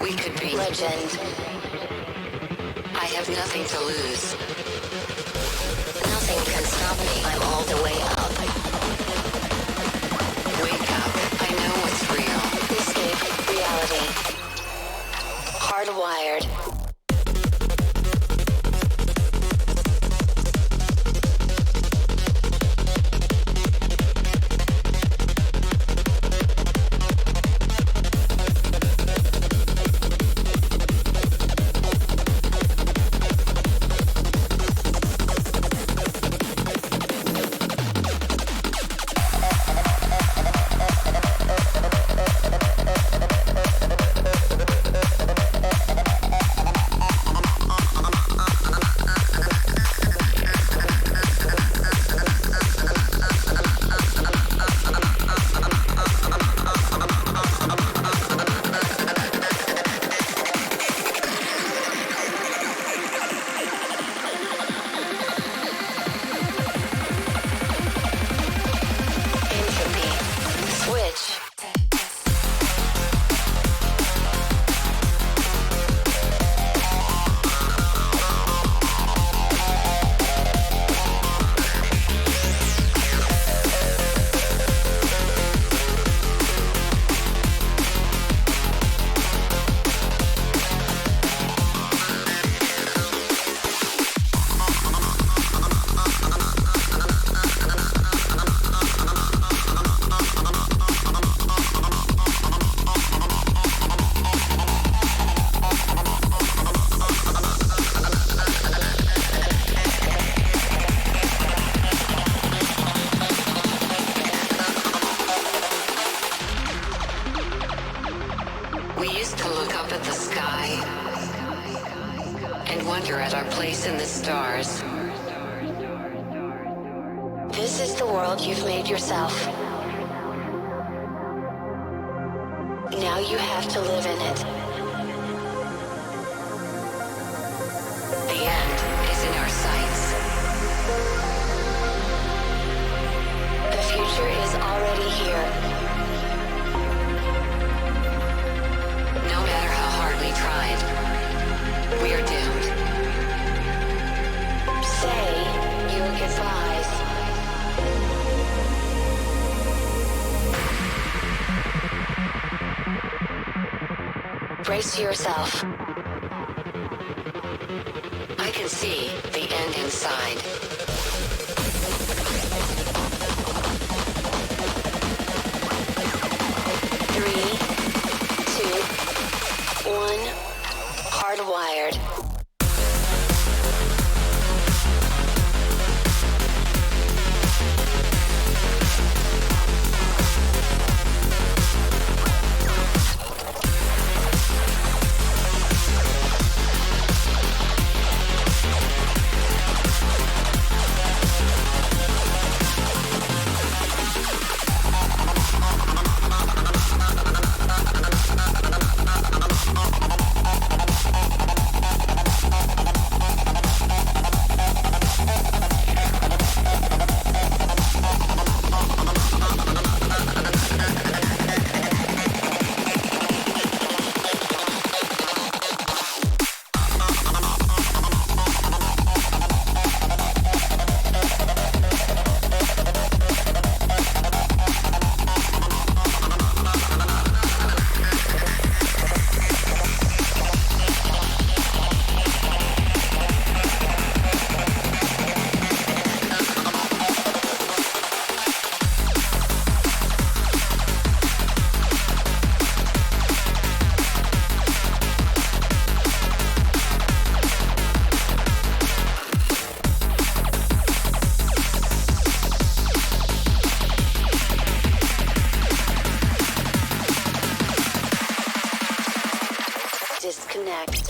We could be legend. I have nothing to lose. Nothing can stop me. I'm all the way up. Wake up. I know what's real. Escape reality. Hardwired. This is the world you've made yourself. Now you have to live in it. The end is in our sights. The future is already here. No matter how hard we tried, we are doomed. Say your goodbyes. Brace yourself. I can see the end inside. 3, 2, 1. Hardwired. Disconnect.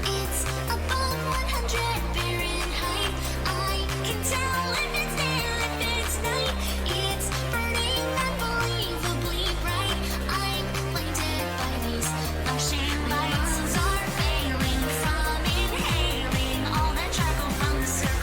It's above 100 Fahrenheit. I can tell if it's day or if it's night. It's burning unbelievably bright. I'm blinded by these flashing lights. Lungs are failing from inhaling all the charcoal from the stove.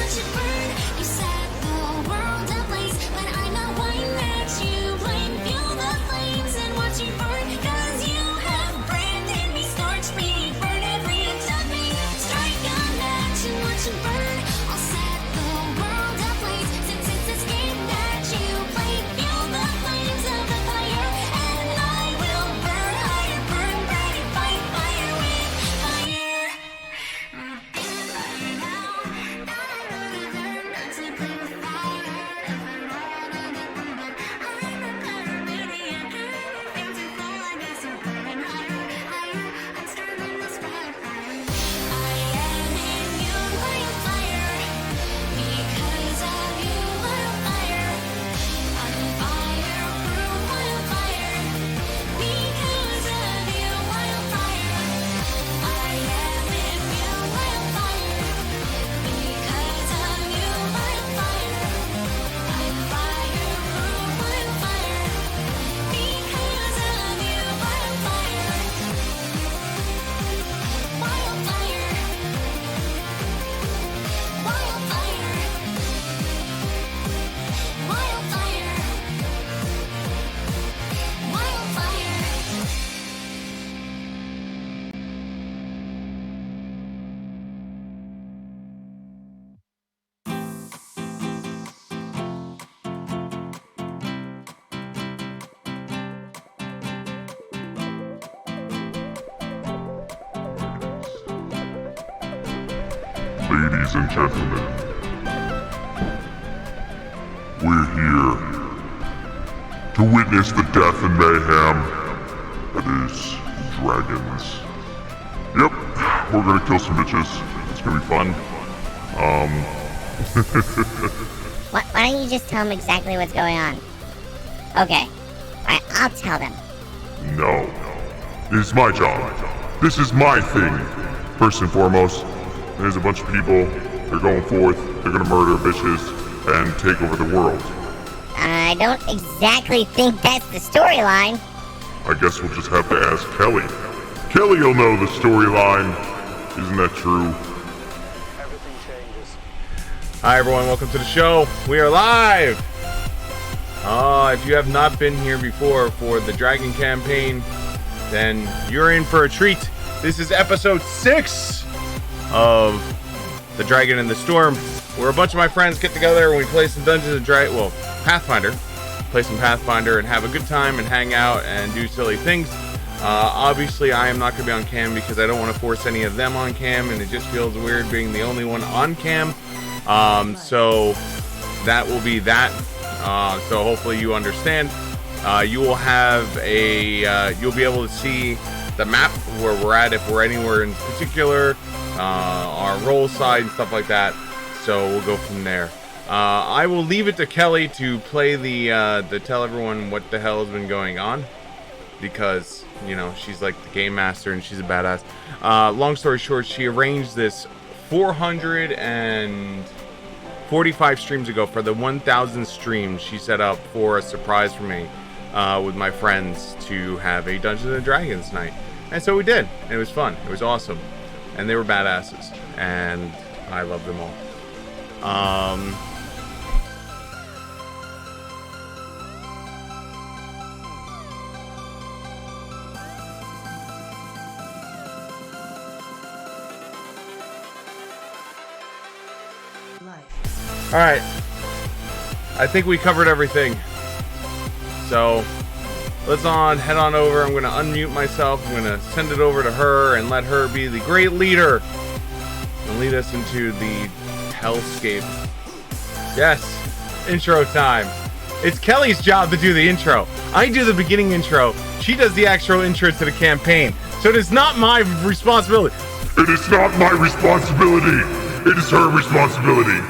watch it burn. You set the world ablaze, but I'm the one that you blame. Feel the flames and watch it burn, 'cause you have branded me, scorched me, burn every inch of me. Strike a match and watch it burn. I'll set the world ablaze, since it's this game that you play. Feel the flames of the fire, and I will burn higher, burn brighter, fight fire with fire. Ladies and gentlemen, we're here to witness the death and mayhem that is dragons. Yep, we're gonna kill some bitches. It's gonna be fun. Why don't you just tell them exactly what's going on? Okay. I'll tell them. No. It's my job. This is my thing. First and foremost, there's a bunch of people. They're going forth. They're gonna murder bitches and take over the world. I don't exactly think that's the storyline. I guess we'll just have to ask Kelly. Kelly will know the storyline. Isn't that true? Everything changes. Hi everyone, welcome to the show. We are live! If you have not been here before for the Dragon campaign, then you're in for a treat. This is episode 6 of the Dragon and the Storm, where a bunch of my friends get together and we play some Dungeons and Dragons, well, Pathfinder. Play some Pathfinder and have a good time and hang out and do silly things. Obviously, I am not going to be on cam because I don't want to force any of them on cam, and it just feels weird being the only one on cam. So that will be that. So hopefully you understand. You will have a, you'll be able to see the map where we're at, if we're anywhere in particular, our roll side and stuff like that. So we'll go from there. I will leave it to Kelly to play the tell everyone what the hell has been going on, because you know she's like the game master and she's a badass. Long story short, she arranged this 445 streams ago for the 1,000 streams. She set up for a surprise for me with my friends to have a Dungeons and Dragons night, and so we did. And it was fun. It was awesome, and they were badasses, and I love them all. All right, I think we covered everything. So let's head on over. I'm gonna unmute myself. I'm gonna send it over to her and let her be the great leader and lead us into the hellscape. Yes, intro time. It's Kelly's job to do the intro. I do the beginning intro. She does the actual intro to the campaign. So it is not my responsibility. It is not my responsibility. It is her responsibility.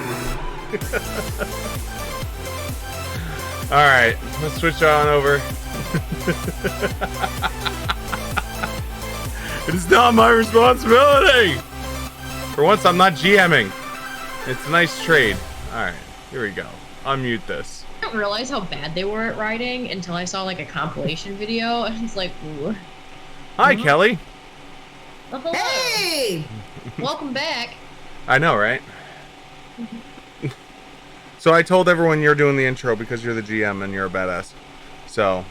All right, let's switch on over. It is not my responsibility. For once, I'm not GMing. It's a nice trade. All right, here we go. Unmute this. I didn't realize how bad they were at writing until I saw like a compilation video, and it's like, ooh. Hi, Kelly. Oh, hello. Hey! Welcome back. I know, right? So I told everyone you're doing the intro because you're the GM and you're a badass. So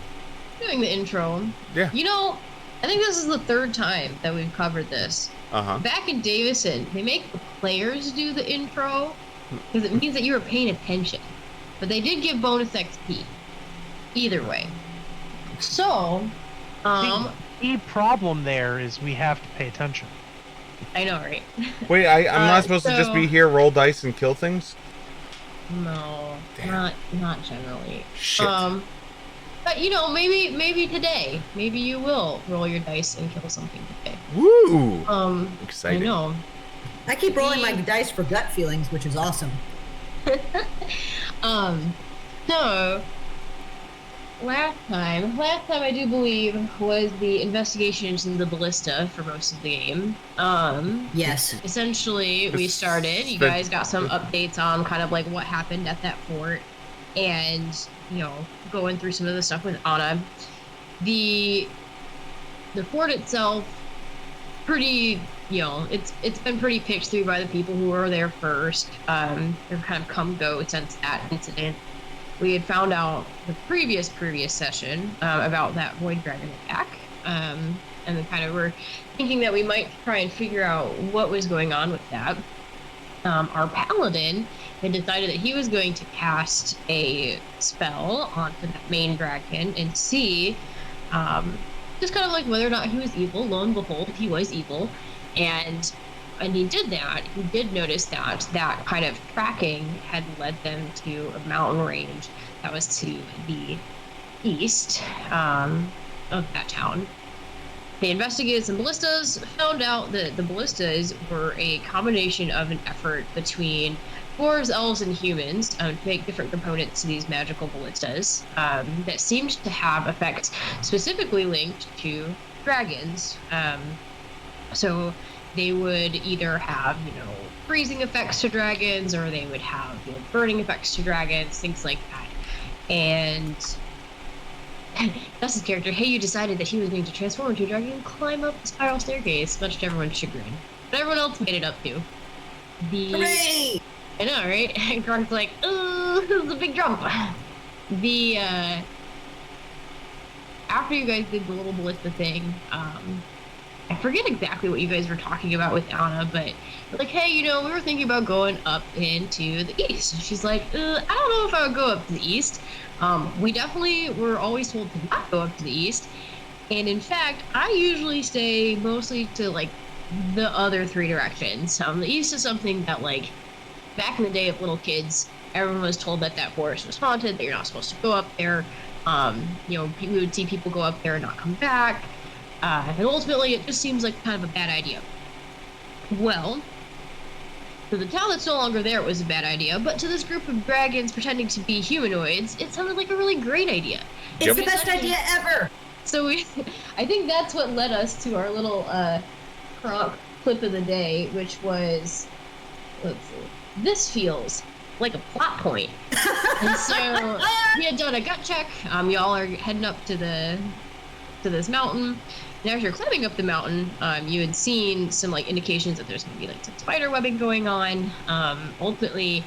Doing the intro. yeah. You know, I think this is the third time that we've covered this. Uh-huh. Back in Davison, they make the players do the intro because it means that you were paying attention. But they did give bonus XP. Either way. So, The problem there is we have to pay attention. I know, right? Wait, I'm not supposed to just be here, roll dice, and kill things? No, Damn. not generally. Shit. But you know, maybe today, maybe you will roll your dice and kill something today. Woo! Exciting. I know. I keep rolling my dice for gut feelings, which is awesome. So last time I do believe was the investigation into the ballista for most of the game. Yes. Essentially, we started. You guys got some updates on kind of like what happened at that fort, and you know, going through some of the stuff with Anna. The fort itself, pretty, you know, it's been pretty picked through by the people who were there first. They've kind of come go since that incident. We had found out the previous session about that void dragon attack, and then kind of were thinking that we might try and figure out what was going on with that. Our paladin had decided that he was going to cast a spell onto that main dragon and see, just kind of like whether or not he was evil. Lo and behold, he was evil, and he did that. He did notice that kind of tracking had led them to a mountain range that was to the east of that town. They investigated some ballistas, found out that the ballistas were a combination of an effort between dwarves, elves, and humans to make different components to these magical ballistas that seemed to have effects specifically linked to dragons. So they would either have, you know, freezing effects to dragons, or they would have, you know, burning effects to dragons, things like that. And Dustin's character, you decided that he was going to transform into a dragon and climb up the spiral staircase, much to everyone's chagrin. But everyone else made it up too. Hooray! I know, right? And Gronk's like, ooh, this is a big jump. After you guys did the little ballista thing, I forget exactly what you guys were talking about with Anna, but like, hey, you know, we were thinking about going up into the east. And she's like, I don't know if I would go up to the east. We definitely were always told to not go up to the east. And in fact, I usually stay mostly to like the other three directions. The east is something that, like, back in the day of little kids, everyone was told that that forest was haunted, that you're not supposed to go up there. You know, we would see people go up there and not come back. And ultimately, it just seems like kind of a bad idea. Well, to the town that's no longer there, it was a bad idea, but to this group of dragons pretending to be humanoids, it sounded like a really great idea. It's the best idea ever! So I think that's what led us to our little Kronk clip of the day, which was, let's see, this feels like a plot point. And so we had done a gut check. Y'all are heading up to this mountain. And as you're climbing up the mountain, you had seen some like indications that there's going to be like some spider webbing going on. Ultimately,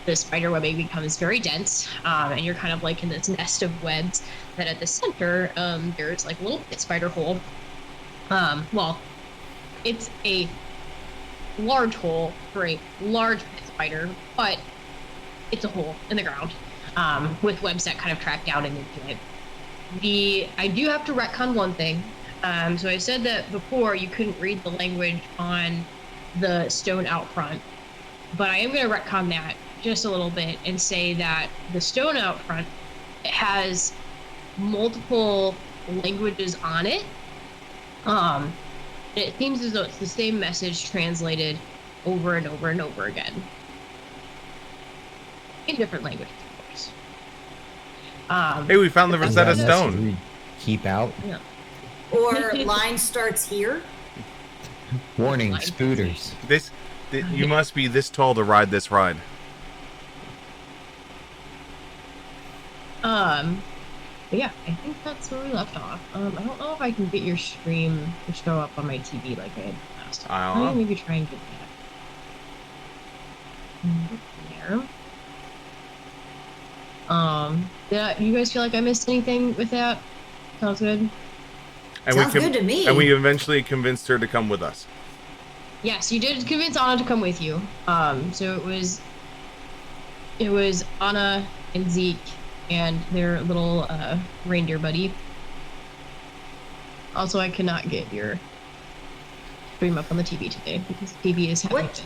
the spider webbing becomes very dense, and you're kind of like in this nest of webs. That at the center, there's like a little pit spider hole. Well, it's a large hole for a large pit spider, but it's a hole in the ground with webs that kind of track down and into it. I do have to retcon one thing. So I said that before you couldn't read the language on the stone out front, but I am going to retcon that just a little bit and say that the stone out front has multiple languages on it. It seems as though it's the same message translated over and over and over again. In different languages, of course. Hey, we found the Rosetta Stone. Keep out. Yeah. Or line starts here. Warning, spooters. You must be this tall to ride this ride. But yeah, I think that's where we left off. I don't know if I can get your stream to show up on my TV like I had last time. I don't know. Maybe try and get There. Yeah, you guys feel like I missed anything with that? Sounds good. And Sounds good to me. And we eventually convinced her to come with us. Yes, you did convince Anna to come with you. So it was Anna and Zeke and their little reindeer buddy. Also, I cannot get your stream up on the TV today because the TV is having it.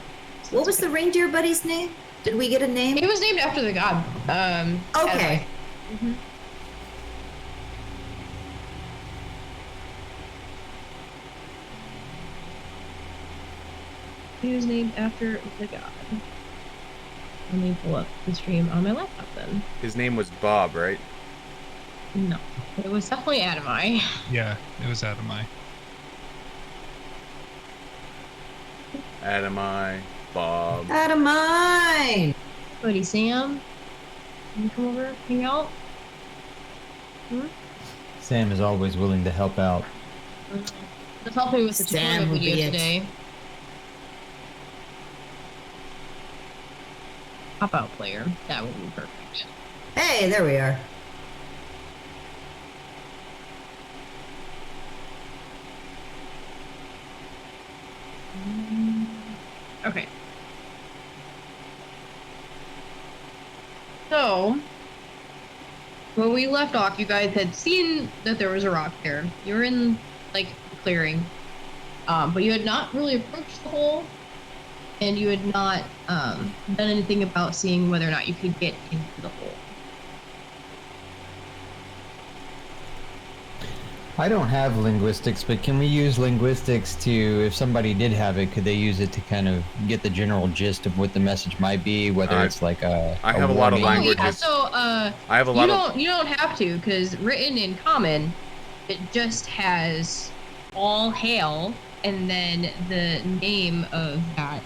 What was the reindeer buddy's name? Did we get a name? It was named after the god. Okay. Mm-hmm. He was named after the god. Let me pull up the stream on my laptop then. His name was Bob, right? No, it was definitely Adamai. Yeah, it was Adamai. Adamai, Bob. Adamai! Buddy Sam, can you come over, hang out? Sam is always willing to help out. Just help me with the Sam tutorial would video be it. today. Pop out player, that would be perfect. Hey, there we are. Okay. So, when we left off, you guys had seen that there was a rock there. You were in, like, a clearing. But you had not really approached the hole, and you had not done anything about seeing whether or not you could get into the hole. I don't have linguistics, but can we use linguistics to, if somebody did have it, could they use it to kind of get the general gist of what the message might be, whether it's like a I have a lot of warning? languages. Oh, yeah, so I have a lot you don't have to, because written in common, it just has all hail and then the name of that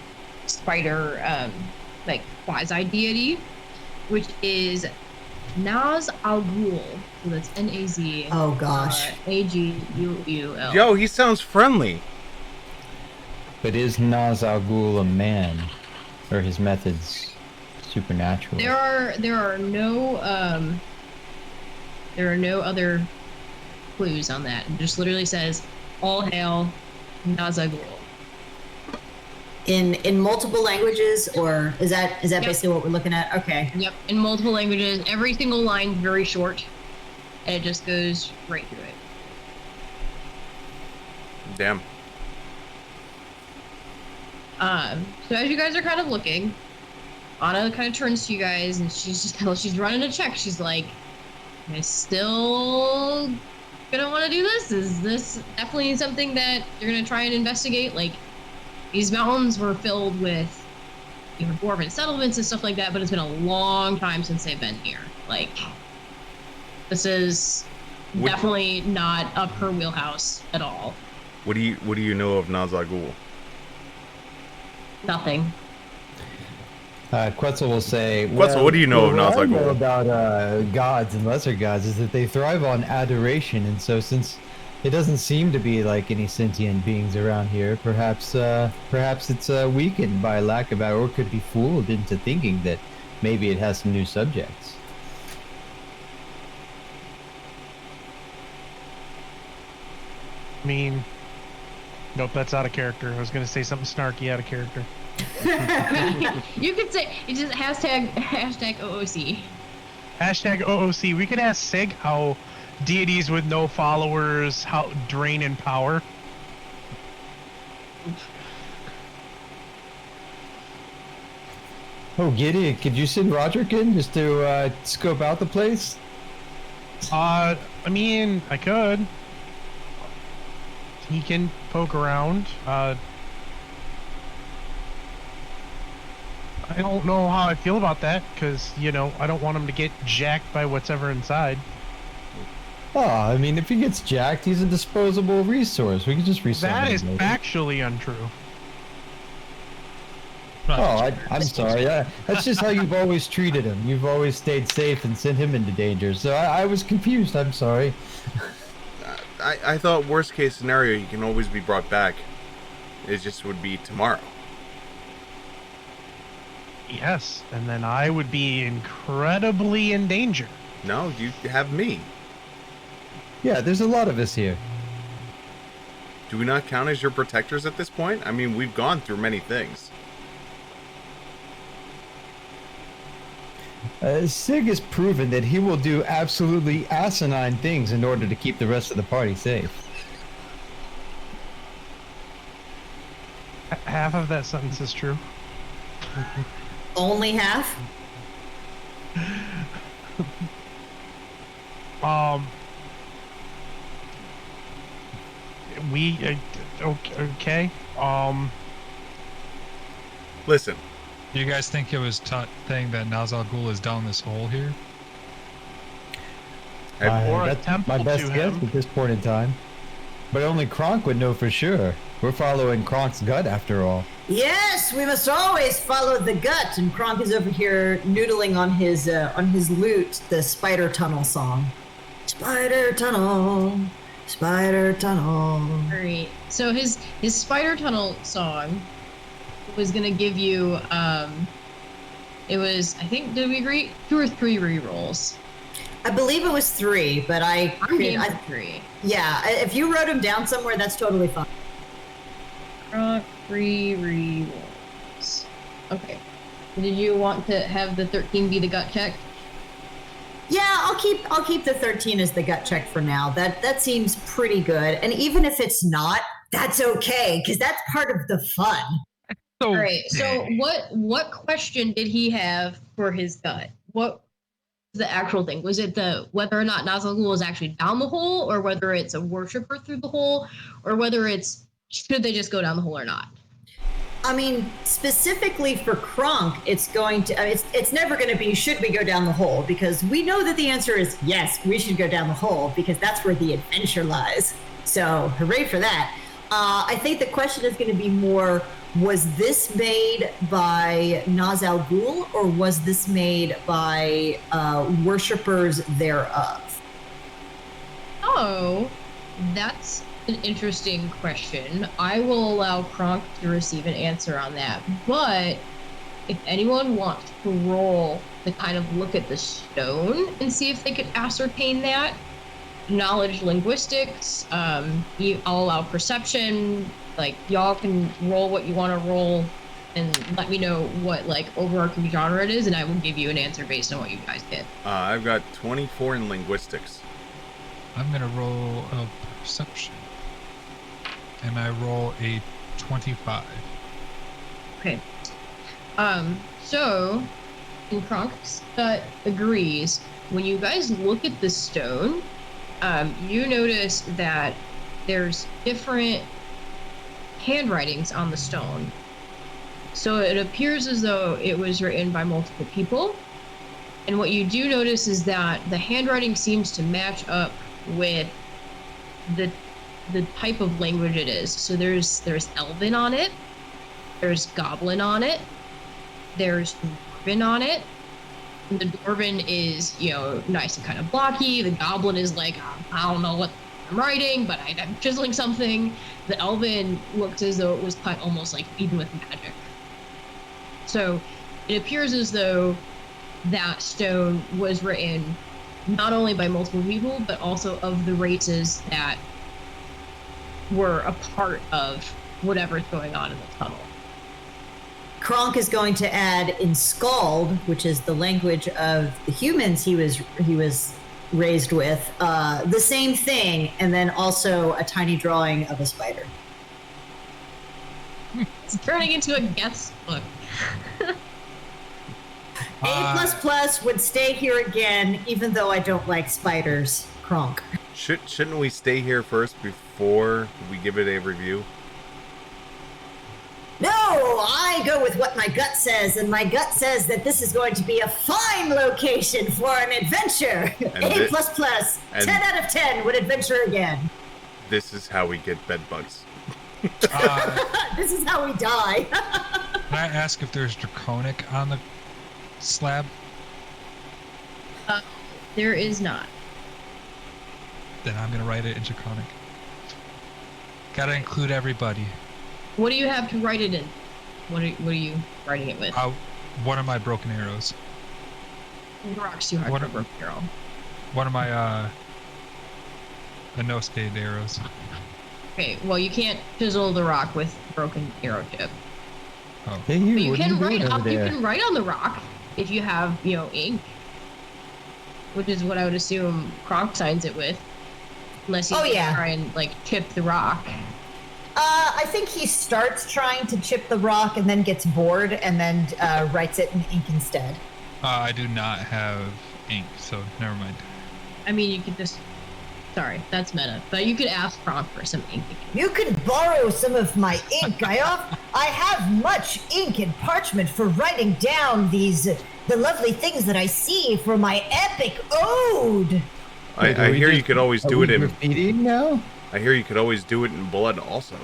spider, like quasi deity, which is Naz Al Ghul. So that's N-A-Z. Oh gosh. A-G-U-U-L. Yo, he sounds friendly. But is Naz Al Ghul a man, or his methods supernatural? There are no other clues on that. It just literally says all hail Naz Al Ghul. In multiple languages, or is that Yep. basically what we're looking at? Okay. Yep, in multiple languages. Every single line very short, and it just goes right through it. Damn. So as you guys are kind of looking, Anna kind of turns to you guys, and she's running a check. She's like, "I still gonna want to do this? Is this definitely something that you're gonna try and investigate? Like, these mountains were filled with, you know, dwarven settlements and stuff like that, but it's been a long time since they've been here. Like, this is definitely not up her wheelhouse at all. What do you know of Naz Al Ghul? Nothing. Quetzal will say, Quetzal, what do you know of Naz Al What I know Ghul? about gods and lesser gods is that they thrive on adoration, and so since it doesn't seem to be like any sentient beings around here, perhaps it's weakened by lack of or could be fooled into thinking that maybe it has some new subjects. I mean, nope, that's out of character. I was gonna say something snarky out of character. You could say it's just hashtag OOC. Hashtag OOC. We could ask Sig how deities with no followers how drain in power. Oh, Giddy, could you send Roderick in just to scope out the place? I mean, I could. He can poke around. I don't know how I feel about that, because, you know, I don't want him to get jacked by whatever inside. Oh, I mean, if he gets jacked, he's a disposable resource. We can just resell That him is later. factually untrue. Oh, I'm sorry. That's just how you've always treated him. You've always stayed safe and sent him into danger. So I was confused. I'm sorry. I thought worst case scenario, he can always be brought back. It just would be tomorrow. Yes, and then I would be incredibly in danger. No, you have me. Yeah, there's a lot of us here. Do we not count as your protectors at this point? I mean, we've gone through many things. Sig has proven that he will do absolutely asinine things in order to keep the rest of the party safe. Half of that sentence is true. Only half? Okay. Listen, Do you guys think it was saying that Nazal Ghul is down this hole here? Or a That's temple my best to guess him. at this point in time. But only Kronk would know for sure. We're following Kronk's gut after all. Yes, we must always follow the gut. And Kronk is over here noodling on his lute, the Spider Tunnel song. Spider Tunnel, Spider Tunnel. Great. So his Spider Tunnel song was gonna give you it was, I think, did we agree 2 or 3 rerolls? I believe it was 3, but I'm game for 3. yeah, if you wrote them down somewhere, that's totally fine. 3 rerolls. Okay. Did you want to have the 13 be the gut check? Yeah, I'll keep the 13 as the gut check for now. That seems pretty good. And even if it's not, that's okay, because that's part of the fun. So, All right. So what question did he have for his gut? What was the actual thing? Was it the whether or not Nazal Ghul is actually down the hole, or whether it's a worshiper through the hole, or whether it's should they just go down the hole or not? I mean, specifically for Kronk, it's going to it's never going to be should we go down the hole, because we know that the answer is yes, we should go down the hole, because that's where the adventure lies. So hooray for that. I think the question is going to be more, was this made by Nazal Ghul, or was this made by worshippers thereof? Oh, that's an interesting question. I will allow Kronk to receive an answer on that. But if anyone wants to roll to kind of look at the stone and see if they could ascertain that, knowledge linguistics, I'll allow perception. Like, y'all can roll what you want to roll and let me know what, like, overarching genre it is, and I will give you an answer based on what you guys get. I've got 24 in linguistics. I'm gonna roll a perception, and I roll a 25. Okay. So, and Kronk's gut agrees. When you guys look at the stone, you notice that there's different handwritings on the stone. So it appears as though it was written by multiple people. And what you do notice is that the handwriting seems to match up with the type of language it is. So there's Elven on it, there's Goblin on it, there's Dwarven on it. And the Dwarven is, nice and kind of blocky. The Goblin is like, I don't know what I'm writing, but I'm chiseling something. The Elven looks as though it was cut almost like even with magic. So it appears as though that stone was written not only by multiple people, but also of the races that were a part of whatever's going on in the tunnel. Kronk is going to add in Skald, which is the language of the humans he was raised with, the same thing, and then also a tiny drawing of a spider. It's turning into a guest book. A++ would stay here again, even though I don't like spiders. Kronk. Shouldn't we stay here first before we give it a review? No, I go with what my gut says, and my gut says that this is going to be a fine location for an adventure. A++, 10 out of 10 would adventure again. This is how we get bed bugs. This is how we die. Can I ask if there's draconic on the slab? There is not. Then I'm gonna write it in draconic. Gotta include everybody. What do you have to write it in? What are you writing it with? One of my broken arrows. The rock's too hard What for a a- broken arrow. One of my the no spade arrows. Okay, well you can't chisel the rock with broken arrow tip. Oh. Hey, But you, you what are can you doing write over you there? can write on the rock if you have, ink. Which is what I would assume Kronk signs it with. Unless he's Oh, gonna yeah. try and like chip the rock. I think he starts trying to chip the rock and then gets bored and then writes it in ink instead. I do not have ink, so never mind. I mean you could just sorry, that's meta. But you could ask Kronk for some ink. You could borrow some of my ink. I have much ink and parchment for writing down the lovely things that I see for my epic ode. I hear you could always do it in. graffitiing now? I hear you could always do it in blood also.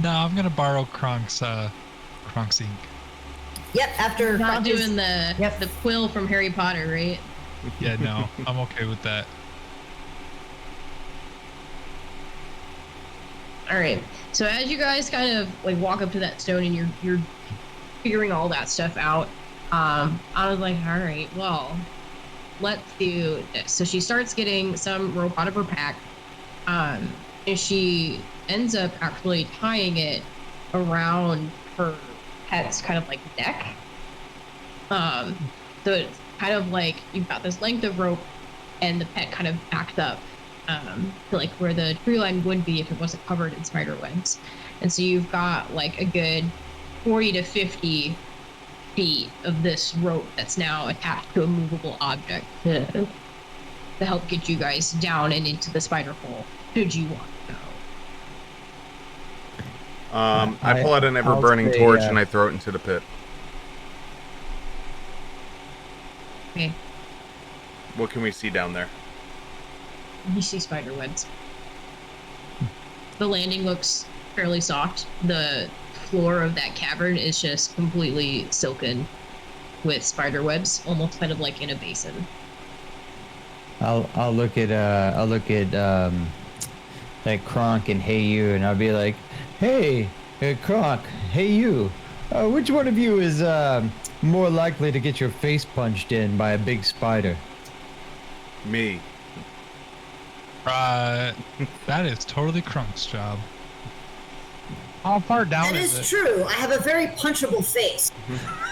No, I'm gonna borrow Kronk's ink. Yep, after Not Kronk is- doing the quill from Harry Potter, right? Yeah, no, I'm okay with that. All right. So as you guys kind of like walk up to that stone and you're figuring all that stuff out, I was like, all right, well, let's do this. So she starts getting some rope out of her pack, and she ends up actually tying it around her pet's kind of like neck. So it's kind of like you've got this length of rope, and the pet kind of backed up to like where the tree line would be if it wasn't covered in spider webs. And so you've got like a good 40 to 50 feet of this rope that's now attached to a movable object to help get you guys down and into the spider hole, should you want to go. I pull out an ever-burning torch and I throw it into the pit. Okay, What can we see down there? you see spider webs. The landing looks fairly soft. The floor of that cavern is just completely silken with spider webs, almost kind of like in a basin. I'll look at like Kronk and Hey You, and I'll be like, hey, Kronk, Hey You, which one of you is more likely to get your face punched in by a big spider? Me. That is totally Kronk's job. How far down That is is it? true. I have a very punchable face.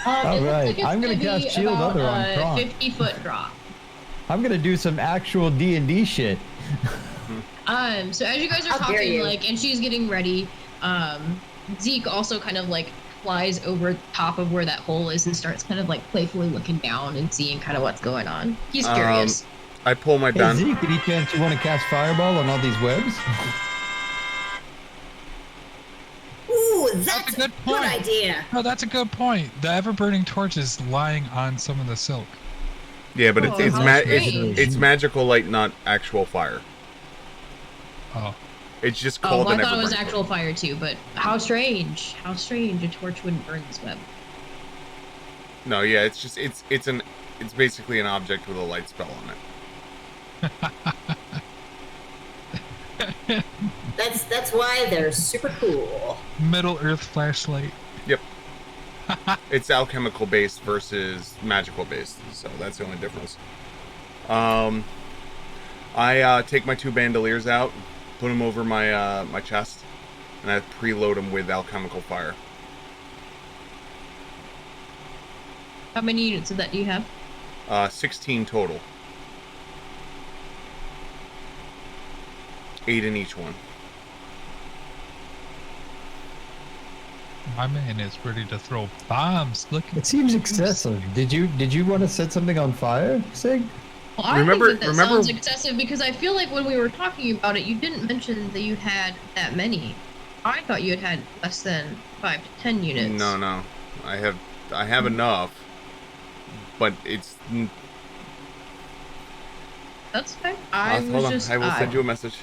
All It looks right, like it's I'm gonna be cast Shield about Other on a Kronk. 50-foot drop. I'm gonna do some actual D&D shit. So as you guys are How dare talking, you. like, and she's getting ready, Zeke also kind of like flies over top of where that hole is and starts kind of like playfully looking down and seeing kind of what's going on. He's curious. I pull my Hey gun. Zeke, any chance you want to cast Fireball on all these webs? Ooh, that's a good good point. idea. No, that's a good point. The ever-burning torch is lying on some of the silk. Yeah, but Oh, how strange. it's magical light, not actual fire. Oh, It's just Oh, called well, I an thought it was ever-burning actual fire too, but how strange. How strange a torch wouldn't burn this web. torch. No, yeah, it's just it's basically an object with a light spell on it. That's why they're super cool. Middle Earth flashlight. Yep. It's alchemical based versus magical based, so that's the only difference. I take my 2 bandoliers out, put them over my my chest, and I preload them with alchemical fire. How many units of that do you have? 16 total. 8 in each one. My man is ready to throw bombs. Look. It seems excessive. Did you want to set something on fire, Sig? Well, I Remember- think that remember- sounds excessive because I feel like when we were talking about it, you didn't mention that you had that many. I thought you had less than 5 to 10 units. No. I have enough, but it's. That's fine. I hold was on. just. I will send you a message.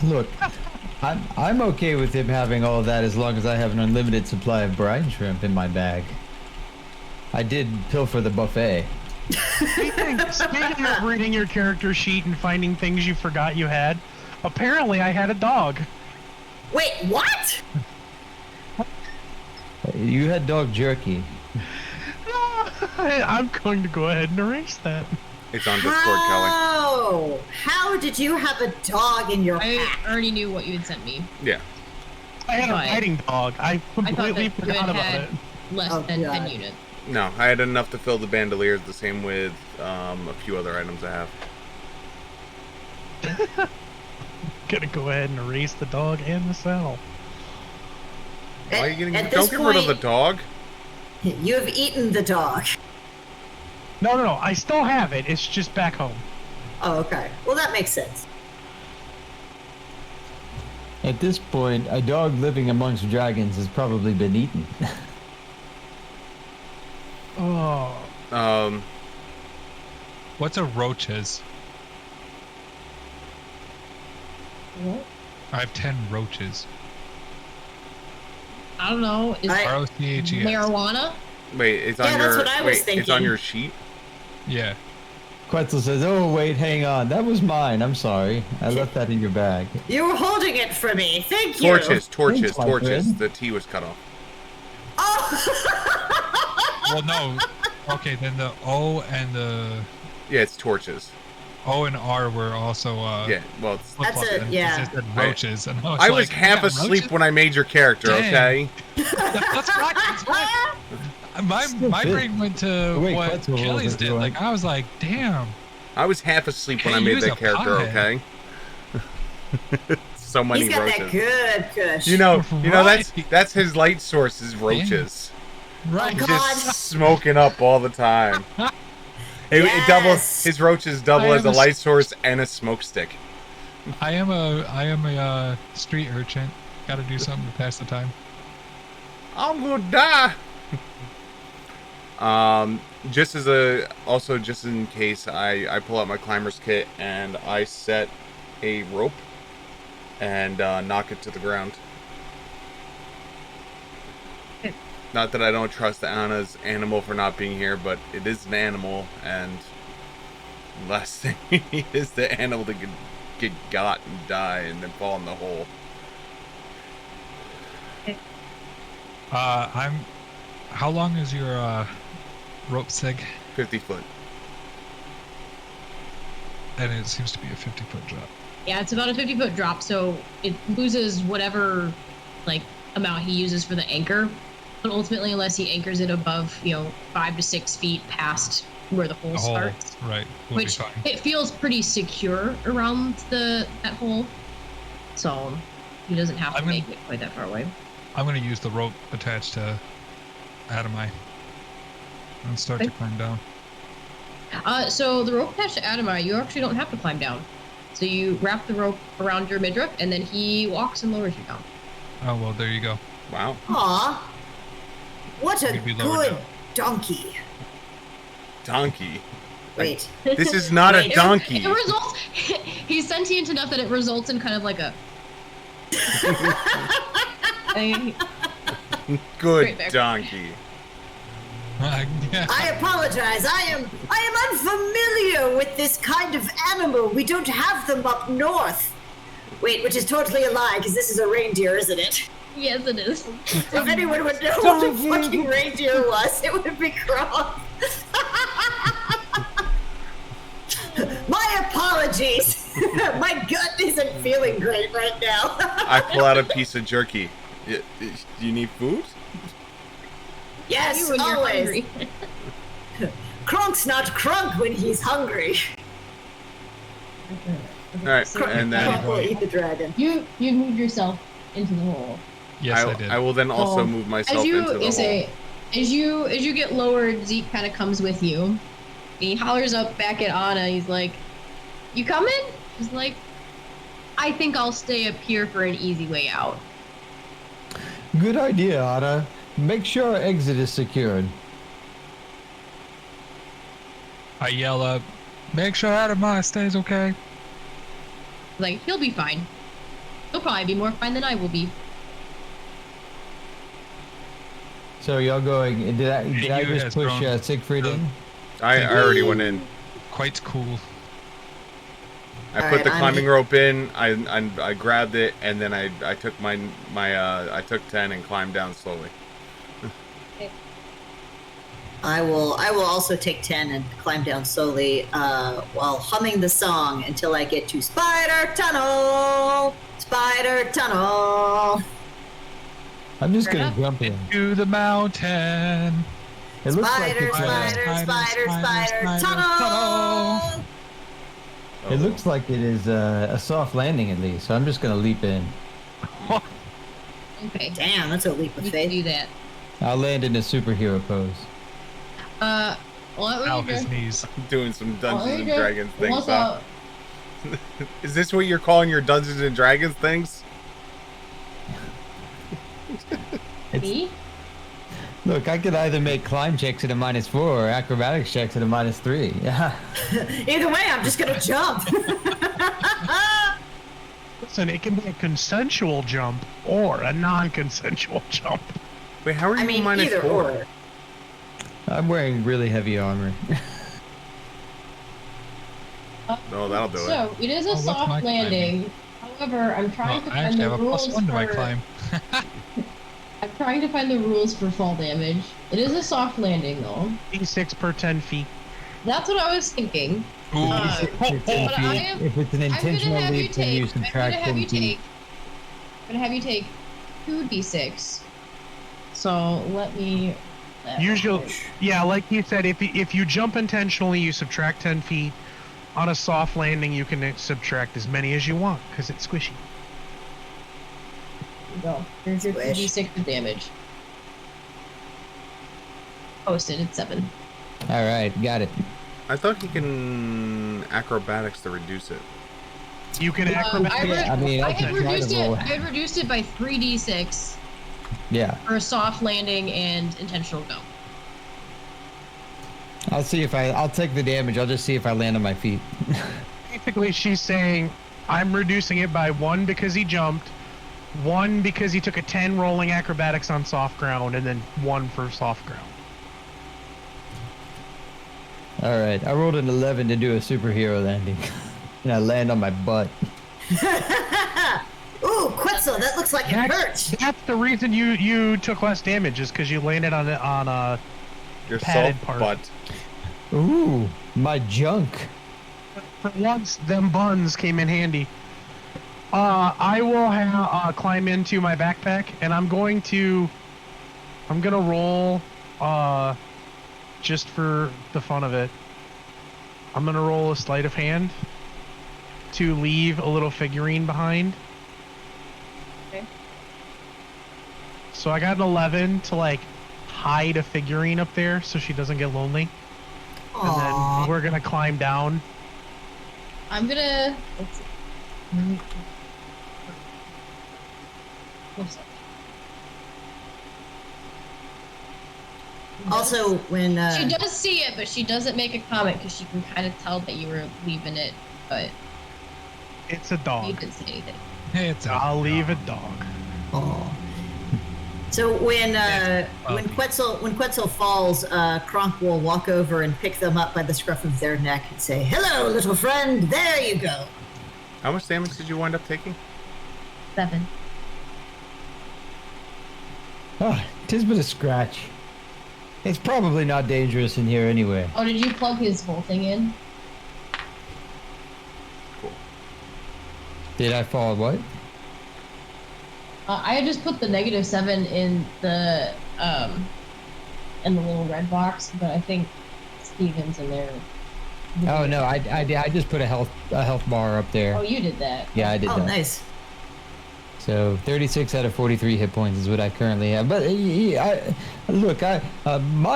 Look, I'm okay with him having all of that as long as I have an unlimited supply of brine shrimp in my bag. I did pilfer the buffet. Speaking of reading your character sheet and finding things you forgot you had, Apparently, I had a dog. Wait, what? You had dog jerky. I'm going to go ahead and erase that. It's on Discord, Kelly. How did you have a dog in your I pack? already knew what you had sent me. Yeah. I had a But riding dog. I I thought completely that you forgot had about had it. less Oh, than 10 God. units. No, I had enough to fill the bandoliers. The same with a few other items I have. Gonna go ahead and erase the dog and the saddle. Why are you getting? At Don't this get rid of the point- dog. You have eaten the dog. No. I still have it. It's just back home. Oh, okay. Well, that makes sense. At this point, a dog living amongst dragons has probably been eaten. Oh. What's a roaches? What? I have 10 roaches. I don't know. Is ROCHES. marijuana? Wait, it's Yeah, on that's your. what I was wait, it's on thinking. your sheet. Yeah. Quetzal says, "Oh wait, hang on. That was mine. I'm sorry. I left that in your bag." You were holding it for me. Thank you. Torches. Thanks, my friend. The T was cut off. Oh! Well, no. Okay, then the O and the Yeah, it's torches. O and R were also Yeah, well, it's, flip-flopped That's it, and yeah. it said roaches, and I was like, half yeah, asleep roaches? when I made your character. Dang. Okay. That's right. That's right. My brain went to Wait, what Quetzal Kelly's was did. doing. Like I was like, damn. I was half asleep when I Can't made use that a character. pothead. Okay. So many He's got roaches. that good kush. You know, Right. that's his light source is roaches. Right. Oh, He's God. just smoking up all the time. It doubles. Yes. His roaches double I as am a a light source and a smoke stick. I am a street urchin. Got to do something to pass the time. I'm gonna die. Just in case, I pull out my climber's kit and I set a rope and knock it to the ground. Not that I don't trust Anna's animal for not being here, but it is an animal, and the last thing we need is the animal to get got and die and then fall in the hole. How long is your rope sig? 50 foot. And it seems to be a 50-foot drop. Yeah, it's about a 50-foot drop, so it loses whatever like amount he uses for the anchor. But ultimately, unless he anchors it above, 5 to 6 feet past where the hole The hole, starts, right? Will which be fine. it feels pretty secure around that hole, so he doesn't have to I'm gonna- make it quite that far away. I'm gonna use the rope attached to Adamai and start to Okay. climb down. So the rope attached to Adamai, you actually don't have to climb down. So you wrap the rope around your midriff, and then he walks and lowers you down. Oh well, there you go. Wow. Aw. What a You'd be lower good down. donkey. Donkey. Wait. This is not a Wait, donkey. It results. He's sentient enough that it results in kind of like a. Good Right there. donkey. Yeah. I apologize. I am unfamiliar with this kind of animal. We don't have them up north. Wait, which is totally a lie, because this is a reindeer, isn't it? Yes, it is. If anyone would know what a fucking reindeer was, it would be Kronk. My apologies. My gut isn't feeling great right now. I pull out a piece of jerky. Do you need food? Yes, You when you're always. hungry. Kronk's not Kronk when he's hungry. All right, Kronk, and Kronk then will eat the dragon. You moved yourself into the hole. Yes, I did. I will then also So, move myself into the hole. As you get lowered, Zeke kind of comes with you. And he hollers up back at Anna. He's like, "You coming?" She's like, "I think I'll stay up here for an easy way out." Good idea, Anna. Make sure our exit is secured. I yell up, "Make sure Adamai stays okay." Like, he'll be fine. He'll probably be more fine than I will be. So y'all going? Did I You just has push grown. Siegfried in? I already went in. Quite cool. I All put right, the I'm- climbing rope in. I grabbed it, and then I took I took 10 and climbed down slowly. I will also take 10 and climb down slowly while humming the song until I get to Spider Tunnel. Spider Tunnel. I'm just Fair gonna enough. jump in. To the mountain. It looks like Spider, it's, spider, tunnel. it looks like it is a soft landing at least. So I'm just gonna leap in. Okay. Damn, that's a leap of You can faith. do that. I'll land in a superhero pose. What Ow, would you his do? knees. Doing some Dungeons and Okay. Dragons things. What's Huh? up? Is this what you're calling your Dungeons and Dragons things? Me? Look, I could either make climb checks at a -4 or acrobatics checks at a -3. Yeah. Either way, I'm just gonna jump. Listen, it can be a consensual jump or a non-consensual jump. Wait, how are you I mean, -4? either or. I'm wearing really heavy armor. No, that'll do it. So, it is a Oh, what's my soft climbing? landing. However, I'm trying to I find actually the have a rules +1 to my for... climb. I'm trying to find the rules for fall damage. It is a soft landing, though. D6 per 10 feet. That's what I was thinking. Ooh. If it's but I am- if it's an I'm gonna intentional have you leap, then you take. I'm gonna subtract have 10 you feet. take. I'm gonna have you take 2d6. So let me. Usually, yeah, like you said, if you jump intentionally, you subtract 10 feet. On a soft landing, you can subtract as many as you want because it's squishy. Go. Here's your Squish. 2d6 of damage. Posted at 7. All right, got it. I thought he can acrobatics to reduce it. You can acrobat. Yeah, I mean, I I had can try reduced to it. roll. I had reduced it by 3d6 Yeah, for a soft landing and intentional go. I'll see if I'll take the damage. I'll just see if I land on my feet. Basically, she's saying, I'm reducing it by 1 because he jumped, 1 because he took a 10 rolling acrobatics on soft ground, and then 1 for soft ground. All right, I rolled an 11 to do a superhero landing, and I land on my butt. Ooh, Quetzal, that looks like it hurts. That's the reason you took less damage, is because you landed on a Your padded soft part. butt. Ooh, my junk. For once, them buns came in handy. I will climb into my backpack, and I'm gonna roll, just for the fun of it. I'm gonna roll a sleight of hand to leave a little figurine behind. Okay. So I got an 11 to like hide a figurine up there so she doesn't get lonely. And Aww. then we're gonna climb down. I'm gonna. Let's see. Oops. Also, when She does see it, but she doesn't make a comment because she can kind of tell that you were leaving it. But It's a you dog. didn't say anything. It's a I'll leave a dog. Aw. So when Quetzal falls, Kronk will walk over and pick them up by the scruff of their neck and say, "Hello, little friend. There you go." How much damage did you wind up taking? 7. Oh, 'tis but a scratch. It's probably not dangerous in here anyway. Oh, did you plug his whole thing in? Did I fall what? I had just put the -7 in the little red box, but I think Steven's in there. Oh no, I just put a health bar up there. Oh, you did that. Yeah, I did Oh, that. nice. So 36 out of 43 hit points is what I currently have. But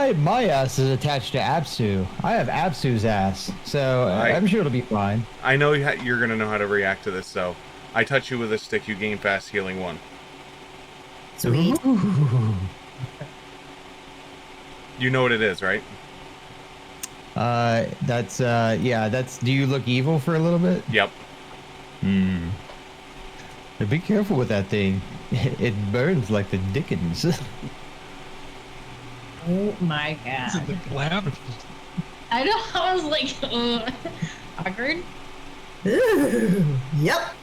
my ass is attached to Apsu. I have Apsu's ass, so I'm sure it'll be fine. I know you're gonna know how to react to this. So, I touch you with a stick. You gain fast healing 1. Sweet. You know what it is, right? That's that's. Do you look evil for a little bit? Yep. Hmm. Be careful with that thing. It burns like the Dickens. Oh my This is god. the lab. I know. I was like, awkward. Ooh, yep.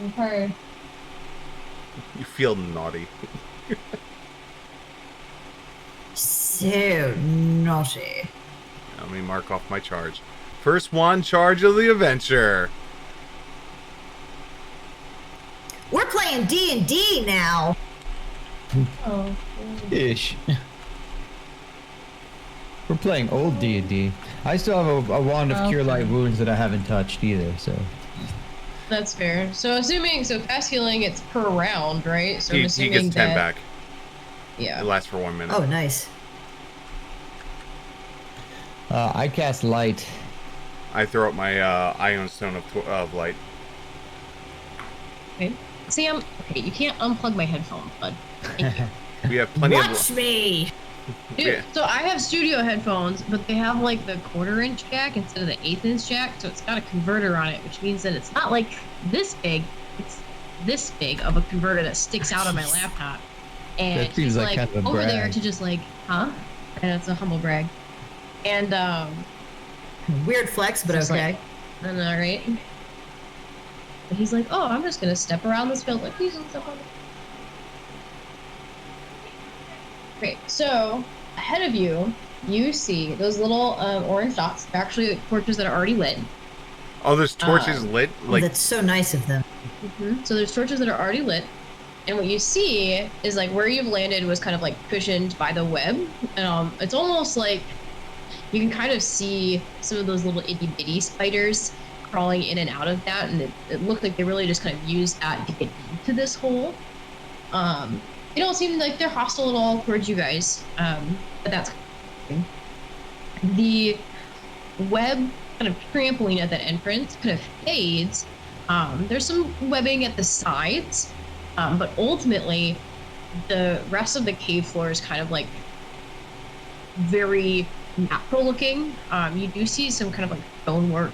Okay. You feel naughty. So naughty. Let me mark off my charge. First one charge of the adventure. We're playing D&D now. Oh. Ish. We're playing old D&D. I still have a wand of cure light wounds that I haven't touched either, so. That's fair. So fast healing, it's per round, right? So I'm He assuming gets 10 that, back. Yeah. It lasts for 1 minute. Oh, nice. I cast light. I throw up my Ion Stone of Light. Okay. Sam, okay, you can't unplug my headphones, bud. Thank you. We have plenty Watch me. Dude, Yeah. so I have studio headphones, but they have like the 1/4" jack instead of the 1/8" jack, so it's got a converter on it, which means that it's not like this big, it's this big of a converter that sticks out on my laptop. And That seems he's like like kind of a over there brag. to just like, huh? And it's a humble brag. And Weird flex, but just okay. like, I know, right? But he's like, oh, I'm just gonna step around this field. Like, please don't step on it. Great. So ahead of you, you see those little orange dots. They're actually torches that are already lit. Oh, there's torches lit? Like, That's so nice of them. So there's torches that are already lit. And what you see is like where you've landed was kind of like cushioned by the web. It's almost like you can kind of see some of those little itty bitty spiders crawling in and out of that. And it looked like they really just kind of used that to get into this hole. They don't seem like they're hostile at all towards you guys, but that's the web kind of trampoline at that entrance kind of fades. There's some webbing at the sides, but ultimately the rest of the cave floor is kind of like very natural looking. You do see some kind of like stonework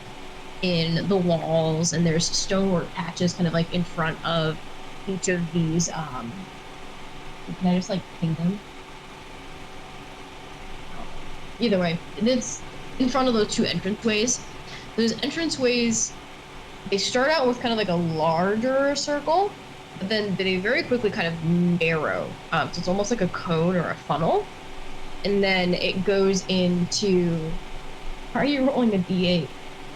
in the walls, and there's stonework patches kind of like in front of each of these. Can I just like ping them? Either way, it's in front of those two entranceways. Those entranceways, they start out with kind of like a larger circle, but then they very quickly kind of narrow. So it's almost like a cone or a funnel. And then it goes into... How are you rolling a D8?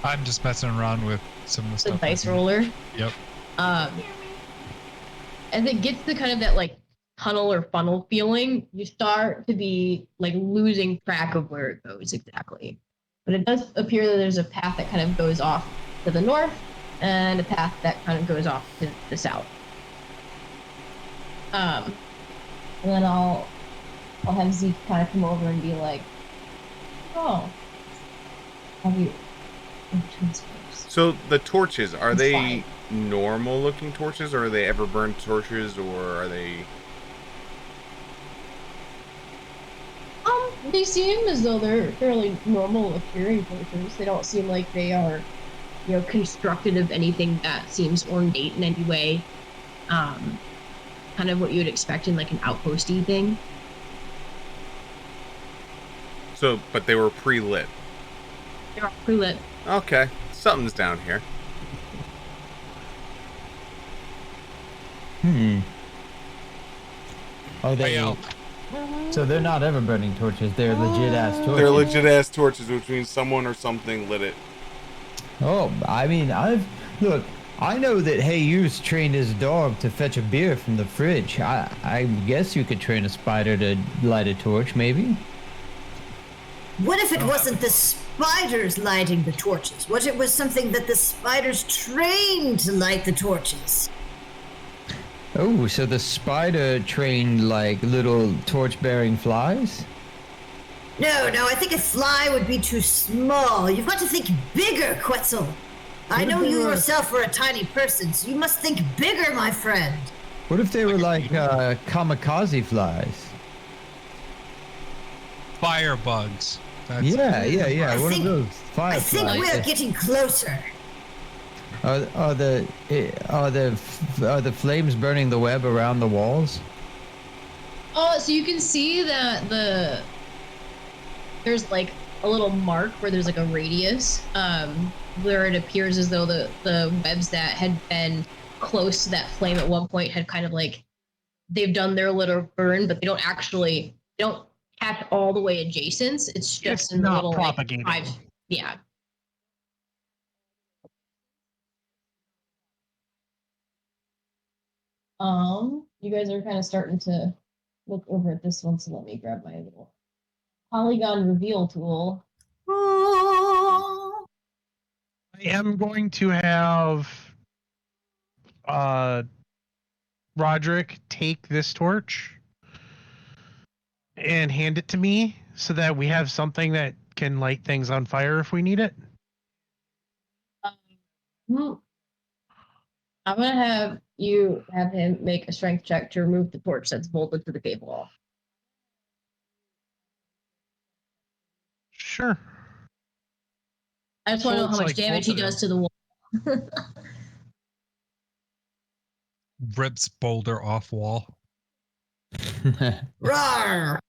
I'm just messing around with some of the The stuff. dice roller. Yep. As it gets to kind of that like tunnel or funnel feeling, you start to be like losing track of where it goes exactly. But it does appear that there's a path that kind of goes off to the north and a path that kind of goes off to the south. And then I'll have Zeke kind of come over and be like, oh, have you entrance first? so the torches, are It's they fine. normal looking torches, or are they ever burned torches, or are they... They seem as though they're fairly normal appearing torches. They don't seem like they are, constructed of anything that seems ornate in any way. Kind of what you would expect in like an outposty thing. So, but they were pre-lit. They're all pre-lit. Okay, something's down here. Oh, Hey, Elk. So they're not ever burning torches. They're legit ass torches. They're legit ass torches, which means someone or something lit it. Oh, I mean, look. I know that Jesus trained his dog to fetch a beer from the fridge. I guess you could train a spider to light a torch, maybe. What if it wasn't the spiders lighting the torches? What if it was something that the spiders trained to light the torches? Oh, so the spider trained like little torch-bearing flies? No, I think a fly would be too small. You've got to think bigger, Quetzal. I know you yourself are a tiny person, so you must think bigger, my friend. What if they were like kamikaze flies? Fire bugs. That's Yeah. One think- of those I think fireflies. we're getting closer. Are the flames burning the web around the walls? So you can see that there's like a little mark where there's like a radius, where it appears as though the webs that had been close to that flame at one point had kind of like they've done their little burn, but they don't catch all the way adjacent. It's just It's in the not little propagating. like yeah. You guys are kind of starting to look over at this one, so let me grab my little polygon reveal tool. Oh. I am going to have Roderick take this torch and hand it to me so that we have something that can light things on fire if we need it. I'm gonna have him make a strength check to remove the torch that's bolted to the cave wall. Sure. I just want to know how much like damage he bolted does to the wall. Rips boulder off wall. Rawr.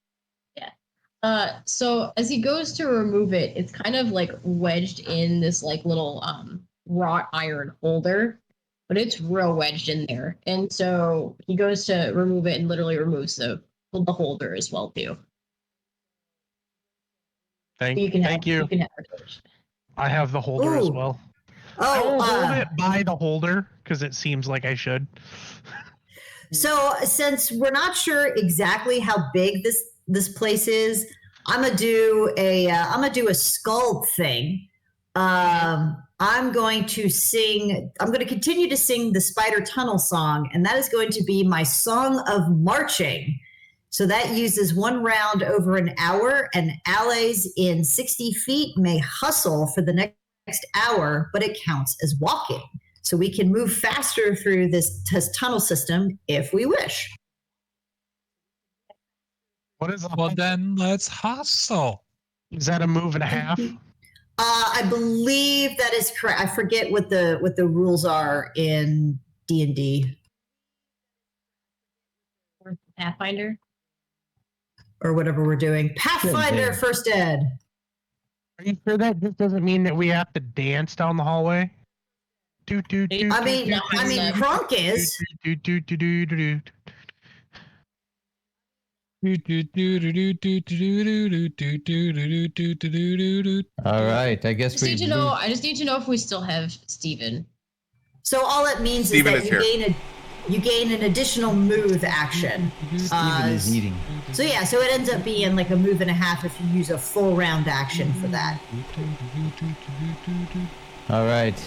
So as he goes to remove it, it's kind of like wedged in this like little wrought iron holder, but it's real wedged in there. And so he goes to remove it and literally removes the holder as well too. Thank You you. can have the torch. I have the holder as Ooh. well. I Oh, will hold it by the holder because it seems like I should. so since we're not sure exactly how big this place is, I'm gonna do a skull thing. I'm going to continue to sing the Spider Tunnel song, and that is going to be my song of marching. So that uses 1 round over an hour, and allies in 60 feet may hustle for the next hour, but it counts as walking. So we can move faster through this tunnel system if we wish. What is Well, then let's hustle. Is that a move and a half? I believe that is correct. I forget what the rules are in D&D Or Pathfinder. or whatever we're doing. Pathfinder First Ed. Are you sure that just doesn't mean that we have to dance down the hallway? I mean, Kronk is. All right, I guess I just need to know if we still have Steven. So all it means Steven is is that here. you gain an additional move action. Steven is eating. So yeah, so it ends up being like a move and a half if you use a full round action for that. All right,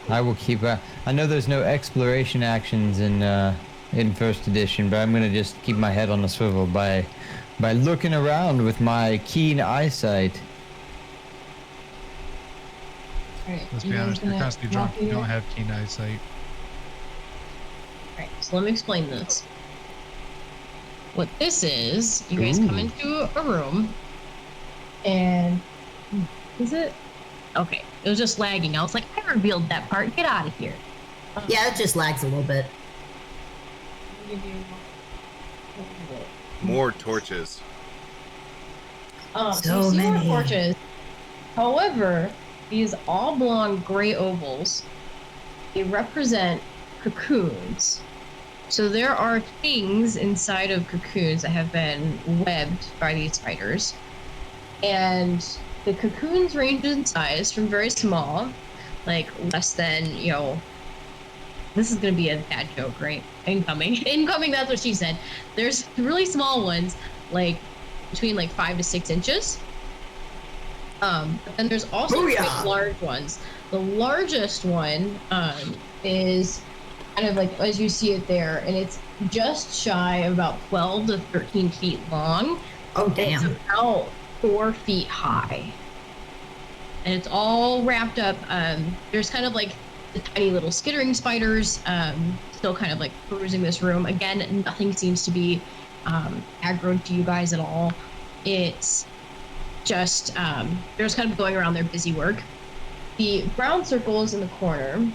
I will keep. I know there's no exploration actions in first edition, but I'm gonna just keep my head on a swivel by looking around with my keen eyesight. Alright, Let's be honest, you're constantly drunk. You don't have keen eyesight. Alright, so let me explain this. What this is, you guys come into a room, and is it? Okay, it was just lagging. I was like, I revealed that part. Get out of here. Yeah, it just lags a little bit. More torches. So So you see more many. torches. However, these oblong gray ovals, they represent cocoons. So there are things inside of cocoons that have been webbed by these spiders. And the cocoons range in size from very small, like less than, this is going to be a bad joke, right? Incoming, that's what she said. There's really small ones, like between like 5 to 6 inches. But then there's also quite large ones. The largest one is kind of like as you see it there, and it's just shy of about 12 to 13 feet long. Oh, damn. It's about 4 feet high. And it's all wrapped up. There's kind of like the tiny little skittering spiders still kind of like perusing this room. Again, nothing seems to be aggroed to you guys at all. It's just, they're just kind of going around their busy work. The brown circles in the corner.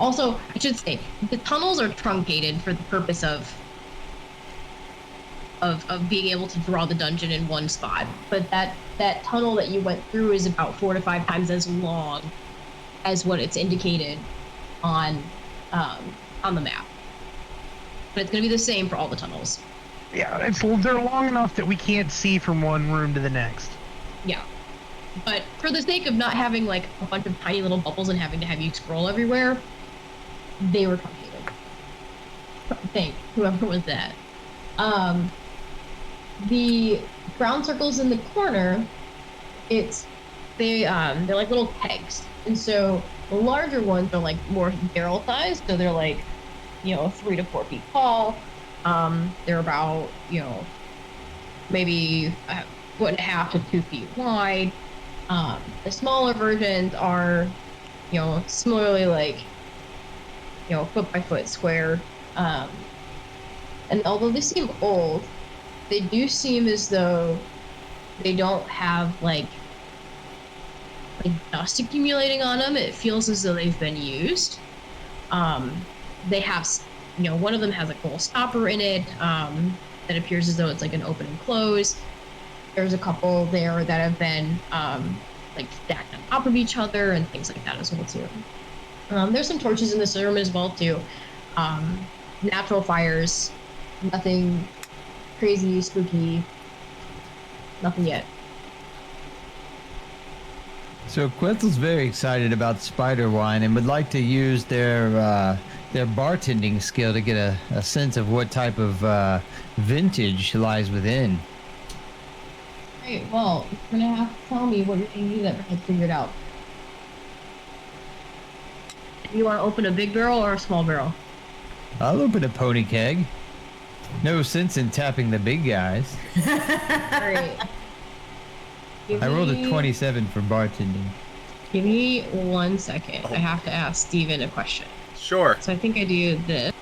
Also, I should say, the tunnels are truncated for the purpose of of being able to draw the dungeon in one spot. But that tunnel that you went through is about 4 to 5 times as long as what it's indicated on the map. But it's going to be the same for all the tunnels. Yeah, they're long enough that we can't see from one room to the next. Yeah. But for the sake of not having like a bunch of tiny little bubbles and having to have you scroll everywhere, they were truncated. I think whoever was that. The brown circles in the corner, they're like little pegs, and so the larger ones are like more barrel sized, so they're like 3 to 4 feet tall. They're about maybe 1.5 to 2 feet wide. The smaller versions are similarly like foot by foot square. And although they seem old, they do seem as though they don't have like dust accumulating on them. It feels as though they've been used. They have, one of them has a gold stopper in it that appears as though it's like an open and close. There's a couple there that have been like stacked on top of each other and things like that as well too. There's some torches in this room as well too. Natural fires, nothing crazy, spooky, nothing yet. So Quetzal's very excited about spider wine and would like to use their bartending skill to get a sense of what type of vintage lies within. Right, well, you're gonna have to tell me what you're gonna do that I figured out. You want to open a big barrel or a small barrel? I'll open a pony keg. No sense in tapping the big guys. Alright. I rolled a 27 for bartending. Give me 1 second. I have to ask Steven a question. Sure. So I think I do this.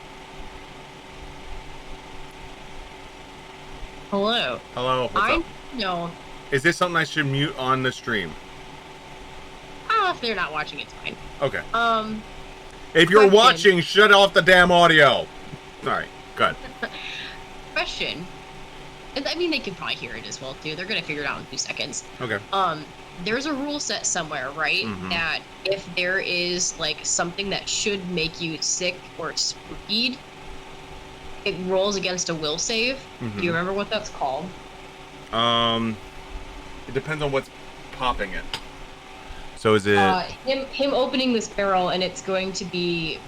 Hello. Hello. What's up? No. Is this something I should mute on the stream? If they're not watching, it's fine. Okay. If you're watching, shut off the damn audio. Alright, good. Question. I mean, they can probably hear it as well, too. They're going to figure it out in 2 seconds. Okay. There's a rule set somewhere, right? Mhm. That if there is, like, something that should make you sick or spookied, it rolls against a will save. Mhm. Do you remember what that's called? It depends on what's popping it. So is it... Him opening this barrel, and it's going to be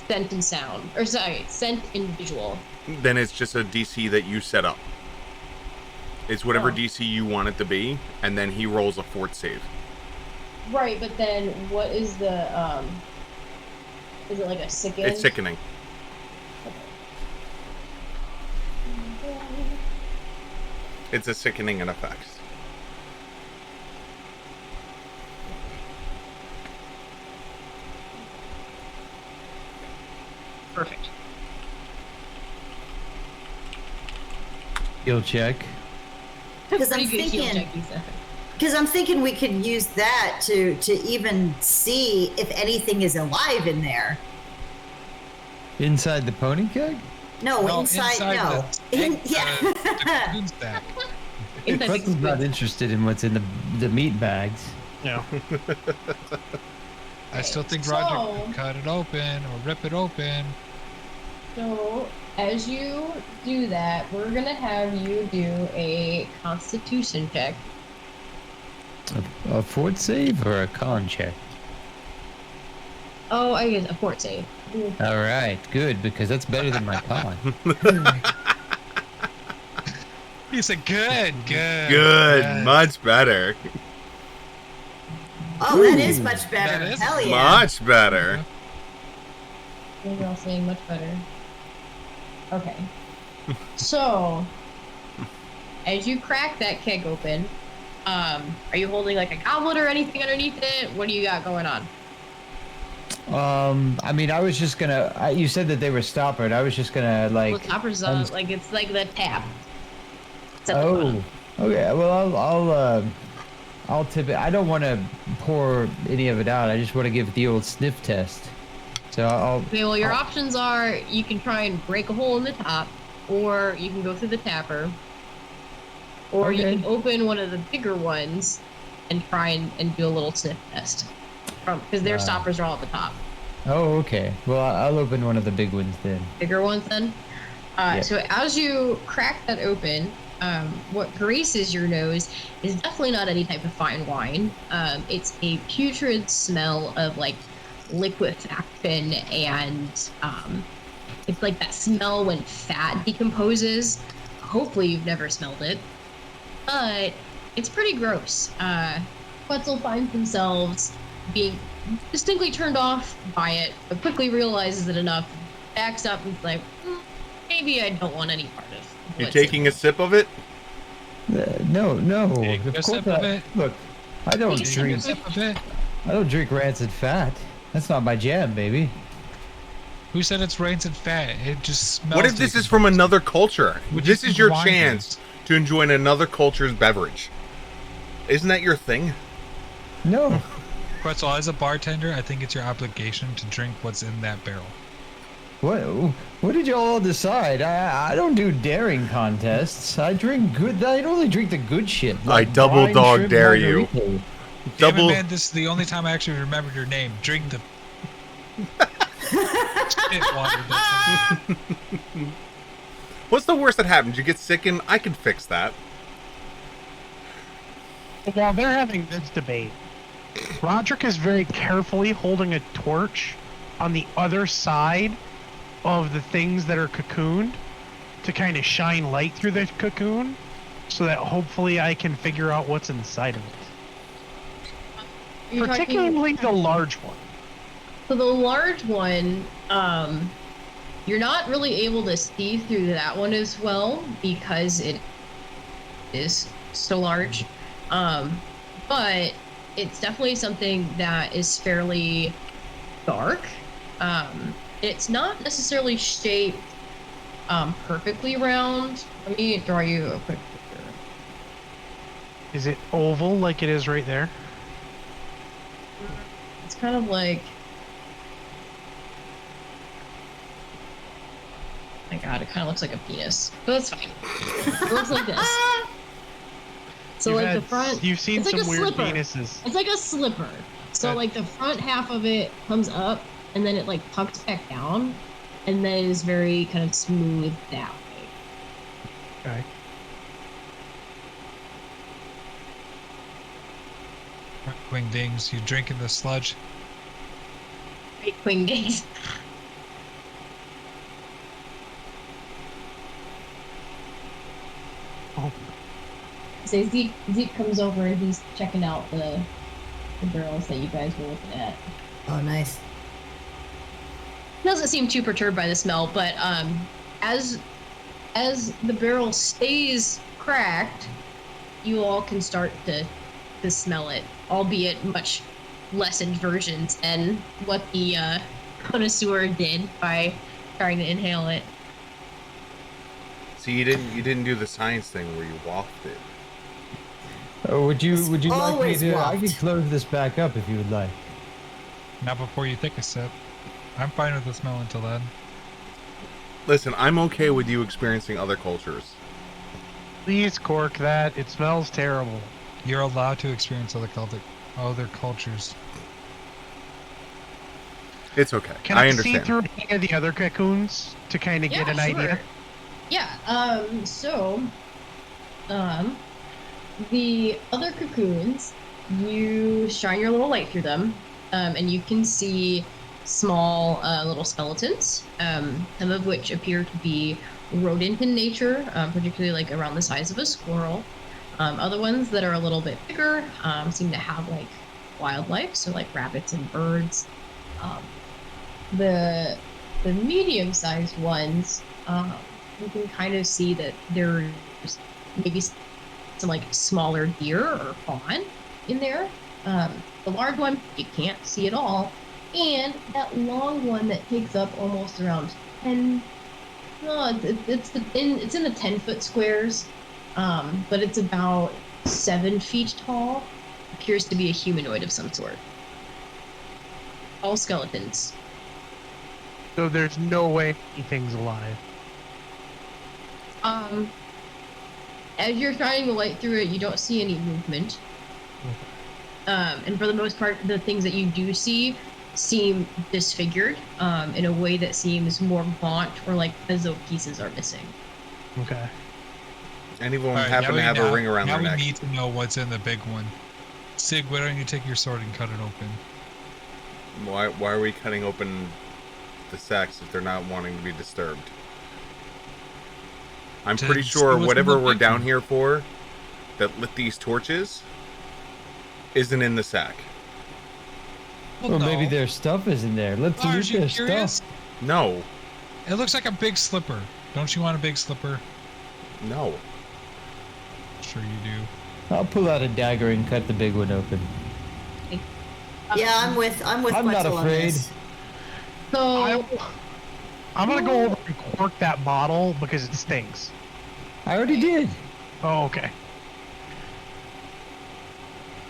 scent and sound. Or, sorry, scent and visual. Then it's just a DC that you set up. It's whatever DC you want it to be, and then he rolls a fort save. Right, but then what is the, is it like a sicken? It's sickening. It's a sickening in effects. Perfect. Skill check. Because I'm Pretty good heal thinking, check, Lisa. because I'm thinking we could use that to even see if anything is alive in there. Inside the pony keg? No, inside no. The cocoon stack. Quetzal's not interested in what's in the meat bags. No. I still think Roger can cut it open or rip it open. So, as you do that, we're going to have you do a constitution check. A fort save or a con check? Oh, I guess a fort save. All right, good, because that's better than my con. He said, good. Good, much better. Oh, that is much better. That is Hell yeah. Much better. You're all saying much better. Okay. So, as you crack that keg open, are you holding like a goblet or anything underneath it? What do you got going on? I mean, I was just gonna. You said that they were stoppered. I was just gonna like. Well, topper's on, like it's like the tap. It's at the Oh, bottom. okay. Well, I'll tip it. I don't want to pour any of it out. I just want to give it the old sniff test. So I'll. Okay, well, your options are you can try and break a hole in the top, or you can go through the tapper, or you Okay. can open one of the bigger ones and try and do a little sniff test. Because their stoppers are all at the top. Oh, okay. Well, I'll open one of the big ones then. Bigger ones then? Yep. So as you crack that open, what graces your nose is definitely not any type of fine wine. It's a putrid smell of like liquefaction, and it's like that smell when fat decomposes. Hopefully you've never smelled it, but it's pretty gross. Quetzal finds themselves being distinctly turned off by it, but quickly realizes it enough, backs up and is like, maybe I don't want any part of You're what's taking a sip of it? No. Take Of a course sip not. of it. Look, I don't Take a drink. Sip of it. I don't drink rancid fat. That's not my jam, baby. Who said it's rancid fat? It just smells. What if this is from another culture? Would This you is your wine chance to enjoy another culture's beverage. Isn't that your thing? No. Quetzal, as a bartender, I think it's your obligation to drink what's in that barrel. What did you all decide? I don't do daring contests. I drink good. I only drink the good shit. I double wine, dog shrimp, dare you. margarita. Damn Double. it, man, this is the only time I actually remembered your name. Drink the shit water. What's the worst that happens? You get sick and I can fix that. While they're having this debate, Roderick is very carefully holding a torch on the other side of the things that are cocooned to kind of shine light through the cocoon so that hopefully I can figure out what's inside of it. You're Particularly the large one. So the large one, you're not really able to see through that one as well because it is so large. But it's definitely something that is fairly dark. It's not necessarily shaped perfectly round. Let me draw you a quick picture. Is it oval like it is right there? It's kind of like, my god, it kind of looks like a penis, but that's fine. It looks like this. So You've like had- the front, You've seen it's like some a weird slipper. penises. It's like a slipper. So Okay. like the front half of it comes up and then it like tucks back down and then is very kind of smooth that way. Okay. Wingdings, you drinking the sludge? Right, wingdings. Oh. So Zeke comes over and he's checking out the barrels that you guys were looking at. Oh, nice. Doesn't seem too perturbed by the smell, but as the barrel stays cracked, you all can start to smell it, albeit much lessened versions and what the connoisseur did by trying to inhale it. See, you didn't do the science thing where you wafted it. Oh, would you like me always to? I waft. can close this back up if you would like. Not before you take a sip. I'm fine with the smell until then. Listen, I'm okay with you experiencing other cultures. Please cork that. It smells terrible. You're allowed to experience other cultures. It's okay. Can I I see understand. through any of the other cocoons to kind of get an idea? Yeah, the other cocoons, you shine your little light through them, and you can see small little skeletons, some of which appear to be rodent in nature, particularly like around the size of a squirrel. Other ones that are a little bit bigger seem to have like wildlife, so like rabbits and birds. The medium-sized ones, you can kind of see that there's maybe some like smaller deer or fawn in there. The large one you can't see at all, and that long one that takes up almost around 10. No, it's in the 10-foot squares, but it's about 7 feet tall. Appears to be a humanoid of some sort. All skeletons. So there's no way anything's alive. as you're shining the light through it, you don't see any movement. And for the most part, the things that you do see seem disfigured in a way that seems more gaunt, or like as though pieces are missing. Okay. Anyone All right, happen to have a ring around now their neck? we need to know what's in the big one. Sig, why don't you take your sword and cut it open? Why are we cutting open the sacks if they're not wanting to be disturbed? I'm To pretty see sure what's in whatever the we're big down one. here for that lit these torches isn't in the sack. Well, maybe their stuff is in there. Let's loot Aren't you their curious? stuff. No. It looks like a big slipper. Don't you want a big slipper? No. Sure you do. I'll pull out a dagger and cut the big one open. Yeah, I'm with I'm not Quetzal on afraid. this. So I'm gonna go over and cork that bottle because it stinks. I already did. Oh, okay.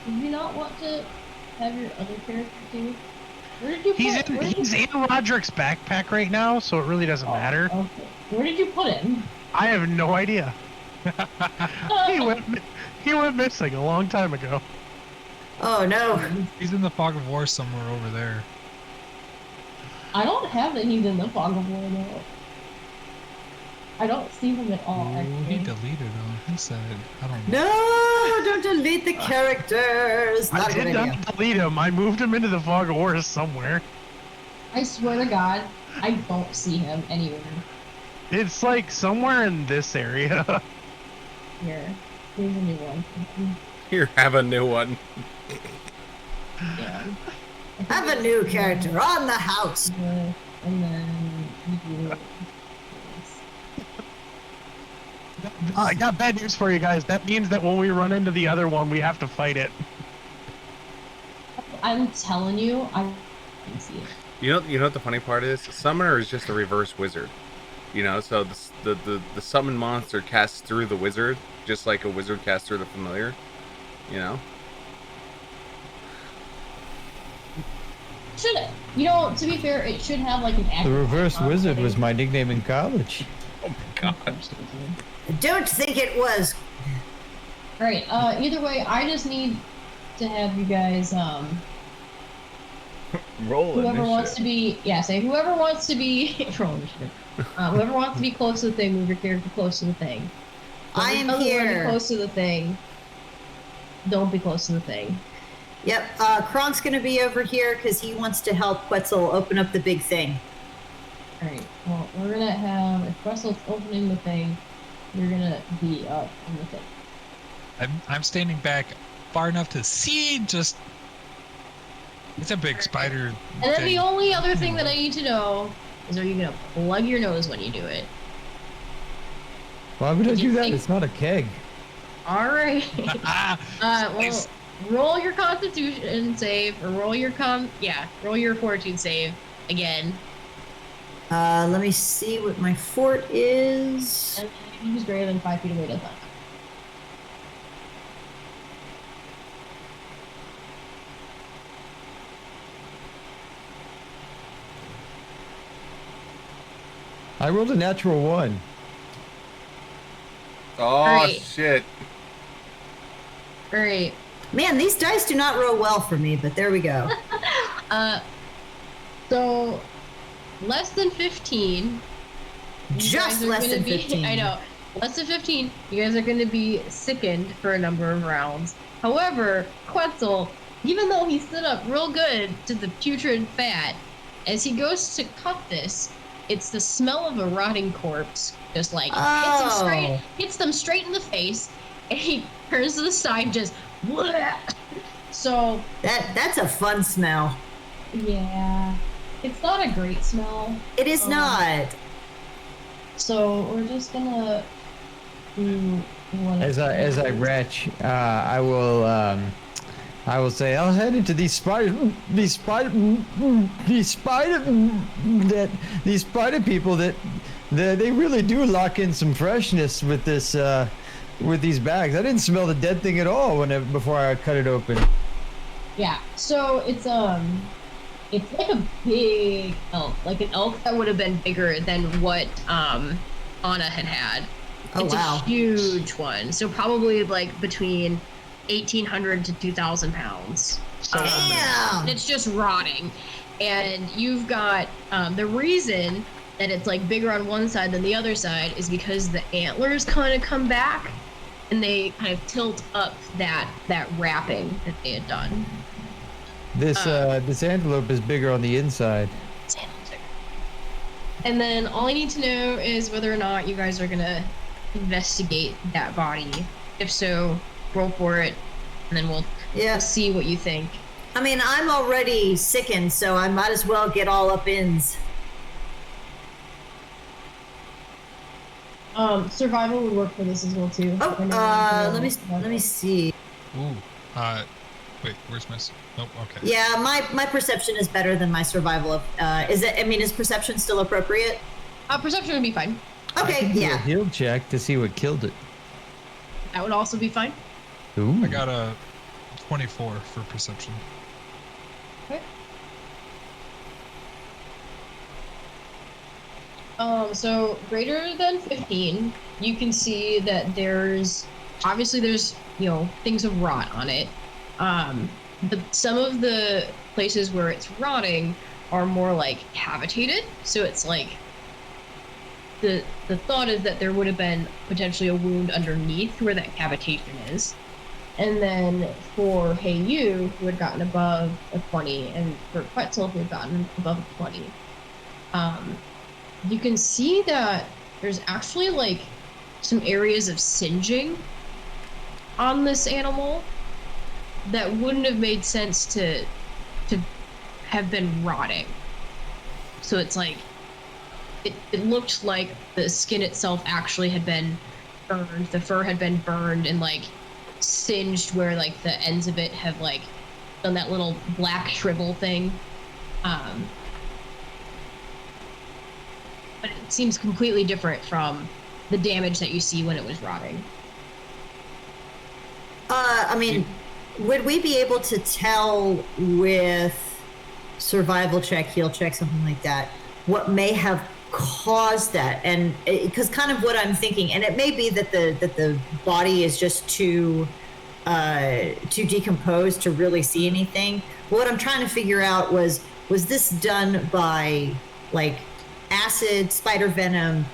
do you not want to have your other character do? Where did you He's put? in Roderick's backpack right now, so it really doesn't matter. Okay. Where did you put him? I have no idea. he went missing a long time ago. Oh no. He's in the fog of war somewhere over there. I don't have that he's in the fog of war though. I don't see him at all. Ooh, Actually. he deleted him. He said, I don't know. No, don't delete the characters. Not I a good did idea. not delete him. I moved him into the fog of war somewhere. I swear to God, I don't see him anywhere. It's like somewhere in this area. Here, here's a new one. Here, have a new one. Yeah. Have a new character on the house. And then you do. I got bad news for you guys. That means that when we run into the other one, we have to fight it. I'm telling you, I can see it. You know what the funny part is? Summoner is just a reverse wizard. You know, so the summon monster casts through the wizard, just like a wizard casts through the familiar. You know? Should it? You know, to be fair, it should have like an The actual reverse icon wizard thing. was my nickname in college. Oh my god. I don't think it was. Alright, either way, I just need to have you guys, Roll whoever wants to be, yeah, say whoever wants to be, roll initiative. Whoever wants to be close to the thing, move your character close to the thing. I am Whoever doesn't want to be here. close to the thing, don't be close to the thing. Yep, Kronk's gonna be over here because he wants to help Quetzal open up the big thing. Alright, well, we're gonna have, if Russell's opening the thing, you're gonna be up on the thing. I'm standing back far enough to see just... It's a big spider And then thing. the only other thing that I need to know is, are you gonna plug your nose when you do it? Why would I Did you do that? think- It's not a keg. Alright. Well, Nice. roll your constitution save, or roll your roll your fortitude save again. Let me see what my fort is. And if you use greater than 5 feet away, does not. I rolled a natural 1. Oh Alright. shit. Alright. Man, these dice do not roll well for me, but there we go. So less than 15. you Just guys are less gonna than be- 15. I know. Less than 15, you guys are going to be sickened for a number of rounds. However, Quetzal, even though he stood up real good to the putrid fat, as he goes to cut this, it's the smell of a rotting corpse. Just like hits them straight in the face, and he turns to the side, just bleh. So That's a fun smell. yeah, it's not a great smell. It is not. So we're just gonna do one. As I retch, I will say I'll head into these spider people that they really do lock in some freshness with this with these bags. I didn't smell the dead thing at all before I cut it open. Yeah, so it's like a big elk, like an elk that would have been bigger than what Anna had. Oh, It's wow. a huge one. So probably like between 1,800 to 2,000 pounds. Damn. And it's just rotting. And you've got the reason that it's like bigger on one side than the other side is because the antlers kind of come back and they kind of tilt up that wrapping that they had done. This antelope is bigger on the inside. And then all I need to know is whether or not you guys are gonna investigate that body. If so, roll for it, and then we'll see what you think. I mean, I'm already sickened, so I might as well get all up ins. Survival would work for this as well too. Oh, let me see. Ooh. Wait, where's my? Nope. Okay. Yeah, my perception is better than my survival. Is perception still appropriate? Perception would be fine. Okay, Do a yeah. heal check to see what killed it. That would also be fine. Ooh. I got a 24 for perception. Okay. So greater than 15, you can see that there's things of rot on it. Some of the places where it's rotting are more like cavitated, so it's like the thought is that there would have been potentially a wound underneath where that cavitation is. And then for Hey You, who had gotten above a 20, and for Quetzal, who had gotten above a 20, you can see that there's actually like some areas of singeing on this animal that wouldn't have made sense to have been rotting. So it's like it looked like the skin itself actually had been burned, the fur had been burned and like singed where like the ends of it have like done that little black shrivel thing. But it seems completely different from the damage that you see when it was rotting. I mean, would we be able to tell with survival check, heal check, something like that, what may have caused that? And because kind of what I'm thinking, and it may be that the body is just too decomposed to really see anything. But what I'm trying to figure out was this done by like acid, spider venom,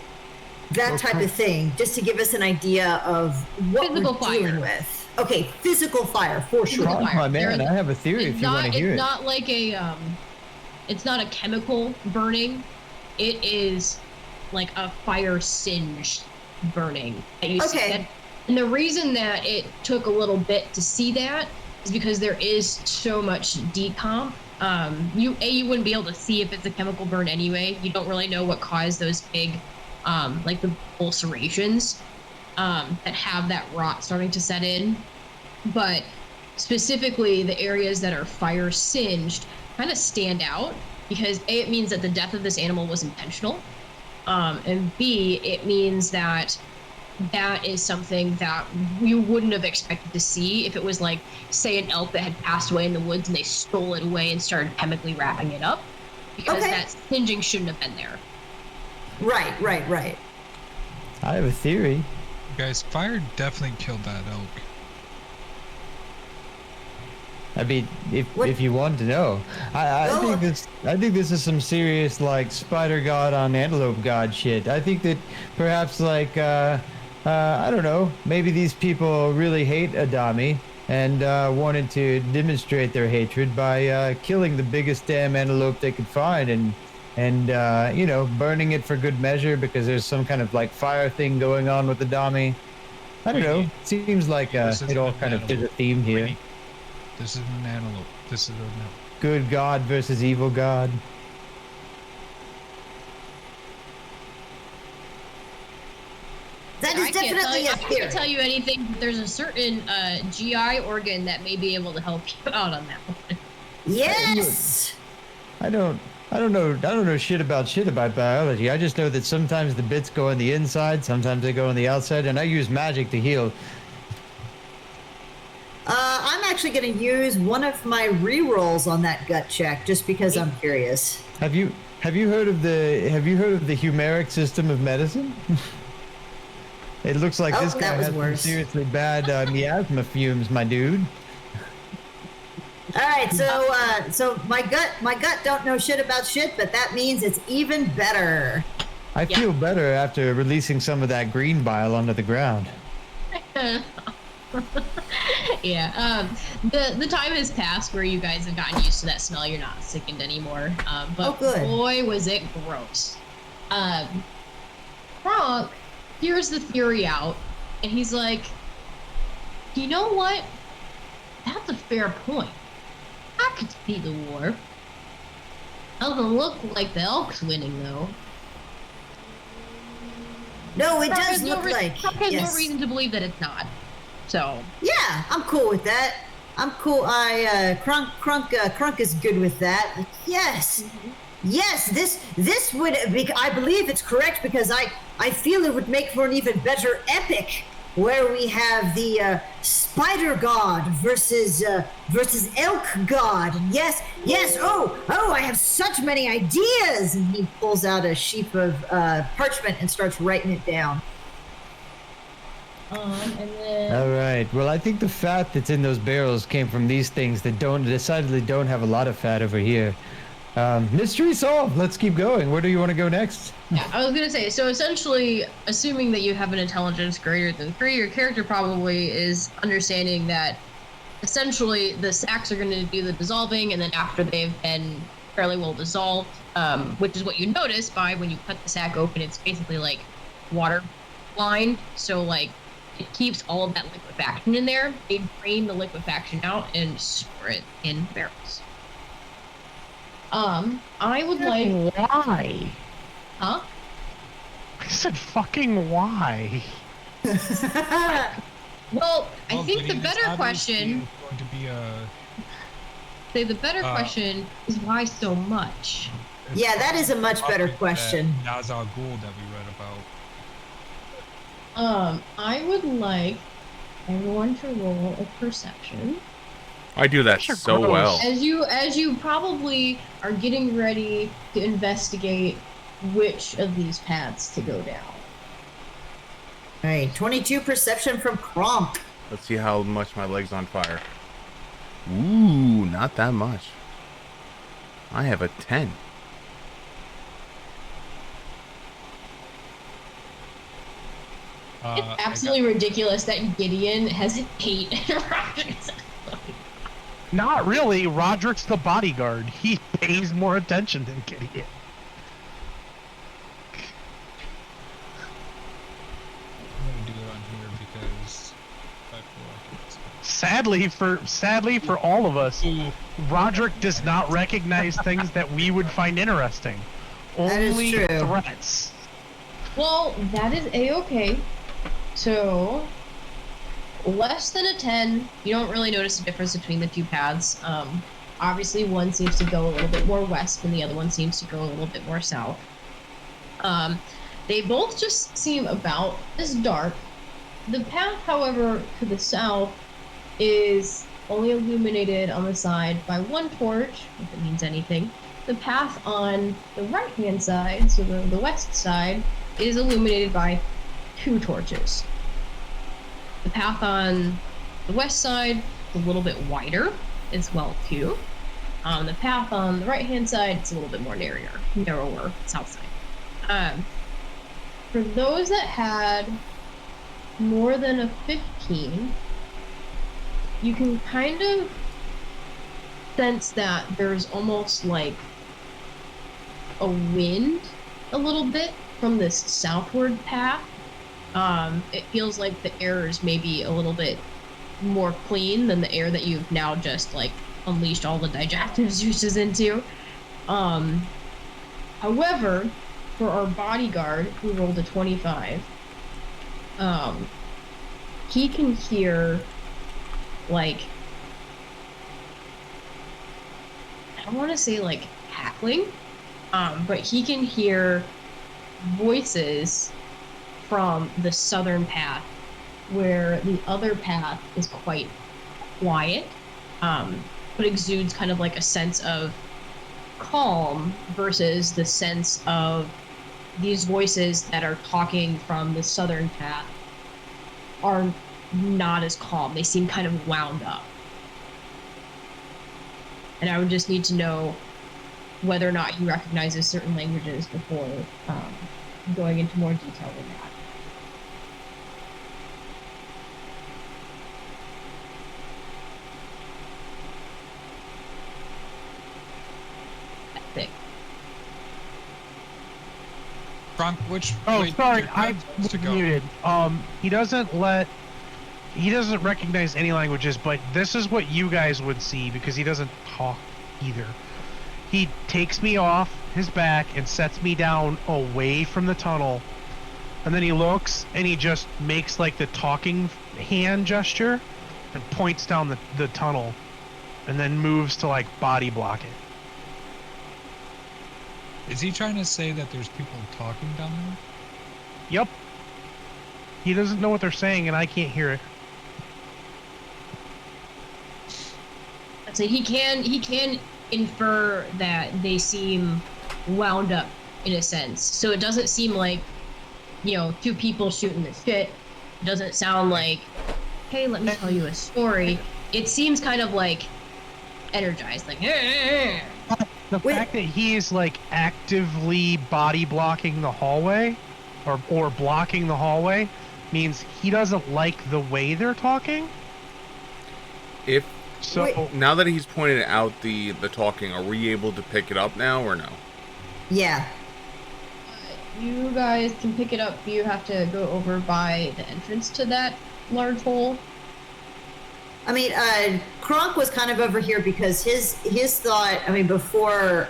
that type of thing, just to give us an idea of what Physical we're dealing with. Okay, physical fire for sure. Physical fire. Oh man, I have a theory if you want to hear it. It's not like it's not a chemical burning. It is like a fire singed burning that you see. That, and the reason that it took a little bit to see that is because there is so much decomp. You wouldn't be able to see if it's a chemical burn anyway. You don't really know what caused those big, like the ulcerations that have that rot starting to set in. But specifically, the areas that are fire singed kind of stand out because A, it means that the death of this animal was intentional, and B, it means that that is something that you wouldn't have expected to see if it was like, say, an elk that had passed away in the woods and they stole it away and started chemically wrapping it up, because that singeing shouldn't have been there. Right. I have a theory. Guys, fire definitely killed that elk. I mean, if you want to know, I think this is some serious like spider god on antelope god shit. I think that perhaps like I don't know, maybe these people really hate Adami and wanted to demonstrate their hatred by killing the biggest damn antelope they could find and you know, burning it for good measure because there's some kind of like fire thing going on with Adami. I don't know. Seems like it all kind of fits a theme here. This is an antelope. This is a Good God versus evil God. That is definitely a I can't tell you anything, but there's a certain GI organ that may be able to help you out on that one. Yes. I don't know shit about biology. I just know that sometimes the bits go on the inside, sometimes they go on the outside, and I use magic to heal. I'm actually going to use one of my re-rolls on that gut check just because I'm curious. Have you heard of the Humeric system of medicine? It looks like Oh, this guy that was has some worse. seriously bad miasma fumes, my dude. All right, so my gut don't know shit about shit, but that means it's even better. I Yeah. feel better after releasing some of that green bile onto the ground. Yeah. The time has passed where you guys have gotten used to that smell. You're not sickened anymore. But Oh, good. boy, was it gross. Kronk hears the theory out, and he's like, you know what? That's a fair point. I could see the war. Doesn't look like the Elk's winning, though. No, it Kronk does has no look re- like. Kronk has Yes. no reason to believe that it's not. So, Yeah, I'm cool with that. I'm cool. Crunk is good with that. Yes. Yes, this would be, I believe it's correct because I feel it would make for an even better epic where we have the spider god versus elk god. And yes. Oh, I have such many ideas. And he pulls out a sheaf of parchment and starts writing it down. and then All right. Well, I think the fat that's in those barrels came from these things that decidedly don't have a lot of fat over here. Mystery solved. Let's keep going. Where do you want to go next? yeah, I was gonna say. So essentially, assuming that you have an intelligence greater than 3, your character probably is understanding that essentially the sacks are going to do the dissolving, and then after they've been fairly well dissolved, which is what you notice by when you cut the sack open, it's basically like water lined. So like it keeps all of that liquefaction in there. They drain the liquefaction out and store it in barrels. I would like. Why? Huh? I said fucking why? Well, I Well, think the Gideon, better it's question. obviously going to be a. Say the better question is why so much. Yeah, that is a much better Probably question. that Nazar Ghoul that we read about. I would like everyone to roll a perception. I do that Those are so gross. well. As you probably are getting ready to investigate which of these paths to go down. All right, 22 perception from Kronk. Let's see how much my leg's on fire. Ooh, not that much. I have a 10. It's absolutely ridiculous that Gideon has an 8 in Roger's. Not really. Roderick's the bodyguard. He pays more attention than Gideon. I'm gonna do it on here because I feel like it's. Sadly for all of us, Roderick does not recognize things that we would find interesting. That is Only true. threats. Well, that is a-okay. So, less than a 10, you don't really notice a difference between the two paths. Obviously, one seems to go a little bit more west, and the other one seems to go a little bit more south. They both just seem about as dark. The path, however, to the south is only illuminated on the side by one torch, if it means anything. The path on the right-hand side, so the west side, is illuminated by 2 torches. The path on the west side is a little bit wider as well too. The path on the right-hand side is a little bit more narrower, south side. For those that had more than a 15, you can kind of sense that there's almost like a wind a little bit from this southward path. It feels like the air is maybe a little bit more clean than the air that you've now just like unleashed all the digestive juices into. However, for our bodyguard who rolled a 25, he can hear like, I don't want to say like cackling, but he can hear voices from the southern path, where the other path is quite quiet, but exudes kind of like a sense of calm versus the sense of these voices that are talking from the southern path are not as calm. They seem kind of wound up. And I would just need to know whether or not he recognizes certain languages before going into more detail than that. Frank, which Oh, way sorry, your I gut wants to was go? muted. He doesn't recognize any languages, but this is what you guys would see because he doesn't talk either. He takes me off his back and sets me down away from the tunnel, and then he looks and he just makes like the talking hand gesture and points down the tunnel, and then moves to like body block it. Is he trying to say that there's people talking down there? Yep. He doesn't know what they're saying, and I can't hear it. So he can infer that they seem wound up in a sense. So it doesn't seem like, two people shooting the shit. It doesn't sound like, hey, let me tell you a story. It seems kind of like energized, like, hey. The fact that he is like actively body blocking the hallway or blocking the hallway means he doesn't like the way they're talking. Now that he's pointed out the talking, are we able to pick it up now or no? Yeah. You guys can pick it up. You have to go over by the entrance to that large hole. I mean, Kronk was kind of over here because his thought, I mean, before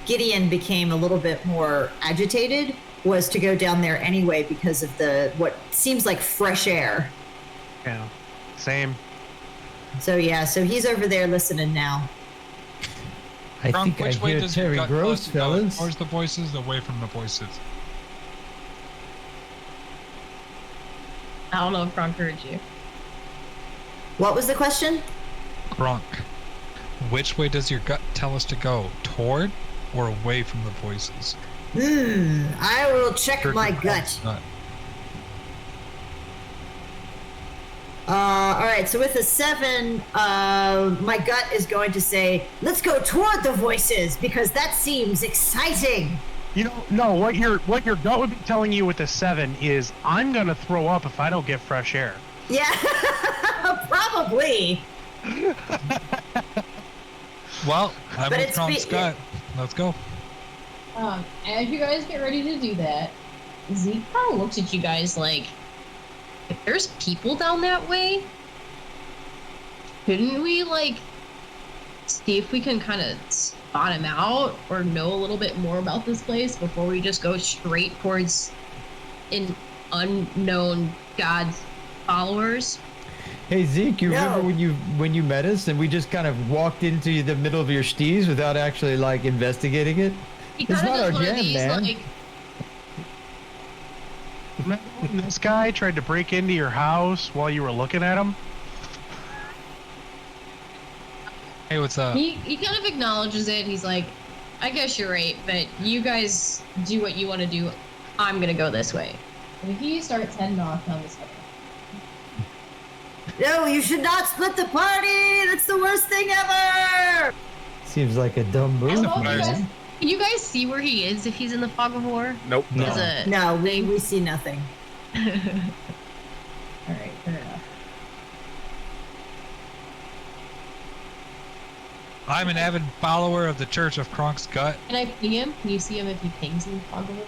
Gideon became a little bit more agitated, was to go down there anyway because of what seems like fresh air. Yeah, same. So yeah, so he's over there listening now. I Frank, think I which way hear does your Terry gut Gross, tell us to go? fellas. Towards the voices, away from the voices? I don't know if Kronk heard you. What was the question? Gronk, which way does your gut tell us to go? Toward or away from the voices? I will check my gut. All right, so with a 7, my gut is going to say, let's go toward the voices because that seems exciting. No, what your gut would be telling you with the 7 is I'm gonna throw up if I don't get fresh air. Yeah, probably. Well, I'm But with it's Kronk's gut. Let's go. As you guys get ready to do that, Zeke kind of looks at you guys like, if there's people down that way, couldn't we, see if we can kind of spot him out or know a little bit more about this place before we just go straight towards an unknown god's followers? Hey Zeke, you remember when you met us and we just kind of walked into the middle of your steez without actually investigating it? It's not our jam, man. Remember when this guy tried to break into your house while you were looking at him? Hey, what's up? He kind of acknowledges it. He's like, I guess you're right, but you guys do what you want to do. I'm gonna go this way. And he starts heading off down this way. No, you should not split the party. That's the worst thing ever. Seems like a dumb move. Can you guys see where he is if he's in the fog of war? Nope. No, we see nothing. All right, fair enough. I'm an avid follower of the Church of Kronk's Gut. Can I ping him? Can you see him if he pings in the fog of war?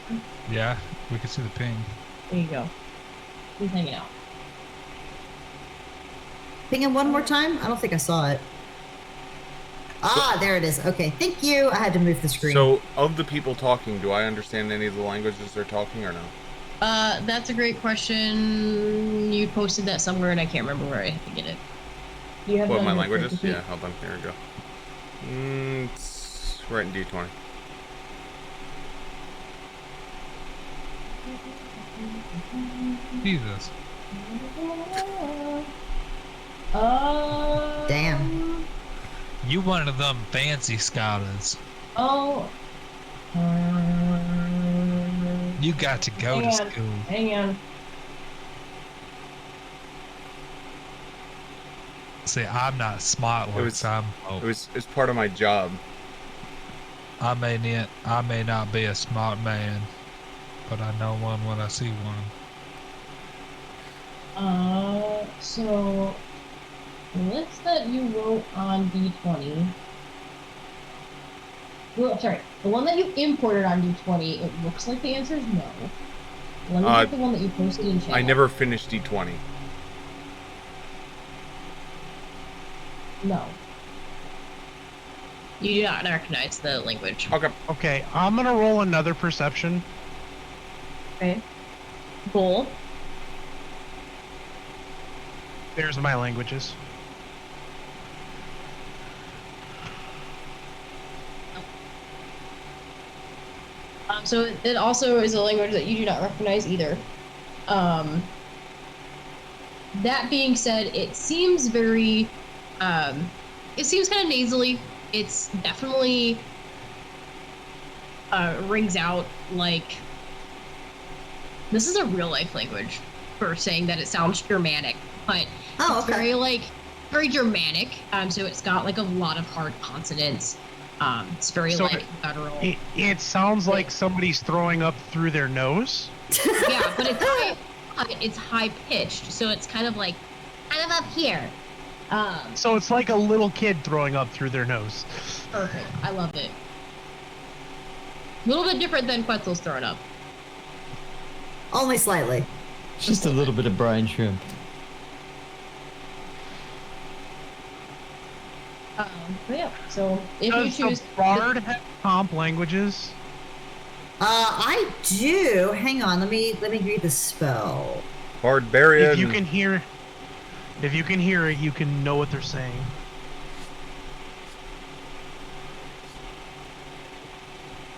Yeah, we can see the ping. There you go. He's hanging out. Ping him one more time? I don't think I saw it. There it is. Okay, thank you. I had to move the screen. So, of the people talking, do I understand any of the languages they're talking or no? That's a great question. You posted that somewhere and I can't remember where I get it. You have What, my done languages? it. Yeah, hold on. There we go. It's right in D20. Jesus. Damn. You one of them fancy scouters. Oh. You got to go to school. Hang on. honestly, I'm not smart like some It was part of my job. I may not be a smart man, but I know one when I see one. So the list that you wrote on D20. Well, sorry, the one that you imported on D20. It looks like the answer is no. Let me get the one that you posted in chat. I never finished D20. No. You do not recognize the language. Okay. Okay, I'm gonna roll another perception. Okay. Cool. There's my languages. So it also is a language that you do not recognize either. That being said, it seems very, it seems kind of nasally. It's definitely rings out like this is a real life language for saying that it sounds Germanic, but it's very Germanic. So it's got like a lot of hard consonants. It's very So like guttural. It sounds like somebody's throwing up through their nose. Yeah, but it's high pitched, so it's kind of up here. So it's like a little kid throwing up through their nose. Perfect. I love it. A little bit different than Quetzal's throwing up. Only slightly. Just a little bit of brine shrimp. But yeah, so if Does you choose the Bard have comp languages? I do. Hang on, let me read the spell. Barbarian. If you can hear it, you can know what they're saying.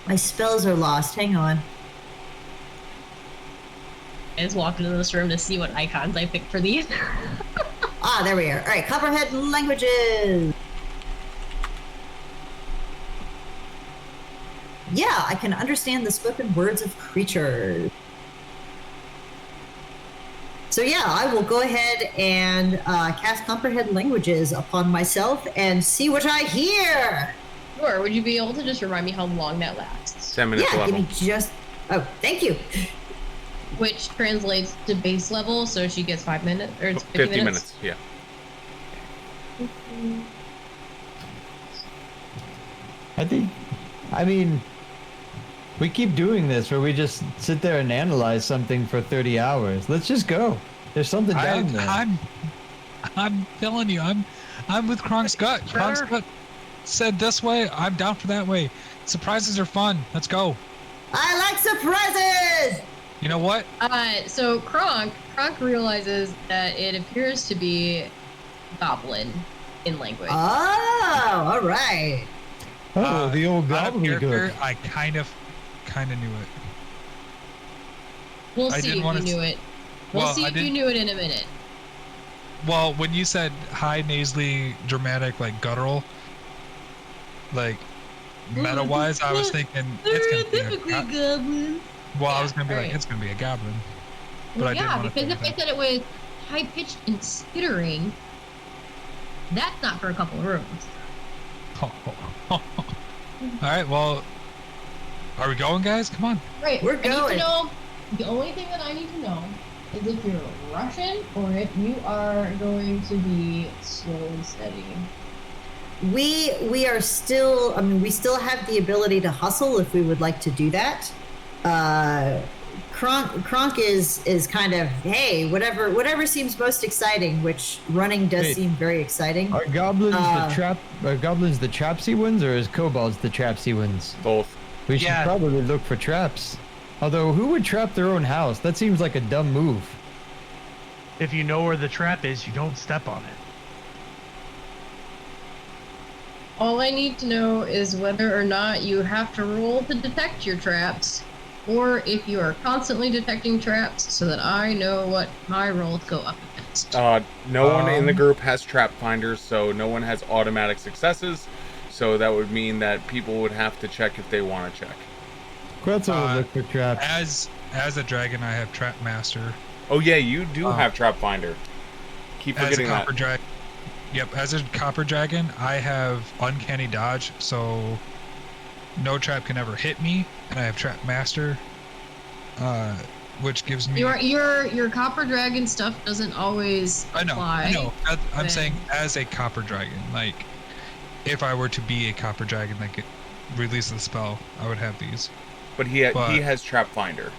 My spells are lost. Hang on. I just walked into this room to see what icons I picked for these. There we are. All right, Copperhead languages. Yeah, I can understand the spoken words of creatures. So yeah, I will go ahead and cast Copperhead languages upon myself and see what I hear. Sure. Would you be able to just remind me how long that lasts? 10 minutes Yeah, level. give me just... Oh, thank you. Which translates to base level, so she gets 5 minutes, or it's 50 minutes. Yeah. I mean, we keep doing this where we just sit there and analyze something for 30 hours. Let's just go. There's something down there. I'm telling you, I'm with Kronk's gut. Kronk's gut said this way, I'm down for that way. Surprises are fun. Let's go. I like surprises! You know what? So Kronk realizes that it appears to be goblin in language. Oh, all right. Oh, the old gobbledygook. I kind of knew it. We'll I see if didn't you wanna knew it. We'll see if you knew it in a minute. Well, when you said high, nasally, dramatic, like guttural, like meta-wise, I was thinking it's gonna be a goblin. Well, I was gonna be like, it's gonna be a goblin. But Well, I didn't yeah, want because to if I said it was high pitched and skittering, that's not for a couple of rooms. All right, well, are we going, guys? Come on. Right, We're I need to going. know. The only thing that I need to know is if you're Russian or if you are going to be slow and steady. We are still, I mean, we still have the ability to hustle if we would like to do that. Kronk is kind of, hey, whatever seems most exciting, which running does seem very exciting. Are goblins the trapsy ones, or is kobolds the trapsy ones? Both. We should probably look for traps. Although, who would trap their own house? That seems like a dumb move. If you know where the trap is, you don't step on it. All I need to know is whether or not you have to roll to detect your traps, or if you are constantly detecting traps so that I know what my rolls go up against. No one in the group has trap finders, so no one has automatic successes. So that would mean that people would have to check if they want to check. Quetzal will look for traps. As a dragon, I have Trap Master. Oh yeah, you do have trap finder. Keep As a forgetting copper that. dragon. Yep, as a copper dragon, I have uncanny dodge, so no trap can ever hit me, and I have trap master, which gives me. Your copper dragon stuff doesn't always apply. I know. I'm saying as a copper dragon, like if I were to be a copper dragon that could release the spell, I would have these. But he has Trap Finder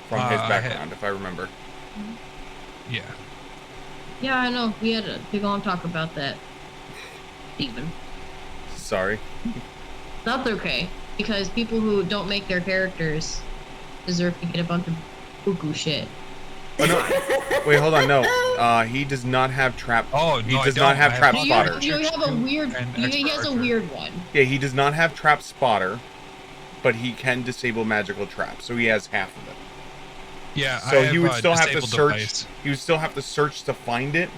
from his background, if I remember. Yeah. Yeah, I know. We had a big long talk about that. Even. Sorry. That's okay, because people who don't make their characters deserve to get a bunch of cuckoo shit. Oh, no. Wait, hold on. No, he does not have trap. Oh, no, he does not have trap spotter. You have a weird. He has a weird one. Yeah, he does not have trap spotter, but he can disable magical traps, so he has half of it. Yeah, so he would still have to disabled search. device. He would still have to search to find it,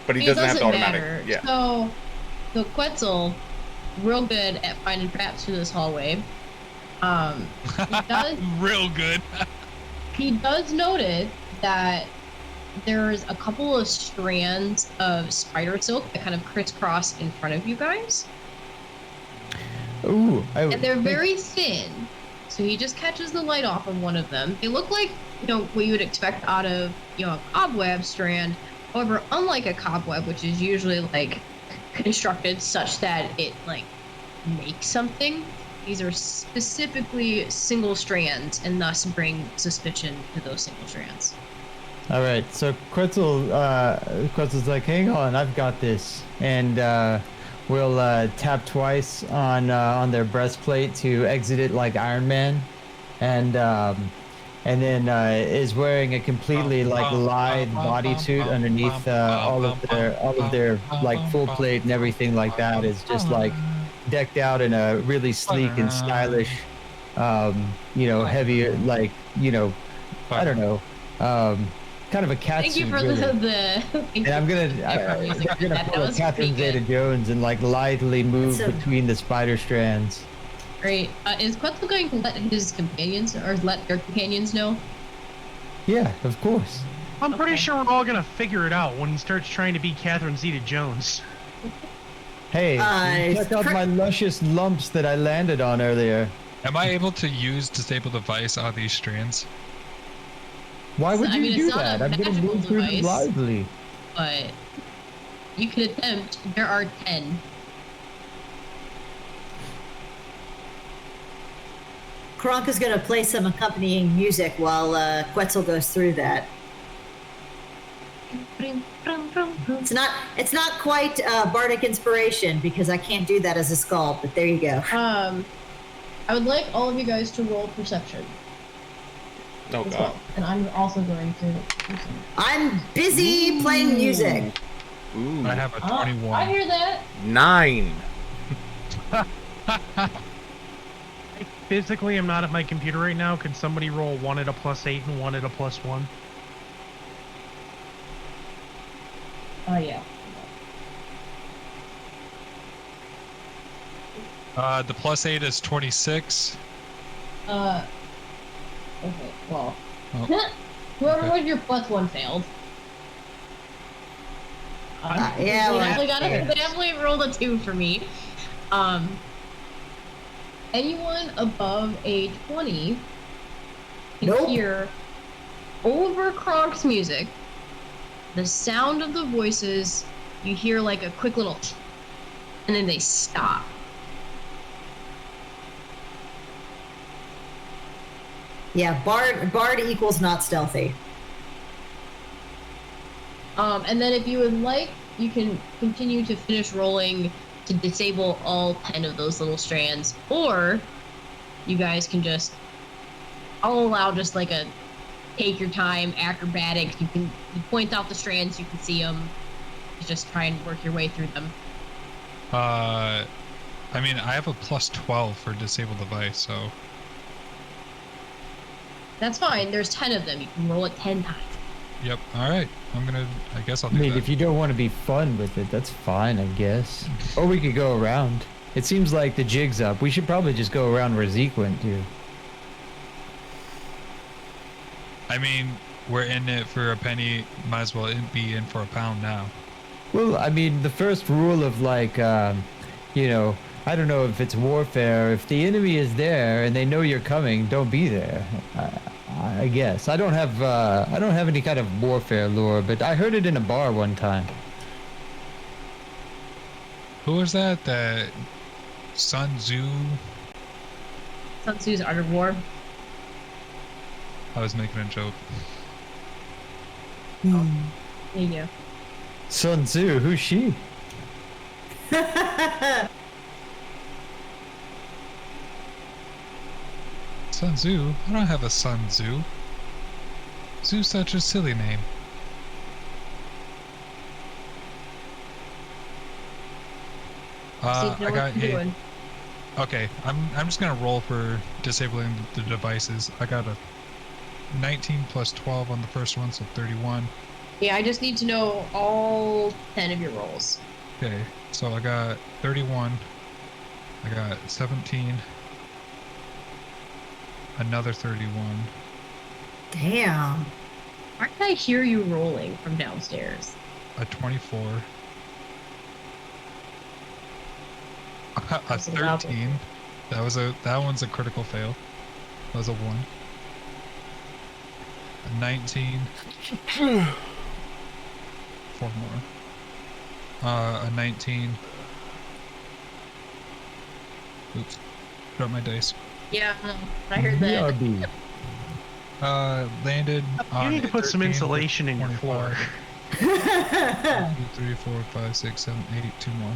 but he doesn't have the automatic. Matter. Yeah. So Quetzal, real good at finding traps through this hallway. He does real good. He does notice that there's a couple of strands of spider silk that kind of crisscross in front of you guys. Ooh. And they're very thin. So he just catches the light off of one of them. They look like, what you would expect out of, a cobweb strand. However, unlike a cobweb, which is usually like constructed such that it like makes something, these are specifically single strands and thus bring suspicion to those single strands. All right, so Quetzal's like, hang on, I've got this, and we'll tap twice on their breastplate to exit it like Iron Man, and then is wearing a completely like lithe bodysuit underneath all of their like full plate and everything like that is just like decked out in a really sleek and stylish, heavier like I don't know. Kind of a cat Thank suit, you for really. And I'm gonna pull a Catherine Zeta-Jones and like lightly move between the spider strands. Great. Is Quetzal going to let his companions or let their companions know? Yeah, of course. I'm pretty sure we're all gonna figure it out when he starts trying to be Catherine Zeta-Jones. Hey, check out my luscious lumps that I landed on earlier. Am I able to use disable device on these strands? Why would you do that? I'm gonna move through them lively. But you can attempt. There are 10. Kronk is going to play some accompanying music while Quetzal goes through that. It's not quite bardic inspiration because I can't do that as a skull, but there you go. I would like all of you guys to roll perception. Oh god. Well. And I'm also going to. I'm busy playing music. Ooh. I have a 21. I hear that. 9. I physically am not at my computer right now. Could somebody roll one at a +8 and one at a +1? Oh yeah. The +8 is 26. Okay, well. Oh. Whoever was your +1 failed. Yeah, they definitely rolled a 2 for me. Anyone above a 20 can hear over Kronk's music, the sound of the voices, you hear like a quick little and then they stop. Yeah, Bard equals not stealthy. And then if you would like, you can continue to finish rolling to disable all 10 of those little strands, or you guys can just, I'll allow just like a take your time acrobatics. You point out the strands, you can see them. You just try and work your way through them. I mean, I have a +12 for disable device, so. That's fine. There's 10 of them. You can roll it 10 times. Yep. All right. I guess I'll do I mean, that. if you don't want to be fun with it, that's fine, I guess. Or we could go around. It seems like the jig's up. We should probably just go around where Zeke went to. I mean, we're in it for a penny. Might as well be in for a pound now. Well, I mean, the first rule of like, you know, I don't know if it's warfare. If the enemy is there and they know you're coming, don't be there. I guess I don't have any kind of warfare lore, but I heard it in a bar one time. Who was that? That Sun Tzu? Sun Tzu's Art of War. I was making a joke. There you go. Sun Tzu, who's she? Sun Tzu? I don't have a Sun Tzu. Tzu's such a silly name. I got a. Okay, I'm just gonna roll for disabling the devices. I got a 19 plus 12 on the first one, so 31. Yeah, I just need to know all 10 of your rolls. Okay, so I got 31. I got 17. Another 31. Damn. Why can I hear you rolling from downstairs? A 24. A That's a loud 13. That one's a critical fail. That was a 1. A 19. 4 more. A 19. Oops. Drop my dice. Yeah, I heard that. BRB. Landed You on need to put some 13, insulation in your 24. floor. 1, 2, 3, 4, 5, 6, 7, 8. 2 more.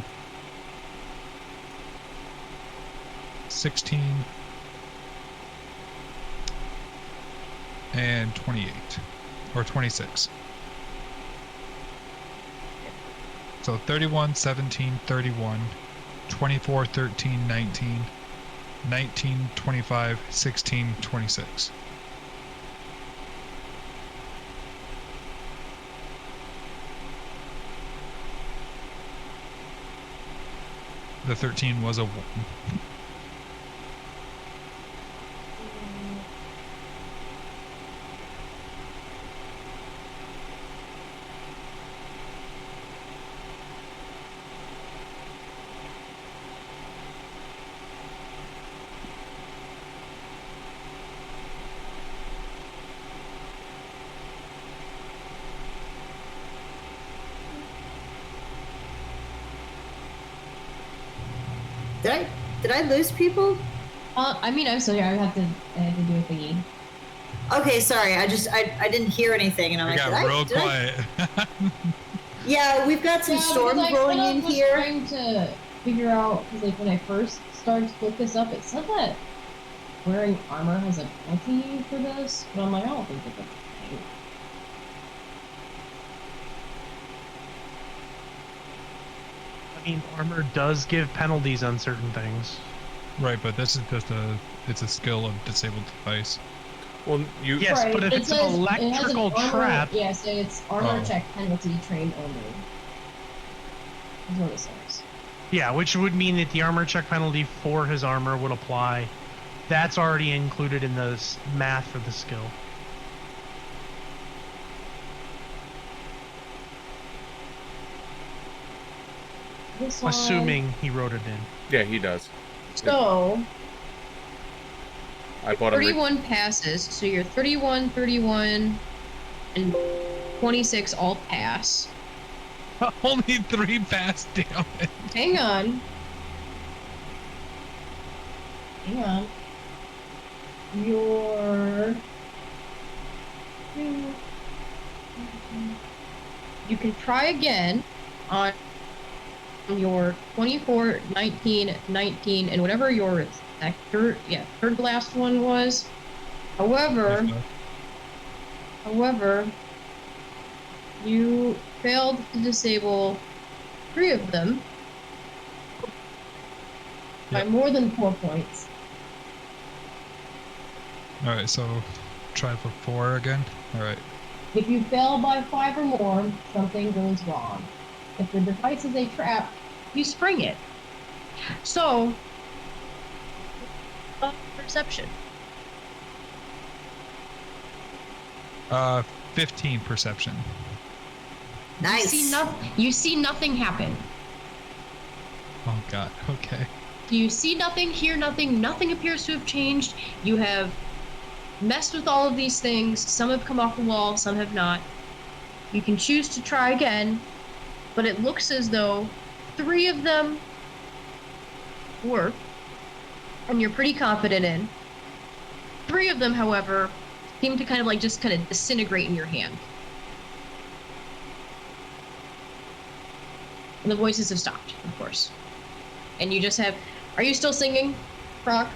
16. And 28. Or 26. So 31, 17, 31, 24, 13, 19, 19, 25, 16, 26. The 13 was a 1. Did I lose people? I mean, I'm still here. I have to do a thingy. Okay, sorry. I didn't hear anything, and I'm I like, got real quiet. Yeah, we've got some storms rolling in I was here. trying to figure out, because like when I first started to look this up, it said that wearing armor has a penalty for this, but I'm like, I don't think that's a thing. I mean, armor does give penalties on certain things. Right, but this is just it's a skill of disabled device. Well, you. Yes, Right, but if it it's says an it has an electrical armor- trap, Yeah, so it's armor Oh. check penalty trained only. That's what it says. yeah, which would mean that the armor check penalty for his armor would apply. That's already included in the math for the skill. This one- Assuming he wrote it in. Yeah, he does. So, I bought him. 31 passes, so you're 31, 31, and 26 all pass. Only 3 pass damage. Hang on. Hang on. You can try again on your 24, 19, 19, and whatever your third last one was. However, you failed to disable 3 of them by more than 4 points. Alright, so try for 4 again. Alright. If you fail by 5 or more, something goes wrong. If the device is a trap, you spring it. So, perception. 15 perception. Nice. You see nothing happen. Oh God. Okay. You see nothing, hear nothing, nothing appears to have changed. You have messed with all of these things. Some have come off the wall, some have not. You can choose to try again, but it looks as though 3 of them work, and you're pretty confident in. 3 of them, however, seem to kind of disintegrate in your hand. And the voices have stopped, of course. And you just have... Are you still singing, Brock?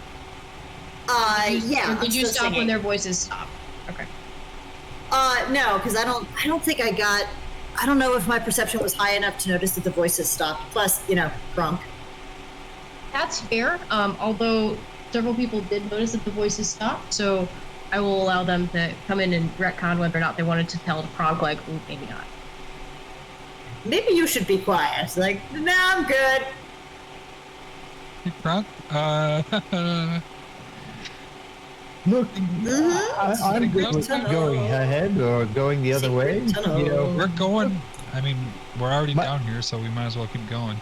Yeah. Or did you stop when their voices stopped? Okay. No, because I don't think I got... I don't know if my perception was high enough to notice that the voices stopped. Plus, Gronk. That's fair. Although several people did notice that the voices stopped, so I will allow them to come in and retcon whether or not they wanted to tell Kronk, like, ooh, maybe not. Maybe you should be quiet. Like, nah, I'm good. Hey, Kronk. Look, I'm good with going ahead or going the other way. We're going. I mean, we're already down here, so we might as well keep going.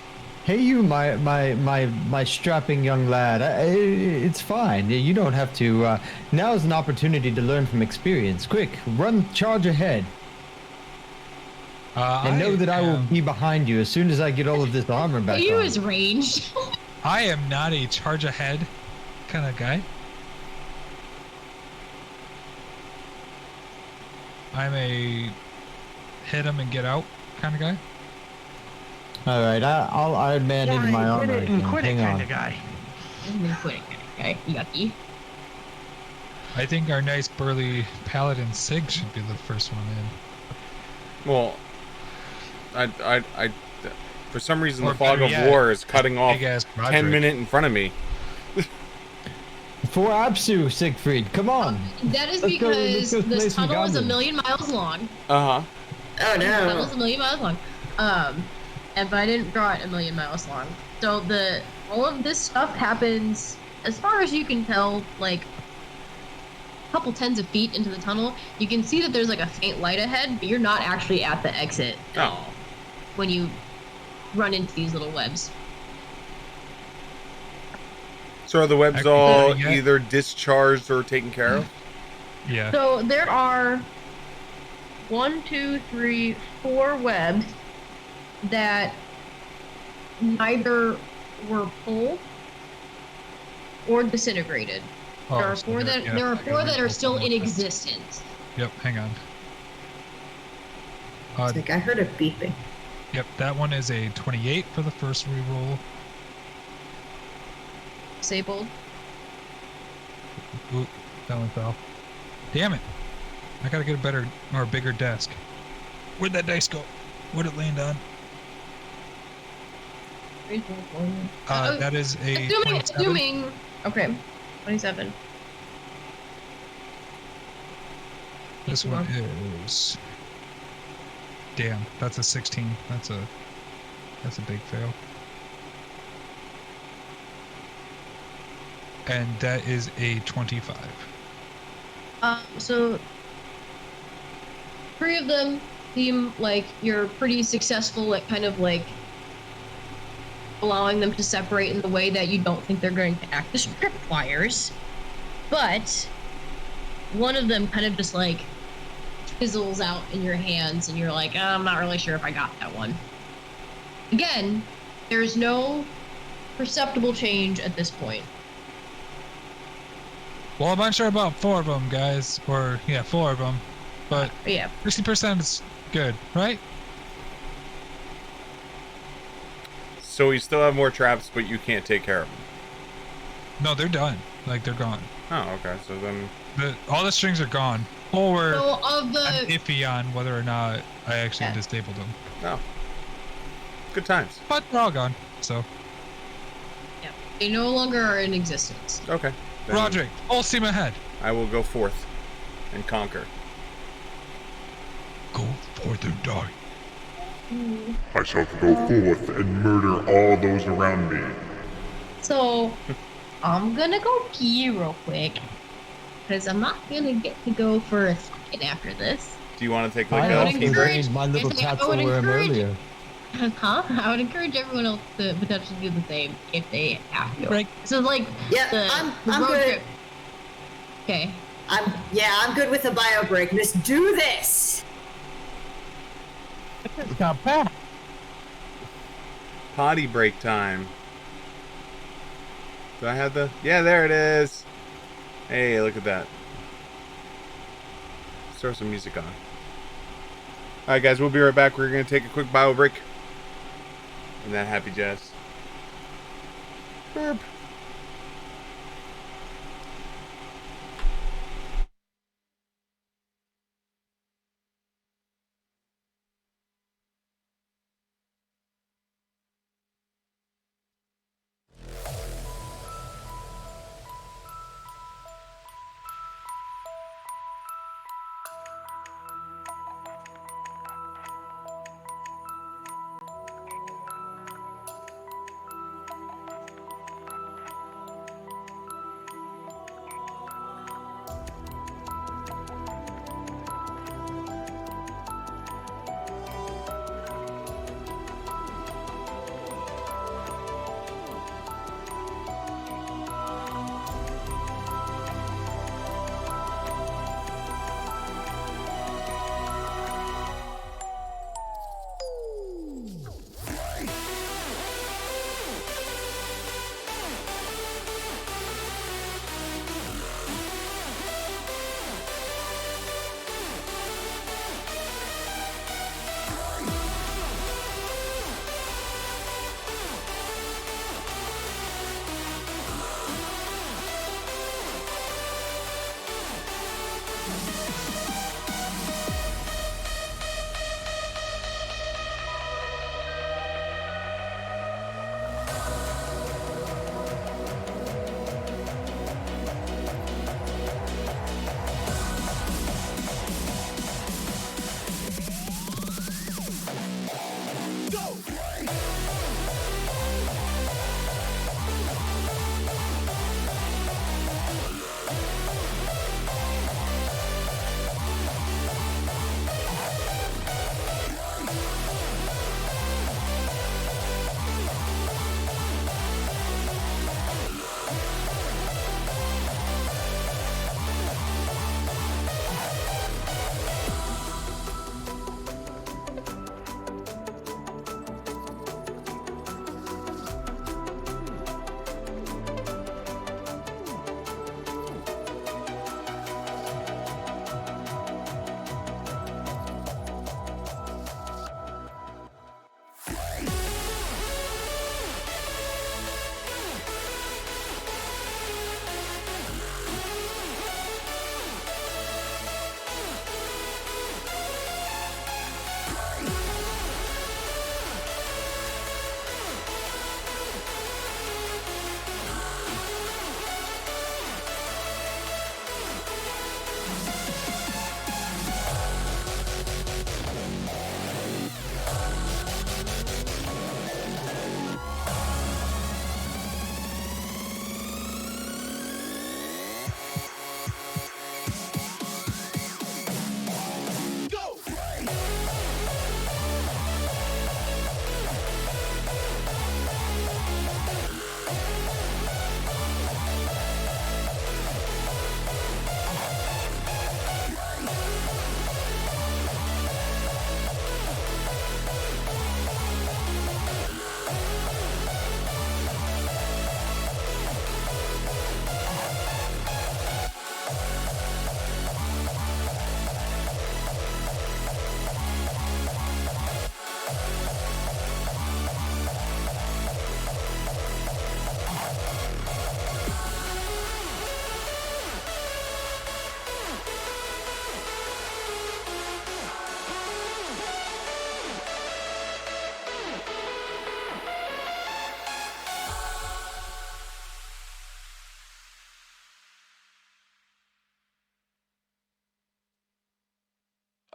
Hey, you, my strapping young lad. It's fine. You don't have to. Now is an opportunity to learn from experience. Quick, charge ahead. And know that I will be behind you as soon as I get all of this armor back You on. is ranged. I am not a charge ahead kind of guy. I'm a hit him and get out kind of guy. All right, I'll man into my armor again. Quit it Hang kind on. of guy. Quit it, okay? Yucky. I think our nice burly paladin Sig should be the first one in. Well, I for some reason Or the fog better of yet, war is cutting off big-ass 10 Roderick. minutes in front of me. For Apsu, Siegfried, come on. That is Let's go because play this some tunnel is a goblins. million miles long. Uh-huh. Oh The no. tunnel's a million miles long. But I didn't draw it a million miles long. So all of this stuff happens, as far as you can tell, like a couple tens of feet into the tunnel. You can see that there's like a faint light ahead, but you're not actually at the exit Oh. when you run into these little webs. So are the webs Actually, all yeah. either discharged or taken care of? Yeah. So there are 1, 2, 3, 4 webs that neither were pulled or disintegrated. Oh, There are so 4 that yeah, there are I 4 gotta that read are both still of in them. existence. Yep, hang on. It's like I heard a beeping. Yep, that one is a 28 for the first reroll. Disabled. Oop, that one fell. Damn it! I gotta get a better or a bigger desk. Where'd that dice go? What'd it land on? That is a 27. Assuming. Okay. 27. This one is. Damn, that's a 16. That's a big fail. And that is a 25. So 3 of them seem like you're pretty successful at kind of like allowing them to separate in the way that you don't think they're going to act as tripwires. But one of them kind of just like fizzles out in your hands and you're like, I'm not really sure if I got that one. Again, there's no perceptible change at this point. Well, I'm unsure about 4 of them, guys. Or, yeah, 4 of them. But Yeah. 60% is good, right? So we still have more traps, but you can't take care of them. No, they're done. Like, they're gone. Oh, okay. So then... All the strings are gone. Or So of I'm the iffy on whether or not I actually disabled them. Oh. Good times. But they're all gone, so. yeah, they no longer are in existence. Okay. Then Roderick, full steam ahead. I will go forth and conquer. Go forth and die. I shall go forth and murder all those around me. So I'm gonna go pee real quick because I'm not gonna get to go for a second after this. Do you want to take like I a also tea break? drained my little Anthony, I would tattoo worm encourage- earlier. Huh? I would encourage everyone else to potentially do the same if they have to. Break. So like Yeah, the I'm road good. trip. Okay. I'm good with the bio break. Let's do this. It's not bad. Potty break time. Do I have the? Yeah, there it is. Hey, look at that. Let's throw some music on. Alright guys, we'll be right back. We're going to take a quick bio break. And that happy jazz. Burp.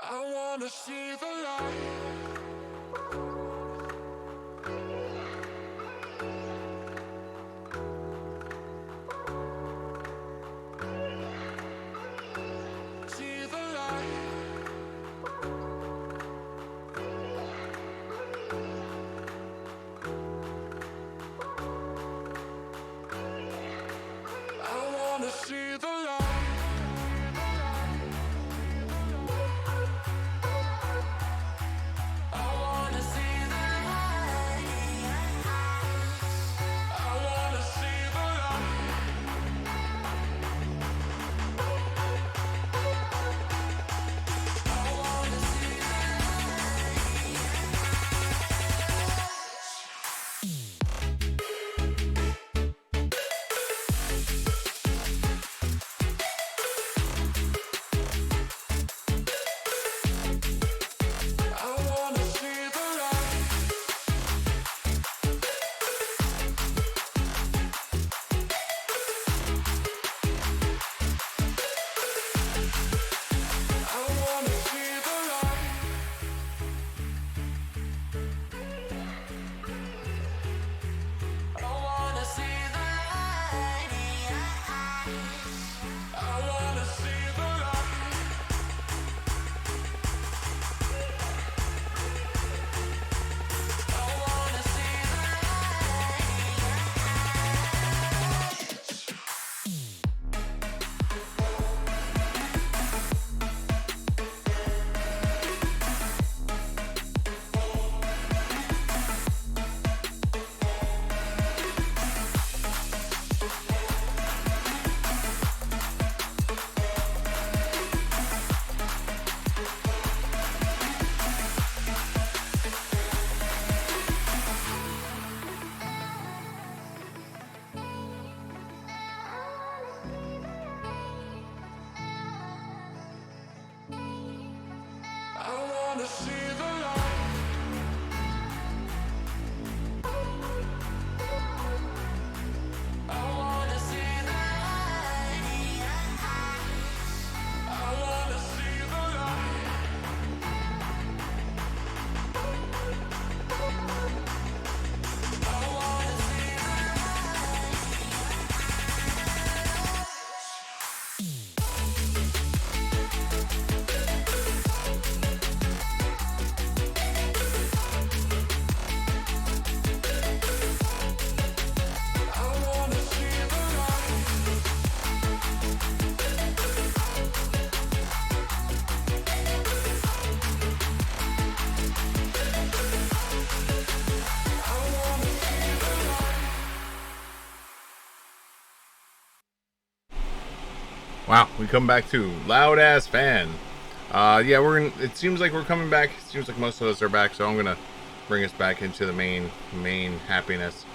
I wanna see the light. See the light. Wow, we come back to Loud Ass Fan. Yeah, it seems like we're coming back. It seems like most of us are back, so I'm gonna bring us back into the main happiness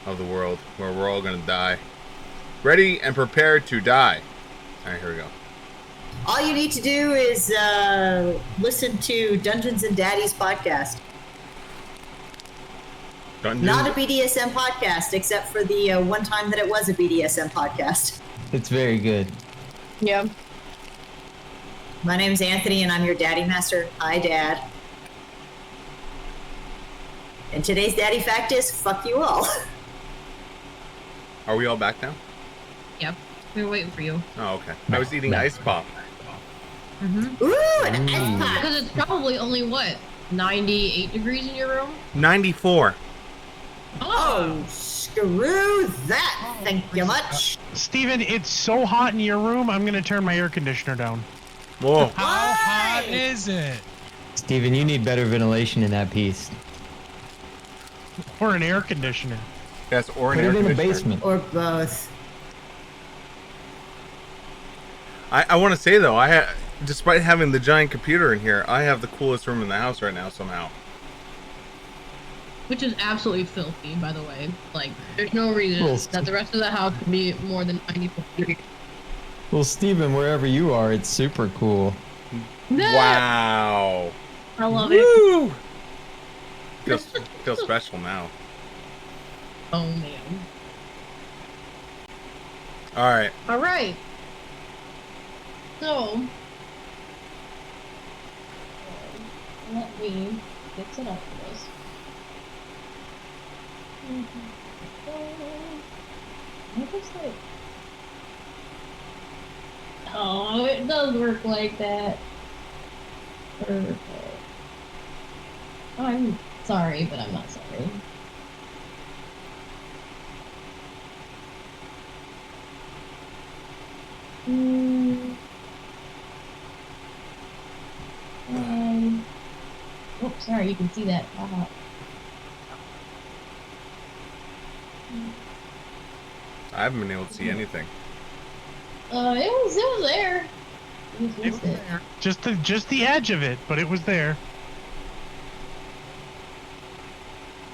of the world, where we're all gonna die. Ready and prepared to die. Alright, here we go. All you need to do is listen to Dungeons and Daddies podcast. Not a BDSM podcast, except for the one time that it was a BDSM podcast. It's very good. Yeah. My name is Anthony, and I'm your daddy master. Hi, Dad. And today's daddy fact is, fuck you all. Are we all back now? Yep. We were waiting for you. Oh, okay. I was eating ice pop. Mm-hmm. Ooh, an ice pop. Because it's probably only, what, 98 degrees in your room? 94. Oh, screw that. Thank you much. Steven, it's so hot in your room, I'm going to turn my air conditioner down. Whoa. How hot is it? Steven, you need better ventilation in that piece. Or an air conditioner. Yes, or an Put air it in the conditioner. basement. Or both. I want to say though, despite having the giant computer in here, I have the coolest room in the house right now somehow. Which is absolutely filthy, by the way. Like, there's no reason that the rest of the house could be more than 94 degrees. Well, Steven, wherever you are, it's super cool. Wow. I love Woo! Feels special now. Oh, man. Alright. Alright. So, let me fix it up for this. What is it? Oh, it does work like that. Perfect. I'm sorry, but I'm not sorry. Oh, sorry, you can see that. I haven't been able to see anything. It was there. It was there. Just the edge of it, but it was there.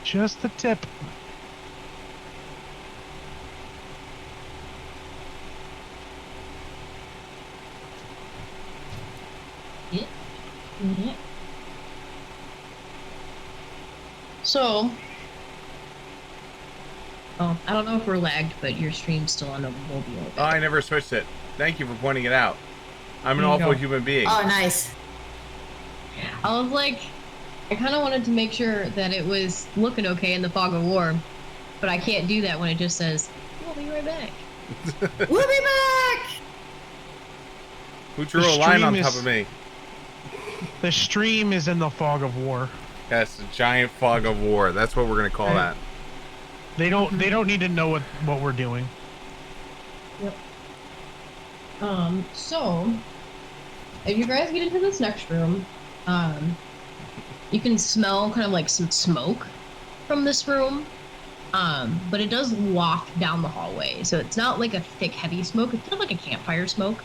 Just the tip. Yeah. So, I don't know if we're lagged, but your stream's still on a mobile. Oh, I never switched it. Thank you for pointing it out. I'm an awful human being. Oh, nice. I was like, I kind of wanted to make sure that it was looking okay in the fog of war, but I can't do that when it just says, "We'll be right back." We'll be back! Who drew a line on top is- of me? The stream is in the fog of war. Yes, a giant fog of war. That's what we're gonna call that. They don't need to know what we're doing. Yep. So, if you guys get into this next room, you can smell kind of like some smoke from this room. But it does walk down the hallway, so it's not like a thick, heavy smoke. It's kind of like a campfire smoke.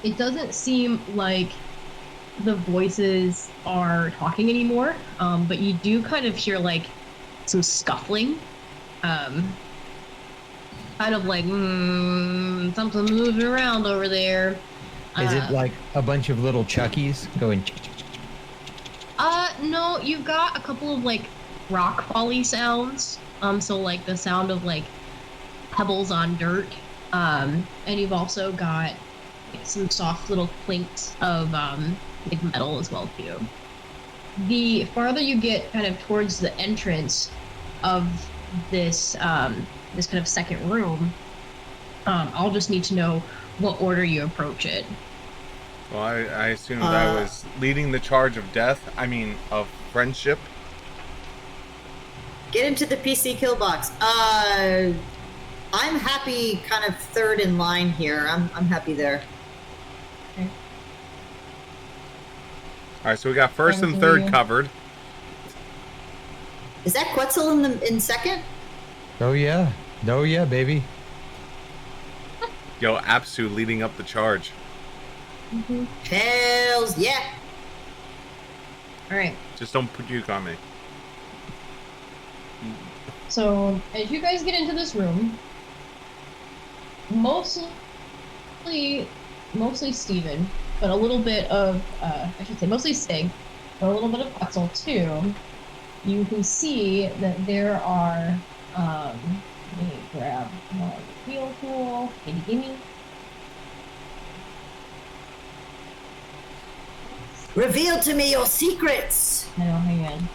It doesn't seem like the voices are talking anymore, but you do kind of hear like some scuffling. Kind of like something moving around over there. Is it like a bunch of little Chuckies going? No, you've got a couple of like rock folly sounds. So like the sound of like pebbles on dirt. And you've also got like, some soft little clinks of like metal as well too. The farther you get kind of towards the entrance of this this kind of second room, I'll just need to know what order you approach it. Well, I assumed I was leading the charge of death. I mean, of friendship. Get into the PC kill box. I'm happy kind of third in line here. I'm happy there. Okay. All right, so we got first and third covered. Is that Quetzal in second? Oh yeah, baby. Yo, Apsu leading up the charge. Mm-hmm. Hells yeah. All right. Just don't puke on me. So as you guys get into this room, mostly Steven, but a little bit of I should say mostly Sig, but a little bit of Quetzal too. You can see that there are let me grab my wheel tool. Gimme. Reveal to me your secrets. No, hang on.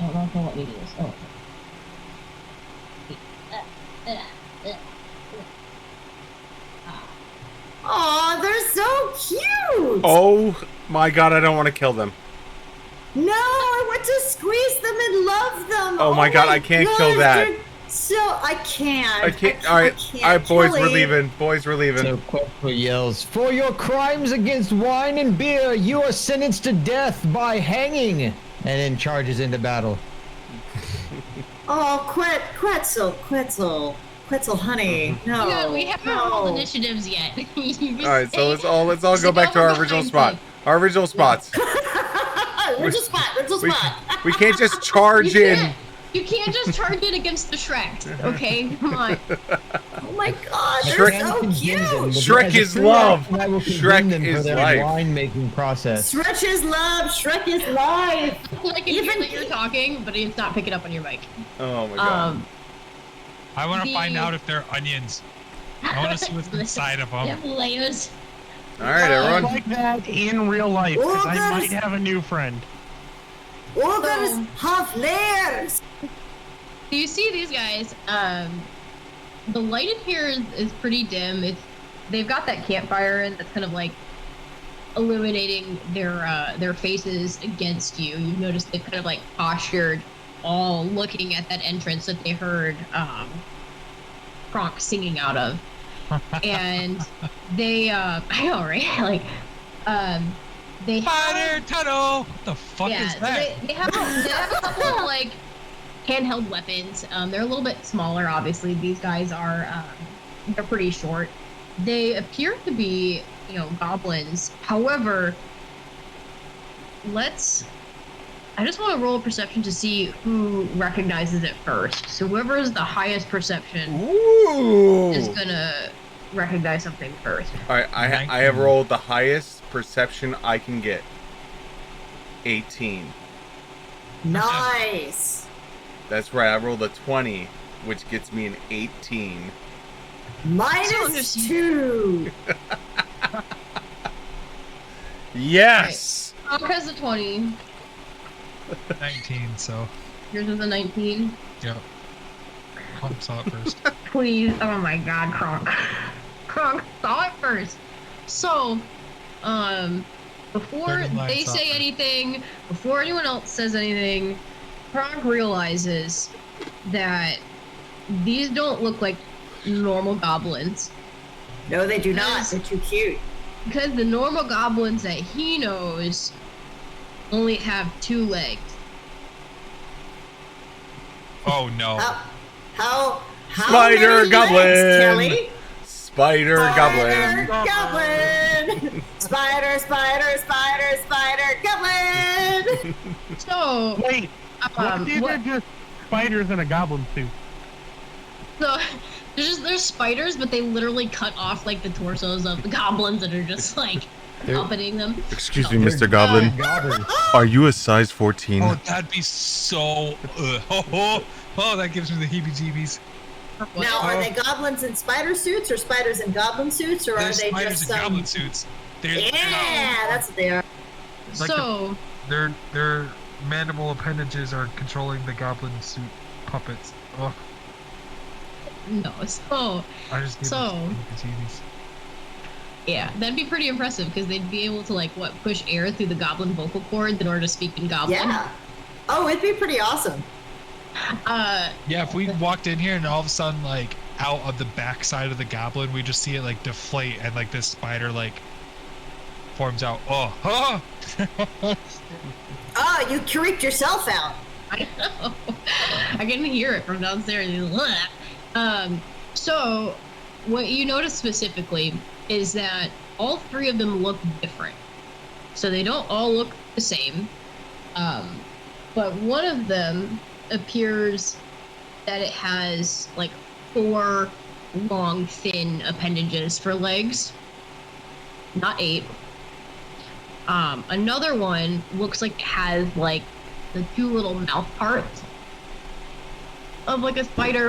I don't know if they'll let me do this. Oh. Aw, they're so cute. Oh my god, I don't want to kill them. No, I want to squeeze them and love them. Oh my god, I can't kill that. So I can't. I can't. All right, boys, we're leaving. Boys, we're leaving. So Quetzal yells, "For your crimes against wine and beer, you are sentenced to death by hanging," and then charges into battle. Oh, Quetzal, honey. No. Yeah, we haven't rolled initiatives yet. All right, so let's all go back to our original spot. Our original spots. Original spot. We can't just charge in. You can't just target against the Shrek, okay? Come on. Oh my god, they're Shrek, so cute. Shrek is love. Shrek is life. life. Wine-making process. Shrek is love. Shrek is life. Like even that you're talking, but it's not picking up on your mic. Oh my god. I want to find out if they're onions. I want to see what's inside of them. They have layers. All right, everyone. Like that in real life, because I might have a new friend. Ogres have layers. So you see these guys. The light in here is pretty dim. They've got that campfire in that's kind of like illuminating their faces against you. You've noticed they've kind of like postured, all looking at that entrance that they heard Kronk singing out of. And they I know, right? Like they have tunnel. What the fuck is that? They have a couple of like handheld weapons. They're a little bit smaller, obviously. These guys are they're pretty short. They appear to be, goblins. However, I just want to roll a perception to see who recognizes it first. So whoever is the highest perception is gonna recognize something first. All right, I have rolled the highest perception I can get. 18. Nice. That's right. I rolled a 20, which gets me an 18. -2. Yes. Kronk has a 20. 19, so. Yours is a 19. Yep. Kronk saw it first. Please. Oh my god, Kronk. Kronk saw it first. So, before they say anything, before anyone else says anything, Kronk realizes that these don't look like normal goblins. No, they do not. They're too cute. Because the normal goblins that he knows only have 2 legs. Oh no. How Spider many goblin. legs, Kelly? Spider goblin. Goblin. Spider goblin. So Wait, what these are just spiders in a goblin suit. So there's spiders, but they literally cut off like the torsos of the goblins that are just like accompanying them. Excuse me, Mr. Goblin. Are you a size 14? Oh, that'd be so. That gives me the heebie-jeebies. Now, are they goblins in spider suits, or spiders in goblin suits, or They're are they spiders just in goblin suits. Yeah, that's what they are. Like So their mandible appendages are controlling the goblin suit puppets. Oh, no, so I just gave So- them heebie-jeebies. yeah, that'd be pretty impressive because they'd be able to push air through the goblin vocal cords in order to speak in goblin. Yeah. Oh, it'd be pretty awesome. Yeah, if we walked in here and all of a sudden, out of the back side of the goblin, we just see it deflate and this spider forms out. Oh, Oh, you creeped yourself out. I know. I can hear it from downstairs. So what you notice specifically is that all three of them look different. So they don't all look the same. But one of them appears that it has 4 long, thin appendages for legs. Not 8. Another one looks like it has the 2 little mouth parts of a spider,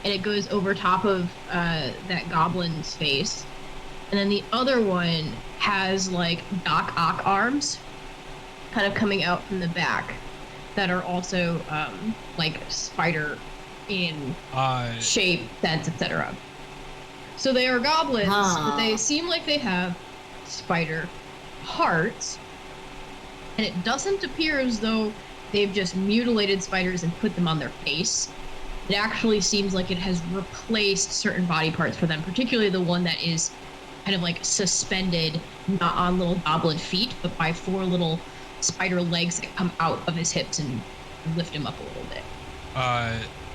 and it goes over top of that goblin's face. And then the other one has Doc Ock arms kind of coming out from the back that are also spider in shape, sense, etc. So they are goblins, but they seem like they have spider hearts, and it doesn't appear as though they've just mutilated spiders and put them on their face. It actually seems like it has replaced certain body parts for them, particularly the one that is kind of suspended, not on little goblin feet, but by 4 little spider legs that come out of his hips and lift him up a little bit.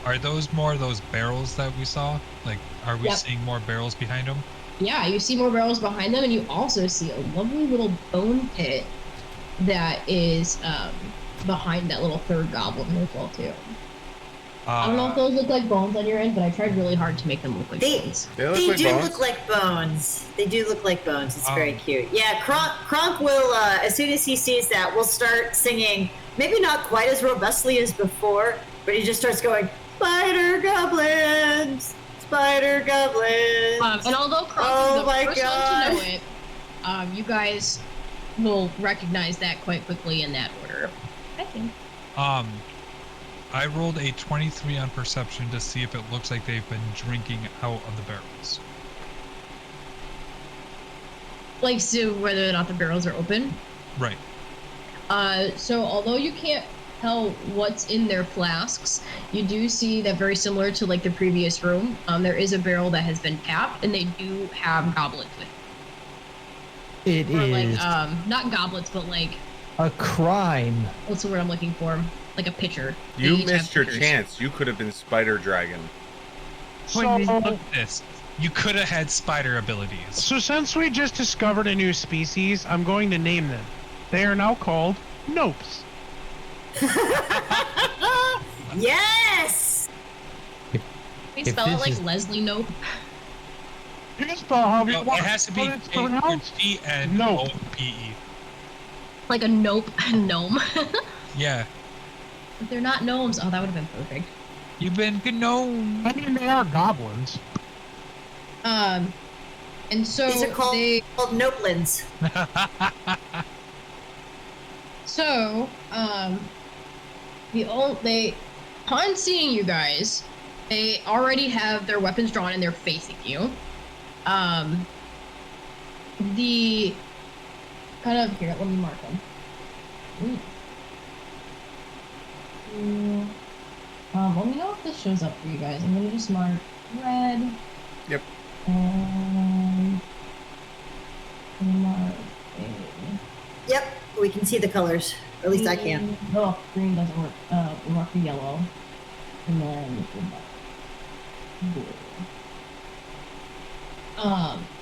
Are those more those barrels that we saw? Are we seeing more barrels behind them? Yeah, you see more barrels behind them, and you also see a lovely little bone pit that is behind that little third goblin as well too. I don't know if those look like bones on your end, but I tried really hard to make them look like bones. They look They like do bones. look like bones. They do look like bones. It's very cute. Yeah, Kronk will, as soon as he sees that, will start singing, maybe not quite as robustly as before, but he just starts going, "Spider goblins! Spider goblins!" And although Kronk is the my first God. one to know it, you guys will recognize that quite quickly in that order. I think. I rolled a 23 on perception to see if it looks like they've been drinking out of the barrels. So whether or not the barrels are open. Right. So although you can't tell what's in their flasks, you do see that very similar to the previous room, there is a barrel that has been capped, and they do have goblets with It is not goblets, but a crime. what's the word I'm looking for? A pitcher. They You each have missed your pitchers. chance. You could have been Spider Dragon. So, Look at this. You could have had spider abilities. so since we just discovered a new species, I'm going to name them. They are now called Nopes. Yes! We If spell it this like is- Leslie Nope. You can spell how you No, want, it has to be but it's pronounced H-E-N-O-P-E. Like a nope gnome. Yeah. If they're not gnomes, oh, that would have been perfect. You've been gnome. I mean, they are goblins. And so These are called they Noplins. So, upon seeing you guys, they already have their weapons drawn and they're facing you. The kind of here, let me mark them. Let me know if this shows up for you guys. I'm gonna just mark red. Yep. And mark Yep, we can see the colors. Or at least I can. Oh, green doesn't work. We mark the yellow. And then blue.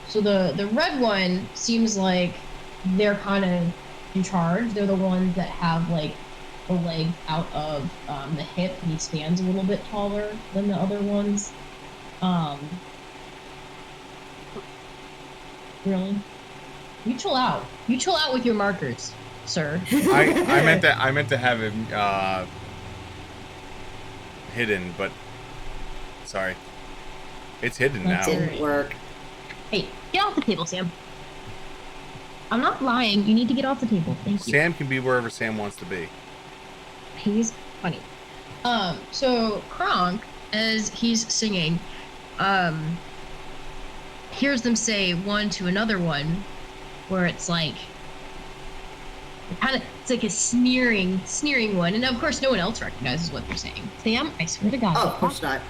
So the red one seems like they're kind of in charge. They're the ones that have the legs out of the hip, and he stands a little bit taller than the other ones. Really? You chill out. You chill out with your markers, sir. I meant to have him hidden, but sorry, it's hidden now. Didn't work. Hey, get off the table, Sam. I'm not lying. You need to get off the table. Thank you. Sam can be wherever Sam wants to be. He's funny. So Kronk, as he's singing, hears them say one to another one, where it's like it's like a sneering one, and of course no one else recognizes what they're saying. Sam, I swear to God. Oh, of course not.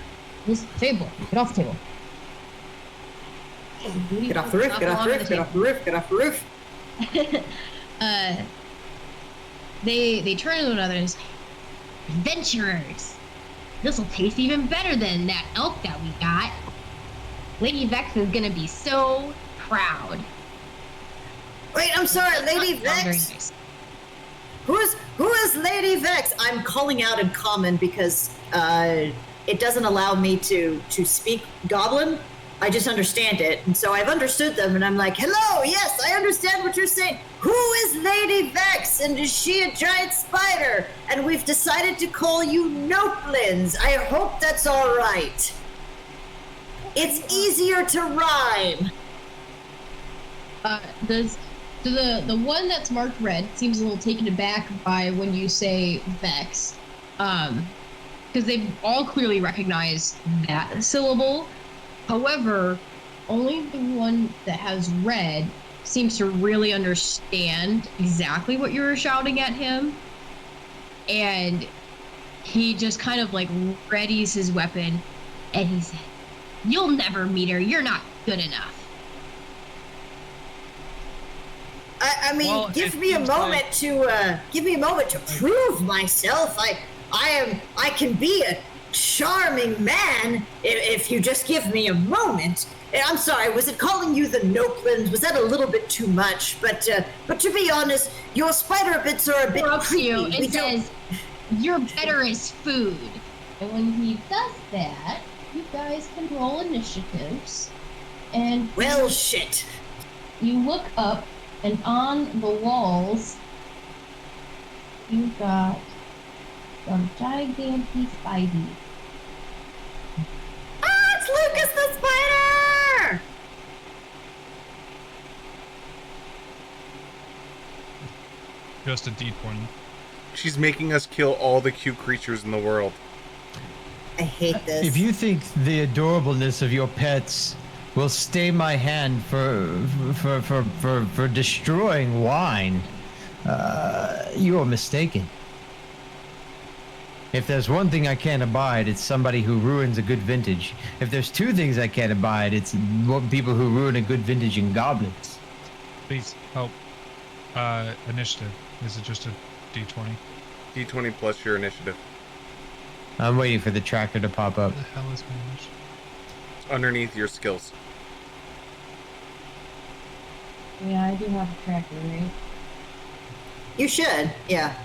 This table. Get off the table. Get off the roof, get off the roof, get off the roof, get off the roof. They turn to one another and say, adventurers! This'll taste even better than that elk that we got. Lady Vex is gonna be so proud. Wait, I'm sorry, Lady Very Vex? nice. Who is Lady Vex? I'm calling out in common because it doesn't allow me to speak Goblin. I just understand it, and so I've understood them, and I'm like, hello, yes, I understand what you're saying. Who is Lady Vex, and is she a giant spider? And we've decided to call you Noplins. I hope that's all right. It's easier to rhyme. The one that's marked red seems a little taken aback by when you say Vex, because they all clearly recognize that syllable. However, only the one that has red seems to really understand exactly what you were shouting at him, and he just kind of like readies his weapon, and he said, "You'll never meet her. You're not good enough." I mean, Well, give me a moment to prove myself. I can be a charming man if you just give me a moment. I'm sorry, was it calling you the Noplins? Was that a little bit too much? But to be honest, your spider bits are a bit creepy. It says, "You're better as food." And when he does that, you guys can roll initiatives. And well, shit. you look up, and on the walls, you've got some gigantic spidey. Ah, it's Lucas the spider! Just a D20. She's making us kill all the cute creatures in the world. I hate this. If you think the adorableness of your pets will stay my hand for destroying wine, you are mistaken. If there's one thing I can't abide, it's somebody who ruins a good vintage. If there's two things I can't abide, it's people who ruin a good vintage in goblins. Please help. Initiative. Is it just a D20? D20 plus your initiative. I'm waiting for the tracker to pop up. What the hell is my initiative? It's underneath your skills. Yeah, I do have a tracker, right? You should, yeah.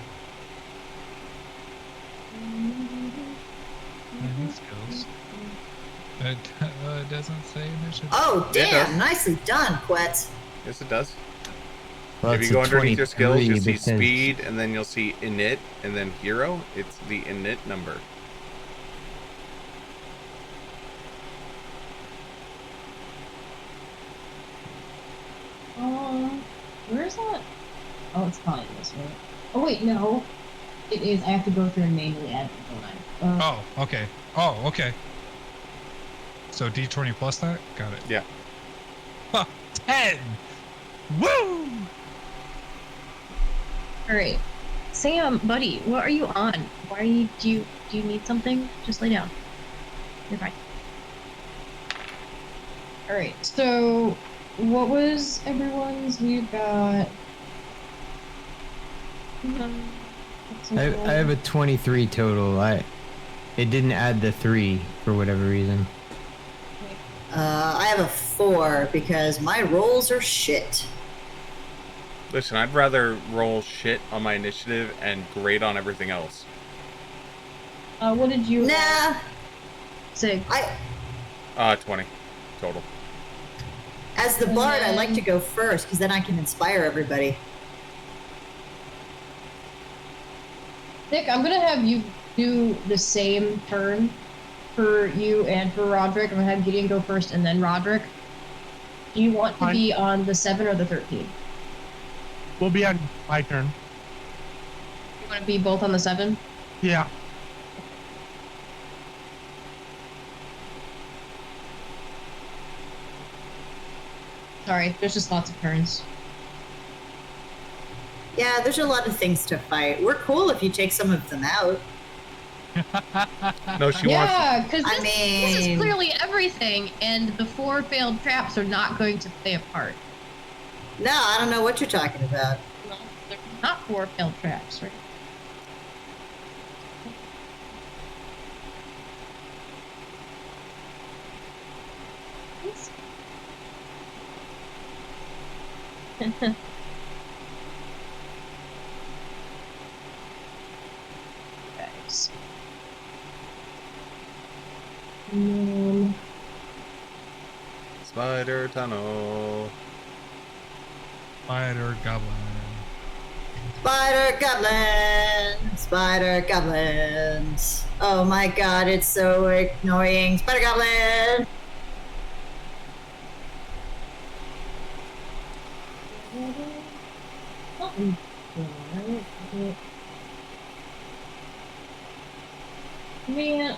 Any skills? It doesn't say initiative. Oh, Yeah, it damn, does. nicely done, Quetz. Yes, it does. Well, If it's you go a underneath your skills, you'll 23 see because- speed, and then you'll see init, and then hero. It's the init number. Where is that? Oh, it's probably this way. Oh wait, no. It is. I have to go through and manually add it, don't I? Oh, okay. Oh, okay. So D20 plus that? Got it. Yeah. Huh, 10! Woo! All right, Sam, buddy, what are you on? Why are you? Do you need something? Just lay down. You're fine. All right. So, what was everyone's? We've got. I have a 23 total. It didn't add the 3 for whatever reason. I have a 4 because my rolls are shit. Listen, I'd rather roll shit on my initiative and great on everything else. What did you? Nah, Say. 20 total. As the bard, I like to go first because then I can inspire everybody. Nick, I'm gonna have you do the same turn for you and for Roderick. I'm gonna have Gideon go first and then Roderick. Do you want to be on the 7 or the 13? We'll be on my turn. You want to be both on the 7? Yeah. Sorry, there's just lots of turns. Yeah, there's a lot of things to fight. We're cool if you take some of them out. No, she wants. Yeah, because this, mean- this is clearly everything, and the 4 failed traps are not going to play a part. No, I don't know what you're talking about. Well, they're not 4 failed traps, right? Guys. Spider tunnel. Spider goblin. Spider goblins! Spider goblins! Oh my god, it's so annoying. Spider goblin! Man,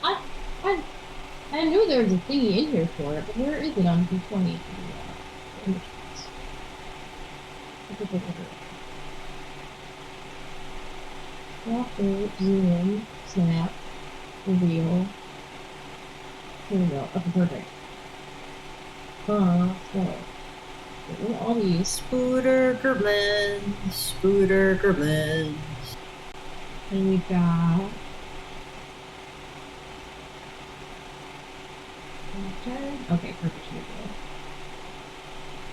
I knew there was a thingy in here for it, but where is it on D20? Walker, zoom, snap, reveal. Here we go. Okay, perfect. So all these. Spooter goblins! Spooter goblins! And we got. Okay, perfect. Here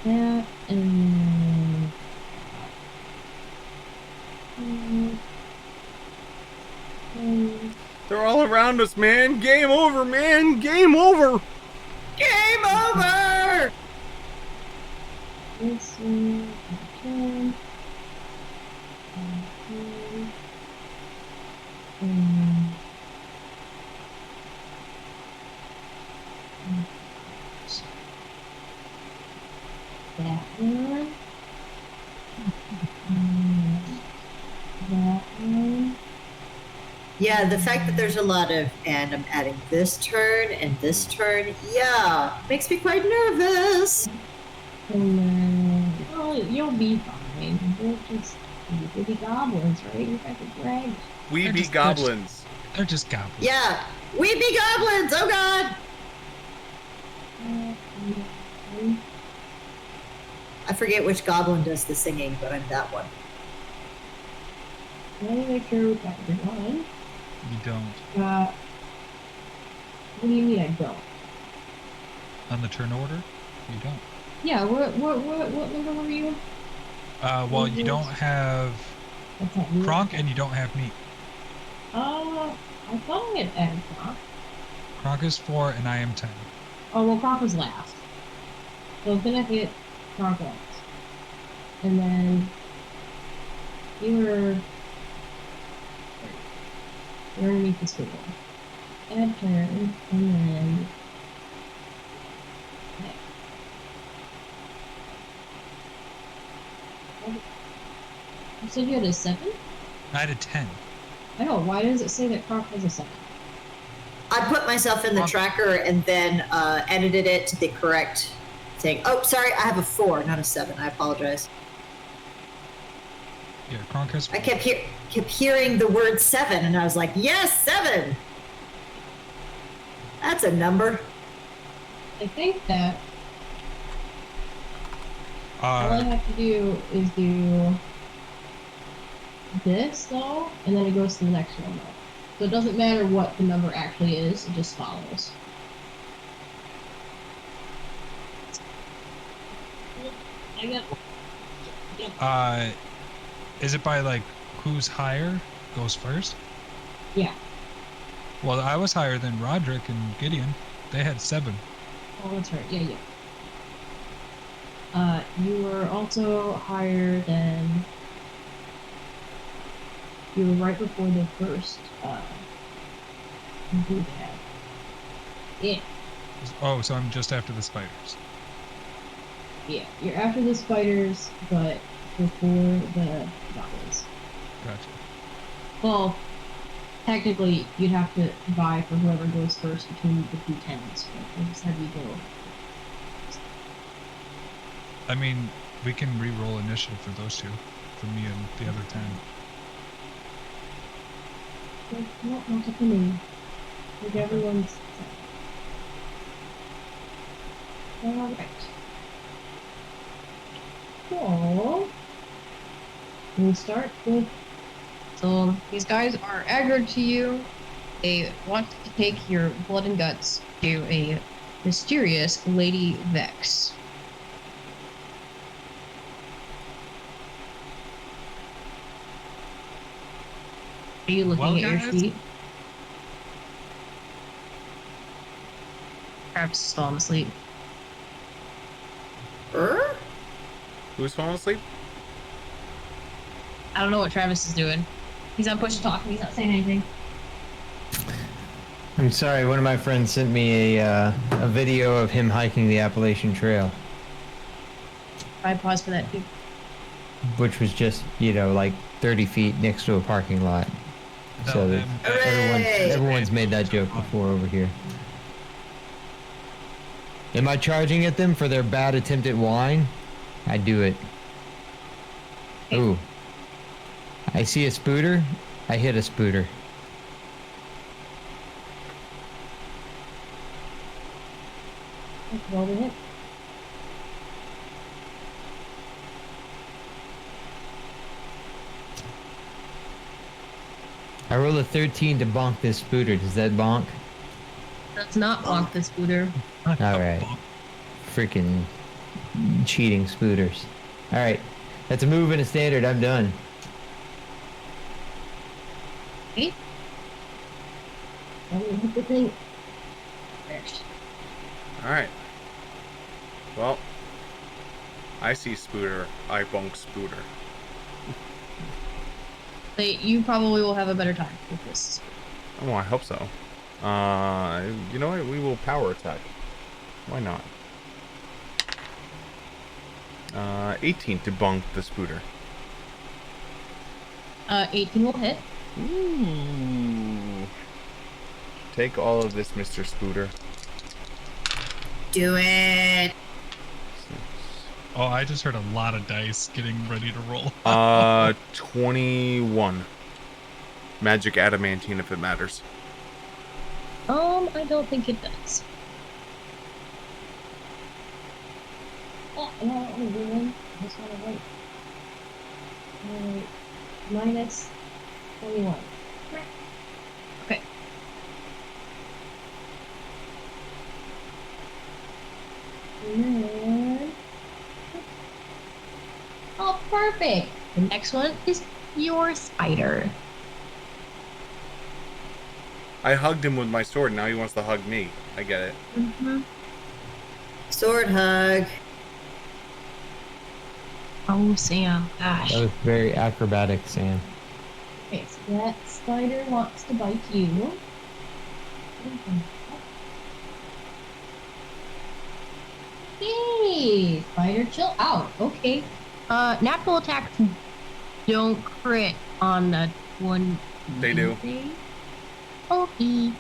we go. That and They're all around us, man. Game over, man. Game over. Game over! This one, okay. That one. That one. Yeah, the fact that there's a lot of, and I'm adding this turn and this turn, yeah, makes me quite nervous. And then, oh, you'll be fine. They're just baby goblins, right? You got the drag. We They're be just- goblins. They're just goblins. Yeah, we be goblins, oh god! I forget which goblin does the singing, but I'm that one. Let me make sure we've got everyone. You don't. What do you mean I don't? On the turn order, you don't. Yeah, what number were you? Well, you don't have What's that? Kronk and you don't have me. I thought I had added Kronk. Kronk is 4 and I am 10. Oh, well, Kronk was last. So I was gonna hit Kronk last. And then you were underneath the squiggle. Add turn, and then you said you had a 7? I had a 10. I know, why does it say that Kronk has a 7? I put myself in the tracker and then edited it to the correct thing. Oh, sorry, I have a 4, not a 7. I apologize. Yeah, Kronk has 4. I kept hearing the word 7, and I was like, yes, 7! That's a number. I think that all I have to do is do this, though, and then it goes to the next one, though. So it doesn't matter what the number actually is, it just follows. Is it by, like, who's higher goes first? Yeah. Well, I was higher than Roderick and Gideon. They had 7. Oh, that's right. Yeah, yeah. You were also higher than. You were right before the first. Who they had. Yeah. Oh, so I'm just after the spiders. Yeah, you're after the spiders, but before the goblins. Gotcha. Well, technically, you'd have to vie for whoever goes first between the two tens, but we'll just have you go. I mean, we can re-roll initiative for those two, for me and the other 10. Not up to me. Like everyone's. Alright. So, we'll start with. So, these guys are aggroed to you. They want to take your blood and guts to a mysterious Lady Vex. Are you looking Well, at your guys? feet? Perhaps he's falling asleep. Who's falling asleep? I don't know what Travis is doing. He's on push to talk and he's not saying anything. I'm sorry, one of my friends sent me a video of him hiking the Appalachian Trail, I pause for that too. which was just, like 30 feet next to a parking lot. Tell So him that- everyone's made that joke before over here. Am I charging at them for their bad attempt at wine? I do it. Ooh. I see a spooter. I hit a spooter. Roll the hit. I roll a 13 to bonk this spooter. Does that bonk? Does not block the scooter. Alright. Freaking cheating spooters. Alright. That's a move and a standard. I'm done. Okay. I'm gonna hit the thing. First. Alright. Well, I see Spooter. I bonk Spooter. You probably will have a better time with this. Oh, I hope so. You know what? We will power attack. Why not? 18 to bonk the Spooter. 18 will hit. Ooh. Take all of this, Mr. Spooter. Do it. Oh, I just heard a lot of dice getting ready to roll. 21. Magic adamantine if it matters. I don't think it does. Oh, no, I'm only doing this one right. Minus 21. Okay. And then... Oh, perfect. The next one is your spider. I hugged him with my sword. Now he wants to hug me. I get it. Mm-hmm. Sword hug. Oh, Sam. Gosh. That was very acrobatic, Sam. Okay, so that spider wants to bite you. Hey, spider, chill out. Okay. Natural attacks don't crit on the one. They do. Okay.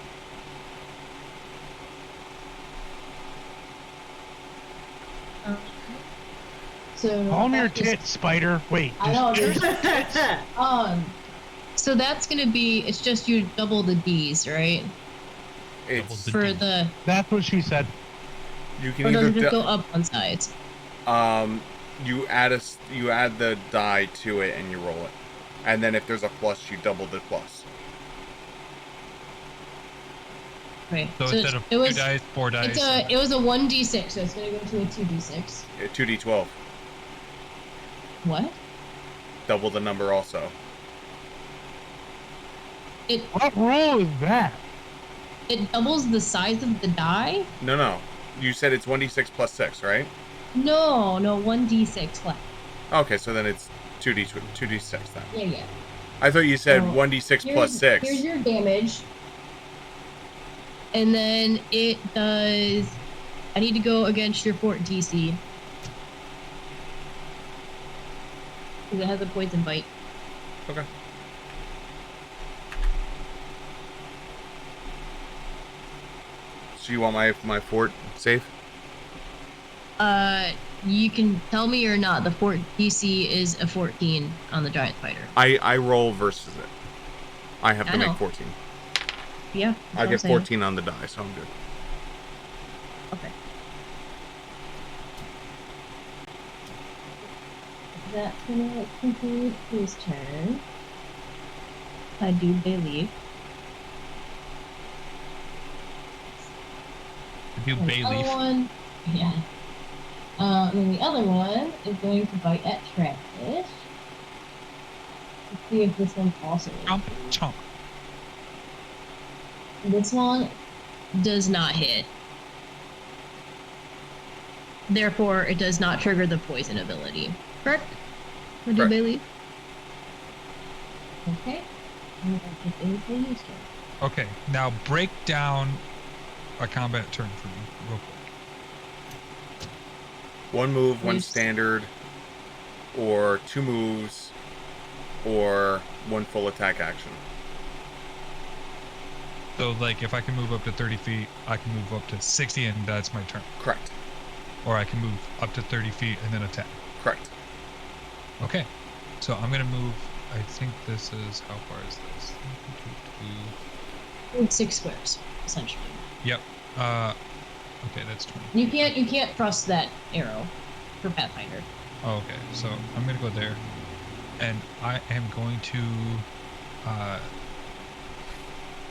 So. Calm your that is- tits, spider. Wait. I know. just- there's- So that's gonna be. It's just you double the D's, right? It's For the. That's what she said. you can Or does either it just do- go up one side? you add the die to it and you roll it, and then if there's a plus, you double the plus. Okay. So instead of it was 2 dice, 4 dice. it was a 1d6, so it's gonna go to a 2d6. 2d12. What? Double the number also. What rule is that? It doubles the size of the die. No. You said it's 1d6 plus 6, right? No, 1d6 flat. Okay, so then it's 2d6 then. Yeah. I thought you said So 1d6 plus 6. Here's your damage. And then it does... I need to go against your fort DC. Because it has a poison bite. Okay. So you want my fort safe? You can tell me or not. The fort DC is a 14 on the giant spider. I roll versus it. I have to I know. make 14. Yeah. I get 14 on the die, so I'm good. Okay. That's gonna conclude his turn. I do believe. Do And the other Bayleaf. one, yeah. And then the other one is going to bite at Travis. Let's see if this one also. Chomp, chomp. This one does not hit. Therefore, it does not trigger the poison ability. Correct? I do Correct. believe. Okay. And that is Bailey's turn. Okay, now break down a combat turn for me, real quick. One move, one Yes. standard, or 2 moves, or 1 full attack action. So, like, if I can move up to 30 feet, I can move up to 60, and that's my turn. Correct. Or I can move up to 30 feet and then attack. Correct. Okay, so I'm gonna move. I think this is, how far is this? It's 6 squares, essentially. Yep. Okay, that's 20. You can't trust that arrow for Pathfinder. Oh, okay, so I'm gonna go there, and I am going to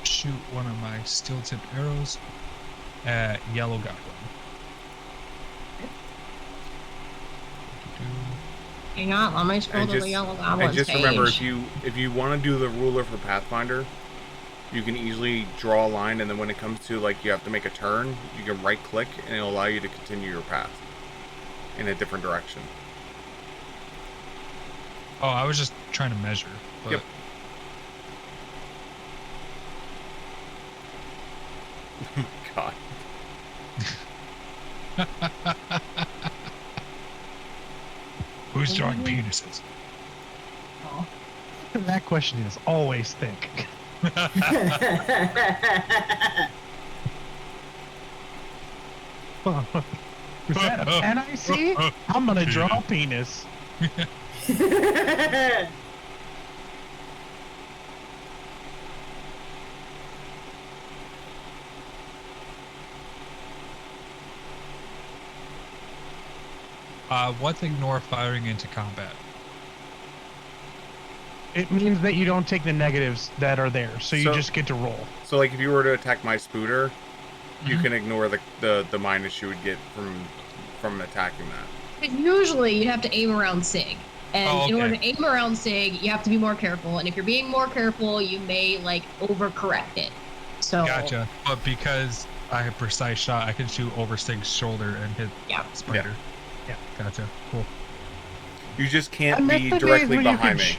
shoot one of my steel-tipped arrows at Yellow Goblin. Hang on, let me scroll And to just, the yellow goblin and just page. remember, if you want to do the ruler for Pathfinder, you can easily draw a line, and then when it comes to, like, you have to make a turn, you can right-click, and it'll allow you to continue your path in a different direction. Oh, I was just trying to measure. But... Yep. Oh my god. Who's drawing penises? Oh. That question is always thick. Is that a pen I see? I'm gonna draw a penis. What's ignore firing into combat? It means that you don't take the negatives that are there, so you So- just get to roll. So, like, if you were to attack my Spooter, you Mhm. can ignore the minus you would get from attacking that. But usually you have to aim around Sig. And Oh, in order okay. to aim around Sig, you have to be more careful. And if you're being more careful, you may, like, overcorrect it. So, Gotcha. But because I have precise shot, I can shoot over Stig's shoulder and hit yeah. Spider. Yeah. Gotcha. Cool. You just I can't met be the days directly when you behind could me.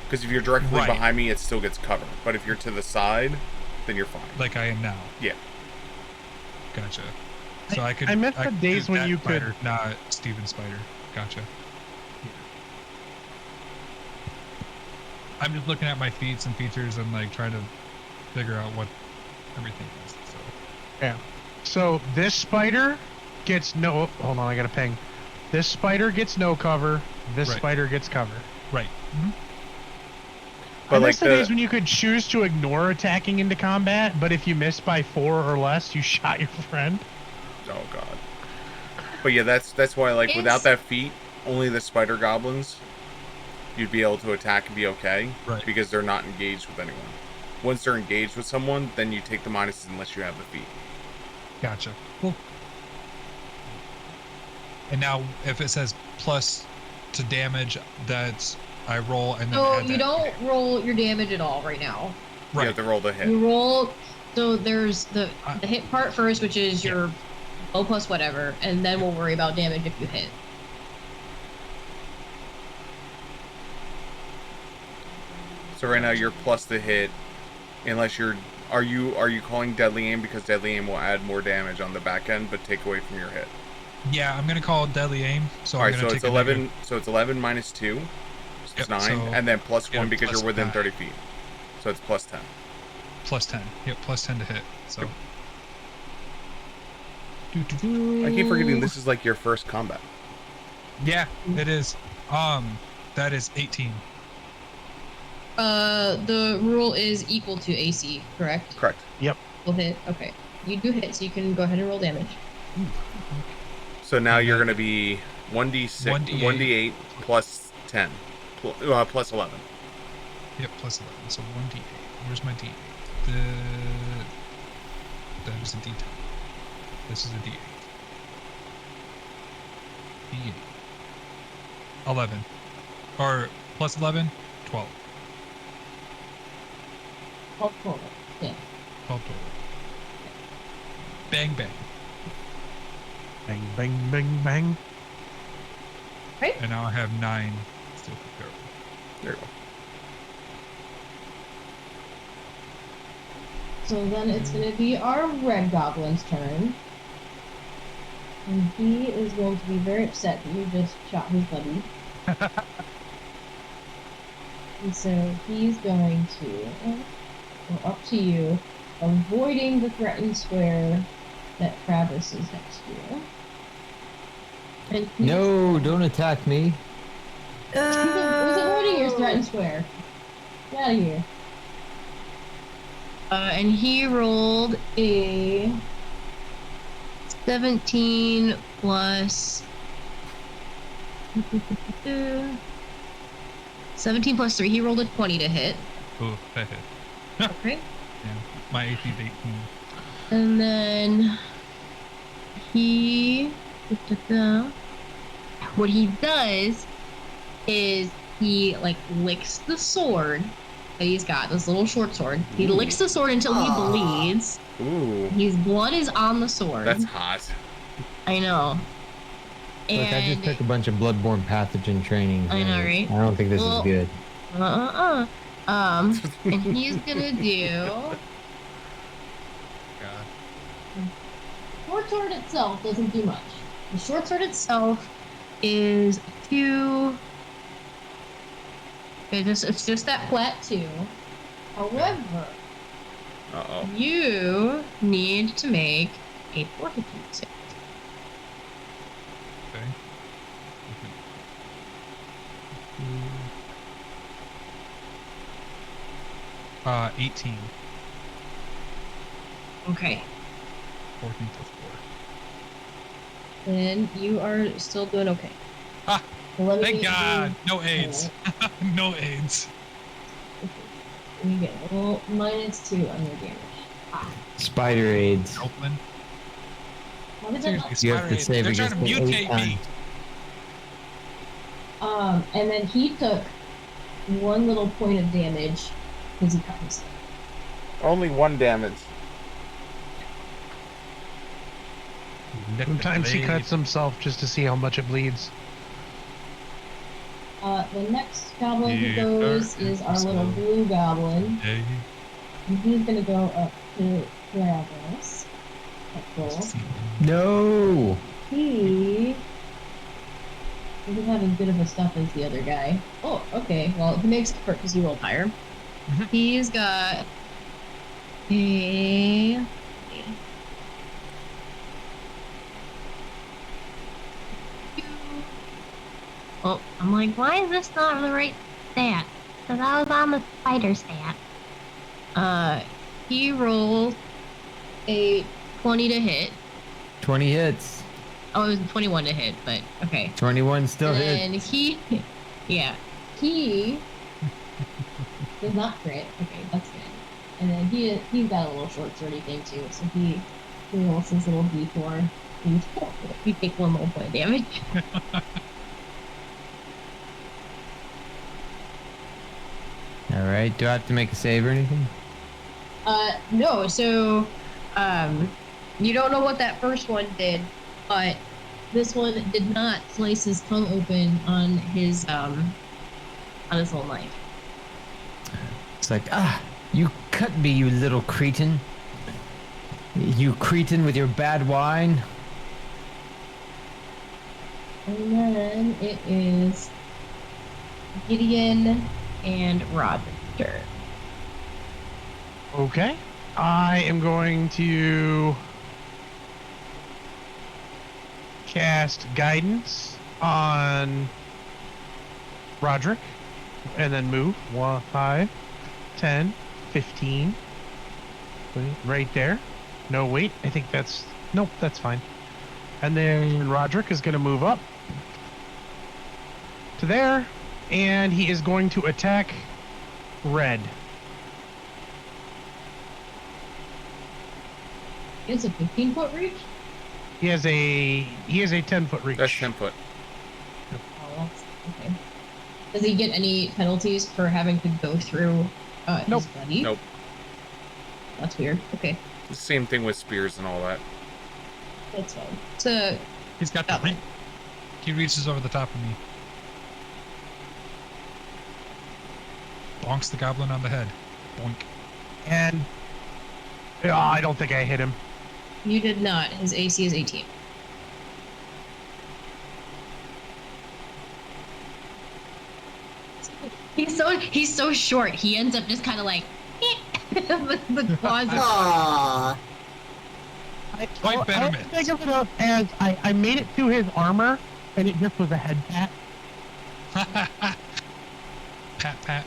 Because if you're directly Right. behind me, it still gets cover. But if you're to the side, then you're fine. Like I am now. Yeah. Gotcha. So I could. I meant the could days shoot when that you could- Spider, not Steven Spider. Gotcha. I'm just looking at my feats and features and like trying to figure out what everything is. So. Yeah. So this spider gets no. Hold on, I got a ping. This spider gets no cover. This Right. spider gets cover. Right. Mm-hmm. But I like miss the days when you could choose to ignore attacking into combat, but if you missed by 4 or less, you shot your friend. Oh god. But yeah, that's why, like, without It's- that feat, only the spider goblins you'd be able to attack and be okay. Right. Because they're not engaged with anyone. Once they're engaged with someone, then you take the minuses unless you have the feat. Gotcha. Cool. And now, if it says plus to damage, that's I roll and then So add you that. don't roll your damage at all right now. You Right. have to roll the hit. You roll. So there's the hit part first, which is your O plus whatever, and then we'll worry about damage if you hit. So right now you're plus the hit, unless you're. Are you calling deadly aim because deadly aim will add more damage on the back end, but take away from your hit? Yeah, I'm gonna call deadly aim. So All I'm right, gonna so take it's 11. So it's 11 minus 2. So it's Yep, 9, so- and then plus 1 because plus you're within 9. 30 feet. So it's plus 10. Plus 10. Yep, plus 10 to hit. So. I keep forgetting this is like your first combat. Yeah, it is. That is 18. The rule is equal to AC, correct? Correct. Yep. Will hit. Okay. You do hit, so you can go ahead and roll damage. So now you're going to be 1d6, 1d8 plus 10, plus 11. Yep, plus 11. So 1d8. Where's my d8? That is a d10. This is a d8. d8. 11. Or plus 11? 12. 12 total. Yeah. 12 total. Bang, bang. Bang, bang, bang, bang. Right. And now I have 9 still comparable. There you go. So then it's going to be our red goblin's turn. And he is going to be very upset that you just shot his buddy. And so he's going to go up to you, avoiding the threatened square that Travis is next to. And he's- No, don't attack me. He was avoiding your threatened square. Get out of here. And he rolled a 17 plus 17 plus 3. He rolled a 20 to hit. Oh, that hit. Okay. Yeah, my AC is 18. And then he... What he does is he, like, licks the sword that he's got, this little short sword. He licks the sword until he bleeds. Ooh. His blood is on the sword. That's hot. I know. Look, I just took a bunch of bloodborne pathogen training. I know, right? I don't think this is good. And he's gonna do... God. Short sword itself doesn't do much. The short sword itself is 2... It's just that flat 2. However, Uh-oh. you need to make a fortitude save. Okay. 18. Okay. 14 plus 4. Then you are still doing okay. Ah, So let me thank do- God. No AIDS. No AIDS. You get a little -2 on your damage. Spider AIDS. Oakland. How did that Seriously, You have to Spider-AIDS. save They're trying to against the 8 mutate me. times. And then he took 1 little point of damage because he cut himself. Only 1 damage. Sometimes he cuts himself just to see how much it bleeds. The next goblin who You goes hurt is our little yourself. blue goblin. Hey. And he's gonna go up to Travis. That's cool. No. He doesn't have as good of a stuff as the other guy. Oh, okay. Well, he makes effort because he rolled higher. He's got a... Oh, I'm like, why is this not the right stat? Because I was on the spider stat. He rolled a 20 to hit. 20 hits. Oh, it was 21 to hit, but okay. 21 still hit. And he does not crit. Okay, that's good. And then he's got a little short swordy thing too, so he rolls his little d4. You take 1 little point of damage. All right. Do I have to make a save or anything? No. So, You don't know what that first one did, but this one did not slice his tongue open on his little knife. It's like, you cut me, you little cretin. You cretin with your bad wine. And then it is Gideon and Roger. Okay. I am going to cast guidance on Roderick and then move 1, 5, 10, 15. Right there. No, wait. I think that's... Nope, that's fine. And then Roderick is going to move up to there, and he is going to attack Red. It's a 15-foot reach? He has a 10-foot reach. That's 10 foot. Oh, okay. Does he get any penalties for having to go through his buddy? Nope. That's weird. Okay. The same thing with spears and all that. That's fine. So he's got the he reaches over the top of me. Bonks the goblin on the head. Boink. And I don't think I hit him. You did not. His AC is 18. He's so short. He ends up just kind of like the claws. Aww. Quite better. I think of it up as I made it to his armor, and it just was a head pat. Pat, pat.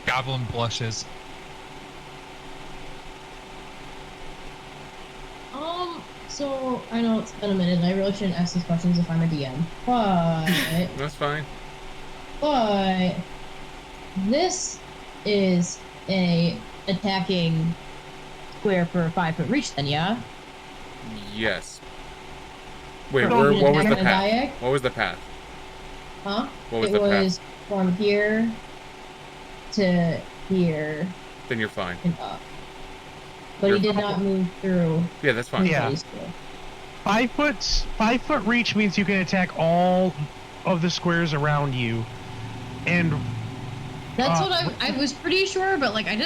Goblin blushes. So I know it's been a minute, and I really shouldn't ask these questions if I'm a DM, but that's fine. But this is a attacking square for a 5-foot reach, then, yeah? Yes. Wait, So what you was attack the on a path? diag? What was the path? Huh? What was it the was path? from here to here Then you're fine. and up. But he did not move through. Yeah, that's fine. Yeah. 5 foot reach means you can attack all of the squares around you, and That's what I was pretty sure, but like I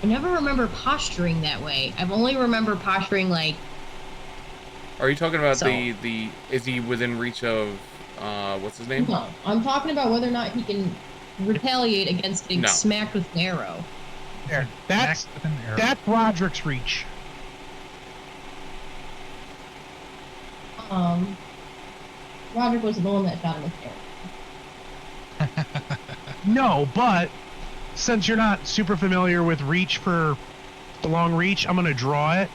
never remember posturing that way. I've only remember posturing like. Are you talking about So- the? Is he within reach of? What's his name? No, I'm talking about whether or not he can retaliate against getting No. smacked with an arrow. there. That's With an arrow. Roderick's reach. Roderick was the one that shot him with an arrow. No, but since you're not super familiar with reach for the long reach, I'm gonna draw it,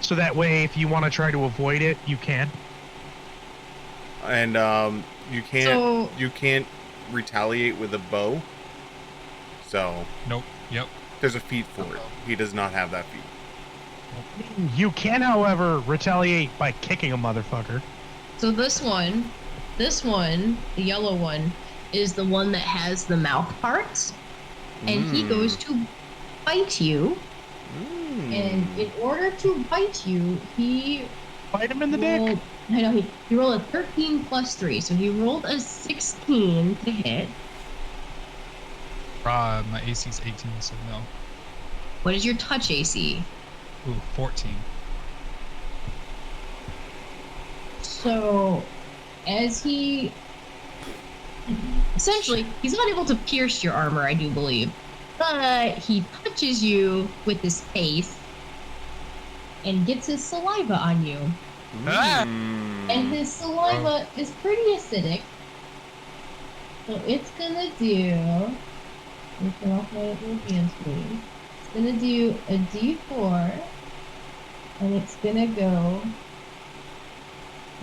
so that way if you want to try to avoid it, you can. And you can't retaliate with a bow. So Nope. Yep. there's a feet for it. He does not have that feat. You can, however, retaliate by kicking a motherfucker. So this one, the yellow one, is the one that has the mouth parts, and he goes to bite you. And in order to bite you, he Bite him in the dick. I know he rolled a 13 plus 3, so he rolled a 16 to hit. My AC's 18, so no. What is your touch AC? Ooh, 14. So, as he essentially, he's not able to pierce your armor, I do believe, but he touches you with his face and gets his saliva on you. And his saliva is pretty acidic, so it's gonna do. Let me turn off my little hands, please. It's gonna do a D4, and it's gonna go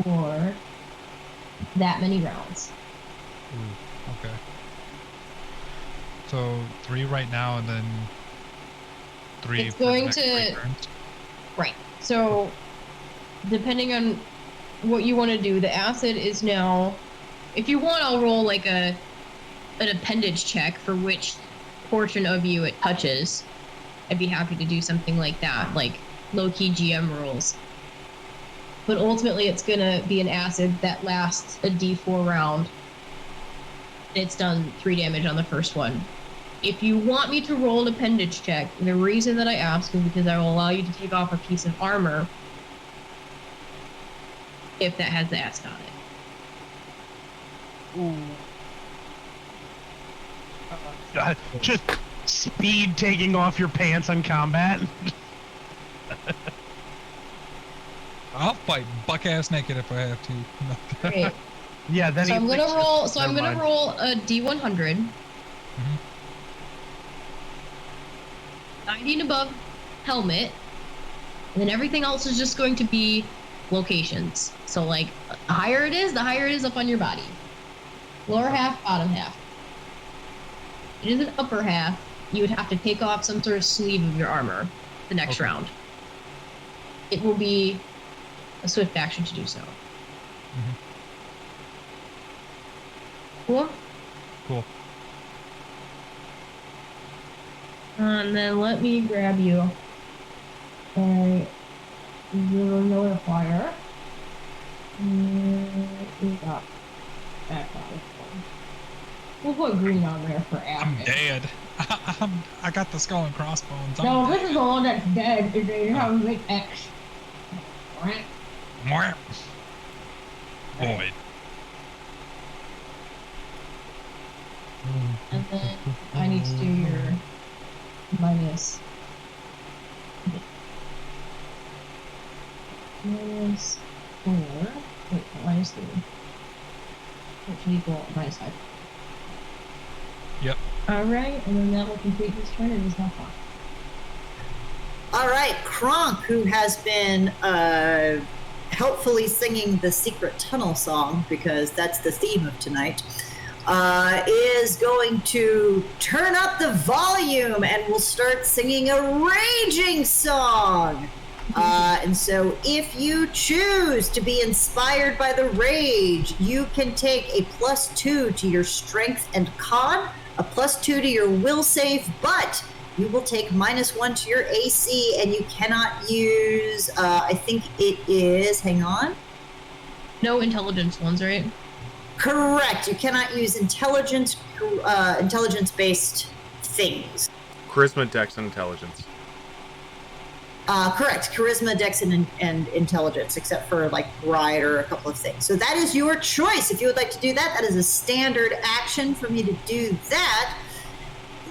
for that many rounds. Okay. So 3 right now, and then 3. It's for the going next to- 3 turns? Right. So, depending on what you want to do, the acid is now. If you want, I'll roll like an appendage check for which portion of you it touches. I'd be happy to do something like that. Like, low-key GM rules. But ultimately, it's gonna be an acid that lasts a D4 round. It's done 3 damage on the first one. If you want me to roll an appendage check, the reason that I ask is because I will allow you to take off a piece of armor if that has the acid on it. Ooh. Just speed taking off your pants on combat. I'll fight buck ass naked if I have to. Great. Yeah, then So I'm gonna roll. So I'm Never gonna mind. roll a D100. 90 and above helmet, and then everything else is just going to be locations. So like, the higher it is up on your body. Lower half, bottom half. If it is an upper half, you would have to take off some sort of sleeve of your armor the next Okay. round. It will be a swift action to do so. Cool. Cool. And then let me grab you a zero nullifier. We got back on this one. We'll put green on there for I'm action. dead. I got the skull and crossbones. I'm No, dead. this is the one that's dead. They have a big X. Right. Mwah. Boy. And then I need to do your minus. Minus 4. Wait, minus 3. Which should equal minus 5. Yep. Alright, and then that will complete his turn. It is now fine. All right, Kronk, who has been helpfully singing the secret tunnel song, because that's the theme of tonight, is going to turn up the volume and will start singing a raging song. And so if you choose to be inspired by the rage, you can take a +2 to your strength and con, a +2 to your will save, but you will take -1 to your AC, and you cannot use, I think it is, hang on. No intelligence ones, right? Correct. You cannot use intelligence-based things. Charisma, Dex, and Intelligence. Correct. Charisma, Dex, and intelligence, except for like Ride or a couple of things. So that is your choice. If you would like to do that, that is a standard action for me to do that.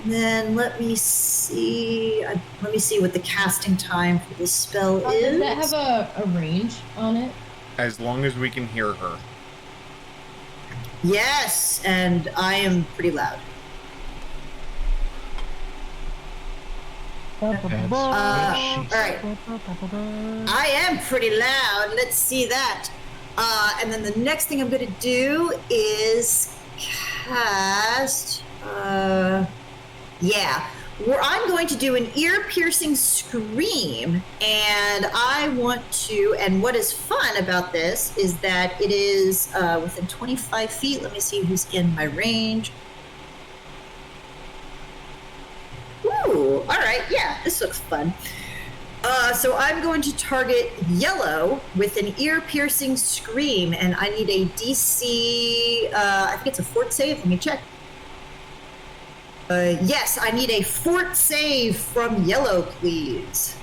And then let me see. What the casting time for this spell is. Does that have a range on it? As long as we can hear her. Yes, and I am pretty loud. All right. I am pretty loud. Let's see that. And then the next thing I'm going to do is cast. Where I'm going to do an ear-piercing scream, and I want to. And what is fun about this is that it is within 25 feet. Let me see who's in my range. Ooh, all right, yeah, this looks fun. So I'm going to target Yellow with an ear-piercing scream, and I need a DC, I think it's a fort save. Let me check. Yes, I need a fort save from Yellow, please.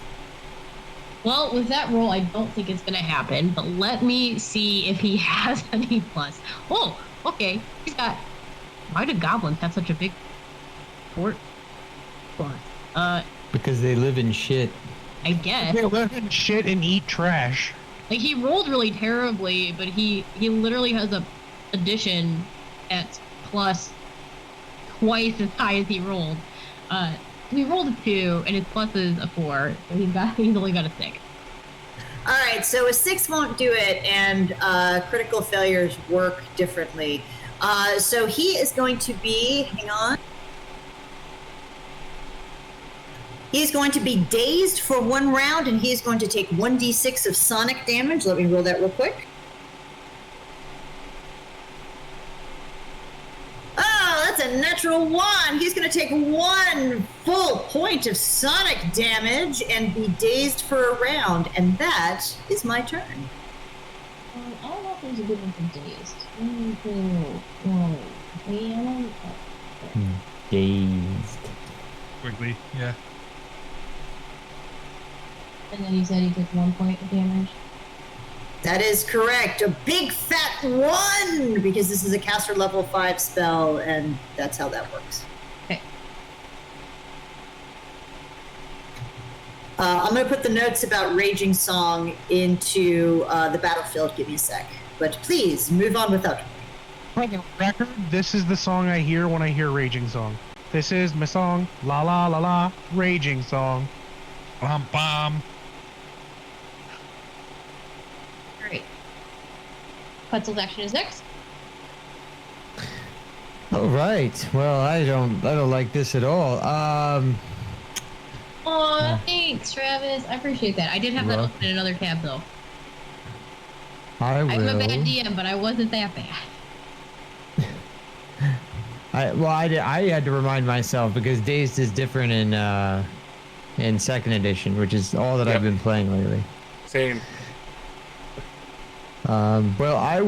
Well, with that roll, I don't think it's going to happen, but let me see if he has any plus. Oh, okay. He's got... Why do goblins have such a big fort? Because they live in shit. I guess. They live in shit and eat trash. Like, he rolled really terribly, but he literally has a addition at plus twice as high as he rolled. He rolled a 2, and his plus is a 4, so he's only got a 6. All right, so a 6 won't do it, and critical failures work differently. So he is going to be, hang on. He's going to be dazed for 1 round, and he's going to take 1d6 of sonic damage. Let me roll that real quick. Oh, that's a natural 1. He's going to take 1 full point of sonic damage and be dazed for a round. And that is my turn. I don't know if there's a good one for dazed. Dazed. Quickly, yeah. And then you said he took 1 point of damage. That is correct. A big fat 1, because this is a caster level 5 spell, and that's how that works. Okay. I'm going to put the notes about Raging Song into the battlefield. Give me a sec. But please, move on without... For the record, this is the song I hear when I hear Raging Song. This is my song. La la la la. Raging Song. Bum bum. Alright. Quetzal's action is next. All right. Well, I don't like this at all. Aw, thanks, Travis. I appreciate that. I did have that open in another tab, though. I'm a bad DM, but I wasn't that bad. I had to remind myself because Dazed is different in second edition, which is all that I've been playing lately. Same. Well, I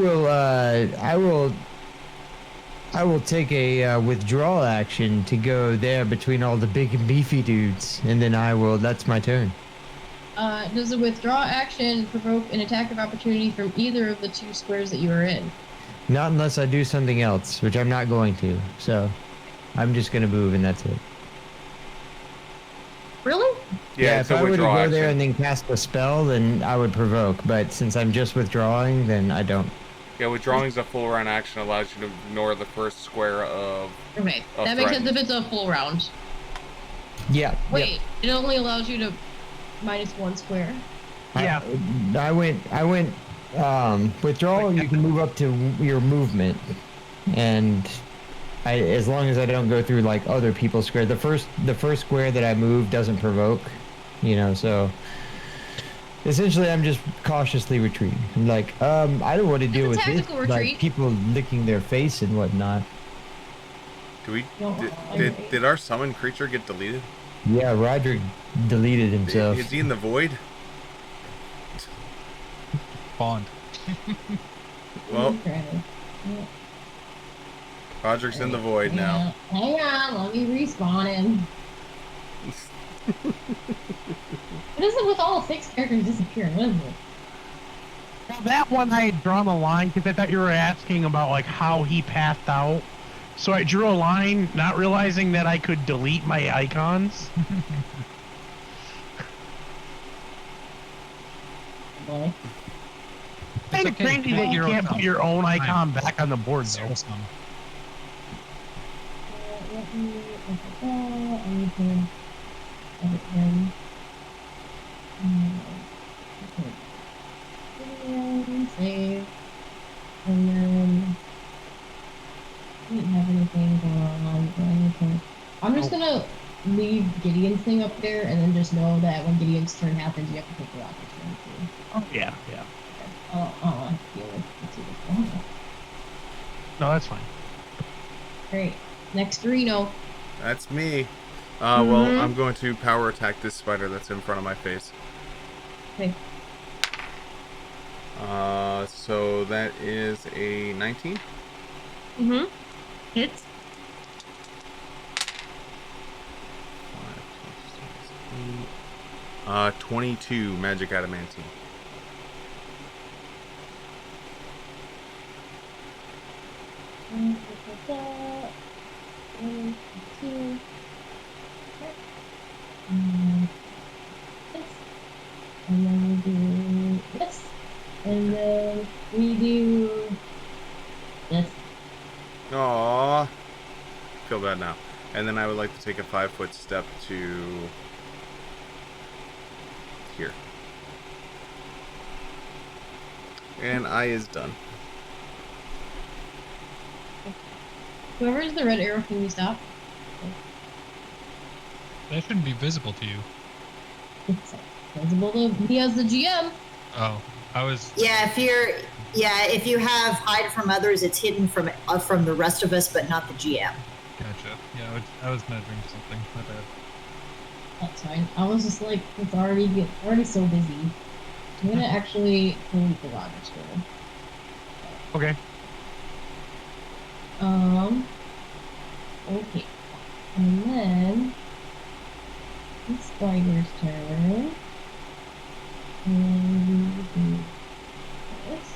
will take a withdrawal action to go there between all the big and beefy dudes, and then that's my turn. Does the withdraw action provoke an attack of opportunity from either of the 2 squares that you are in? Not unless I do something else, which I'm not going to. So, I'm just gonna move, and that's it. Really? Yeah, if I were to go there and then cast a spell, then I would provoke. But since I'm just withdrawing, then I don't. Yeah, withdrawing is a full round action, allows you to ignore the first square of. Okay, that makes sense if it's a full round. Yeah. Wait, it only allows you to -1 square. Yeah. I went. Withdrawal, you can move up to your movement, and as long as I don't go through like other people's square, the first square that I move doesn't provoke, so essentially I'm just cautiously retreating. I'm like, I don't want to deal with this, like people licking their face and whatnot. Did our summon creature get deleted? Yeah, Roderick deleted himself. Is he in the void? Bond. Well, Roderick's in the void now. Hang on, let me respawn him. What is it with all 6 characters disappearing? What is it? Well, that one I had drawn a line because I thought you were asking about like how he passed out. So I drew a line, not realizing that I could delete my icons. Boy. It's crazy that you can't put your own icon back on the board, though. Let me edit him. Save. And then I didn't have anything going on or anything. I'm just gonna leave Gideon's thing up there and then just know that when Gideon's turn happens, you have to take the opportunity. Oh, yeah. I don't want to deal with it. No, that's fine. Great. Next Reno. That's me. Well, I'm going to power attack this spider that's in front of my face. Okay. So that is a 19. Hits. 22 magic adamantine. And then we do this. And then we do this. Aww. Feel bad now. And then I would like to take a 5-foot step to here. And I is done. Whoever is the red arrow, can we stop? That shouldn't be visible to you. It's visible to me as the GM. Oh, I was. Yeah, if you have hide from others, it's hidden from the rest of us, but not the GM. Gotcha. Yeah, I was measuring something. My bad. That's fine. I was just like, it's already so busy. I'm gonna actually delete the Roger square. Okay. Okay. And then the spider's turn. And we will do this.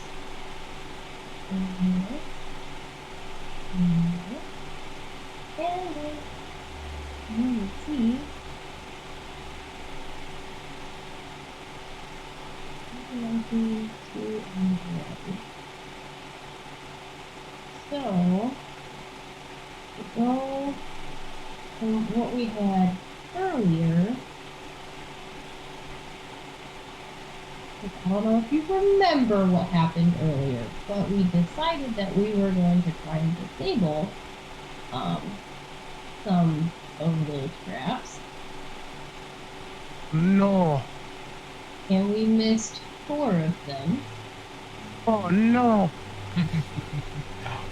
And this. And this. And this. And let's see. One, two, two, and one. So, to go from what we had earlier, I don't know if you remember what happened earlier, but we decided that we were going to try and disable some of those traps, No. and we missed 4 of them. Oh no.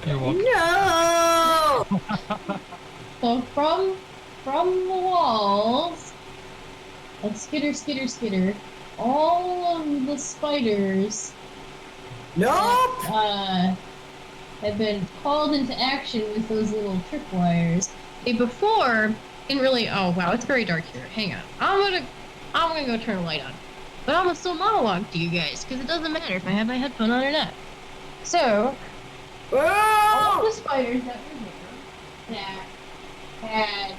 You're welcome. No! So from the walls, like skitter, all of the spiders Nope! have been called into action with those little tripwires. They before didn't really. Oh wow, it's very dark here. Hang on, I'm gonna go turn the light on. But I'm gonna still monologue to you guys because it doesn't matter if I have my headphone on or not. So all the spiders that were there that had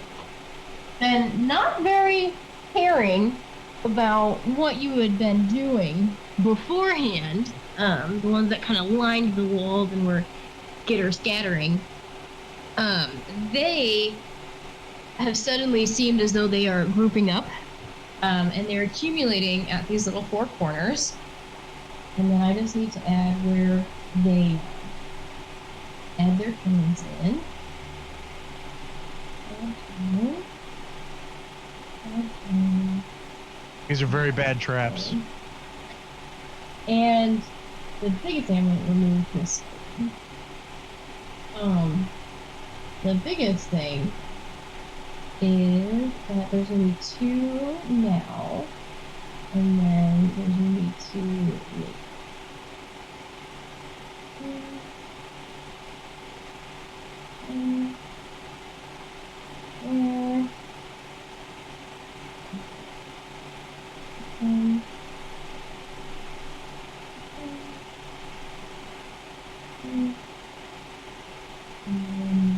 been not very caring about what you had been doing beforehand, the ones that kind of lined the walls and were scattering, they have suddenly seemed as though they are grouping up, and they're accumulating at these little 4 corners. And then I just need to add where they add their things in. These are very bad traps. And the biggest thing, I'm going to remove this. The biggest thing is that there's going to be 2 now, and then there's going to be 2 later. And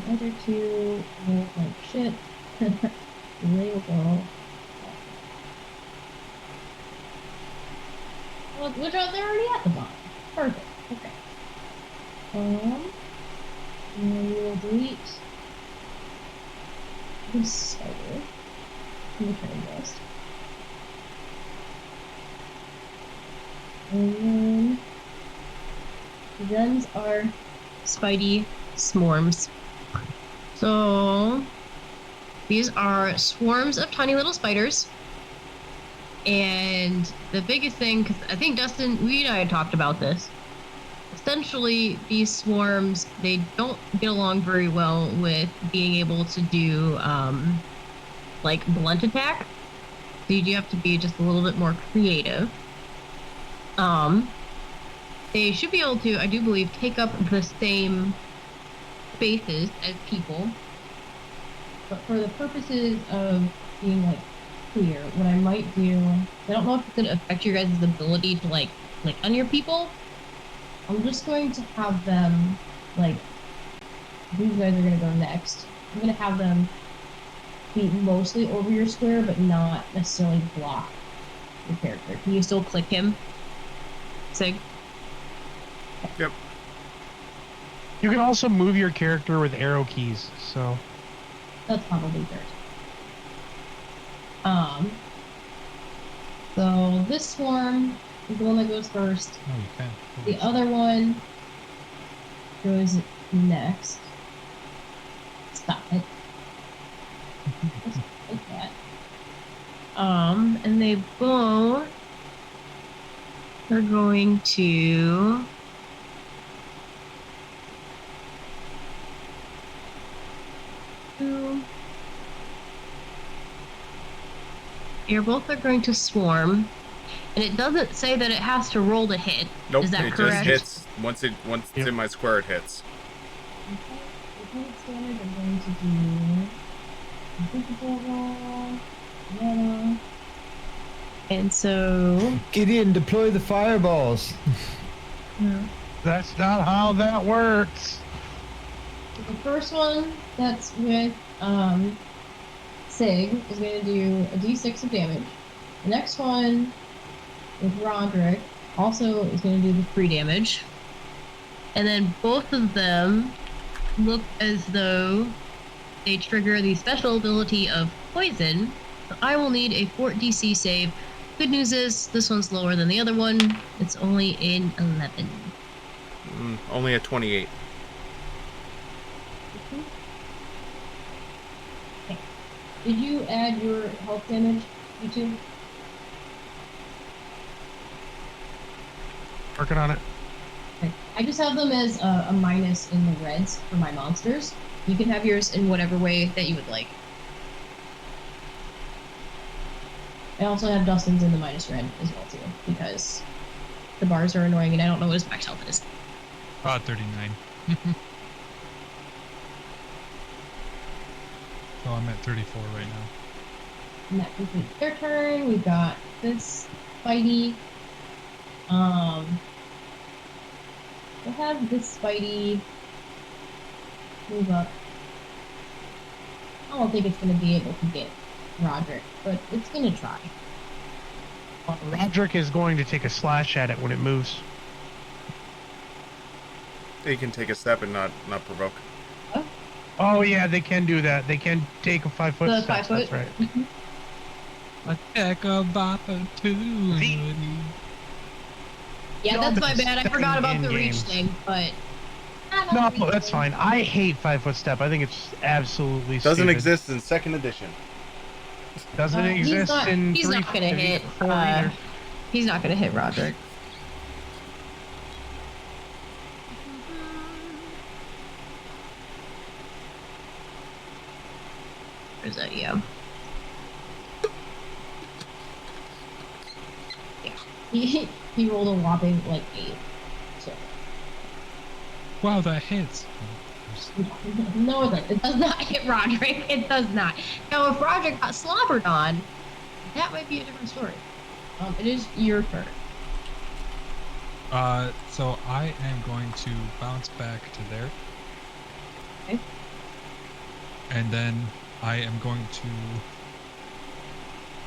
the other 2 look like shit. They will go. Which are they're already at the bottom. Perfect. Okay. And then we will delete this spider from the turn list. And then these are Spidey swarms. So these are swarms of tiny little spiders. And the biggest thing, because I think Dustin, we and I had talked about this. Essentially, these swarms, they don't get along very well with being able to do like blunt attack. So you do have to be just a little bit more creative. They should be able to, I do believe, take up the same spaces as people. But for the purposes of being like clear, what I might do, I don't know if it's going to affect your guys' ability to like click on your people. I'm just going to have them, like, these guys are going to go next. I'm going to have them be mostly over your square, but not necessarily block your character. Can you still click him, Sig? Yep. You can also move your character with arrow keys, so. That's probably good. So this swarm is the one that goes first. Oh, you can. The other one goes next. Stop it. Just like that. And they both are going to You're both are going to swarm, and it doesn't say that it has to roll to hit. Nope, Is that it correct? just hits. Once it's in my square, it hits. Okay, with its damage, I'm going to do invisible roll, mana. And so Gideon, deploy the fireballs. That's not how that works. the first one that's with Sig is going to do a d6 of damage. The next one with Roderick also is going to do the 3 damage. And then both of them look as though they trigger the special ability of poison. So I will need a fort DC save. Good news is this one's lower than the other one. It's only in 11. Only a 28. Okay. Did you add your health damage, you two? Working on it. Okay. I just have them as a minus in the reds for my monsters. You can have yours in whatever way that you would like. I also have Dustin's in the minus red as well too, because the bars are annoying and I don't know what his max health is. 39. So I'm at 34 right now. And that completes their turn. We've got this Spidey. We'll have this Spidey move up. I don't think it's going to be able to get Roderick, but it's going to try. Roderick is going to take a slash at it when it moves. They can take a step and not provoke. Oh yeah, they can do that. They can take a 5 foot The step. 5 foot? That's right. A deck of opportunity. Yeah, that's my bad. I forgot about the reach in-game. thing, but... No, that's fine. I hate 5 foot step. I think it's absolutely Doesn't stupid. exist in second edition. Doesn't exist in he's 3 not gonna hit. 4 either. He's not gonna hit Roderick. Where's that? Yeah. Yeah. He rolled a whopping like 8. So. Wow, that hits. No, it does not hit Roderick. It does not. Now, if Roderick got slobbered on, that might be a different story. It is your turn. So I am going to bounce back to there. Okay. And then I am going to...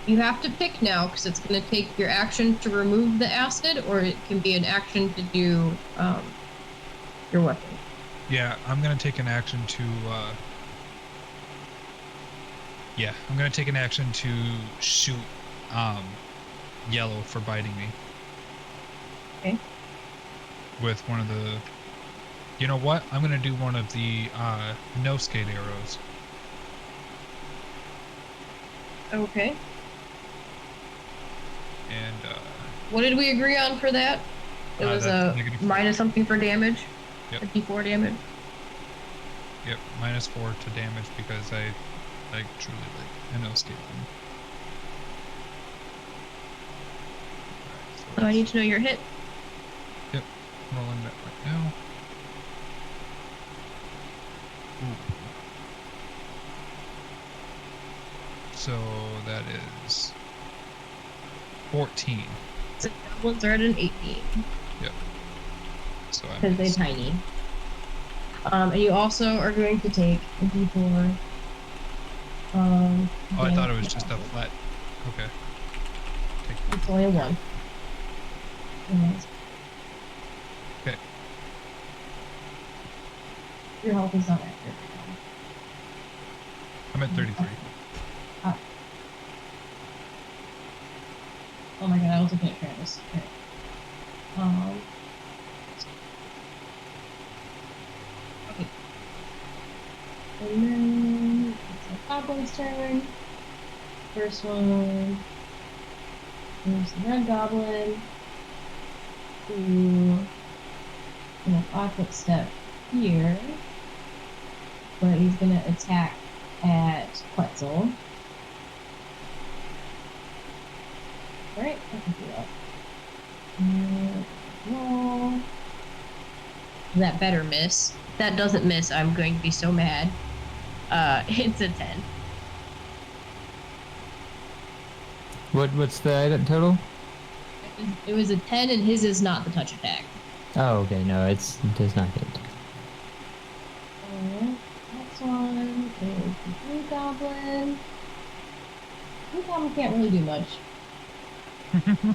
You have to pick now, because it's going to take your action to remove the acid, or it can be an action to do your weapon. Yeah, I'm going to take an action to... Yeah, I'm going to take an action to shoot Yellow for biting me. Okay. With one of the... You know what? I'm going to do one of the no-skate arrows. Okay. And, what did we agree on for that? It was a -4. minus something for damage? Yep. A d4 damage? Yep, -4 to damage because I truly like a no-skate one. So I need to know your hit. Yep, rolling that right now. Ooh. So that is 14. So goblins are at an 18. Yep. So I Because they're missed. tiny. And you also are going to take a d4. Oh, I thought it was damage. just a flat. Okay. Take It's only a 1. Yes. Okay. Your health is not accurate. I'm at 33. Oh my god, I was looking at Travis. Okay. Okay. And then it's the goblin's turn. First one. There's the red goblin. Who in a 5 foot step here. But he's gonna attack at Quetzal. Right, I can do that. Roll. That better miss. If that doesn't miss, I'm going to be so mad. It's a 10. What's the item total? It was a 10, and his is not the touch attack. Oh, okay. No, it does not hit. Next one is the Blue Goblin. Blue Goblin can't really do much.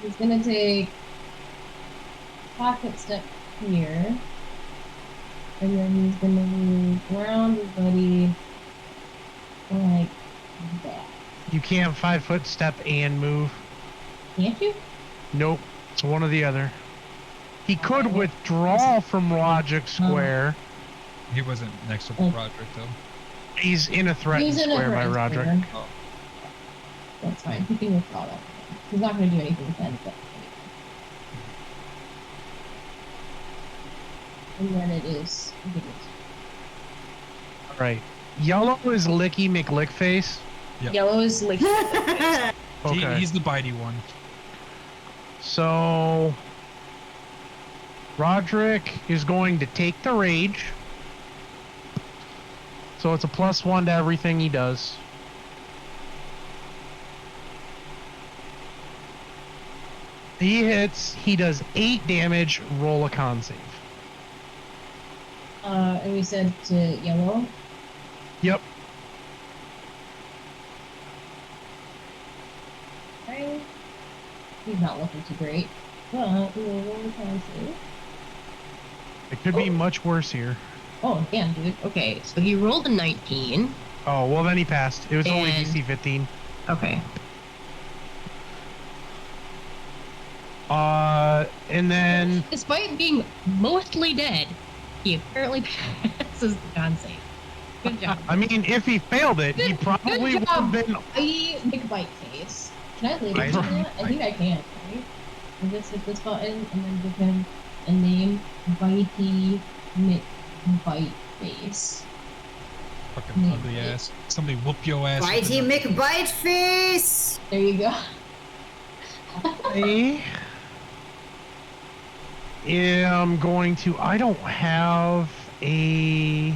He's gonna take 5 foot step here. And then he's gonna move around his buddy like that. You can't 5 foot step and move. Can't you? Nope. It's one or the other. He could withdraw from Roderick Square. He wasn't next to Roderick, though. He's in a threatened He's in a square by threatened Roderick. square. Oh. That's fine. He can withdraw that. He's not gonna do anything with that. But and then it is. All right. Yellow is Licky McLickface. Yep. Yellow is like. Okay. He's the bitey one. So Roderick is going to take the rage. So it's a +1 to everything he does. He hits, he does 8 damage, roll a con save. And we said to yellow. Yep. Okay. He's not looking too great. But we will roll a con save. It could be much worse here. Oh, damn, dude. Okay, so he rolled a 19. Oh, well then he passed. It was only And- DC 15. Okay. And then Despite being mostly dead, he apparently passes the con save. Good job. I mean, if he failed it, he probably would have been. Bitey McBite face. Can I leave Bitey him that? I think I can, right? I just hit this button and then give him a name, Bitey McBite face. Fucking ugly ass. Somebody whoop your ass. Bitey McBiteface! There you go. I am going to. I don't have a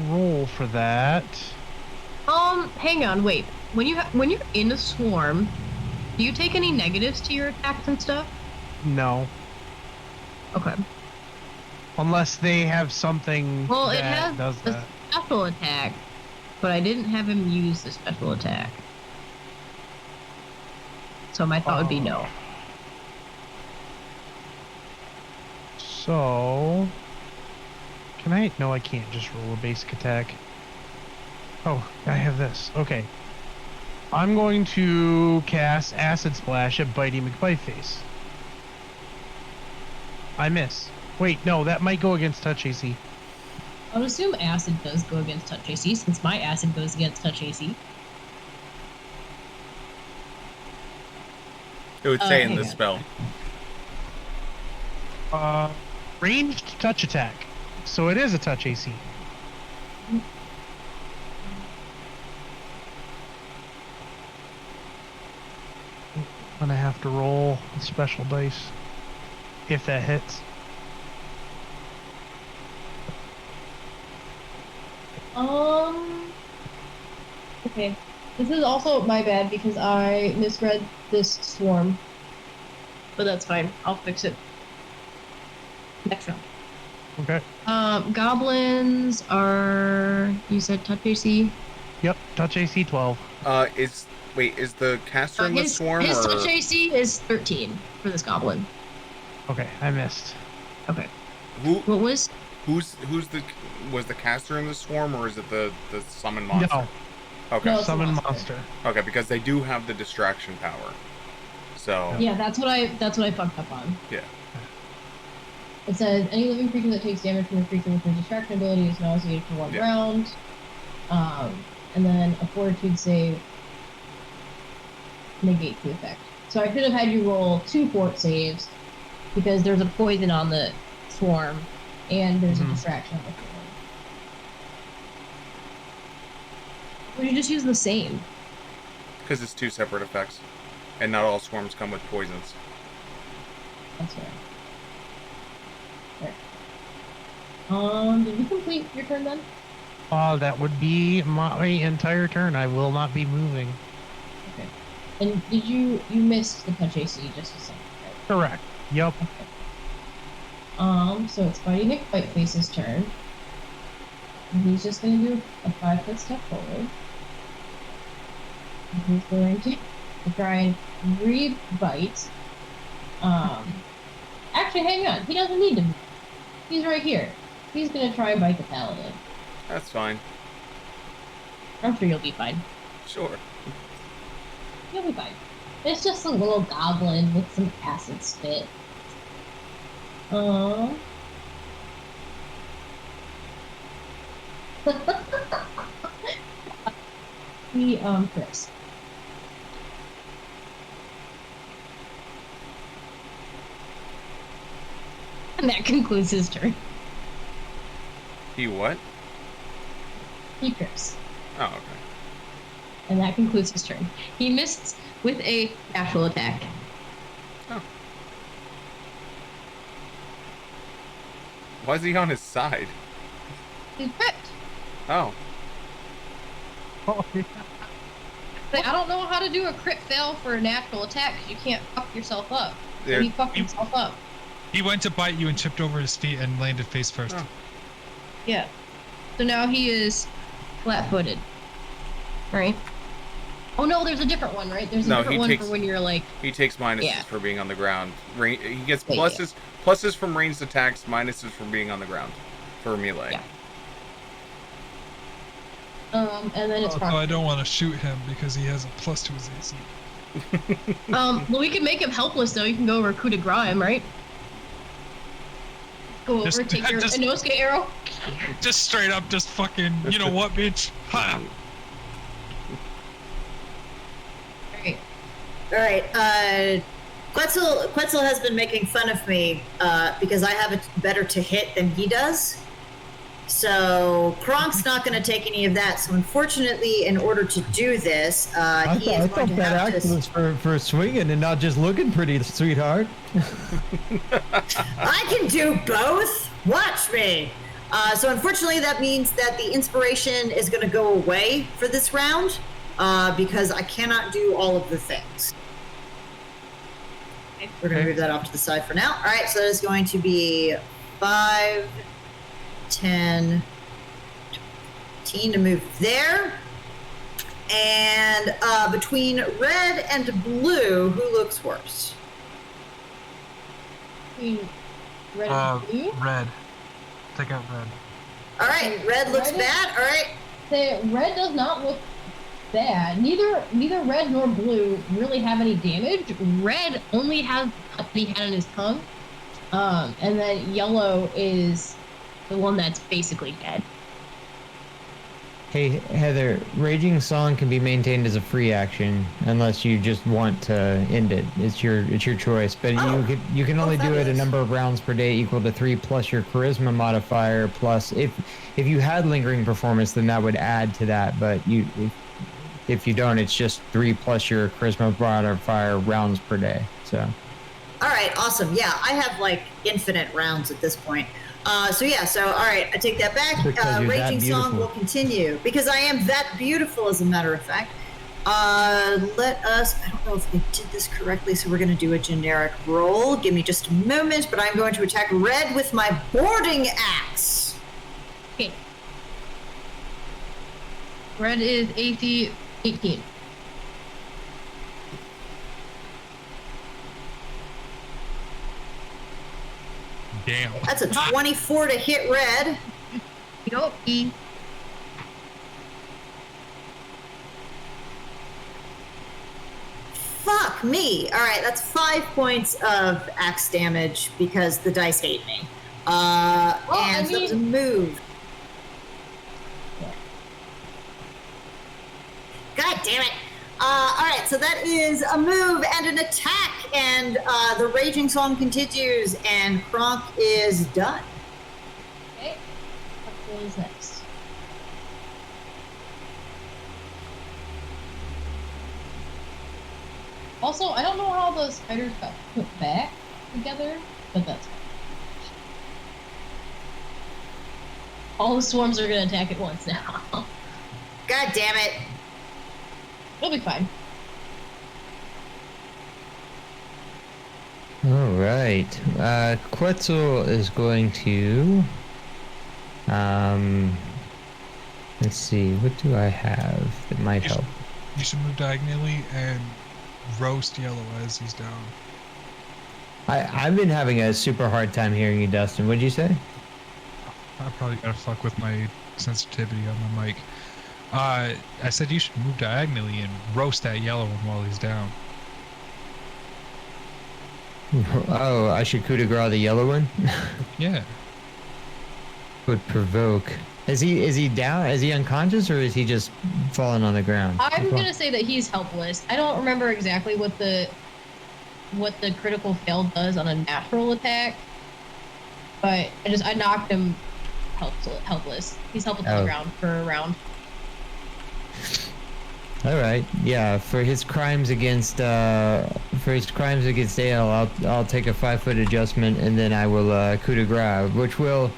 roll for that. Hang on, wait. When you're in a swarm, do you take any negatives to your attacks and stuff? No, Okay. unless they have something Well, that it has does a that. special attack, but I didn't have him use the special attack. So my thought would be no. So, can I? No, I can't just roll a basic attack. Oh, I have this. Okay. I'm going to cast Acid Splash at Bitey McBiteface. I miss. Wait, no, that might go against Touch AC. I would assume acid does go against touch AC, since my acid goes against touch AC. It would say in hang the on. spell. Ranged touch attack. So it is a touch AC. I'm gonna have to roll a special dice if that hits. Okay. This is also my bad because I misread this swarm. But that's fine. I'll fix it. Next round. Okay. Goblins are, you said touch AC? Yep. Touch AC 12. Is the caster in the His swarm his or touch AC is 13 for this goblin. Okay, I missed. Okay. who? What was? Was the caster in the swarm or is it the summon monster? No. Okay. No, it's a Summon monster. monster. Okay, because they do have the distraction power. So Yeah, that's what I fucked up on. yeah. It says any living creature that takes damage from a creature with a distraction ability is nauseated for 1 Yeah. round. And then a fortitude save negates the effect. So I should have had you roll 2 fort saves because there's a poison on the swarm and there's a distraction on the swarm. Would you just use the same? Because it's 2 separate effects. And not all swarms come with poisons. That's right. Did you complete your turn then? That would be my entire turn. I will not be moving. Okay. And did you missed the punch AC just a second, right? Correct. Yep. Okay. So it's Mighty Nick Whiteface's turn. And he's just gonna do a 5-foot step forward. And he's going to try and re-bite. Actually, hang on. He doesn't need to move. He's right here. He's gonna try and bite the paladin. That's fine. I'm sure you'll be fine. Sure. You'll be fine. It's just a little goblin with some acid spit. Chris. And that concludes his turn. He what? He trips. Oh, okay. And that concludes his turn. He missed with a natural attack. Oh. Why is he on his side? He crit. Oh. Oh, yeah. Like, I don't know how to do a crit fail for a natural attack because you can't fuck yourself up. There. He fucked himself up. He went to bite you and tripped over his feet and landed face first. Oh. Yeah. So now he is flat-footed. Right? Oh no, there's a different one, right? There's a different one for when you're like... He takes minuses Yeah. for being on the ground. He gets Yeah, pluses pluses from ranged attacks, minuses from being on the ground. For melee. Yeah. And then it's So I don't want to shoot him because he has a plus to his AC. Well, we can make him helpless though. You can go over coup de grace him, right? Go over, take your Inosuke arrow. Just straight up, just fucking, you know what, bitch? Ha! Alright, Quetzal has been making fun of me because I have a better to hit than he does. So Kronk's not going to take any of that. So unfortunately, in order to do this, I he is going thought to that have axe to... was for swinging and not just looking pretty, sweetheart. I can do both. Watch me. So unfortunately, that means that the inspiration is going to go away for this round because I cannot do all of the things. We're going to move that off to the side for now. All right, so that is going to be 5, 10, 15 to move there. And between red and blue, who looks worse? Red and blue? Red. Take out red. All right, red looks bad. All right. Say red does not look bad. Neither red nor blue really have any damage. Red only has what he had on his tongue. And then yellow is the one that's basically dead. Hey Heather, Raging Song can be maintained as a free action unless you just want to end it. It's your choice, but you can only do it a number of rounds per day equal to 3 plus your charisma modifier plus if you had lingering performance, then that would add to that. But if you don't, it's just 3 plus your charisma modifier rounds per day. So. All right, awesome. Yeah, I have like infinite rounds at this point. All right, I take that back. Raging Song will continue because I am that beautiful, as a matter of fact. Let us, I don't know if I did this correctly, so we're going to do a generic roll. Give me just a moment, but I'm going to attack red with my boarding axe. Okay. Red is AC 18. Damn. That's a 24 to hit red. Yup. Fuck me. All right, that's 5 points of axe damage because the dice hate me. So it's a move. God damn it. All right, so that is a move and an attack, and the Raging Song continues, and Kronk is done. Okay. What is next? Also, I don't know how the spiders got put back together, but that's fine. All the swarms are gonna attack at once now. God damn it. It'll be fine. All right. Quetzal is going to. Let's see. What do I have that might help? You should move diagonally and roast Yellow as he's down. I've been having a super hard time hearing you, Dustin. What'd you say? I probably gotta fuck with my sensitivity on my mic. I said you should move diagonally and roast that Yellow one while he's down. Oh, I should coup de grace the yellow one? Yeah. Would provoke. Is he down? Is he unconscious, or is he just falling on the ground? I'm gonna say that he's helpless. I don't remember exactly what the critical fail does on a natural attack, but I knocked him helpless. He's helpless on the ground for a round. All right, yeah. For his crimes against Ale, I'll take a 5-foot adjustment, and then I will coup de grace, which will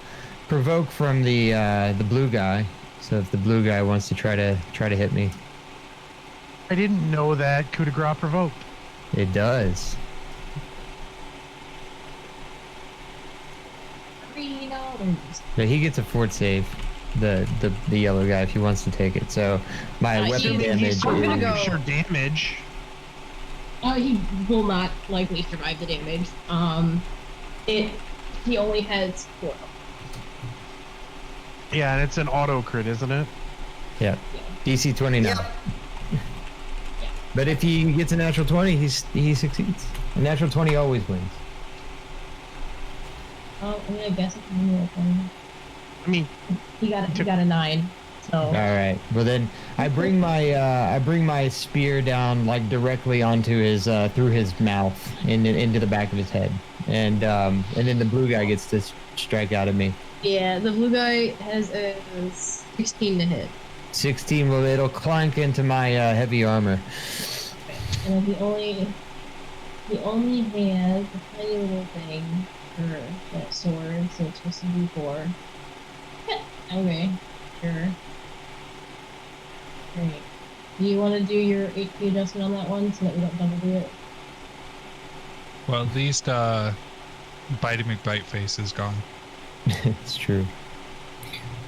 provoke from the blue guy. So if the blue guy wants to try to hit me, I didn't know that coup de grace provoked. it does. But he gets a fort save, the yellow guy, if he wants to take it. So my weapon damage. He's still gonna gonna go- sure damage. He will not likely survive the damage. He only has 4. Yeah, and it's an auto crit, isn't it? Yeah. DC 29. Yep. But if he gets a natural 20, he succeeds. A natural 20 always wins. Oh, I mean, I guess it's only a 20. I mean, He got a 9. So. All right. Well then, I bring my spear down like directly onto his through his mouth into the back of his head, and then the blue guy gets to strike out at me. Yeah, the blue guy has a 16 to hit. 16. Well, it'll clank into my heavy armor. And he only has a tiny little thing for that sword, so it's supposed to be 4. Okay, sure. Great. Do you want to do your HP adjustment on that one so that we don't double do it? Well, at least Bitey McBiteface is gone. It's true.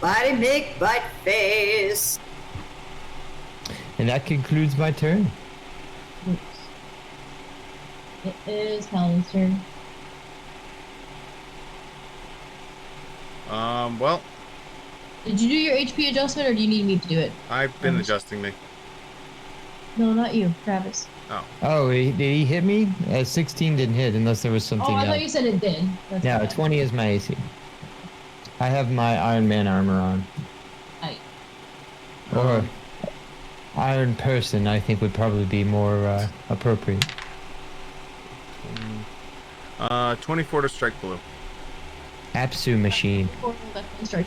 Body make bite face. And that concludes my turn. Oops. It is Paladin's turn. Well, Did you do your HP adjustment, or do you need me to do it? I've been adjusting me. No, not you, Travis. Oh, did he hit me? 16 didn't hit unless there was something Oh, I else. thought you said it did. That's Yeah, bad. 20 is my AC. I have my Iron Man armor on. Aight. Or Iron Person, I think, would probably be more appropriate. 24 to strike blue. Apsu machine. That's one strike.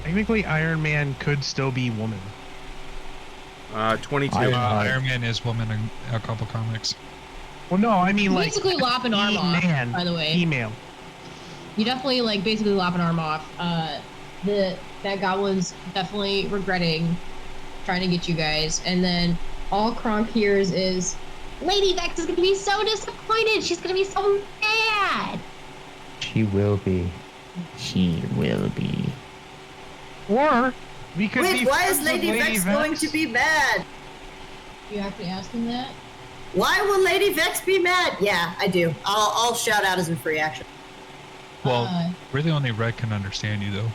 Technically, Iron Man could still be woman. 22. Iron Man is woman in a couple comics. Well, no, I mean like Basically lop an arm off, man, by the way. female. You definitely basically lop an arm off. That goblin's definitely regretting trying to get you guys, and then all Kronk hears is, Lady Vex is gonna be so disappointed. She's gonna be so mad. She will be. She will be. Or we could Wait, be why is friends with Lady Vex going to be mad? You actually asked him that? Why will Lady Vex be mad? Yeah, I do. I'll shout out as a free action. Well, really only Red can understand you, though.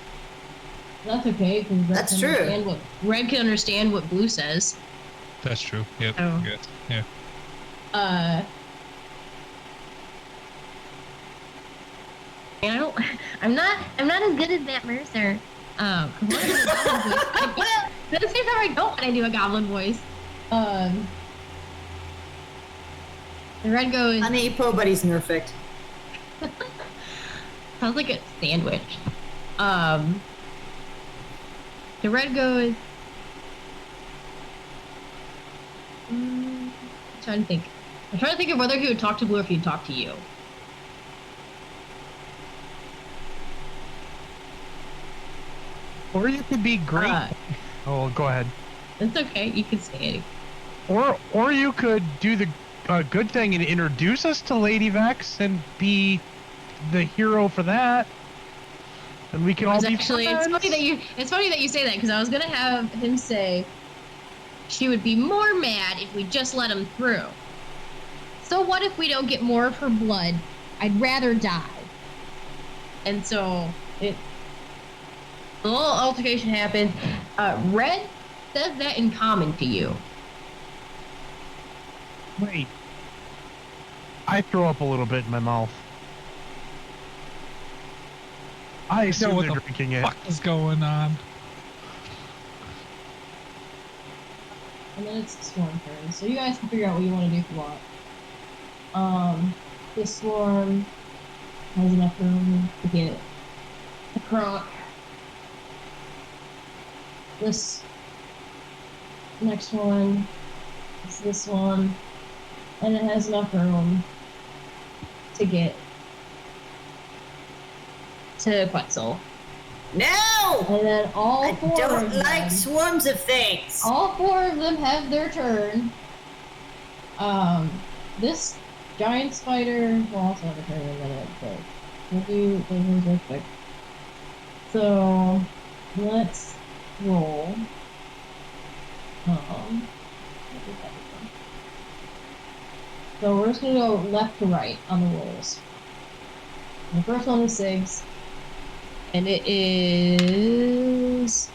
That's okay, because That's true. Red can understand what Blue says. That's true. Yep. Oh. Good. Yeah. And I'm not as good as that Mercer. This is how I don't when I do a goblin voice. The Red goes, Honey, Po Buddy's nerfed. sounds like a sandwich. The Red goes, I'm trying to think. I'm trying to think of whether he would talk to Blue or if he'd talk to you. Or you could be great. Oh, go ahead. It's okay. You can say it. Or you could do the good thing and introduce us to Lady Vex and be the hero for that. And we can all be Actually, friends. it's funny that you say that because I was gonna have him say she would be more mad if we just let him through. So what if we don't get more of her blood? I'd rather die. And so a little altercation happened. Red says that in common to you. Wait. I throw up a little bit in my mouth. I assume what they're the drinking it. fuck is going on? And then it's the swarm turn. So you guys can figure out what you want to do if you want. This swarm has enough room to get a croc. This next one is this one. And it has enough room to get to Quetzal. No! And then all four I don't of like them, swarms of things. all four of them have their turn. This giant spider will also have a turn in a minute, but we'll do those real quick. So let's roll. So we're just gonna go left to right on the rolls. And the first one is 6. And it is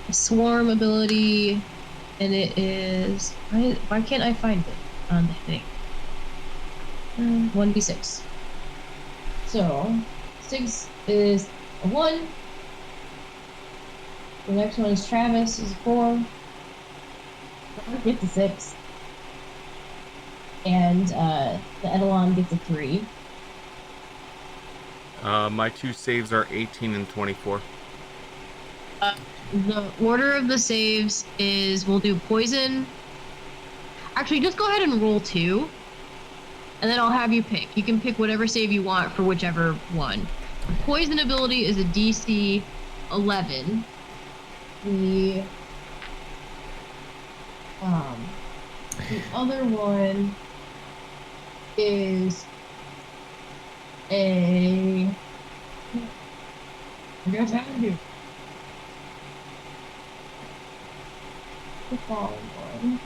a swarm ability, and it is why can't I find it on the thing? 1d6. So 6 is a 1. The next one is Travis is a 4. Gets a 6. And the Edelon gets a 3. My 2 saves are 18 and 24. The order of the saves is we'll do poison. Actually, just go ahead and roll 2. And then I'll have you pick. You can pick whatever save you want for whichever one. The poison ability is a DC 11. The other one is a... I guess I have you. The fallen one.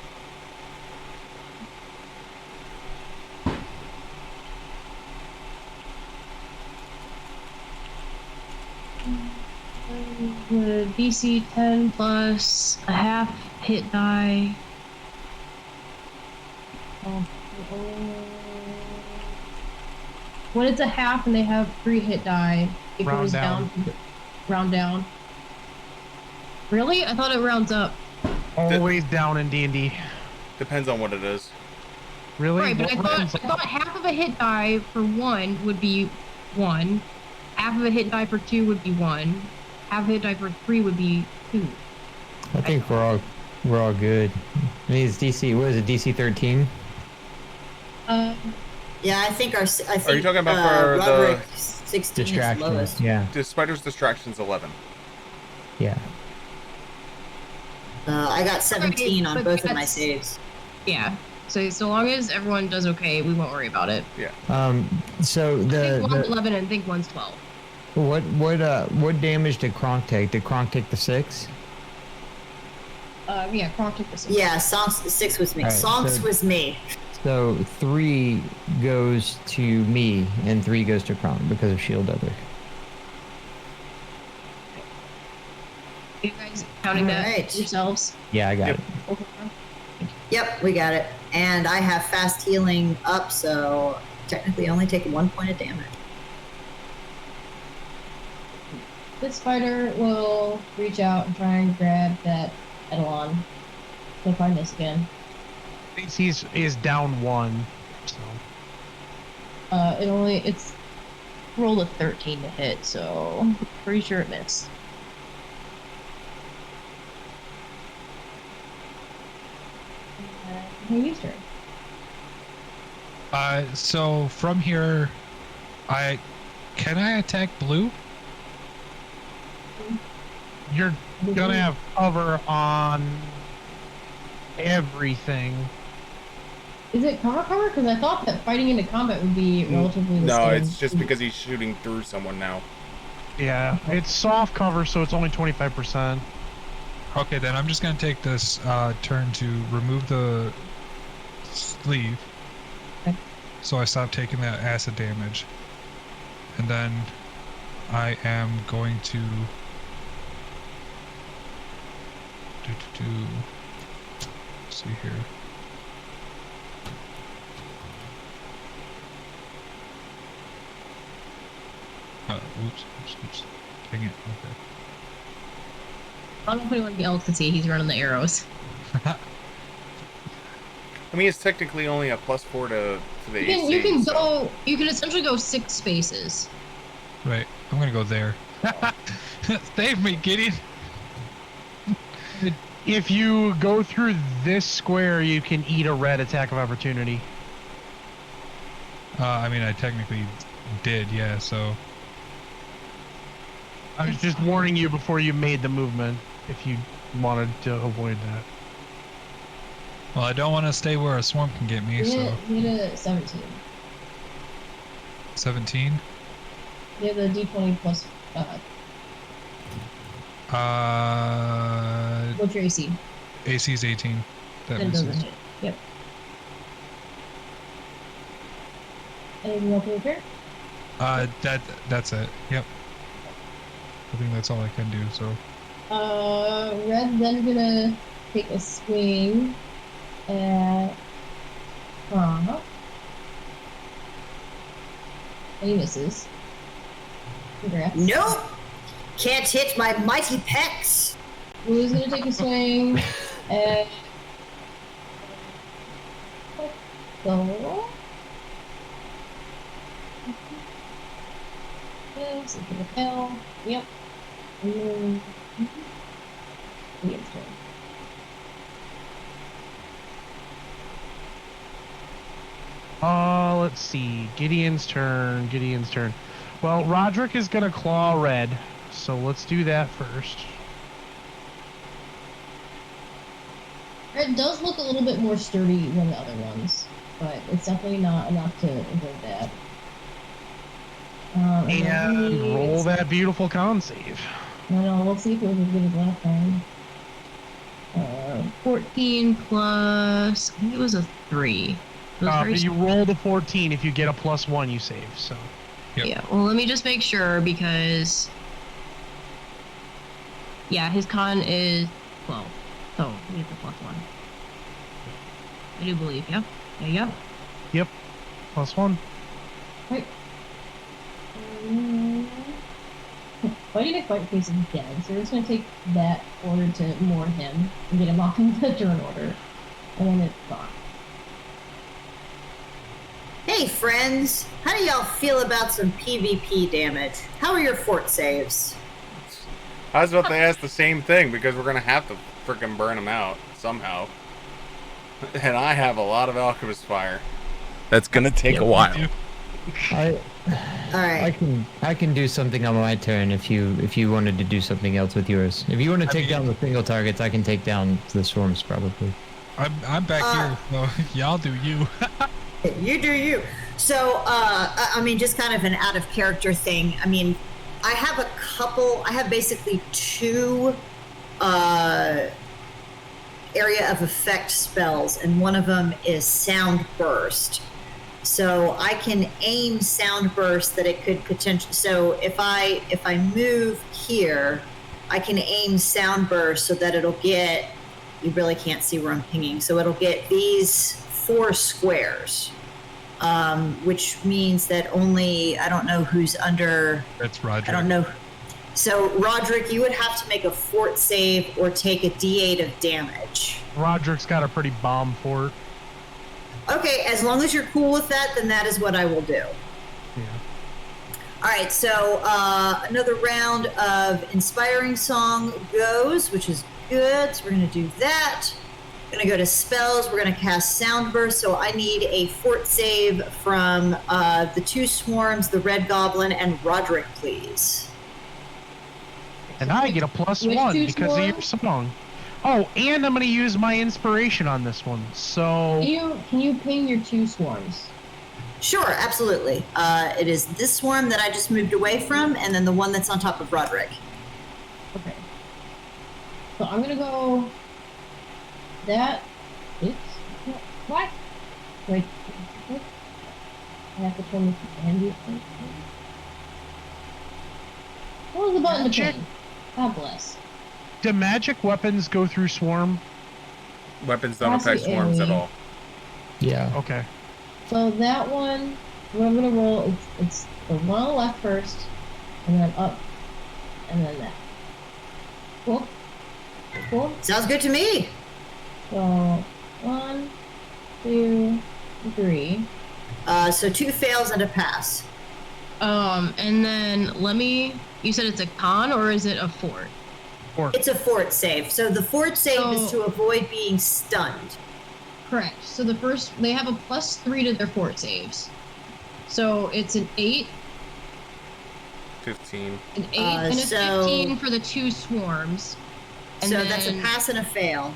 The DC 10 plus a half hit die. When it's a half and they have 3 hit die, it goes down. Round down. Really? I thought it rounds up. Always down in D&D. Depends on what it is. Really? Right, but I thought half of a hit die for 1 would be 1. Half of a hit die for 2 would be 1. Half of a hit die for 3 would be 2. I think we're all good. I mean, it's DC. What is it? DC 13. Yeah, I think Are you talking about for Roderick the 16 is distraction? lowest. Yeah. The spider's distraction's 11. Yeah. I got 17 on but both of my that's- saves. Yeah. So long as everyone does okay, we won't worry about it. Yeah. So I think one's the 11 and I think one's 12. what damage did Kronk take? Did Kronk take the 6? Yeah, Kronk took the 6. Yeah, 6 was me. All right, Sonks so- was me. So 3 goes to me and 3 goes to Kronk because of shield other. You guys counting that Alright. yourselves? Yeah, I got it. Yep, we got it. And I have fast healing up, so technically only take 1 point of damage. This spider will reach out and try and grab that Edelon. Go find this again. He's down 1. So It's rolled a 13 to hit, so pretty sure it missed. Use turn. So from here, can I attack blue? You're gonna have cover on everything. Is it cover? Because I thought that fighting into combat would be relatively the No, same. it's just because he's shooting through someone now. Yeah, it's soft cover, so it's only 25%. Okay, then I'm just gonna take this turn to remove the sleeve, Okay. so I stop taking that acid damage, and then I am going to let's see here. Oops. Dang it. Okay. I don't know if anyone else can see. He's running the arrows. I mean, it's technically only a +4 to the AC. You can so- go. You can essentially go 6 spaces. Right. I'm gonna go there. Save me, Gideon. If you go through this square, you can eat a red attack of opportunity. I mean, I technically did, yeah. So I was just warning you before you made the movement, if you wanted to avoid that. well, I don't want to stay where a swarm can get me. So You get a 17. 17. You have the D20 plus 5. What's your AC? AC is 18. That Then doesn't misses. hit. Yep. Anything else to repair? That's it. Yep. I think that's all I can do. So Red then gonna take a swing at Prana. And he misses. Congrats. Nope. Can't hit my mighty pecs. Blue's gonna take a swing at Yes, it's gonna fail. Yep. And then Ian's turn. Let's see. Gideon's turn. Well, Roderick is gonna claw red, so let's do that first. Red does look a little bit more sturdy than the other ones, but it's definitely not enough to avoid that. And roll that beautiful con save. No, we'll see if it was as good as last time. 14 plus, I think it was a 3. It was very But you roll the 14. If you get a +1, you save. So. Yep. Yeah, well, let me just make sure because, yeah, his con is 12, so he gets a +1. I do believe, yeah. There you go. Yep. +1. Right. Fighting a fight face is dead, so we're just gonna take that order to mourn him and get him off in the turn order, and then it's gone. Hey friends, how do y'all feel about some PvP damage? How are your fort saves? I was about to ask the same thing because we're gonna have to freaking burn them out somehow. And I have a lot of alchemist fire. That's gonna take a while. I Alright. I can do something on my turn if you wanted to do something else with yours. If you want to take down the single targets, I can take down the swarms probably. I'm back here, so y'all do you. You do you. So, I mean, just kind of an out of character thing. I mean, I have basically 2 area of effect spells, and one of them is Sound Burst. So I can aim Sound Burst that it could potentially. So if I move here, I can aim Sound Burst so that it'll get. You really can't see where I'm pinging. So it'll get these 4 squares, which means that only I don't know who's under. That's Roger. I don't know. So Roderick, you would have to make a fort save or take a D8 of damage. Roderick's got a pretty bomb fort. Okay, as long as you're cool with that, then that is what I will do. Yeah. All right, so another round of Inspiring Song goes, which is good. So we're going to do that. Gonna go to spells. We're gonna cast Soundburst. So I need a fort save from the 2 swarms, the Red Goblin, and Roderick, please. And I get a +1 because of your song. Oh, and I'm going to use my inspiration on this one. So Can you ping your 2 swarms? Sure, absolutely. It is this swarm that I just moved away from, and then the one that's on top of Roderick. Okay. So I'm gonna go. That. Oops. What? Wait. I have to turn this to ambient. What was the button to ping? God bless. do magic weapons go through swarm? Weapons don't affect swarms at all. Yeah. Okay. So that one, what I'm gonna roll, it's the one on the left first, and then up, and then that. Cool? Cool? Sounds good to me. So, 1, 2, 3. So 2 fails and a pass. And then you said it's a con or is it a fort? It's a fort save. So the fort save is to avoid being stunned. Correct. So they have a +3 to their fort saves. So it's an 8. 15. An 8 and a 15 for the 2 swarms. And so that's a pass and a fail.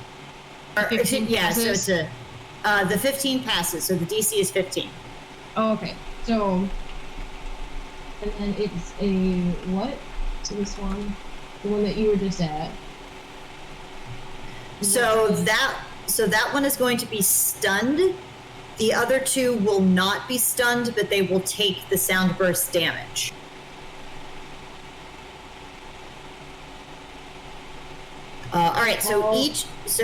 Or, 15 yeah, passes? so it's the 15 passes, so the DC is 15. Oh, okay. So, and then it's a what? So this one, the one that you were just at. So that one is going to be stunned. The other 2 will not be stunned, but they will take the sound burst damage. All right, so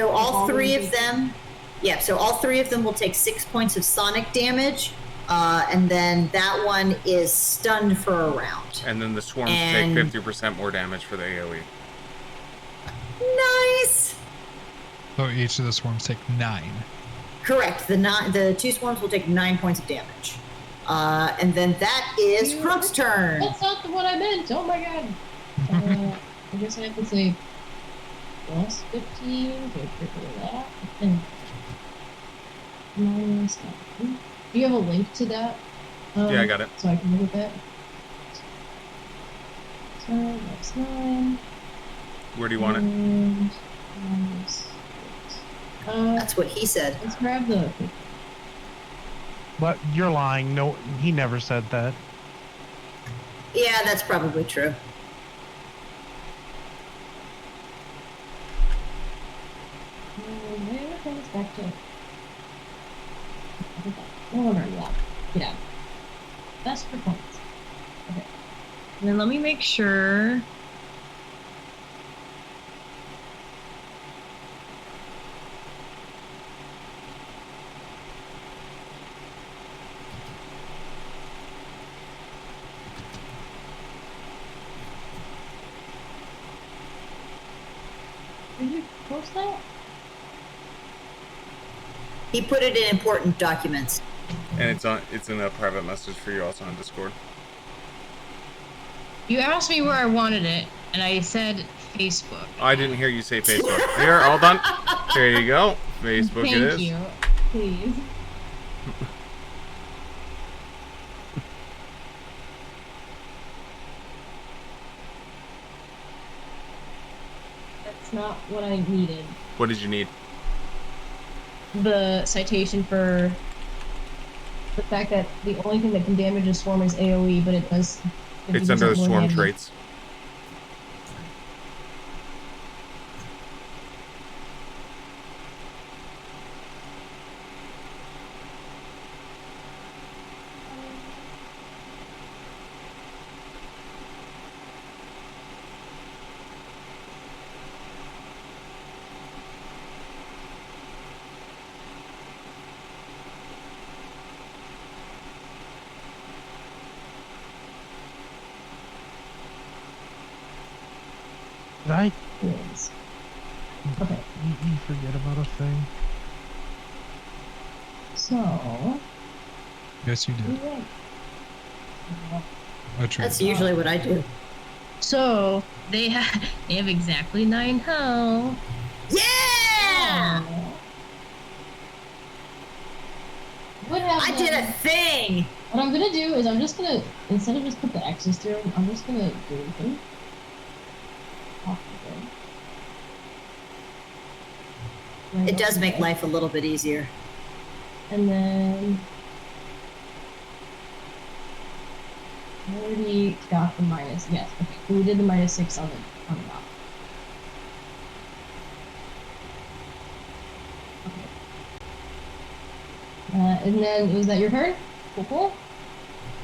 all 3 of them, so all 3 of them will take 6 points of sonic damage, and then that one is stunned for a round. And then the swarms take 50% more damage for the AoE. Nice. So each of the swarms take 9. Correct. The 2 swarms will take 9 points of damage, and then that is Crunk's turn. That's not the one I meant. Oh my god. I guess I have to say plus 15 to get rid of that. And minus that. Do you have a link to that? Yeah, I got it. So I can look at that. So that's 9. Where do you want it? Minus 8. That's what he said. Let's grab the. But you're lying. No, he never said that. Yeah, that's probably true. Where comes back to? Oh, no, yeah. Get out. Best for points. Okay. And then let me make sure. Did you post that? He put it in important documents. And it's in a private message for you also on Discord. You asked me where I wanted it, and I said Facebook. I didn't hear you say Facebook. Here, hold on. There you go. Facebook it is. Thank you. Please. That's not what I needed. What did you need? The citation for the fact that the only thing that can damage a swarm is AoE, but it does. It's under the swarm traits. Did I Yes. Okay. completely forget about a thing? So. Yes, you did. That's usually what I do. So they have exactly 9 health. Yeah! would have. I did a thing. What I'm gonna do is I'm just gonna, instead of just put the X's through, I'm just gonna do them. It does make life a little bit easier. And then I already got the minus. Yes, okay. So we did the -6 on the top. Okay. And then was that your turn? Cool.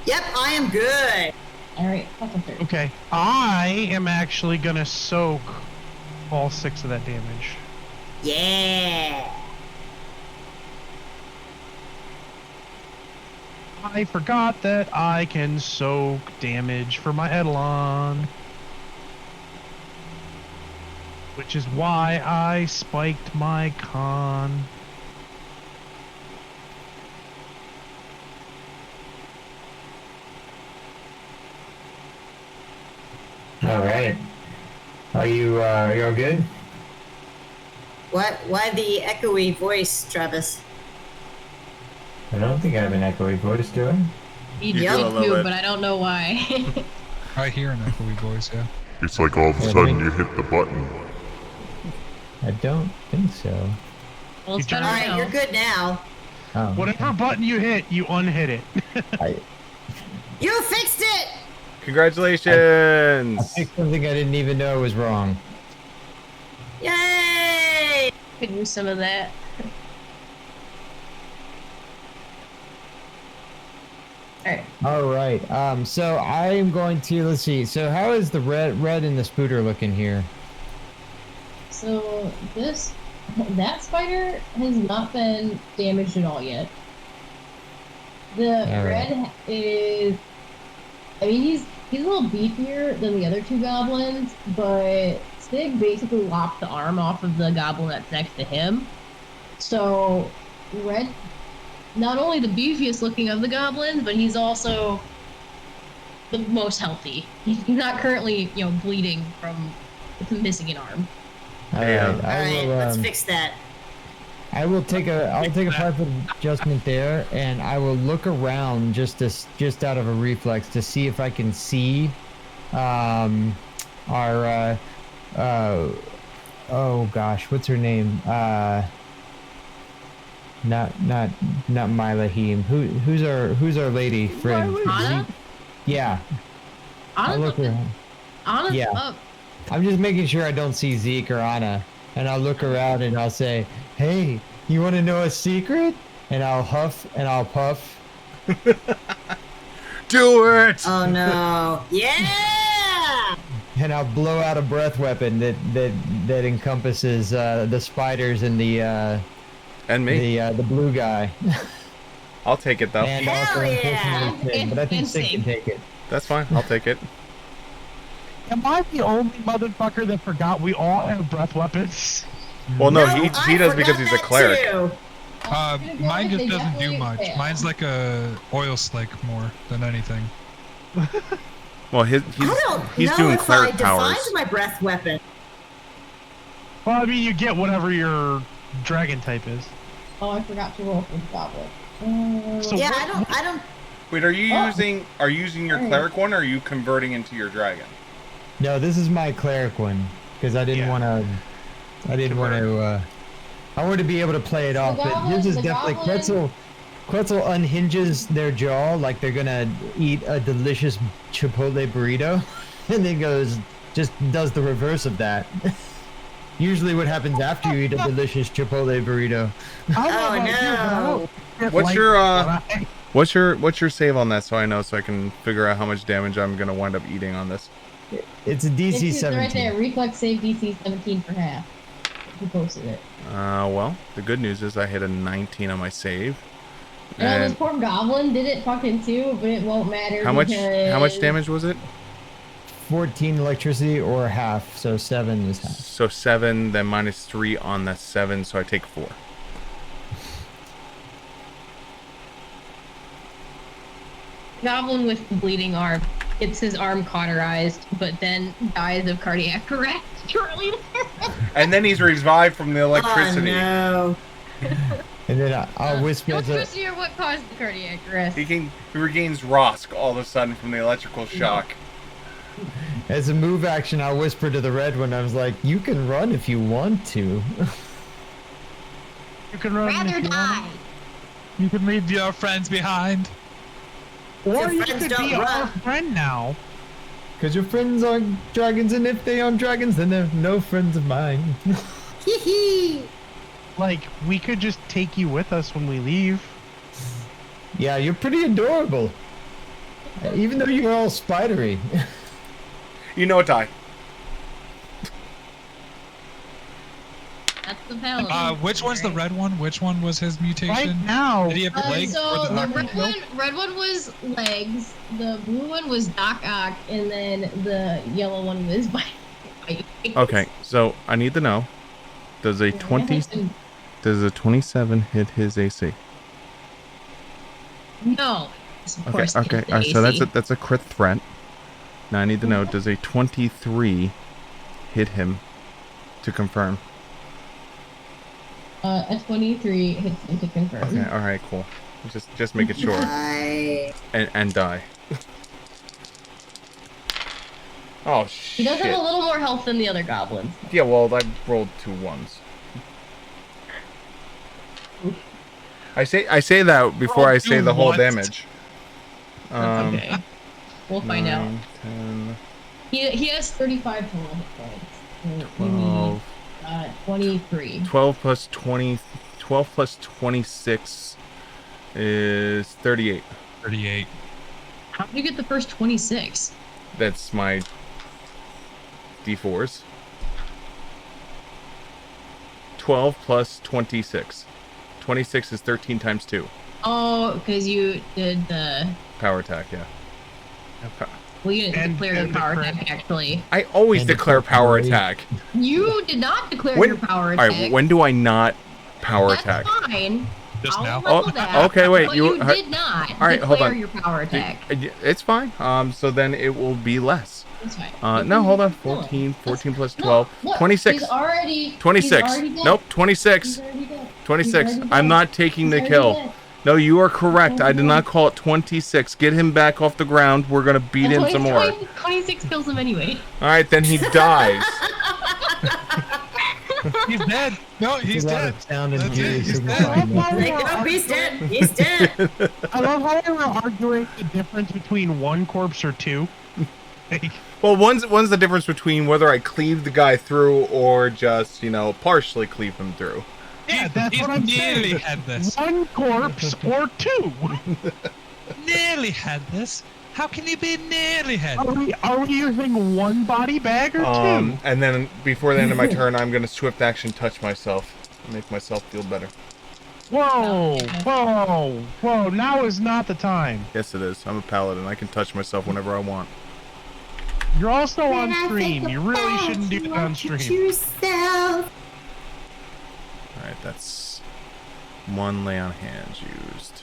Yep, I am good. All right, that's a third. Okay, I am actually gonna soak all 6 of that damage. Yeah. I forgot that I can soak damage for my Eidolon. Which is why I spiked my con. All right. Are you all good? What? Why the echoey voice, Travis? I don't think I have an echoey voice, do I? You do a little do, bit. but I don't know why. I hear an echoey voice, yeah. It's like all of a sudden you hit the button. I don't think so. Well, it's You better All right, now. you're good now. Oh, Whatever button you hit, you unhit it. You fixed it. Congratulations! I picked something I didn't even know was wrong. Yay! Could use some of that. Alright. All right. So I am going to, let's see. So how is the red in the spooter looking here? So that spider has not been damaged at all yet. The All right. red is, I mean, he's a little beefier than the other 2 goblins, but Sig basically lopped the arm off of the goblin that's next to him. So red, not only the beefiest looking of the goblins, but he's also the most healthy. He's not currently, bleeding from missing an arm. All Yeah. right. All right, let's I'll fix that. take a 5-foot adjustment there, and I will look around just out of a reflex to see if I can see our oh gosh, what's her name? Not Mylahim. Who's our lady friend? Anna? Yeah. I'll look around. Anna's Yeah. up. I'm just making sure I don't see Zeke or Anna, and I'll look around and I'll say, "Hey, you want to know a secret?" And I'll huff and I'll puff. Do it! Oh no! Yeah! And I'll blow out a breath weapon that encompasses the spiders and the And me. the blue guy. I'll take it though. And also, Hell yeah! unfortunately, Sid, but I think And Sid can Sig. take it. That's fine. I'll take it. Am I the only motherfucker that forgot we all have breath weapons? Well, no, I he does because forgot he's a that cleric. too. Mine just They doesn't do definitely much. fail. Mine's like a oil slick more than anything. Well, I don't he's know doing if cleric I powers. defined my breath weapon. Well, I mean, you get whatever your dragon type is. Oh, I forgot to roll for the goblet. So Yeah, what- I don't. Wait, are you Oh. using your Alright. cleric one, or are you converting into your dragon? No, this is my cleric one because I didn't Yeah. want to. I didn't want to. I wanted to be able to play it off. But this is the definitely goblin- Quetzal unhinges their jaw like they're gonna eat a delicious Chipotle burrito, and then just does the reverse of that. Usually, what happens after you eat a delicious Chipotle burrito? I don't know Oh about you, but I no! don't get What's like your, that. What's your save on that, so I know, so I can figure out how much damage I'm gonna wind up eating on this? It's a DC It's right 17. there. Reflex save DC 17 for half. Who posted it? Well, the good news is I hit a 19 on my save. I know this And poor goblin did it fucking too, but it won't matter. how much because damage was it? 14 electricity or half, so 7 is half. So 7, then minus 3 on the 7, so I take 4. Goblin with the bleeding arm gets his arm cauterized, but then dies of cardiac arrest shortly there. And then he's revived from the electricity. Oh no! And then I'll whisper Don't as a, twist your what caused the cardiac arrest. He regains Rosk all of a sudden from the electrical shock. as a move action. I'll whisper to the red one. I was like, "You can run if you want to." You can run. Rather if you die. want. You can leave your friends behind. Or you friends could don't be our run. friend now. Because your friends are dragons, and if they aren't dragons, then they're no friends of mine. Hee hee. Like, we could just take you with us when we leave. Yeah, you're pretty adorable. Even though you're all spidery. You know what, Ty? That's the paladin. Which one's the red one? Which one was his mutation? Right now. Did he have legs So or the the red one was legs, the blue one was Doc Ock, and then the yellow one was bite. Okay, so I need to know: does a 27 hit his AC? No. Of course Okay. it's the All right, so AC. that's a crit threat. Now I need to know: does a 23 hit him? To confirm. A 23 hits him to confirm. Okay. All right. Cool. Just making sure. And die. Oh He does shit. have a little more health than the other goblins. Yeah. Well, I rolled 2 1s. I say that before I say the whole What? damage. That's okay. We'll find out. 10, He has 35 total hit points. So you 12. need, 23. 12 plus 20. 12 plus 26 is 38. 38. How did you get the first 26? That's my D4s. 12 plus 26. 26 is 13 times 2. Oh, because you did the... Power attack, yeah. Well, you didn't And- declare your and the power crit. attack, actually. I always And declare the power rate. attack. You did not declare When- your power All attack. right, when do I not power That's attack? fine. Just I'll now? allow Oh, that, okay, wait, but you- you did not all right, hold declare on. your power attack. It's fine. So then it will be less. That's fine. No, hold on. No, 14 plus no, 12. look, 26. He's already 26. He's already dead. Nope, 26. He's already dead. 26. He's already I'm dead. not taking the He's kill. already dead. No, you are correct. I did already not dead. call it 26. Get him back off the ground. We're going to beat And him some more. 26 kills him anyway. All right, then he dies. He's dead. No, he's a lot dead. of sound and That's beauty it, he's signifying that. Like, no, he's dead. He's dead. I love how we were arguing the difference between one corpse or two. Well, one's the difference between whether I cleave the guy through or just, partially cleave him through. Yeah, that's He's what I'm nearly saying. had this. One corpse or two. Nearly had this. How can you be nearly had? Are we using one body bag or two? And then before the end of my turn, I'm going to swift action touch myself and make myself feel better. Whoa, whoa. Now is not the time. Yes, it is. I'm a paladin. I can touch myself whenever I want. You're also on When I stream. think You really about shouldn't do you, it on watch it stream. yourself. All right, that's 1 lay on hands used.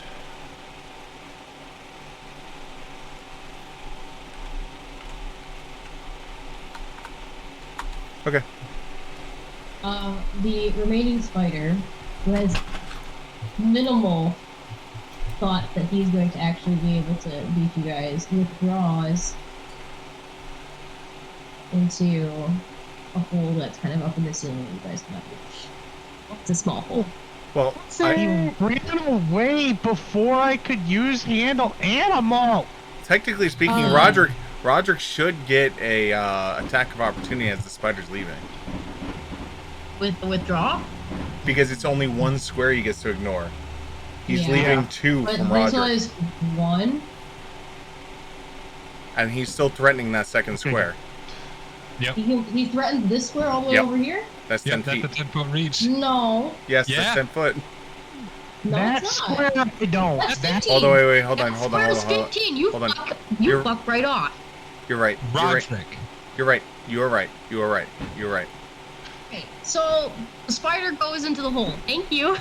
Okay. The remaining spider, who has minimal thought that he's going to actually be able to beat you guys, withdraws into a hole that's kind of up in the ceiling that you guys cannot reach. It's a small hole. Well, He ran away before I could use handle animal. technically speaking, Roderick should get a attack of opportunity as the spider's leaving, With the withdraw? because it's only 1 square he gets to ignore. He's Yeah. leaving 2 But from this one Roderick, is 1. and he's still threatening that second square. He threatened this square all the way Yep. over here? That's 10 That's feet. a 10-foot reach. No. Yes, Yeah. that's 10 foot. No, That it's not. square I don't. That's That- 15. Hold on, wait, hold on, That hold on, square's hold on. 15. You Hold on. fuck. You're- You fuck right off. You're right. You're right. Roderick. You're right. You are right. You are right. You're right. Okay, so the spider goes into the hole. Thank you.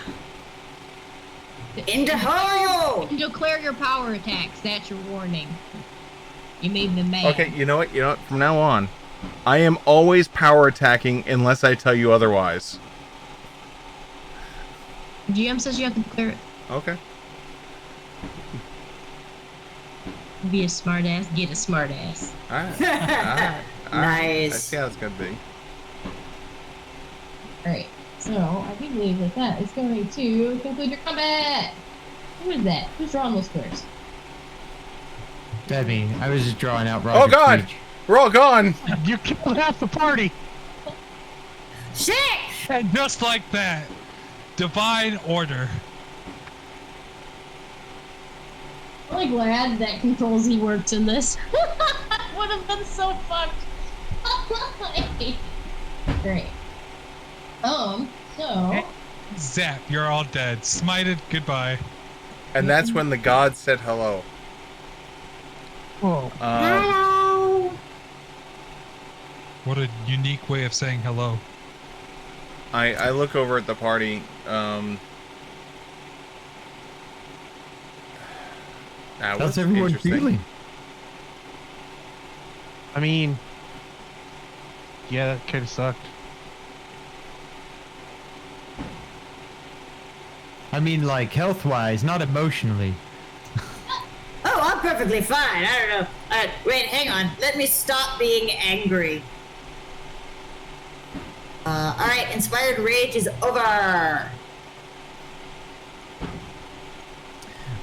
In the hole. And declare your power attacks. That's your warning. You made me mad. Okay, you know what? From now on, I am always power attacking unless I tell you otherwise. GM says you have to declare it. Okay. Be a smart ass, get a smart ass. Alright. Nice. I see how it's gonna be. Alright, so I believe with that it's going to conclude your combat. Who is that? Who's drawing those squares? That me. I was just drawing out Oh Roger's god! speech. We're all gone! You killed half the party. Shit! And just like that, divine order. I'm really glad that Control Z works in this. Would have been so fucked. Great. So. Zap, you're all dead. Smited, goodbye. And that's when the gods said hello. Whoa. Hello. What a unique way of saying hello. I look over at the party. How's everyone feeling? I mean, yeah, that kind of sucked. I mean, like health-wise, not emotionally. Oh, I'm perfectly fine. I don't know. Wait, hang on. Let me stop being angry. Alright, Inspired Rage is over.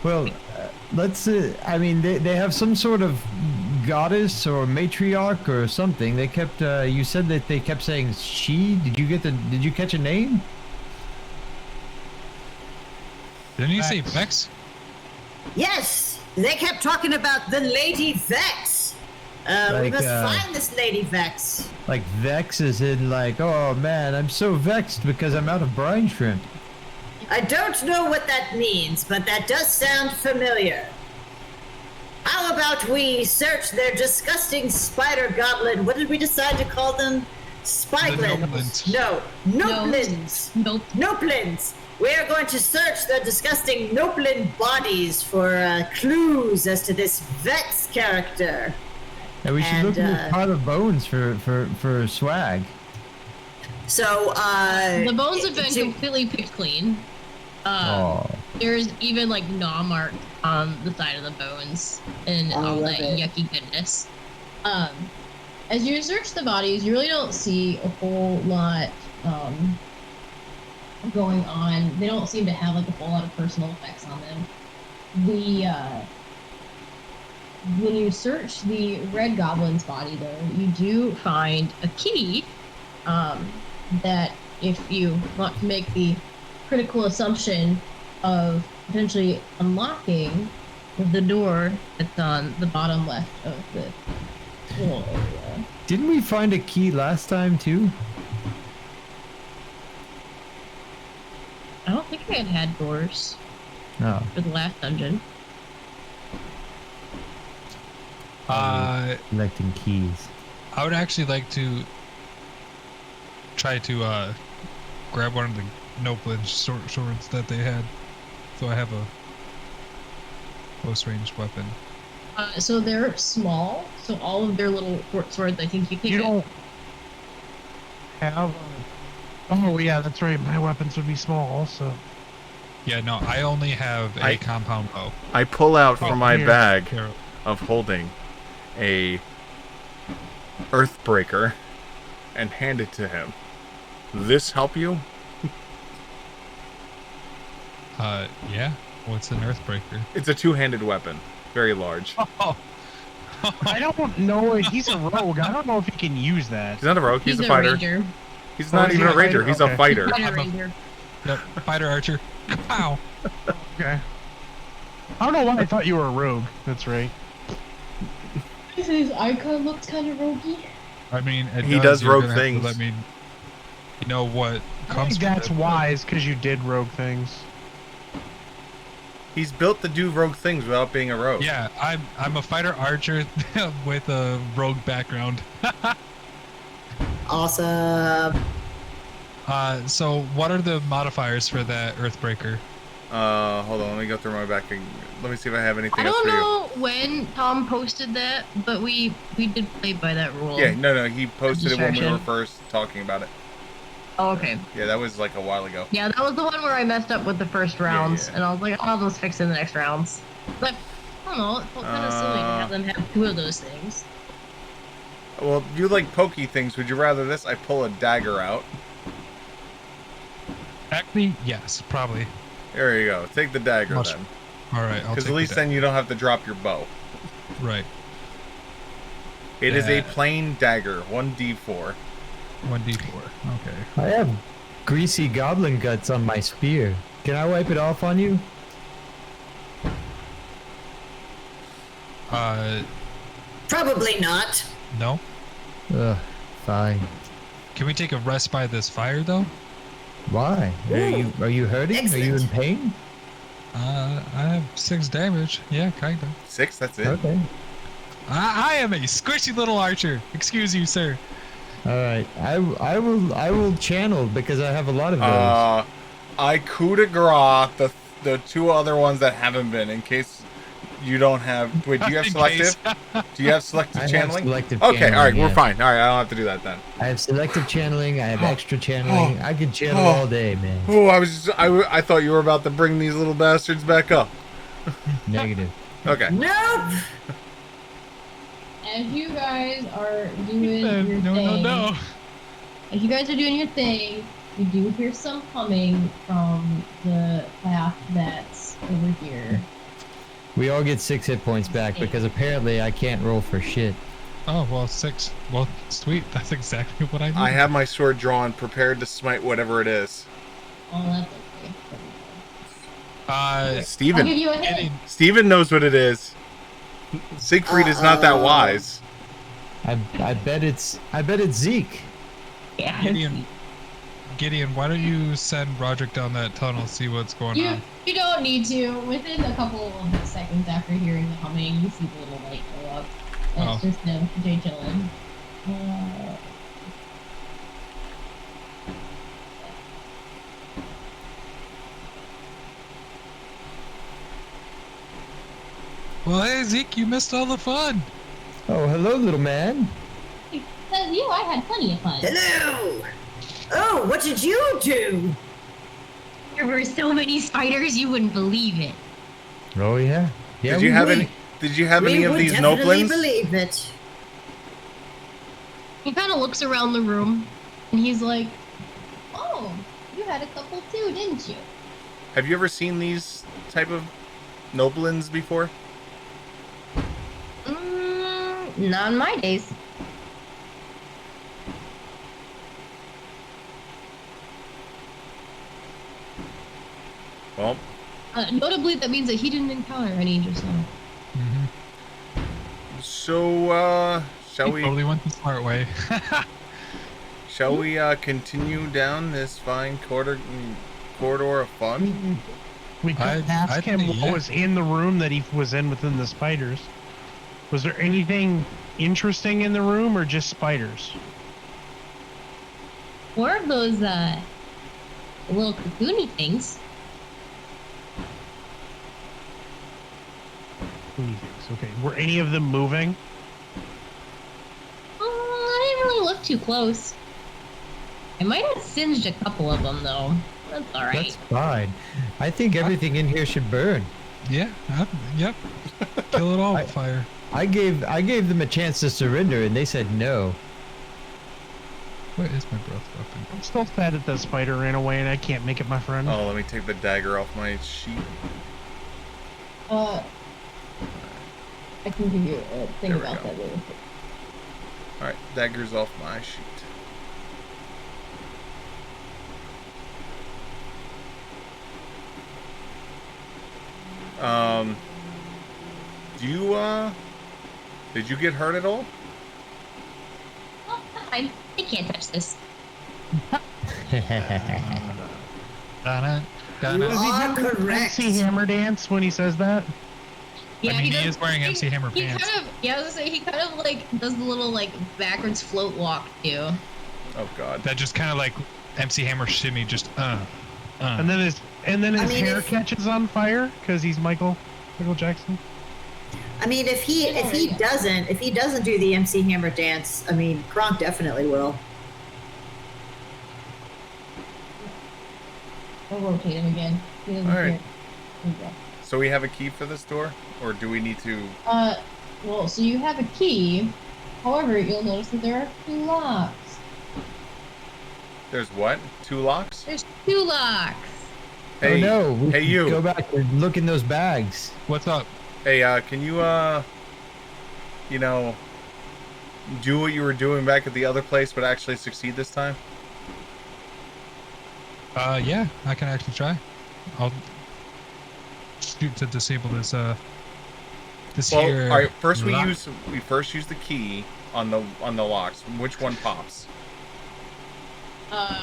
Well, let's. I mean, they have some sort of goddess or matriarch or something. They kept. You said that they kept saying she. Did you catch a name? Didn't you say Vex? Yes, they kept talking about the Lady Vex. We Like, must find this Lady Vex. Like vex is in like, oh man, I'm so vexed because I'm out of brine shrimp. I don't know what that means, but that does sound familiar. How about we search their disgusting spider goblin? What did we decide to call them? Spiglins. No, Noplins. Nope. Noplins. We are going to search the disgusting Noplin bodies for clues as to this Vex character. And we should look at the pile of bones for swag. So, the bones have been completely picked clean. There's even like gnaw mark on the side of the bones and all that yucky goodness. As you search the bodies, you really don't see a whole lot going on. They don't seem to have like a whole lot of personal effects on them. When you search the Red Goblin's body, though, you do find a key that, if you want to make the critical assumption of potentially unlocking the door that's on the bottom left of the little area. Didn't we find a key last time too? I don't think I had doors No. for the last dungeon. Collecting keys. I would actually like to try to grab one of the Noblin swords that they had, so I have a close-range weapon. So they're small, so all of their little short swords, I think you can. You don't have. Oh yeah, that's right. My weapons would be small also. Yeah, no, I only have a compound bow. I pull out from my here. bag of holding a Earthbreaker and hand it to him. This help you? Yeah. What's an Earthbreaker? It's a two-handed weapon. Very large. Oh. I don't know. He's a rogue. I don't know if he can use that. He's not a rogue. He's a fighter. Ranger. He's not even a ranger. He's a fighter. Ranger. Yep, fighter archer. Pow. Okay. I don't know why I thought you were a rogue. That's right. His icon looks kind of roguey. I mean, He does you're rogue gonna have to things. Let me know what I comes think from that's it. wise because you did rogue things. He's built to do rogue things without being a rogue. Yeah, I'm a fighter archer with a rogue background. Awesome. So what are the modifiers for that Earthbreaker? Hold on. Let me go through my back. Let me see if I have anything I else don't for you. know when Tom posted that, but we did play by that rule. Yeah, no, he posted it when we were Distraction. first talking about it. Oh, okay. Yeah, that was like a while ago. Yeah, that was the one where I messed up with the first rounds, yeah. and I was like, I'll just fix it in the next rounds. But I don't know, it felt kind of silly to have them have 2 of those things. Well, you like pokey things. Would you rather this? I pull a dagger out. Actually, yes, probably. There you go. Take the dagger Much- then. All right, I'll Because take at least the then you don't have to drop your bow. Right. It is a Yeah. plain dagger, 1d4. 1d4. Okay. I have greasy goblin guts on my spear. Can I wipe it off on you? Probably not. No. Ugh, fine. Can we take a rest by this fire though? Why? Are you hurting? Are you in Excellent. pain? I have 6 damage. Yeah, kinda. 6, that's it. Okay. I am a squishy little archer. Excuse you, sir. All right. I will channel because I have a lot of those. I coup de grace the 2 other ones that haven't been, in case you don't have... Wait, do you have In selective? Do you have selective I have channeling? selective okay, channeling, alright, we're yeah. fine. Alright, I don't have to do that then. I have selective channeling. I have extra channeling. I can channel all day, man. Oh, I thought you were about to bring these little bastards back up. Negative. Okay. Nope. As you guys are doing your No, thing, no. as you guys are doing your thing, you do hear some humming from the path that's over here. We all get 6 hit points back because apparently I can't roll for shit. Oh, well, 6. Well, sweet. That's exactly what I need. I have my sword drawn, prepared to smite whatever it is. Oh, that's okay. I'll give Steven. you a hit. Steven knows what it is. Siegfried is not that wise. I bet it's Zeke. Yeah. Gideon, why don't you send Roderick down that tunnel, see what's going on? You don't need to. Within a couple of seconds after hearing the humming, you see the little light go up. And it's just him, Jay chilling. Well, hey, Zeke, you missed all the fun. Oh, hello, little man. Says you, I had plenty of fun. Hello. Oh, what did you do? There were so many spiders, you wouldn't believe it. Oh yeah. Yeah. Did you have any of these definitely noblins? believe it. He kind of looks around the room, and he's like, "Oh, you had a couple too, didn't you?" Have you ever seen these type of noblins before? Not in my days. Well, Notably, that means that he didn't encounter any just now. so shall He we? totally went the smart way. Shall we continue down this fine corridor of fun? We could I ask him think, what yeah. was in the room that he was in within the spiders. Was there anything interesting in the room or just spiders? Or those little cocoony things. Okay. Were any of them moving? I didn't really look too close. I might have singed a couple of them though. That's all right. That's fine. I think everything in here should burn. Yeah. Yep. Kill it all with fire. I gave them a chance to surrender and they said no. What is my breath weapon? I'm still sad that the spider ran away and I can't make it my friend. Oh, let me take the dagger off my sheet. I can give you a thing There we about go. that later. Alright, dagger's off my sheet. Did you get hurt at all? Oh, fine. They can't touch this. Donna. You are correct. MC Hammer dance when he says that? Yeah, I mean, he does- is wearing MC Hammer he pants. Kind of, yeah, I was gonna say he kind of like does the little like backwards float walk too. Oh god. That just kind of like MC Hammer shimmy, just And then his hair if- catches on fire because he's Michael Jackson. I mean, if he doesn't do the MC Hammer dance, I mean, Kronk definitely will. I'll rotate him again. He doesn't All right. care. There you go. So we have a key for this door, or do we need to? Well, so you have a key. However, you'll notice that there are 2 locks. There's what? 2 locks? There's 2 locks. Hey, oh no! We hey, should you. Go back and look in those bags. What's up? Hey, can you you know, do what you were doing back at the other place, but actually succeed this time? Yeah, I can actually try. I'll shoot to disable this. This Well, here. all right. First, we lock. first use the key on the locks. Which one pops? I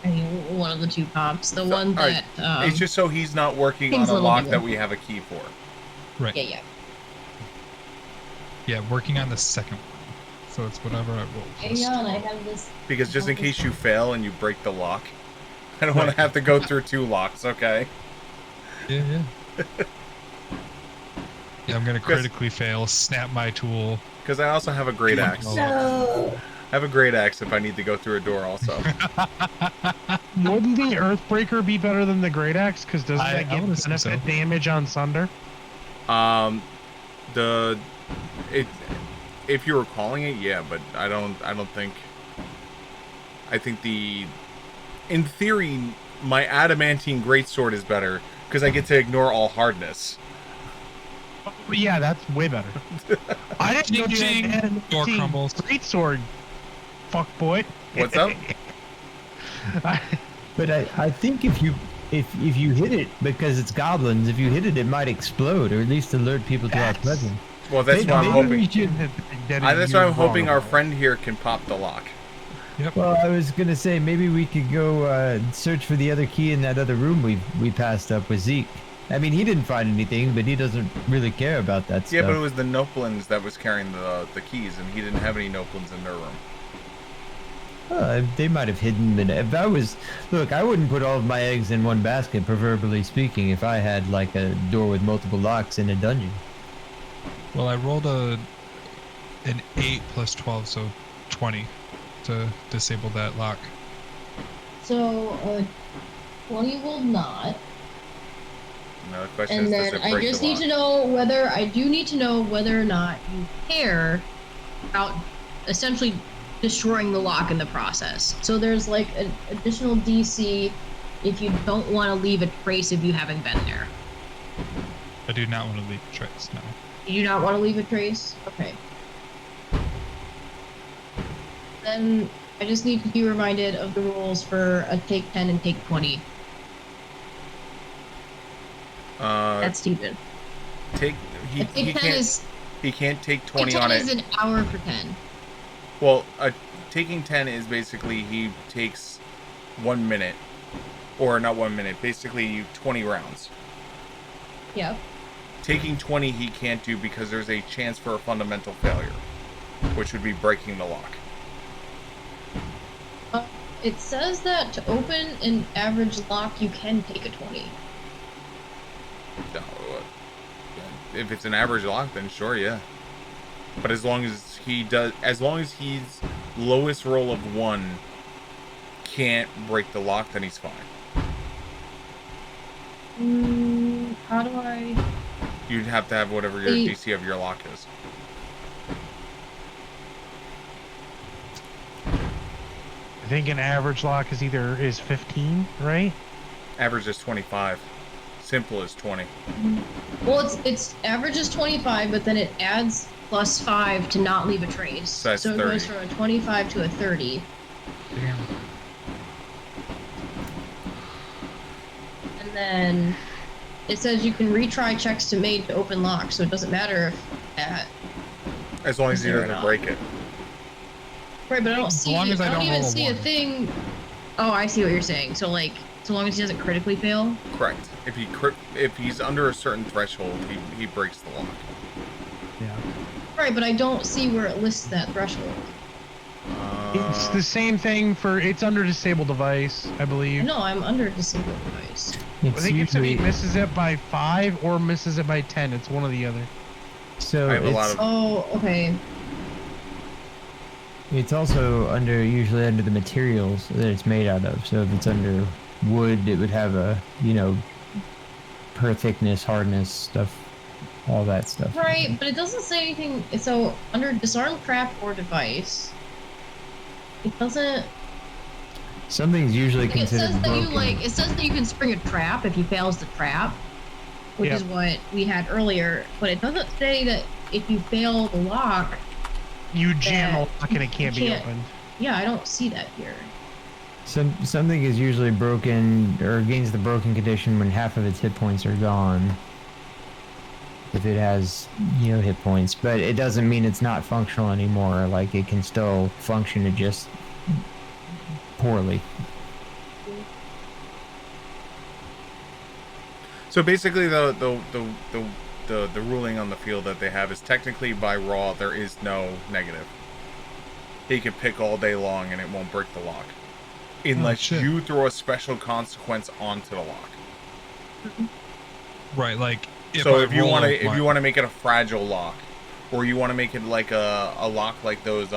mean, one of the 2 pops. The one all right, that it's just so he's not working on seems a a little lock bigger. that we have a key for. Right. yeah. Yeah, working on the second one. So it's whatever I roll. Hang on, I have this. Because just in case you fail and you break the lock, I don't want to have to go through 2 locks. Okay. Yeah, yeah. Yeah, I'm gonna critically fail, snap my tool. Because I also have a great axe. No. I have a great axe if I need to go through a door also. Wouldn't the Earthbreaker be better than the Great Axe? Because doesn't I that get would assume benefit so. damage on Sunder? If you were calling it, yeah, but I don't think. I think in theory, my adamantine greatsword is better because I get to ignore all hardness. Oh, yeah, that's way better. I didn't know Ching, you had ching. Door crumbles. Great sword, fuck boy. What's up? But I think if you hit it, because it's goblins, if you hit it, it might explode, or at least alert people to our presence. Well, that's what I'm hoping. That's why I'm hoping our friend. friend here can pop the lock. Yep. Well, I was gonna say maybe we could go search for the other key in that other room we passed up with Zeke. I mean, he didn't find anything, but he doesn't really care about that stuff. Yeah, but it was the Noplins that was carrying the keys, and he didn't have any Noplins in their room. They might have hidden them. If I was, look, I wouldn't put all of my eggs in one basket, proverbially speaking, if I had like a door with multiple locks in a dungeon. Well, I rolled an 8 plus 12, so 20 to disable that lock. So, 20 will not. No, the question And is, then does it I break just the need lock? to know whether I do need to know whether or not you care about essentially destroying the lock in the process. So there's like an additional DC if you don't want to leave a trace if you haven't been there. I do not want to leave a trace, no. You do not want to leave a trace? Okay. Then I just need to be reminded of the rules for a take 10 and take 20. That's stupid. Take A take 10 is he can't take take 20 10 on is it. an hour for 10. Well, taking 10 is basically he takes 1 minute, or not 1 minute. Basically, 20 rounds. Yep. Taking 20 he can't do because there's a chance for a fundamental failure, which would be breaking the lock. It says that to open an average lock, you can take a 20. No, if it's an average lock, then sure, yeah. But as long as he's lowest roll of 1 can't break the lock, then he's fine. How do I? You'd have to have whatever your DC of your lock is. I think an average lock is 15, right? Average is 25. Simple is 20. Well, it's average is 25, but then it adds plus 5 to not leave a trace. So that's it 30. goes from a 25 to a 30. Damn. And then it says you can retry checks to made to open locks, so it doesn't matter if that. As long as he Zero doesn't not. break it. Right, but I don't As see. long as I I don't don't even roll a see a 1. thing. Oh, I see what you're saying. So like, so long as he doesn't critically fail. Correct. If he's under a certain threshold, he breaks the lock. Yeah. Right, but I don't see where it lists that threshold. It's the same thing it's under disabled device, I believe. No, I'm under disabled device. I think it's if he misses it by 5 or misses it by 10. It's one or the other. So I have a lot of. Oh, okay. it's also usually under the materials that it's made out of. So if it's under wood. It would have a, per thickness, hardness, stuff, all that stuff. Right, but it doesn't say anything. So under disarm trap or device, it doesn't. Something's usually It says considered that broken. it says that you can spring a trap if he fails the trap, which is what we had earlier. But it doesn't say that if you fail the lock, you jam a lock and it can't be opened. Yeah, I don't see that here. Something is usually broken or gains the broken condition when half of its hit points are gone. If it has, hit points, but it doesn't mean it's not functional anymore. Like, it can still function, it just poorly. So basically, the ruling on the field that they have is technically by raw there is no negative. He can pick all day long and it won't break the lock, unless you throw a special consequence onto the lock. Right, like if you want to make it a fragile lock, or you want to make it like a lock like those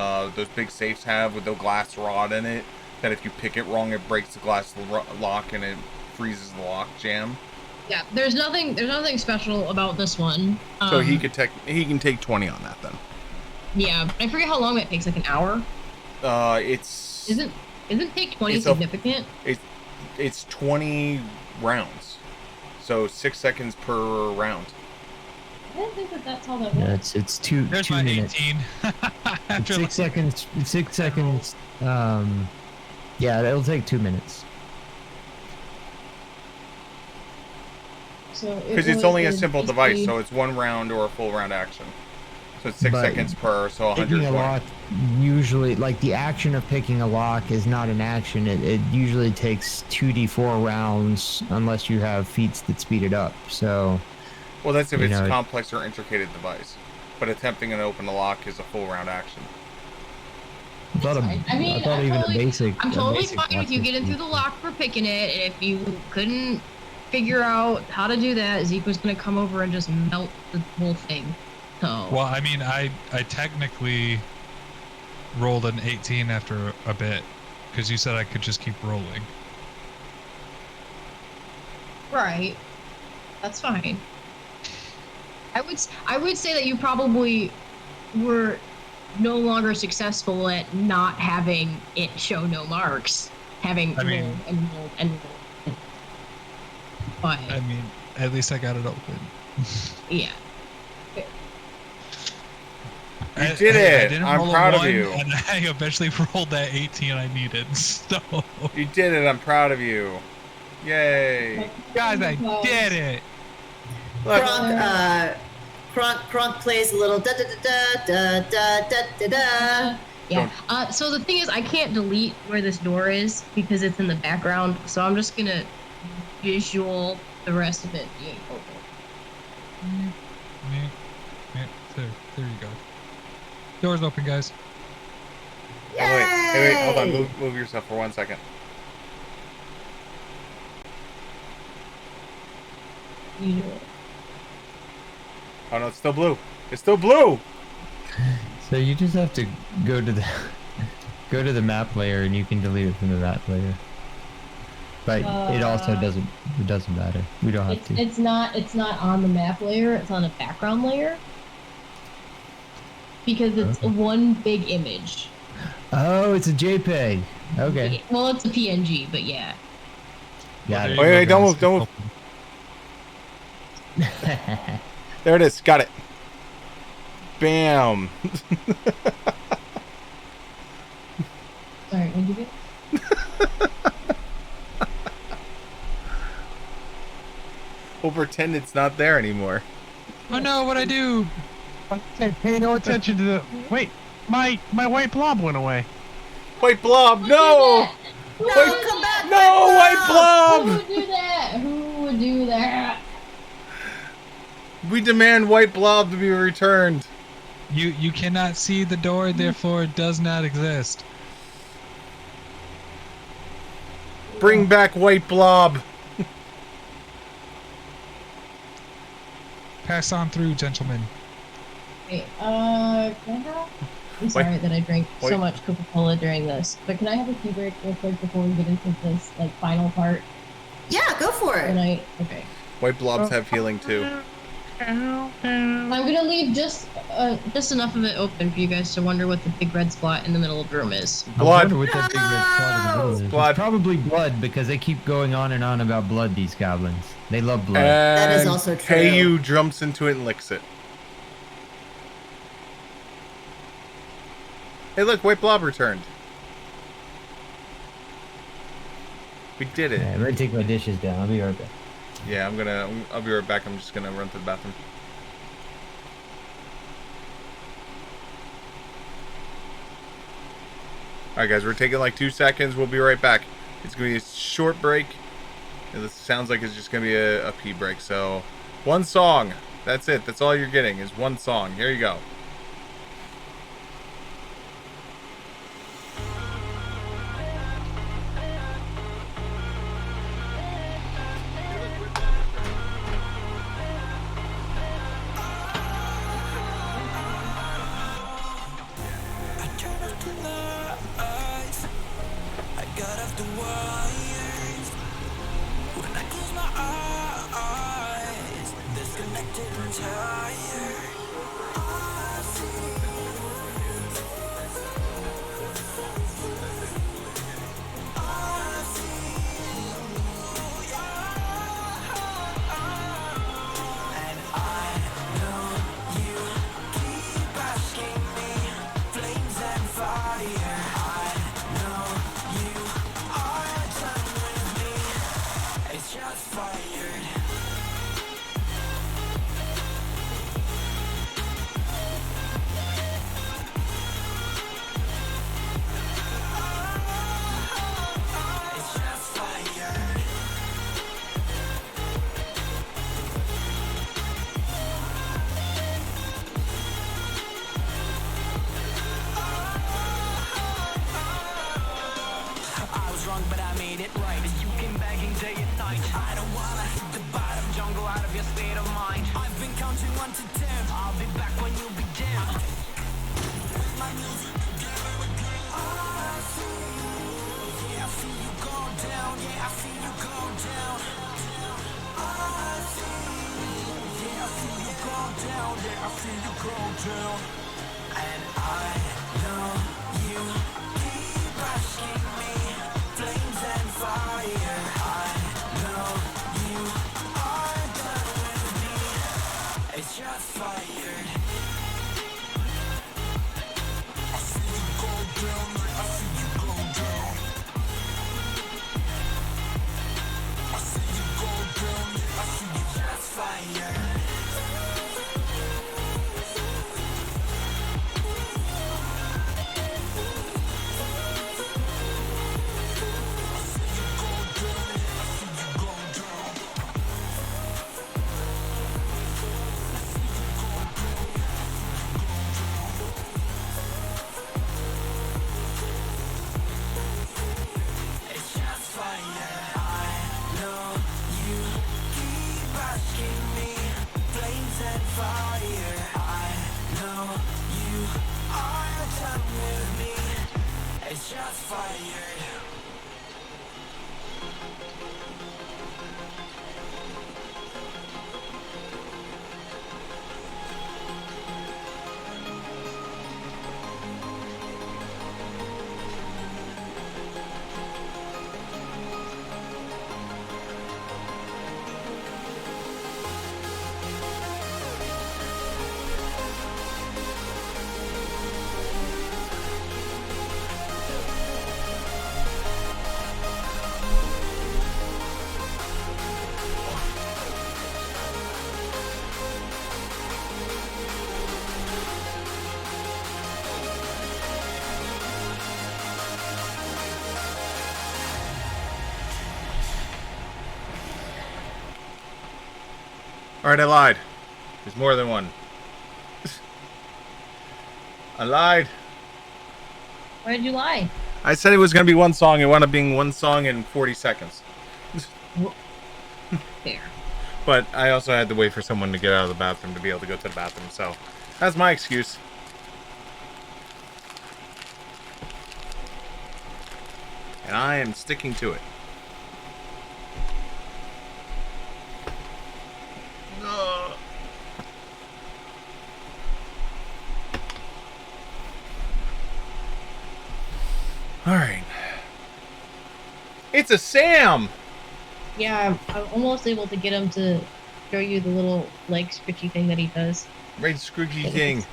big safes have with the glass rod in it, that if you pick it wrong it breaks the glass lock and it freezes the lock jam. Yeah, there's nothing special about this one. So he can take 20 on that then. Yeah, I forget how long that takes, like an hour. Isn't take 20 significant? It's 20 rounds, so 6 seconds per round. I didn't think that's how that works. Yeah, it's two minutes. 18. It's 6 seconds. 6 seconds. Yeah, it'll take 2 minutes. Because it's only a simple device, so it's 1 round or a full round action. So it's 6 seconds per, so 120. Picking a lock, usually, like the action of picking a lock is not an action. It usually takes 2d4 rounds unless you have feats that speed it up. So. Well, that's if it's a complex or intricate device. But attempting to open the lock is a full round action. I'm totally fine if you get in through the lock for picking it, and if you couldn't figure out how to do that, Zeke was going to come over and just melt the whole thing. So. Well, I mean, I technically rolled an 18 after a bit, because you said I could just keep rolling. Right. That's fine. I would say that you probably were no longer successful at not having it show no marks, having rolled and rolled and rolled. But I mean, at least I got it open. Yeah. You did it! I'm proud of you. And I eventually rolled that 18 I needed. So you did it. I'm proud of you. Yay! Guys, I did it. Kronk plays a little da da da da da da da da. Yeah. So the thing is, I can't delete where this door is because it's in the background. So I'm just gonna visual the rest of it being open. There you go. Door's open, guys. Oh, wait, hold on. Move yourself for 1 second. Oh no, it's still blue. It's still blue. So you just have to go to the map layer, and you can delete it from the map layer. But it also doesn't matter. We don't have to. It's not on the map layer. It's on a background layer. Because it's one big image. Oh, it's a JPEG. Okay. Well, it's a PNG, but yeah. Got it. Wait, don't move. There it is. Got it. Bam. Sorry, what did you do? We'll pretend it's not there anymore. Oh no, what'd I do? Pay no attention to the... Wait, my white blob went away. White blob, no! No, come back! No, white blob! Who would do that? Who would do that? We demand white blob to be returned. You cannot see the door, therefore it does not exist. Bring back white blob. Pass on through, gentlemen. Wait, can I have... I'm sorry that I drank so much Coca-Cola during this, but can I have a tea break real quick before we get into this, like, final part? Yeah, go for it. Okay. White blobs have healing too. I'm gonna leave just enough of it open for you guys to wonder what the big red spot in the middle of the room is. I Blood. wonder what that big red spot in the middle is. Blood. It's probably blood because they keep going on and on about blood, these goblins. They love blood. That is And also true. Heyu jumps into it and licks it. Hey, look, White Blob returned. We did it. Yeah, I'm gonna take my dishes down. I'll be right back. Yeah, I'll be right back. I'm just gonna run to the bathroom. Alright guys, we're taking like 2 seconds. We'll be right back. It's gonna be a short break. It sounds like it's just gonna be a pee break. So, one song. That's it. That's all you're getting is one song. Here you go. Alright, I lied. There's more than one. I lied. Why did you lie? I said it was going to be one song. It wound up being one song in 40 seconds. Fair. But I also had to wait for someone to get out of the bathroom to be able to go to the bathroom. So that's my excuse. And I am sticking to it. All right. It's a Sam. Yeah, I'm almost able to get him to show you the little leg scritchy thing that he does. Right, squeaky thing. It's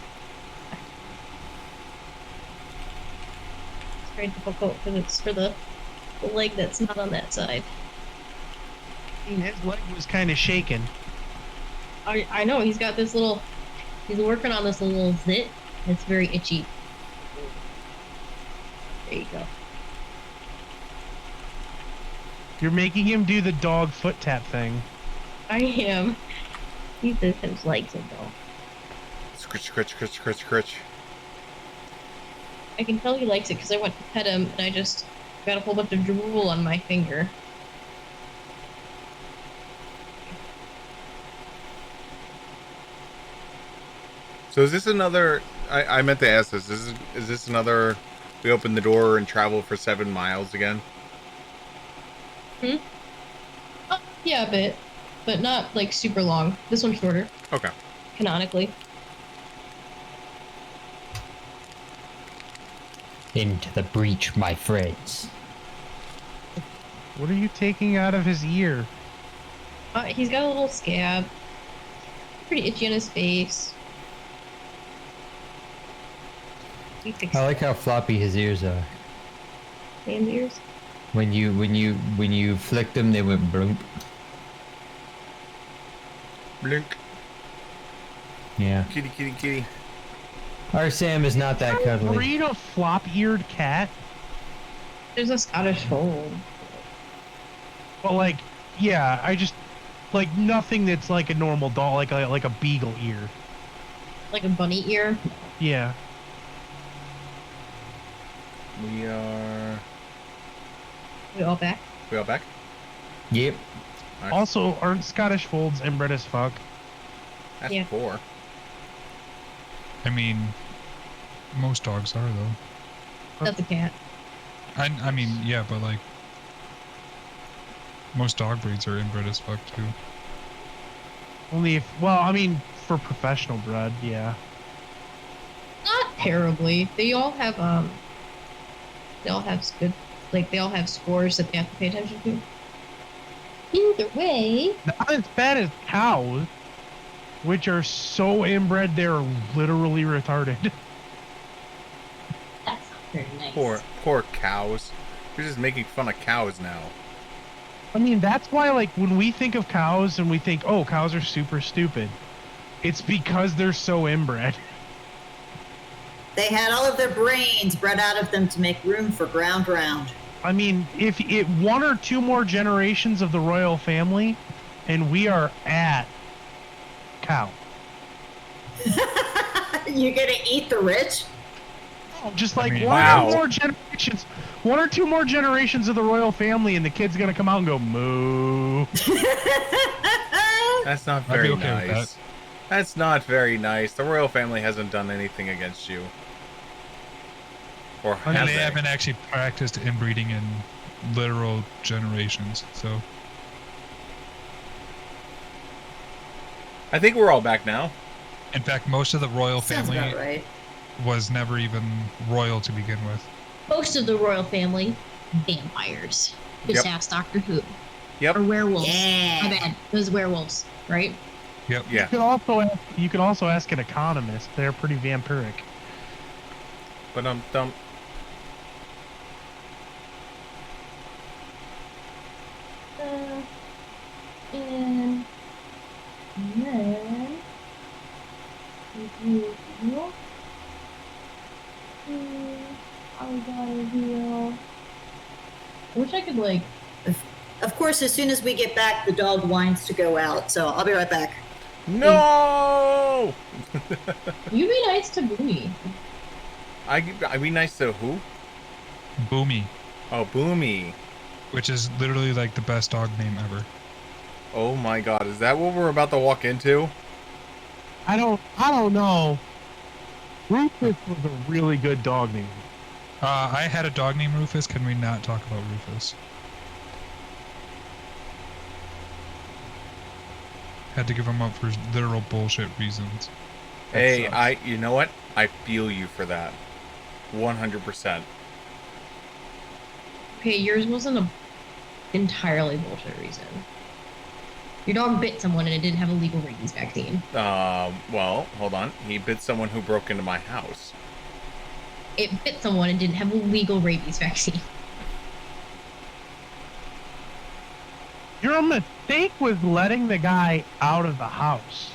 very difficult because it's for the leg that's not on that side. I mean, his leg was kind of shaking. I know, he's got this little... He's working on this little zit. It's very itchy. There you go. You're making him do the dog foot tap thing. I am. He says his legs will go. Scritch, scritch, scritch, scritch, scritch. I can tell he likes it because I went to pet him and I just got a whole bunch of drool on my finger. So is this another... I meant to ask this. Is this another... We open the door and travel for 7 miles again? Hmm? Oh, yeah, a bit. But not, like, super long. This one's shorter. Okay. Canonically. Into the breach, my friends. What are you taking out of his ear? He's got a little scab. Pretty itchy on his face. He fixed I like how floppy his ears are. Sam's ears. When you flicked them, they went bloop. Blink. Yeah. Kitty, kitty, kitty. Our Sam is not that cuddly. Breed a flop-eared cat? There's a Scottish fold. Well, like, yeah, I just like nothing that's like a normal dog, like a beagle ear. Like a bunny ear. Yeah. We are... We all back? We all back? Yep. Nice. Also, aren't Scottish folds inbred as fuck? That's Yeah. 4. I mean, most dogs are though. That's a cat. I mean, yeah, but like most dog breeds are inbred as fuck too. Only if, well, I mean, for professional bred, yeah. Not terribly. They all have good, like they all have scores that they have to pay attention to. Either way, Not as bad as cows, which are so inbred they're literally retarded. that's not very nice. Poor cows. You're just making fun of cows now. I mean, that's why, like, when we think of cows and we think, oh, cows are super stupid, it's because they're so inbred. They had all of their brains bred out of them to make room for ground round. I mean, if it 1 or 2 more generations of the royal family, and we are at cow. You gonna eat the rich? Just like I mean, one wow. or 2 more generations, 1 or 2 more generations of the royal family, and the kid's gonna come out and go moo. That's not I'd be very okay with nice. That's not very nice. The royal family hasn't done anything against you. Or And have they they? haven't actually practiced inbreeding in literal generations, so I think we're all back now. in fact most of the royal Sounds family about right. was never even royal to begin with. Most of the royal family, vampires. Just Yep. ask Doctor Who. Yep. Or werewolves. Yeah. My bad. Those werewolves, right? Yep. Yeah. You could also ask an economist. They're pretty vampiric. But dump. And then I gotta heal. I wish I could like. Of course, as soon as we get back, the dog whines to go out, so I'll be right back. No! You be nice to Boomy. I be nice to who? Boomy, Oh, Boomy. which is literally like the best dog name ever. Oh my god, is that what we're about to walk into? I don't know. Rufus was a really good dog name. I had a dog named Rufus. Can we not talk about Rufus? Had to give him up for literal bullshit reasons. Hey, sucks. you know what? I feel you for that. 100%. Okay, yours wasn't a entirely bullshit reason. Your dog bit someone and it didn't have a legal rabies vaccine. Well, hold on. He bit someone who broke into my house. It bit someone and didn't have a legal rabies vaccine. Your mistake was letting the guy out of the house.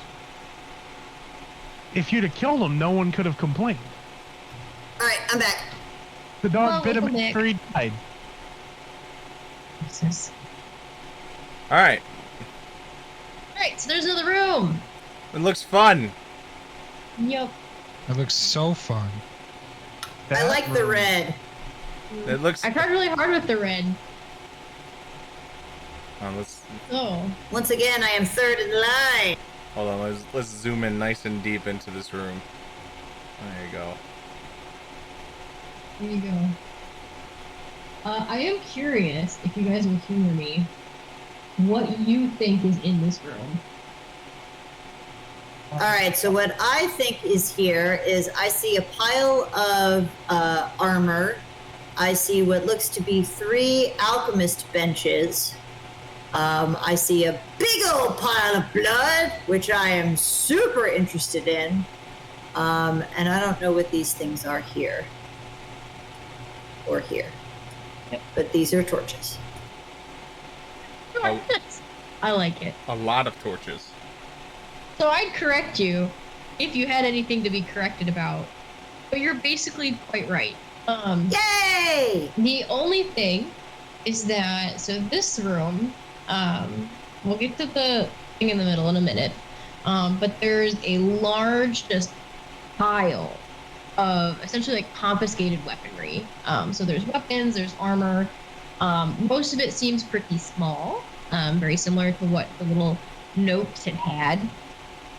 If you'd have killed him, no one could have complained. All right, I'm back. The dog Well, bit him welcome after he died. All right. Alright, so there's another room. It looks fun. Yep. It looks so fun. I like the red. It looks. I tried really hard with the red. Let's Oh. Once again, I am third in line. hold on. Let's zoom in nice and deep into this room. There you go. There you go. I am curious, if you guys will humor me, what you think is in this room. All right, so what I think is here is I see a pile of armor. I see what looks to be 3 alchemist benches. I see a big old pile of blood, which I am super interested in. And I don't know what these things are here. Or here. But these are torches. Oh. I like it. A lot of torches. So I'd correct you if you had anything to be corrected about. But you're basically quite right. Yay! The only thing is that, so this room, we'll get to the thing in the middle in a minute, but there's a large just pile of essentially like confiscated weaponry. So there's weapons, there's armor. Most of it seems pretty small, very similar to what the little notes had.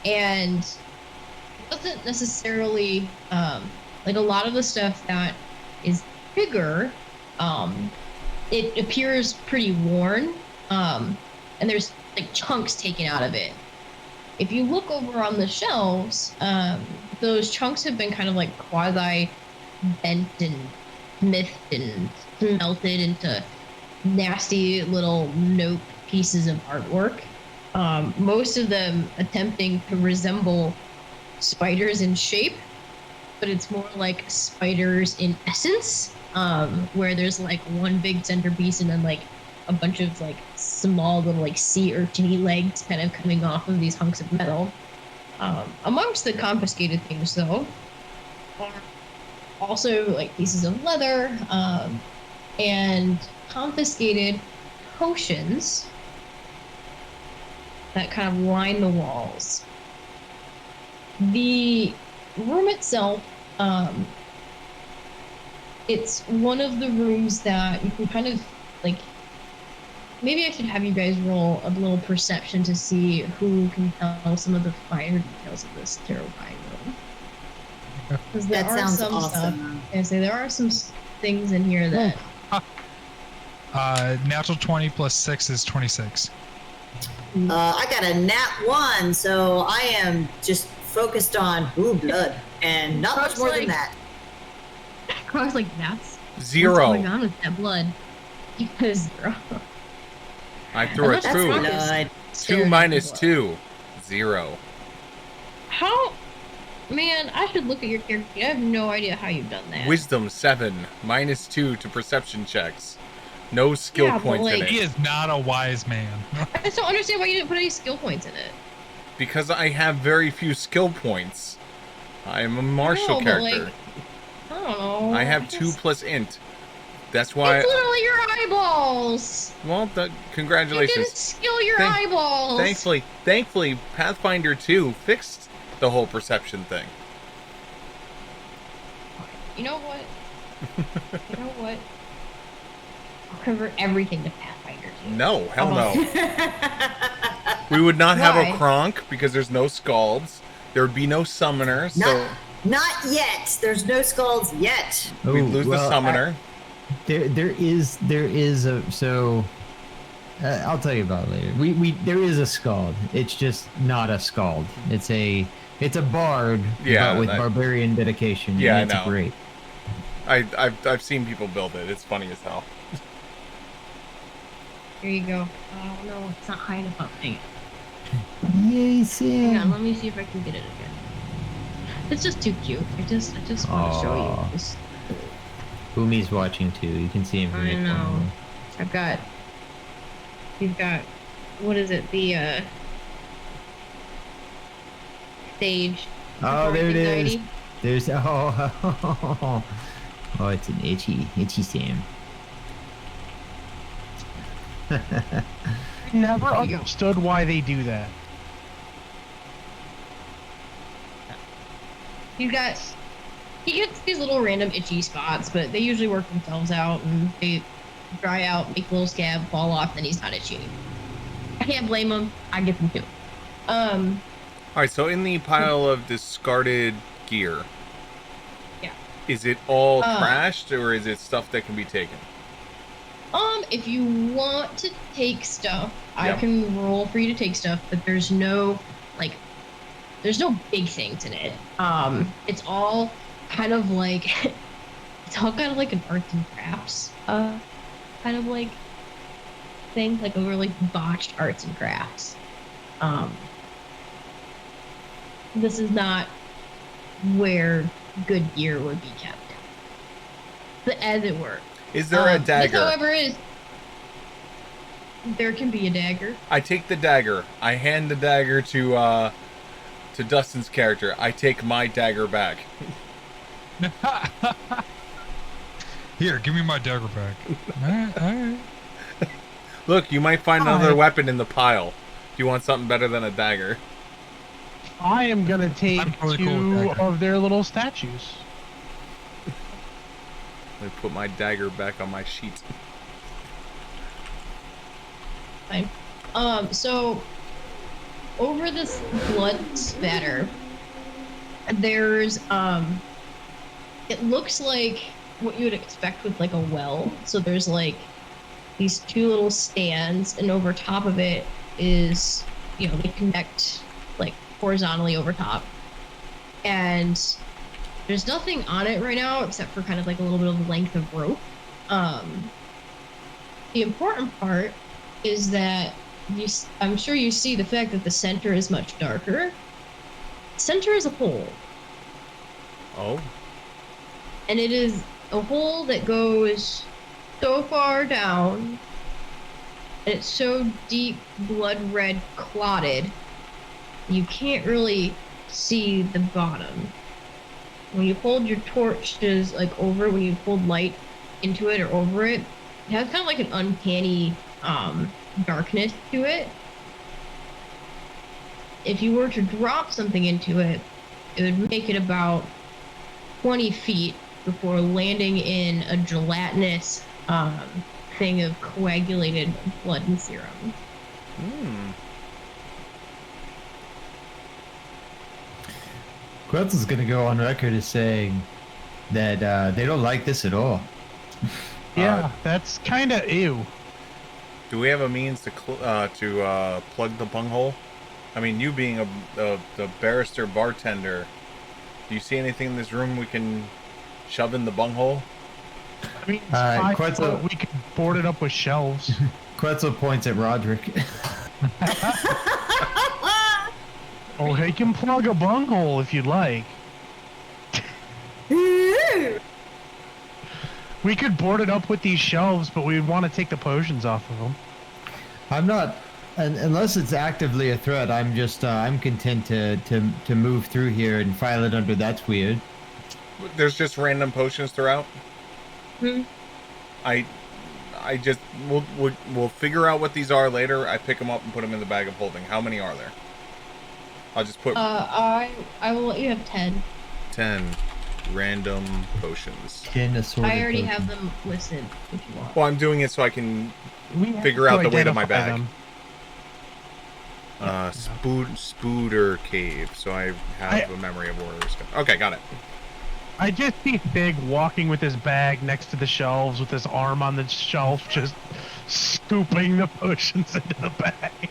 And it doesn't necessarily, like a lot of the stuff that is bigger, it appears pretty worn, and there's like chunks taken out of it. If you look over on the shelves, those chunks have been kind of like quasi bent and smithed and melted into nasty little note pieces of artwork. Most of them attempting to resemble spiders in shape, but it's more like spiders in essence, where there's like one big centerpiece and then like a bunch of like small little like sea urchin legs kind of coming off of these hunks of metal. Amongst the confiscated things though are also like pieces of leather, and confiscated potions that kind of line the walls. The room itself, it's one of the rooms that you can kind of like, maybe I should have you guys roll a little perception to see who can tell some of the finer details of this terrifying room. Because there That are sounds some awesome. stuff. I say there are some things in here that. Natural 20 plus 6 is 26. I got a nat 1, so I am just focused on blood and not much more than that. Croc's like, that's 0. what's going on with that blood. Because 0. I threw a Unless 2. Croc is 2 staring minus at 2. 0. How? Man, I should look at your character. I have no idea how you've done that. Wisdom 7. Minus 2 to perception checks. No skill Yeah, but, points in like- it. He is not a wise man. I just don't understand why you didn't put any skill points in it. Because I have very few skill points. I am a martial No, but, character. like, I don't know. I have 2 plus int. That's why. It's literally your eyeballs. Well, You congratulations. didn't skill your Thank- eyeballs. Thankfully, Pathfinder 2 fixed the whole perception thing. You know what? You know what? I'll convert everything to Pathfinder 2. No, hell no. We would not have Why? a Kronk because there's no Scalds. There would be no Summoner, so Not yet. There's no skulls yet. we'd Ooh, lose the well, Summoner. There is a so. I'll tell you about it later. There is a scald. It's just not a scald. It's a bard, Yeah, but with that- barbarian dedication. Yeah, and I it's know. great. I've seen people build it. It's funny as hell. Here you go. Oh no, it's not high enough up. Dang it. Yay, Hang on, Sam. let me see if I can get it again. It's just too cute. I just want to show you. Aw. This. Bumi's watching too. You can see him from I the know. corner. I've got. You've got. What is it? The stage. Oh, there it is. Anxiety. There's oh, oh, it's an itchy Sam. Never There you go. understood why they do that. You got. He gets these little random itchy spots, but they usually work themselves out and they dry out, make a little scab, fall off, then he's not itchy anymore. I can't blame him. I get them too. All right, so in the pile of discarded gear, Yeah. is it all trashed or is it stuff that can be taken? If you want to take stuff, I Yep. can roll for you to take stuff, but there's no there's no big things in it. It's all kind of like it's all kind of like an arts and crafts kind of like thing, like over like botched arts and crafts. This is not where good gear would be kept, as it were. Is there a This, dagger? however, there can be a dagger. I take the dagger. I hand the dagger to Dustin's character. I take my dagger back. Here, give me my dagger back. Alright. Look, you might find another Alright. weapon in the pile. Do you want something better than a dagger? I am gonna take I'm totally cool with two dagger. of their little statues. Let me put my dagger back on my sheet. Fine. So over this blood spatter, there's it looks like what you would expect with like a well. So there's like these two little stands, and over top of it is, they connect like horizontally over top. And there's nothing on it right now except for kind of like a little bit of length of rope. The important part is that I'm sure you see the fact that the center is much darker. Center is a hole, Oh? and it is a hole that goes so far down, and it's so deep, blood red, clotted, you can't really see the bottom. When you hold your torches when you hold light into it or over it, it has kind of like an uncanny darkness to it. If you were to drop something into it, it would make it about 20 feet before landing in a gelatinous thing of coagulated blood and serum. Quetzal's gonna go on record as saying that they don't like this at all. Yeah, that's kind of ew. Do we have a means to plug the bunghole? I mean, you being the barrister bartender, do you see anything in this room we can shove in the bunghole? I mean, it's Quetzal- we could board it up with shelves. Quetzal points at Roderick. Oh, he can plug a bunghole if you'd like. We could board it up with these shelves, but we'd want to take the potions off of them. I'm not, unless it's actively a threat. I'm just, I'm content to move through here and file it under. That's weird. There's just random potions throughout. I just we'll figure out what these are later. I pick them up and put them in the bag of holding. How many are there? I'll just put I will let you have 10. 10 random potions. I already have them listed if you want. Well, I'm doing it so I can We have figure to out the weight of my identify bag. them. Spooder Cave. So I have a memory of where it's going. Okay, got it. I just see Big walking with his bag next to the shelves with his arm on the shelf, just scooping the potions into the bag.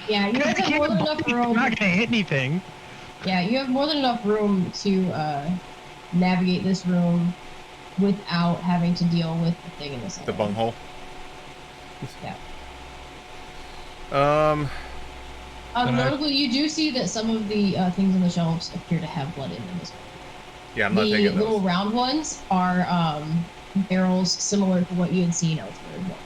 Yeah, you guys have more than enough You're room. not gonna hit anything. Yeah, you have more than enough room to navigate this room without having to deal with the thing in the center. The bunghole. Yeah. Notably, you do see that some of the things on the shelves appear to have blood in them as well. Yeah, I'm not The taking those. little round ones are barrels similar to what you had seen elsewhere as well.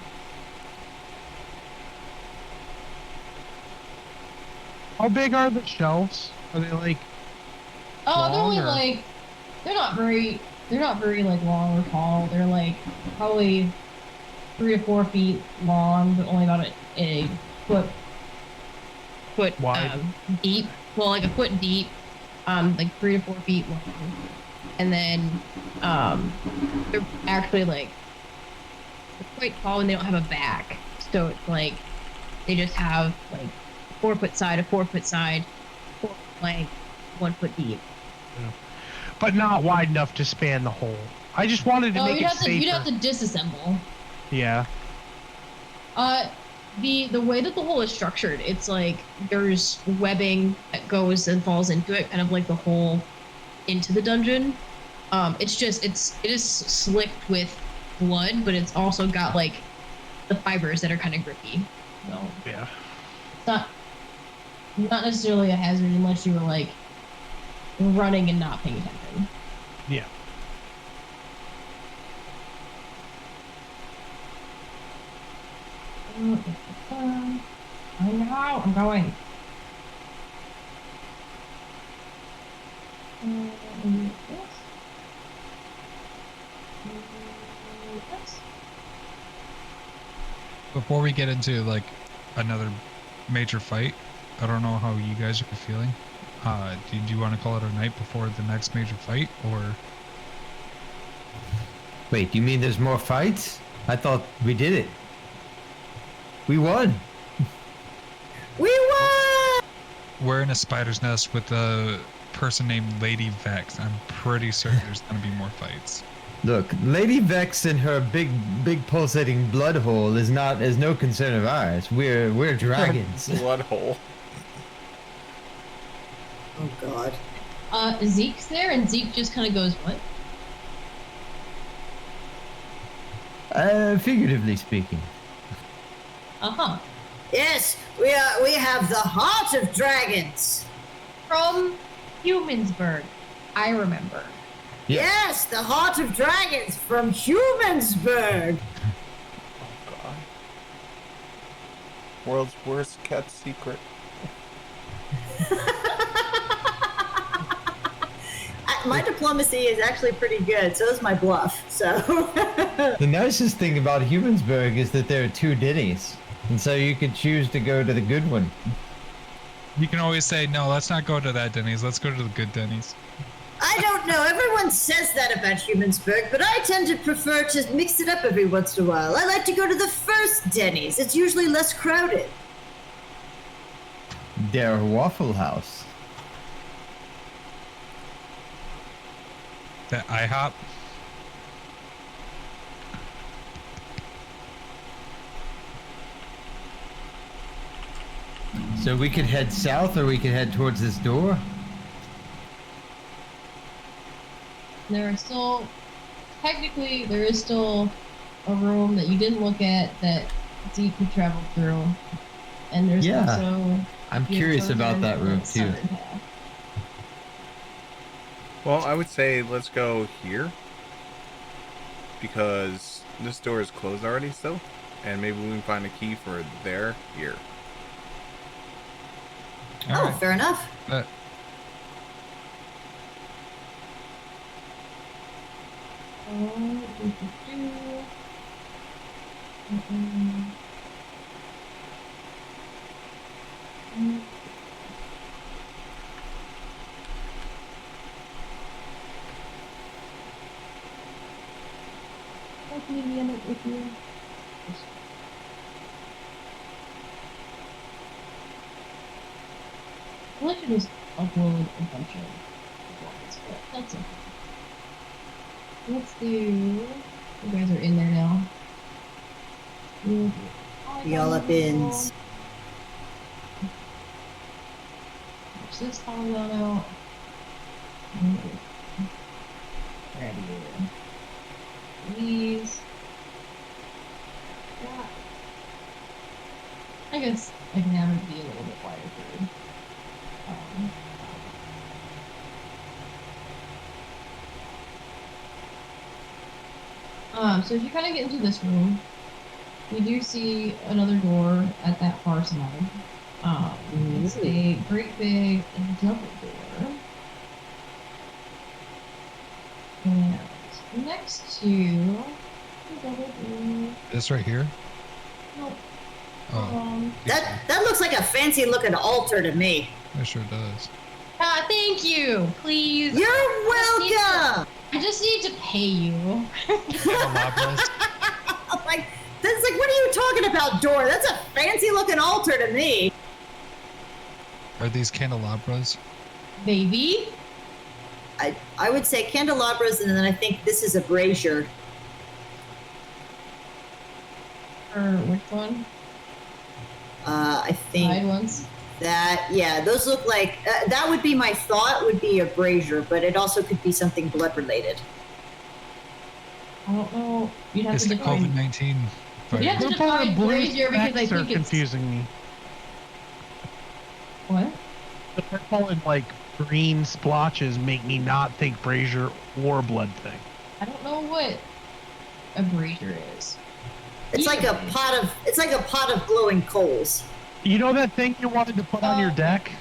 How big are the shelves? Are they like? Oh, they're long, only or- like they're not very like long or tall. They're like probably 3 to 4 feet long, but only about a foot Wide. deep. Well, like a foot deep, like 3 to 4 feet long, and then they're actually like they're quite tall and they don't have a back, so it's like they just have like 4 foot side, a 4 foot side, 4 foot length, 1 foot deep. But not wide enough to span the hole. I just wanted to Oh, make you'd it have to disassemble. Yeah. The way that the hole is structured, it's like there's webbing that goes and falls into it, kind of like the hole into the dungeon. It is slicked with blood, but it's also got like the fibers that are kind of grippy. So yeah, it's not necessarily a hazard unless you were like running and not paying attention. Yeah. I know, I'm going. Before we get into like another major fight, I don't know how you guys are feeling. Do you want to call it a night before the next major fight, or? Wait, you mean there's more fights? I thought we did it. We won. We won! We're in a spider's nest with a person named Lady Vex. I'm pretty certain there's gonna be more fights. Look, Lady Vex and her big pulsating blood hole is no concern of ours. We're dragons. Blood hole. Oh God. Zeke's there, and Zeke just kind of goes, "What?" Figuratively speaking. Uh-huh. Yes, we have the heart of dragons. From Humansburg, I remember. Yeah. Yes, the heart of dragons from Humansburg. Oh God. World's worst kept secret. My diplomacy is actually pretty good. So is my bluff. So. The nicest thing about Humansburg is that there are 2 Denny's, and so you could choose to go to the good one. You can always say, no, let's not go to that Denny's. Let's go to the good Denny's. I don't know. Everyone says that about Humansburg, but I tend to prefer to mix it up every once in a while. I like to go to the first Denny's. It's usually less crowded. Der Waffle House. That IHOP. So we could head south, or we could head towards this door. There is still a room that you didn't look at that Zeke could travel through, and there's also. I'm curious about that room too. Well, I would say let's go here, because this door is closed already still, and maybe we can find a key for there here. Oh, Alright. fair enough. I should just upload a bunch of ones, but that's okay. Let's do. You guys are in there now. Be all up in. Push this polygon out. Grab these. Yeah. I guess I can have it be a little bit quieter. So if you kind of get into this room, you do see another door at that far side. It's a great big double door. And next to the double door. This right here? Nope. Oh. That looks like a fancy looking altar to me. It sure does. Thank you. Please. You're welcome. I just need to pay you. Like, that's like, what are you talking about, door? That's a fancy looking altar to me. Are these candelabras? Baby. I would say candelabras, and then I think this is a brazier. Or which one? I think Side ones. that, yeah, those look like, that would be my thought, would be a brazier, but it also could be something blood related. I don't know. You'd have It's to the define. COVID-19 virus. You have to The part define of blue brazier because I specks are think it's confusing me. what? The purple and like green splotches make me not think brazier or blood thing. I don't know what a brazier is. It's like a pot of glowing coals. You know that thing you wanted to put on your deck?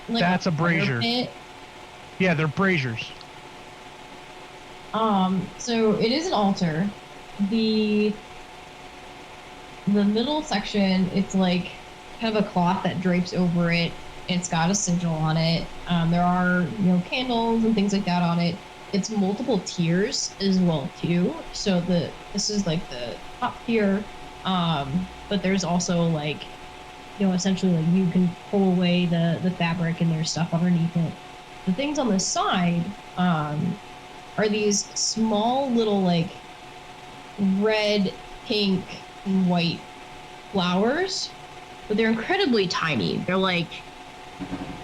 Like That's a brazier. fire pit. Yeah, they're braziers. So it is an altar. The middle section, it's like kind of a cloth that drapes over it. It's got a sigil on it. There are, candles and things like that on it. It's multiple tiers as well too. So this is like the top tier. But there's also like, essentially like you can pull away the fabric and there's stuff underneath it. The things on the side, are these small little like red, pink, and white flowers, but they're incredibly tiny. They're like,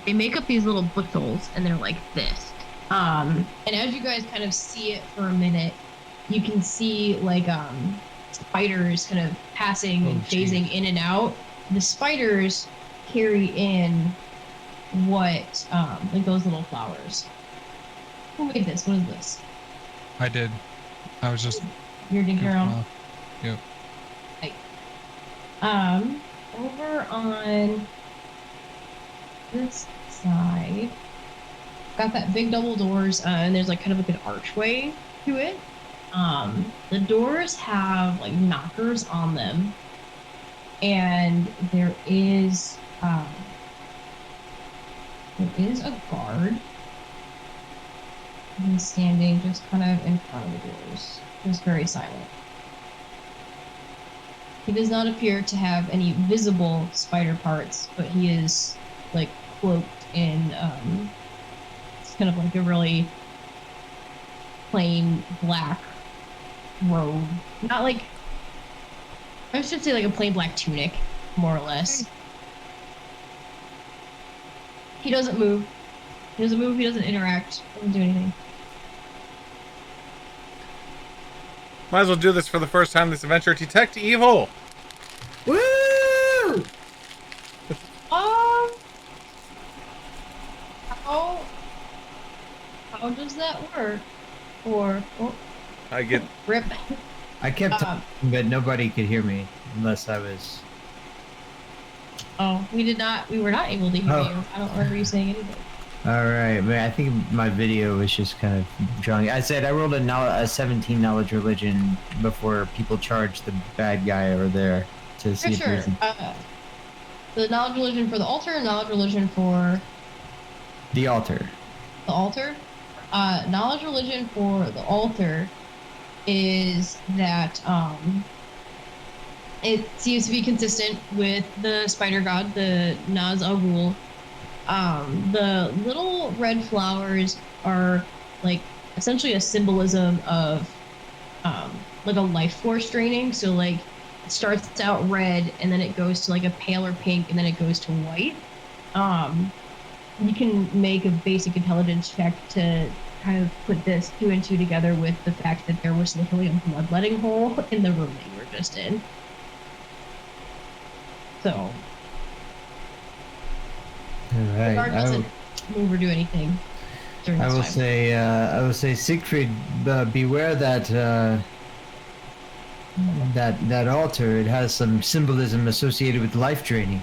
they make up these little bushels and they're like this. And as you guys kind of see it for a minute, you can see like spiders kind of passing and phasing in and out. The spiders carry in what like those little flowers. Who made this? What is this? I did. I was just. You're digging around. Yep. Right. Over on this side, got that big double doors, and there's like kind of like an archway to it. The doors have like knockers on them, and there is a guard. He's standing just kind of in front of the doors, just very silent. He does not appear to have any visible spider parts, but he is like cloaked in it's kind of like a really plain black robe. Not like, I should say like a plain black tunic, more or less. He doesn't move. He doesn't move, he doesn't interact, doesn't do anything. Might as well do this for the first time this adventure. Detect evil! Woo! How does that work? Or I get rip. I kept talking, but nobody could hear me unless I was. Oh, we were not able to hear you. I don't remember you saying anything. All right, but I think my video was just kind of drawing. I said I rolled a 17 knowledge religion before people charged the bad guy over there to see if For there's. sure. The knowledge religion for the altar, and knowledge religion for The altar. the altar. Knowledge religion for the altar is that it seems to be consistent with the spider god, the Naz Al Ghul. The little red flowers are like essentially a symbolism of like a life force draining. So like it starts out red and then it goes to like a paler pink and then it goes to white. You can make a basic intelligence check to kind of put this 2 and 2 together with the fact that there was literally a bloodletting hole in the room that you were just in. So, All right. the guard doesn't move or do anything during I this will time. say, Siegfried, beware that that altar. It has some symbolism associated with life draining.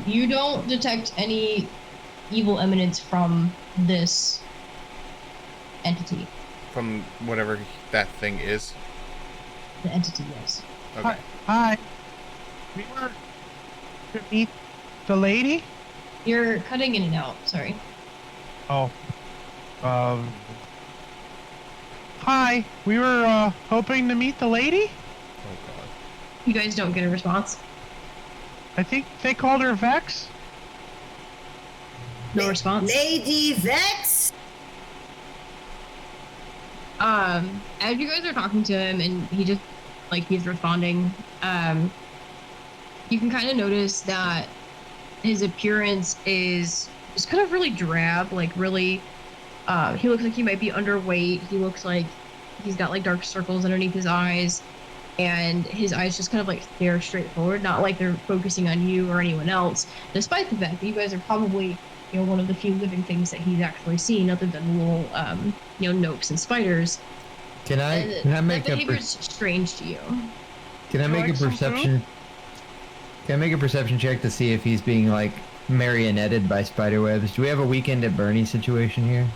You don't detect any evil eminence from this entity. From whatever that thing is. The entity, yes. Okay. Hi. We were to meet the lady? You're cutting in and out, sorry. Oh. Hi. We were hoping to meet the lady? Oh god. You guys don't get a response. I think they called her Vex. No response. Lady Vex? As you guys are talking to him and he just, like, he's responding, you can kind of notice that his appearance is just kind of really drab, like really, he looks like he might be underweight. He looks like he's got like dark circles underneath his eyes, and his eyes just kind of like stare straight forward, not like they're focusing on you or anyone else, despite the fact that you guys are probably, you know, one of the few living things that he's actually seen other than little, you know, nopes and spiders. Can I make that a behavior's strange to you. Can I make a perception? Can I make a perception check to see if he's being like marionetted by spiderwebs? Do we have a weekend at Bernie situation here?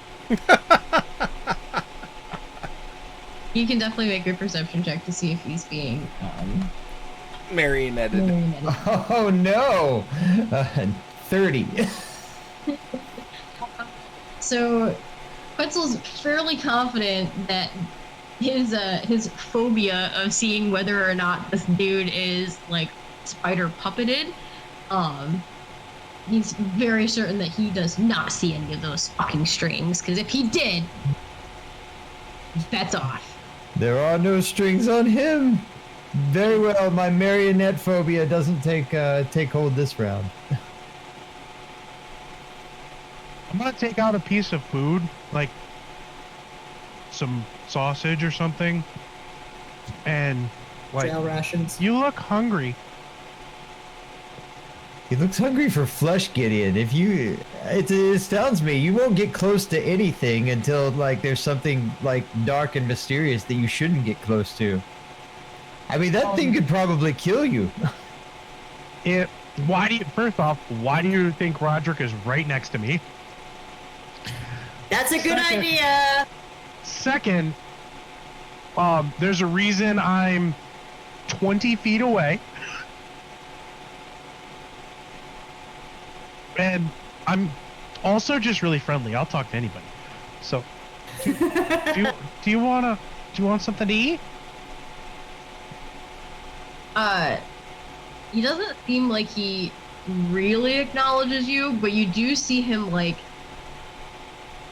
You can definitely make a perception check to see if he's being Marionetted. Oh no! 30. So Quetzal's fairly confident that his phobia of seeing whether or not this dude is like spider puppeted, he's very certain that he does not see any of those fucking strings, because if he did, that's off. There are no strings on him. Very well, my marionette phobia doesn't take hold this round. I'm gonna take out a piece of food, like some sausage or something, and like Trail rations. You look hungry. He looks hungry for flesh, Gideon. If you, it astounds me. You won't get close to anything until like there's something like dark and mysterious that you shouldn't get close to. I mean, that thing could probably kill you. First off, why do you think Roderick is right next to me? That's a good idea. Second, there's a reason I'm 20 feet away. And I'm also just really friendly. I'll talk to anybody. So, do you want something to eat? He doesn't seem like he really acknowledges you, but you do see him like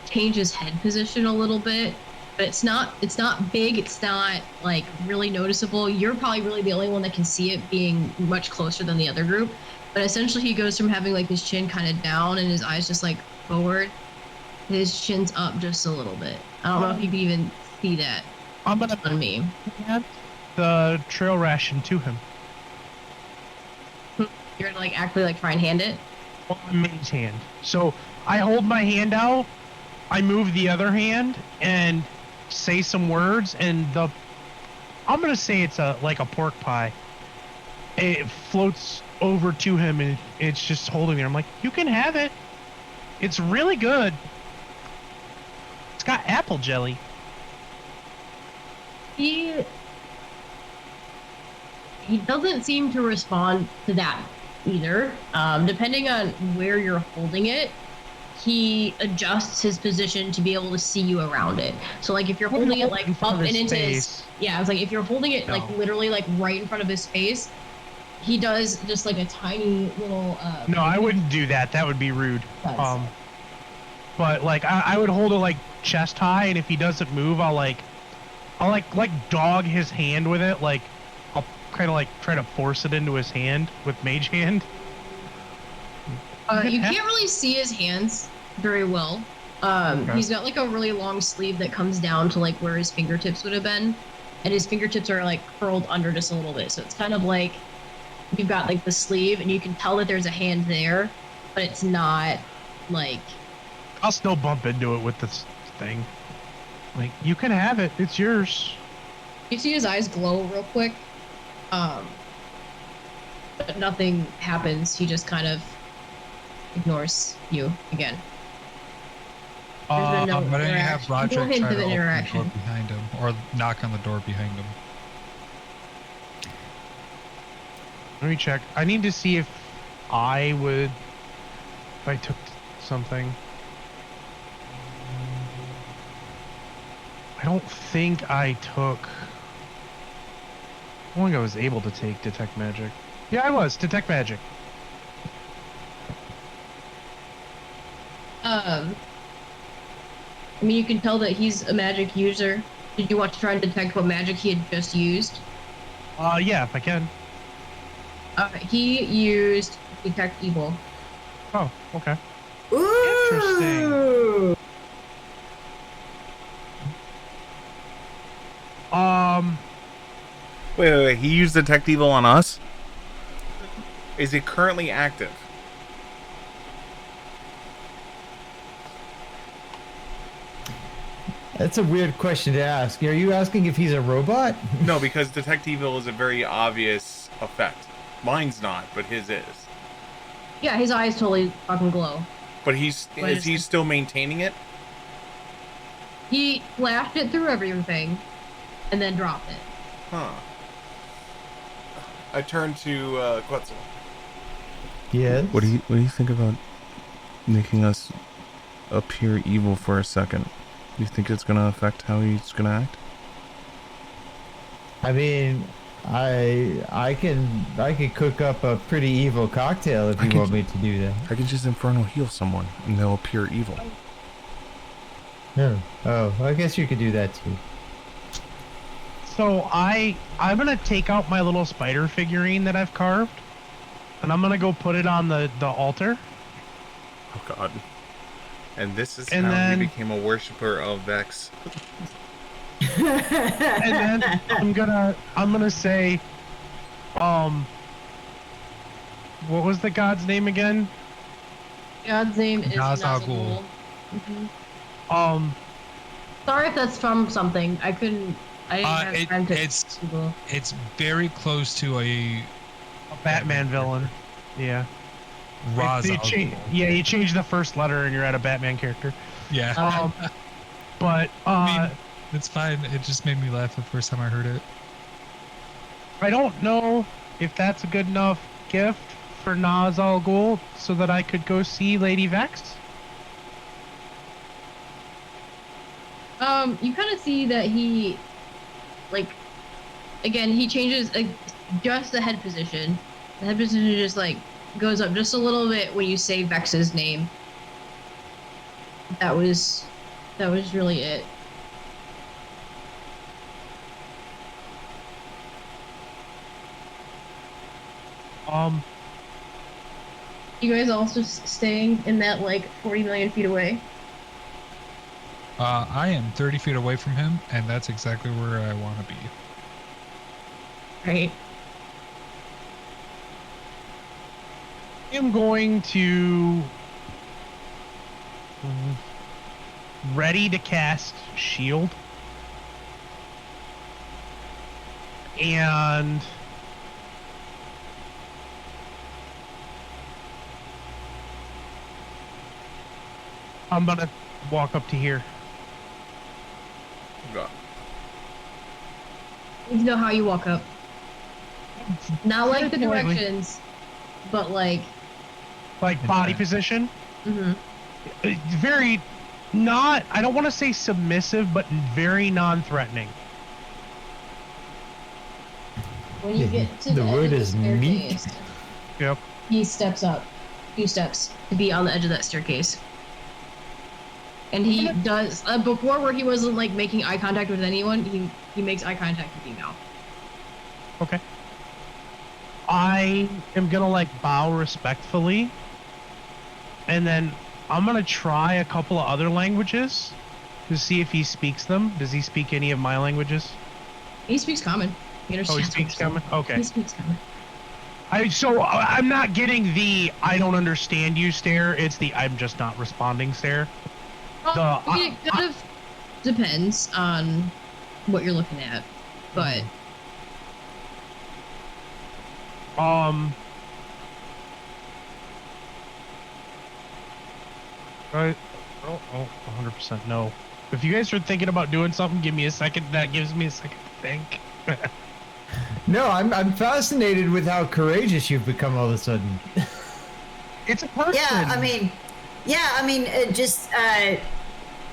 change his head position a little bit. But it's not big, it's not like really noticeable. You're probably really the only one that can see it, being much closer than the other group. But essentially he goes from having like his chin kind of down and his eyes just like forward. His chin's up just a little bit. I don't know if you can even see that. I'm gonna on me. Hand the trail ration to him. You're gonna like actually like try and hand it? On May's hand. So I hold my hand out, I move the other hand and say some words, and I'm gonna say it's like a pork pie. It floats over to him and it's just holding there. I'm like, you can have it. It's really good. It's got apple jelly. He doesn't seem to respond to that either. Depending on where you're holding it, he adjusts his position to be able to see you around it. So like if you're holding it like up and into his, yeah, it's like if you're holding it like literally like right in front of his face, he does just like a tiny little no, I wouldn't do that. That would be rude. But like I would hold it like chest high, and if he doesn't move, I'll dog his hand with it. Like I'll kind of like try to force it into his hand with mage hand. You can't really see his hands very well. Okay. He's got like a really long sleeve that comes down to like where his fingertips would have been. and his fingertips are like curled under just a little bit. So it's kind of like you've got like the sleeve, and you can tell that there's a hand there, but it's not like. I'll still bump into it with this thing. Like, you can have it. It's yours. You see his eyes glow real quick, but nothing happens. He just kind of ignores you again. There's been no Why don't you have interaction. Roderick No hint try of to open the door interaction. behind him, or knock on the door behind him? Let me check. I need to see if I took something. I don't think I took. I don't think I was able to take Detect Magic. Yeah, I was. Detect Magic. I mean, you can tell that he's a magic user. Did you want to try and detect what magic he had just used? Yeah, if I can. He used Detect Evil. Oh, okay. Ooh. Interesting. Wait. He used Detect Evil on us? Is it currently active? That's a weird question to ask. Are you asking if he's a robot? No, because Detect Evil is a very obvious effect. Mine's not, but his is. Yeah, his eyes totally fucking glow. But is he still maintaining it? He flashed it through everything, and then dropped it. Huh. I turned to Quetzal. Yes. What do you think about making us appear evil for a second? Do you think it's gonna affect how he's gonna act? I mean, I can cook up a pretty evil cocktail if you want me to do that. I can just Inferno heal someone and they'll appear evil. No. Oh, I guess you could do that too. So I'm gonna take out my little spider figurine that I've carved, and I'm gonna go put it on the altar. Oh God. And this is And how then- he became a worshiper of Vex. And then I'm gonna say, what was the god's name again? God's name is Nazgul. Nazgul. Sorry if that's from something. I didn't have time to Google. It's very close to a Batman villain. Yeah. Ra's You al change, Ghul. yeah, you change the first letter and you're at a Batman character. Yeah. But I mean, it's fine. It just made me laugh the first time I heard it. I don't know if that's a good enough gift for Naz Al Ghul so that I could go see Lady Vex. You kind of see that he, like, again, he changes just the head position. The head position just like goes up just a little bit when you say Vex's name. That was really it. You guys also staying in that like 40 million feet away? I am 30 feet away from him, and that's exactly where I want to be. Right. I'm going to ready to cast shield. And I'm gonna walk up to here. You know how you walk up. Not like the Very politely. directions, but like. Like body position. Mhm. Very not, I don't want to say submissive, but very non-threatening. When you get to The the, word edge of is the meat. staircase, Yep. he steps up 2 steps to be on the edge of that staircase. And he does before where he wasn't like making eye contact with anyone. He makes eye contact with you now. Okay. I am gonna like bow respectfully, and then I'm gonna try a couple of other languages to see if he speaks them. Does he speak any of my languages? He speaks common. He Oh, he understands speaks what you're common? Okay. saying. He speaks common. I'm not getting the I don't understand you stare. It's the I'm just not responding stare. Well, it kind of depends on what you're looking at, but right. Oh, 100% no. If you guys are thinking about doing something, give me a second. That gives me a second to think. No, I'm fascinated with how courageous you've become all of a sudden. It's a person.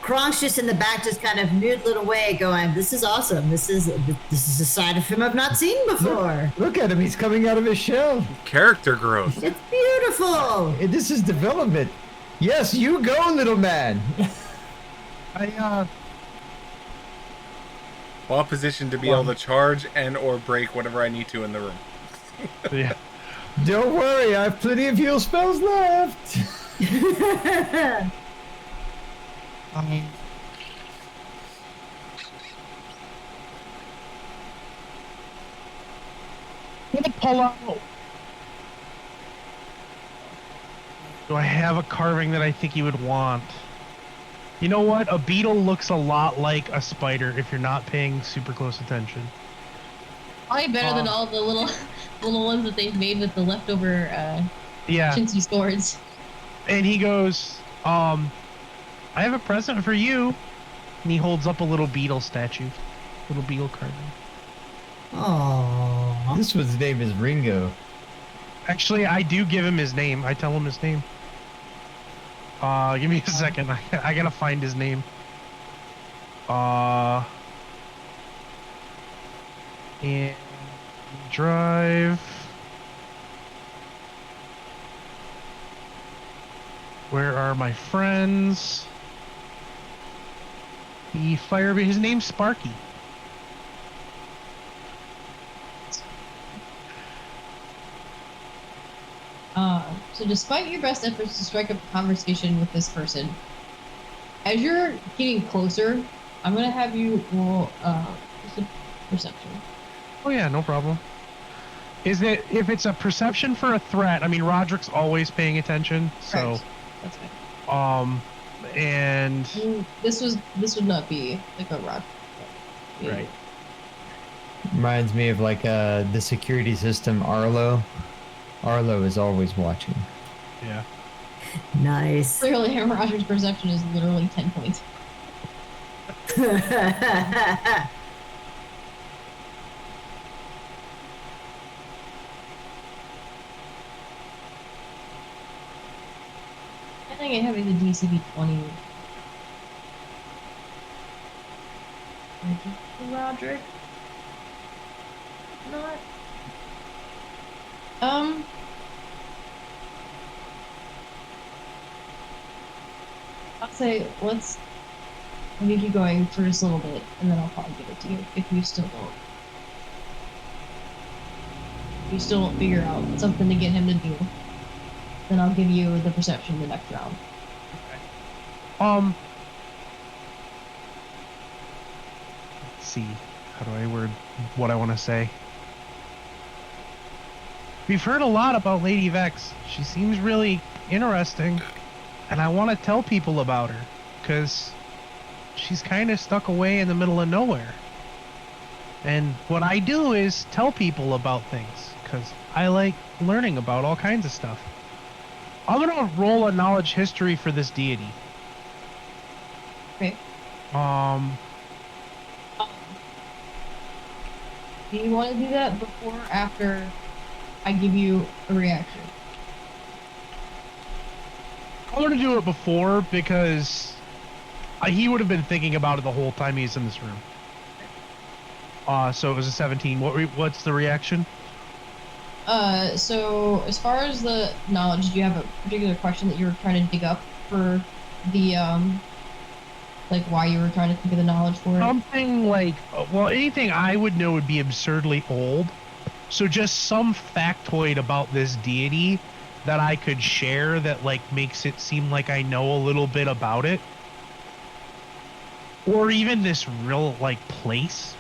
Kronk's just in the back, just kind of noodling away, going, "This is awesome. This is a side of him I've not seen before. Look at him. He's coming out of his shell. Character growth. It's beautiful. This is development. Yes, you go, little man. Well positioned to be able to charge and or break whatever I need to in the room. Yeah. Don't worry, I have plenty of heal spells left. I'm gonna pull out. Do I have a carving that I think you would want? You know what? A beetle looks a lot like a spider if you're not paying super close attention. probably better than all the little ones that they've made with the leftover chintzy swords. And he goes, I have a present for you. And he holds up a little beetle statue. Little beetle carving. Oh. This one's name is Ringo. Actually, I do give him his name. I tell him his name. Give me a second. I gotta find his name. And drive. Where are my friends? The fire. His name's Sparky. So despite your best efforts to strike up a conversation with this person, as you're getting closer, I'm gonna have you roll just a perception. Oh yeah, no problem. Is it if it's a perception for a threat? I mean, Roderick's always paying attention, so. Correct. That's fine. And this would not be like a rock. Yeah. Right. Reminds me of like the security system Arlo. Arlo is always watching. Yeah. Nice. Clearly, Roger's perception is literally 10 points. I think I have it a DCB 20. Roderick? Not. I'll say I'll keep going for just a little bit, and then I'll probably give it to you if you still don't. If you still don't figure out something to get him to do, then I'll give you the perception the next round. Let's see. How do I word what I want to say? We've heard a lot about Lady Vex. She seems really interesting, and I want to tell people about her, because she's kind of stuck away in the middle of nowhere. And what I do is tell people about things, because I like learning about all kinds of stuff. I'm going to roll a knowledge history for this deity. Okay. Do you want to do that before or after I give you a reaction? I want to do it before because he would have been thinking about it the whole time he's in this room. So it was a 17. What's the reaction? So as far as the knowledge, do you have a particular question that you were trying to dig up for the, like why you were trying to think of the knowledge for it? Something like, well, anything I would know would be absurdly old. So just some factoid about this deity that I could share that like makes it seem like I know a little bit about it. Or even this real like place.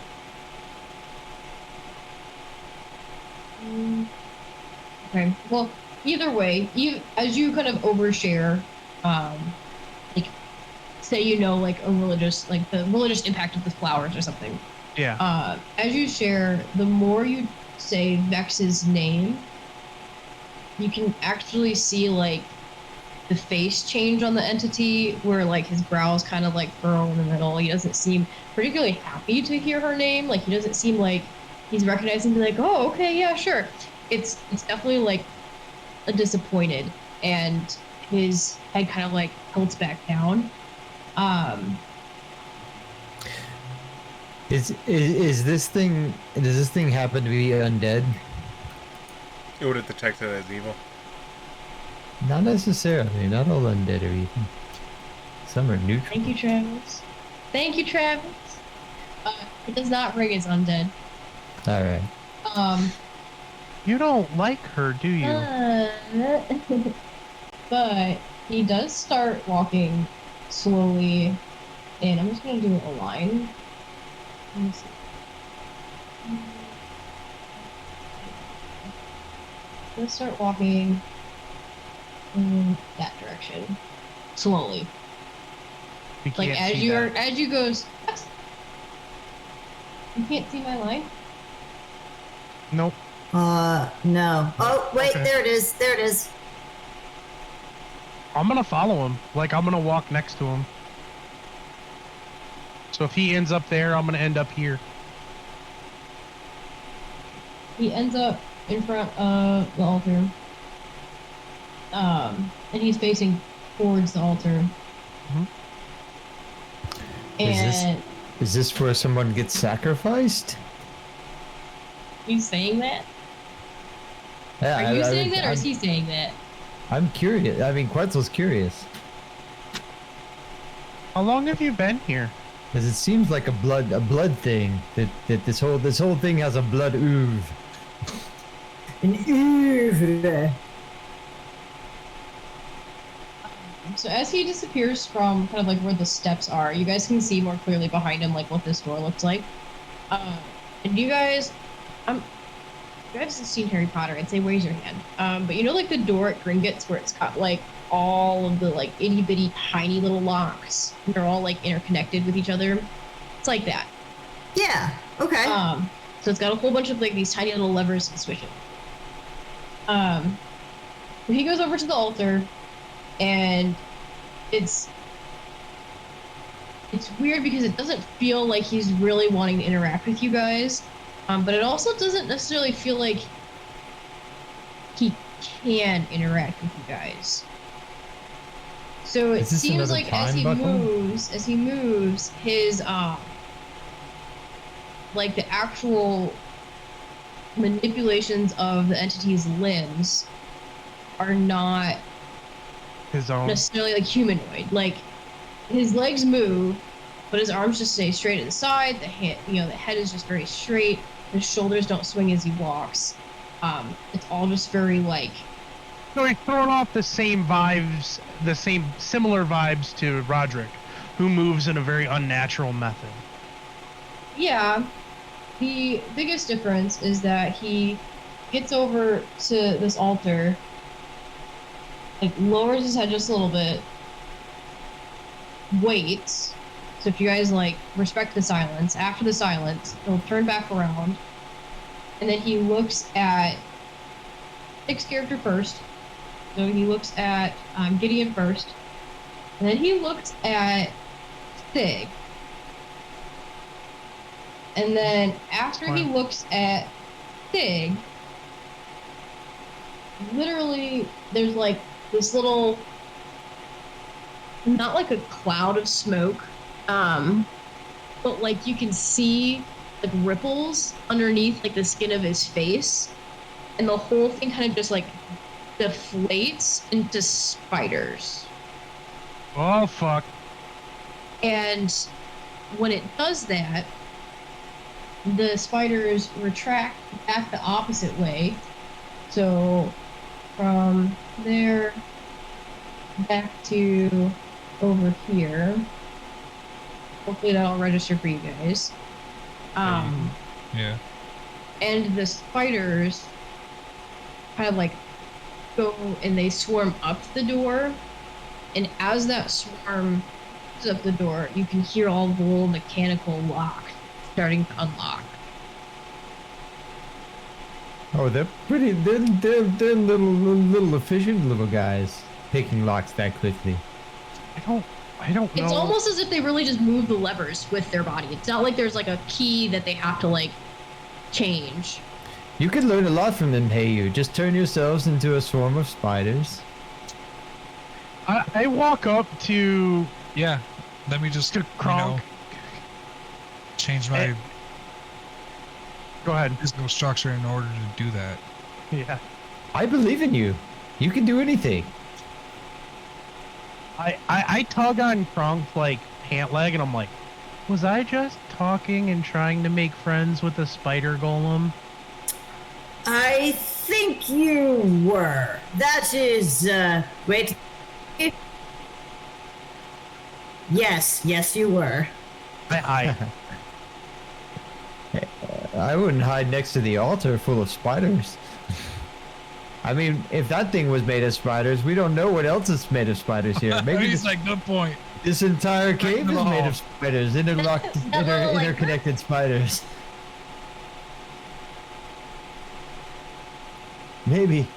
Okay. Well, either way, as you kind of overshare, like say like a religious, like the religious impact of the flowers or something. Yeah. As you share, the more you say Vex's name, you can actually see like the face change on the entity, where like his brows kind of like furrow in the middle. He doesn't seem particularly happy to hear her name. Like he doesn't seem like he's recognizing, be like, oh, okay, yeah, sure. It's definitely like a disappointed, and his head kind of like tilts back down. Is this thing? Does this thing happen to be undead? It would have detected as evil. Not necessarily. Not all undead are evil. Some are neutral. Thank you, Travis. Thank you, Travis. It does not ring as undead. All right. You don't like her, do you? But he does start walking slowly, and I'm just gonna do a line. Let me see. Let's start walking in that direction, slowly. We Like can't as see you that. are, as you goes. You can't see my line. Nope. No. Oh, wait, Okay. there it is. There it is. I'm gonna follow him. Like, I'm gonna walk next to him. So if he ends up there, I'm gonna end up here. He ends up in front of the altar. And he's facing towards the altar. Mhm. And Is this where someone gets sacrificed? he's saying that? Yeah, Are you saying that, or is he saying that? I'm curious. I mean, Quetzal's curious. How long have you been here? Because it seems like a blood thing. That this whole thing has a blood oeuvre. An oeuvre. So as he disappears from kind of like where the steps are, you guys can see more clearly behind him like what this door looks like. And you guys, you guys have seen Harry Potter. I'd say raise your hand. But you know like the door at Gringotts where it's got like all of the like itty bitty tiny little locks. And they're all like interconnected with each other. It's like that. Yeah. Okay. So it's got a whole bunch of like these tiny little levers and switches. He goes over to the altar, and it's weird because it doesn't feel like he's really wanting to interact with you guys, but it also doesn't necessarily feel like he can interact with you guys. So it seems like as he moves, his like the actual manipulations of the entity's limbs are not His own. necessarily like humanoid. Like his legs move, but his arms just stay straight at the side. The head is just very straight. His shoulders don't swing as he walks. It's all just very like. So he's throwing off the same vibes, similar vibes to Roderick, who moves in a very unnatural method. Yeah. The biggest difference is that he gets over to this altar, like lowers his head just a little bit, waits. So if you guys like respect the silence, after the silence, he'll turn back around, and then he looks at Nick's character first. So he looks at Gideon first, and then he looks at Sig. And then after he looks at Sig, literally there's like this little, not like a cloud of smoke, but like you can see like ripples underneath like the skin of his face, and the whole thing kind of just like deflates into spiders. Oh fuck. And when it does that, the spiders retract back the opposite way. So from there back to over here. Hopefully that'll register for you guys. Yeah. And the spiders kind of like go and they swarm up the door. And as that swarm is up the door, you can hear all the little mechanical lock starting to unlock. Oh, they're pretty. They're little efficient little guys picking locks that quickly. I don't know. It's almost as if they really just move the levers with their body. It's not like there's like a key that they have to like change. You could learn a lot from them, hey you. Just turn yourselves into a swarm of spiders. I walk up to Yeah. Let me just Kronk. change my Go ahead. physical structure in order to do that. Yeah. I believe in you. You can do anything. I tug on Kronk's like pant leg and I'm like, was I just talking and trying to make friends with a spider golem? I think you were. That is, wait. Yes, you were. I I wouldn't hide next to the altar full of spiders. I mean, if that thing was made of spiders, we don't know what else is made of spiders here. Maybe He's like, good point. this entire cave is the made hall. of spiders, interlocked, interconnected spiders. Maybe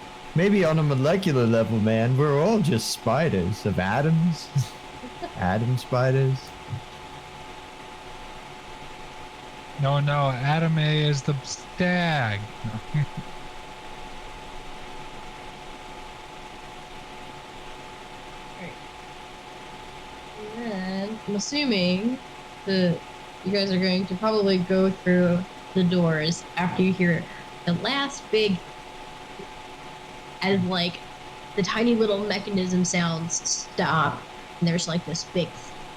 on a molecular level, man, we're all just spiders of atoms. Atom spiders. No, Adam A is the stag. And then I'm assuming you guys are going to probably go through the doors after you hear the last big, as like the tiny little mechanism sounds stop, and there's like this big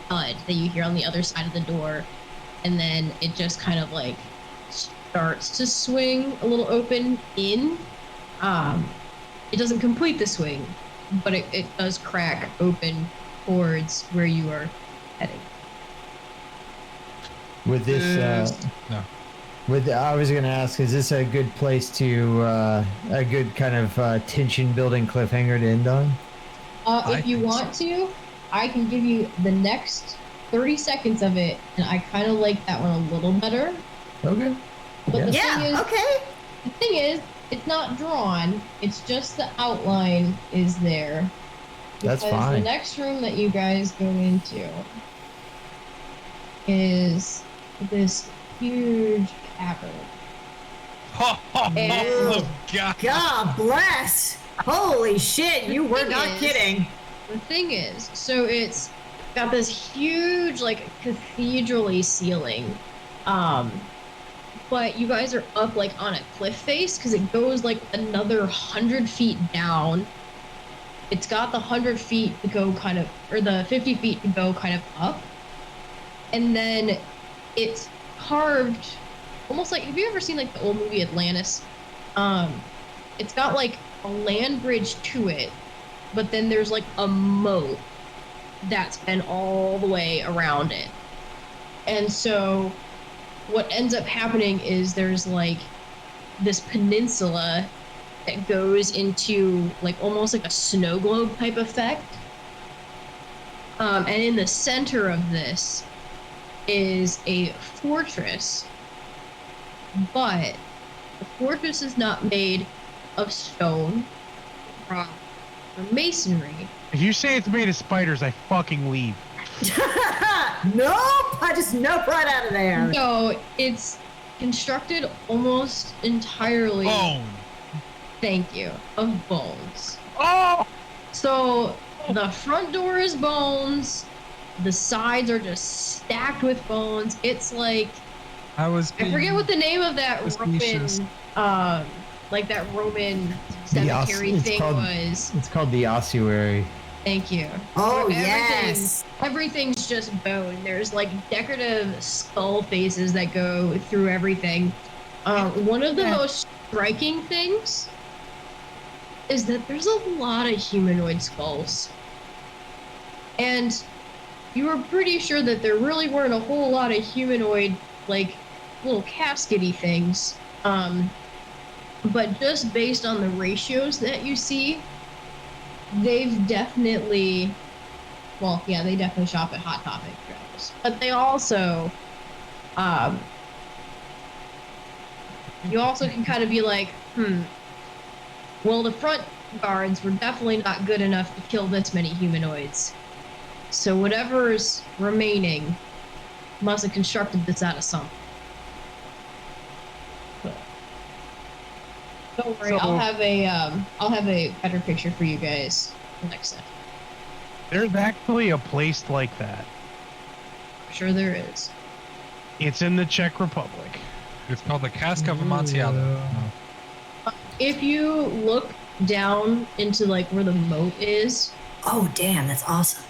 thud that you hear on the other side of the door, and then it just kind of like starts to swing a little open in. It doesn't complete the swing, but it does crack open towards where you are heading. With this, no. I was gonna ask, is this a good place to, a good kind of tension building cliffhanger to end on? If you want to, I can give you the next 30 seconds of it, and I kind of like that one a little better. Okay. But Okay. The thing is, it's not drawn. It's just the outline is there. That's Because fine. the next room that you guys go into is this huge cavern. And Oh, God. God bless. Holy shit, you were thing not is- kidding. The thing is, so it's got this huge, like, cathedral-y ceiling. But you guys are up, like, on a cliff face because it goes, like, another 100 feet down. It's got the 100 feet to go kind of, or the 50 feet to go kind of up. And then it's carved almost like, have you ever seen, like, the old movie Atlantis? It's got, like, a land bridge to it, but then there's, like, a moat that's been all the way around it. And so what ends up happening is there's like this peninsula that goes into like almost like a snow globe type effect. And in the center of this is a fortress, but the fortress is not made of stone, rock, or masonry. If you say it's made of spiders, I fucking leave. Nope, I just nope right out of there. No, it's constructed almost entirely. Bone. Thank you. Of bones. Oh! So the front door is bones. The sides are just stacked with bones. It's like I forget what the name of that Suspicious. Roman, like that Roman cemetery thing was. It's called the ossuary. Thank you. Oh, Where yes. Everything's just bone. There's like decorative skull faces that go through everything. One of the most striking things is that there's a lot of humanoid skulls. And you were pretty sure that there really weren't a whole lot of humanoid, like, little casket-y things. but just based on the ratios that you see, they've definitely, well, yeah, they definitely shop at Hot Topic travels, but they also, you also can kind of be like, well, the front guards were definitely not good enough to kill this many humanoids. So whatever's remaining must have constructed this out of something. But don't worry, So- I'll have a better picture for you guys next time. There's actually a place like that. I'm sure there is. It's in the Czech Republic. It's called the Cask of Amontillado. If you look down into like where the moat is, Oh, damn, that's awesome.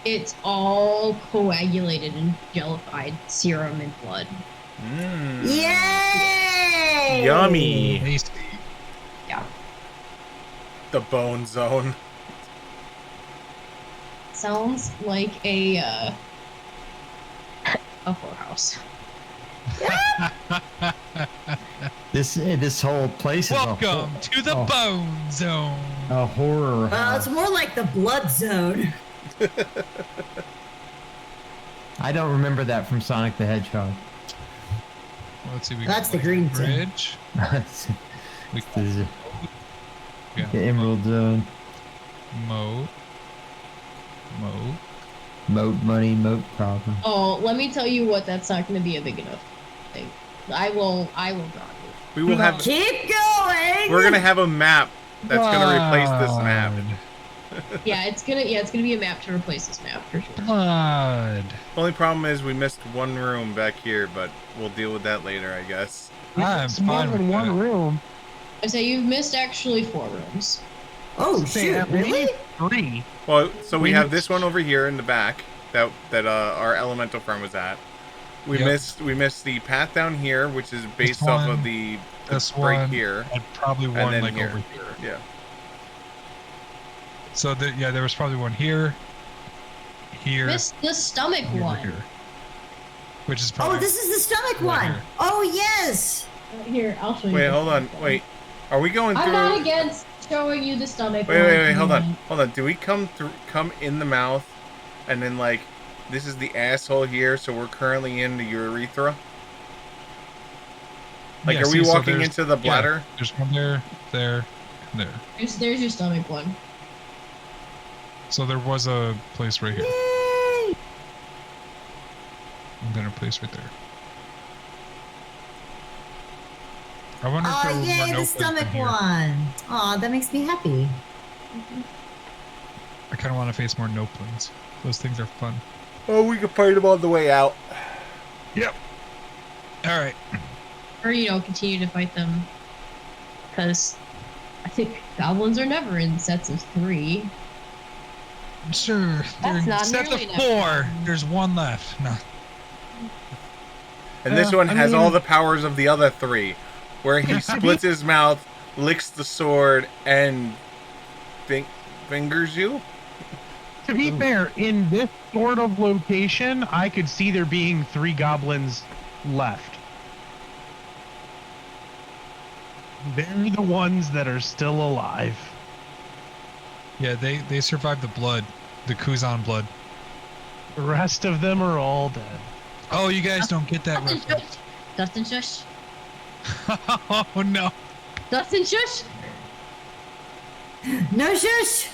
it's all coagulated and jellified serum and blood. Yay! Yummy. Tasty. Yeah. The bone zone. Sounds like a whorehouse. This whole place is Welcome to the Bone Zone. a horror It's house. more like the blood zone. I don't remember that from Sonic the Hedgehog. Well, let's see. We That's got the green zone. bridge. We This is got the Emerald Zone. moat. Moat money, moat problem. Oh, let me tell you what, that's not going to be a big enough thing. I will draw you. We will have. Keep going! We're gonna have a map that's gonna replace this map. Yeah, it's gonna be a map to replace this map for sure. Blood. Only problem is we missed one room back here, but we'll deal with that later, I guess. I'm It's more fine than with one that. room. I say you've missed actually 4 rooms. Oh, Say shoot, at really? least 3. Well, so we We have missed- this one over here in the back that our elemental farm was at. We Yep. missed the path down here, which is based This off of one, the This break one, here. and probably And one then like here. over here. Yeah. So there was probably one here, here, Missed the stomach and over one. here, which is probably. Oh, this is the stomach Right one. here. Oh, yes. Here, I'll show you. Wait, the hold on. stomach one. Wait. Are we going I'm through? not against showing you the stomach Wait, one. wait, wait, hold on. Hold on. Do we come in the mouth and then like this is the asshole here, so we're currently in the urethra? Like, Yeah, are we see, so walking there's- into the yeah, bladder? there's one there, and there. There's your stomach one. So there was a place right here, Yay! and then a place right there. I wonder if there Oh, were more yay, no the plates stomach in here. one. Oh, that makes me happy. I kind of want to face more no planes. Those things are fun. Oh, we can fight them on the way out. Yep. All right. Or, continue to fight them. Because I think goblins are never in sets of 3. Sure. They're That's in not sets of nearly enough 4. time. There's one left. No. And this one has all the powers of the other 3, where he splits his mouth, licks the sword, and fingers you. To be fair, in this sort of location, I could see there being 3 goblins left. They're the ones that are still alive. Yeah, they survived the blood, the Kuzan blood. The rest of them are all dead. Oh, you guys don't get that Dustin, reference. shush. Dustin, shush. Oh no. Dustin, shush. No shush.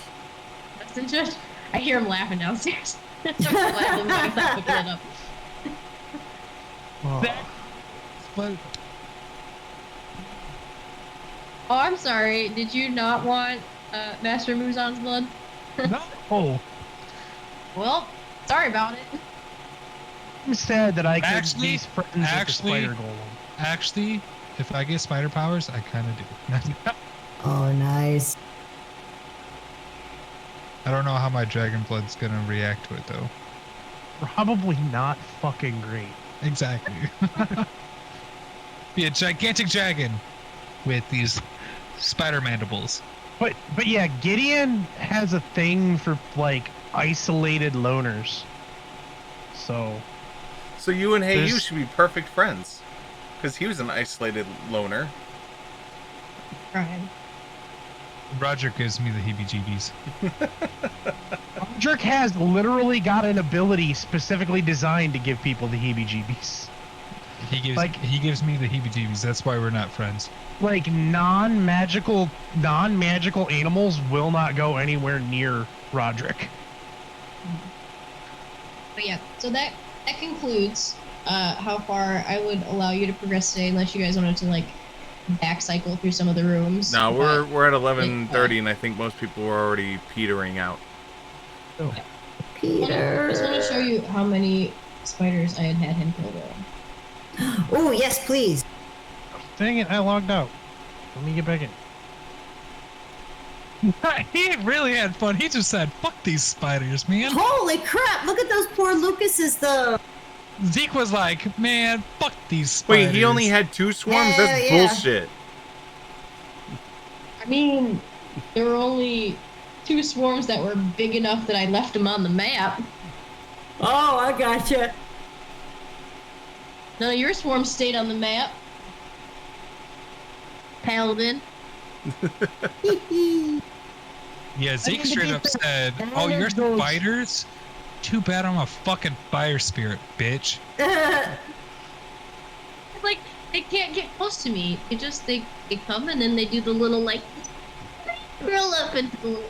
Dustin, shush. I hear him laughing downstairs. I'm glad the mic's not picking it up. But Oh, I'm sorry. Did you not want Master Muzan's blood? No. Well, sorry about it. I'm sad that I could Actually- be friends with the actually- spider golem. actually, if I get spider powers, I kind of do. Oh, nice. I don't know how my dragon blood's gonna react to it though. Probably not fucking great. Exactly. Be a gigantic dragon with these spider mandibles. But yeah, Gideon has a thing for like isolated loners. So So you and Hey You There's- should be perfect friends, because he was an isolated loner. Ryan. Roger gives me the heebie-jeebies. Roderick has literally got an ability specifically designed to give people the heebie-jeebies. He gives me the heebie-jeebies. That's why we're not friends. Like non-magical animals will not go anywhere near Roderick. But yeah, so that concludes how far I would allow you to progress today, unless you guys wanted to like back cycle through some of the rooms. No, we're at 11:30, and I think most people were already petering out. Oh. Peter. I just want to show you how many spiders I had him kill though. Oh, yes, please. Dang it, I logged out. Let me get back in. He really had fun. He just said, fuck these spiders, man. Holy crap, look at those poor Lucases, though. Zeke was like, man, fuck these spiders. Wait, he only had 2 swarms? Yeah, That's yeah. bullshit. I mean, there were only 2 swarms that were big enough that I left them on the map. Oh, I gotcha. None of your swarms stayed on the map. Paladin. Yeah, Zeke straight up said, oh, you're spiders? Too bad I'm a fucking fire spirit, bitch. Like, they can't get close to me. They come and then they do the little, like, roll up into the little...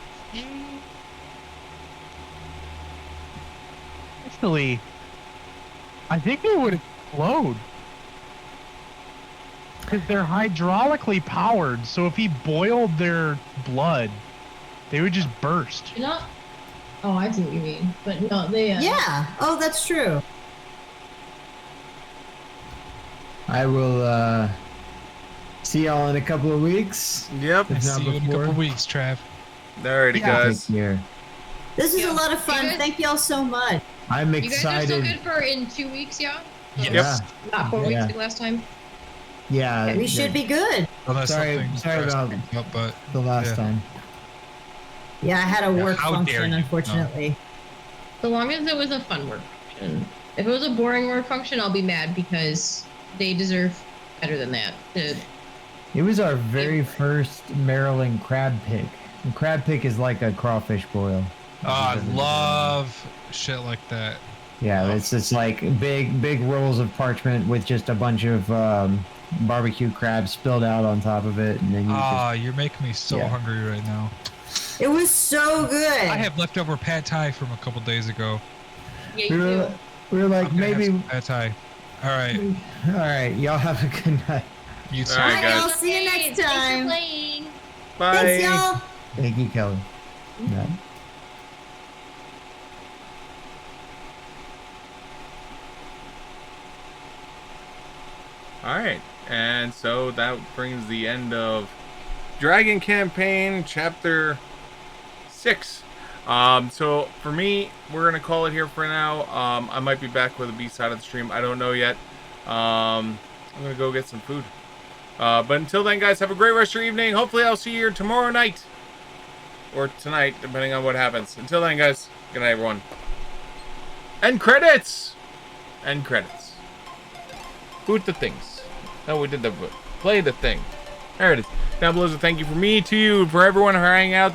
Actually, I think they would explode. Because they're hydraulically powered, so if he boiled their blood, they would just burst. You know? Oh, I see what you mean. But no, they... Yeah. Oh, that's true. I will see y'all in a couple of weeks. Yep. If not See you in a before. couple weeks, Trav. Alrighty, guys. Take care. This is Yeah. a lot of fun. You guys- Thank y'all so much. I'm You guys are excited. still good for in 2 weeks, yeah? Yes. Not 4 weeks Yeah. like last time? Yeah. We should be good. Unless Sorry something about interesting comes up, but the last yeah. time. Yeah, I had a work how dare function, you. unfortunately. So long as it was a fun work function. If it was a boring work function, I'll be mad because they deserve better than that. It was our very first Maryland crab pick. And crab pick is like a crawfish boil. Oh, I love shit like that. Yeah, it's just like big rolls of parchment with just a bunch of barbecue crabs spilled out on top of it, and then you Ah, you're making me so Yeah. hungry right now. It was so good. I have leftover pad thai from a couple days ago. Yeah, we you were, do. we were like I'm gonna have maybe. some pad thai. All right, All right, y'all have a good night. you too. All right, Bye, guys. y'all. See you next Thanks for time. playing. Bye. Thanks, y'all. Thank you, Kelly. Yeah. Alright, and so that brings the end of Dragon Campaign Chapter 6. So for me, we're going to call it here for now. I might be back with a B-side of the stream. I don't know yet. I'm going to go get some food. But until then, guys, have a great rest of your evening. Hopefully I'll see you here tomorrow night. Or tonight, depending on what happens. Until then, guys, good night, everyone. End credits! End credits. Boot the things. No, we did the boot. Play the thing. There it is. Down below is a thank you from me to you, for everyone for hanging out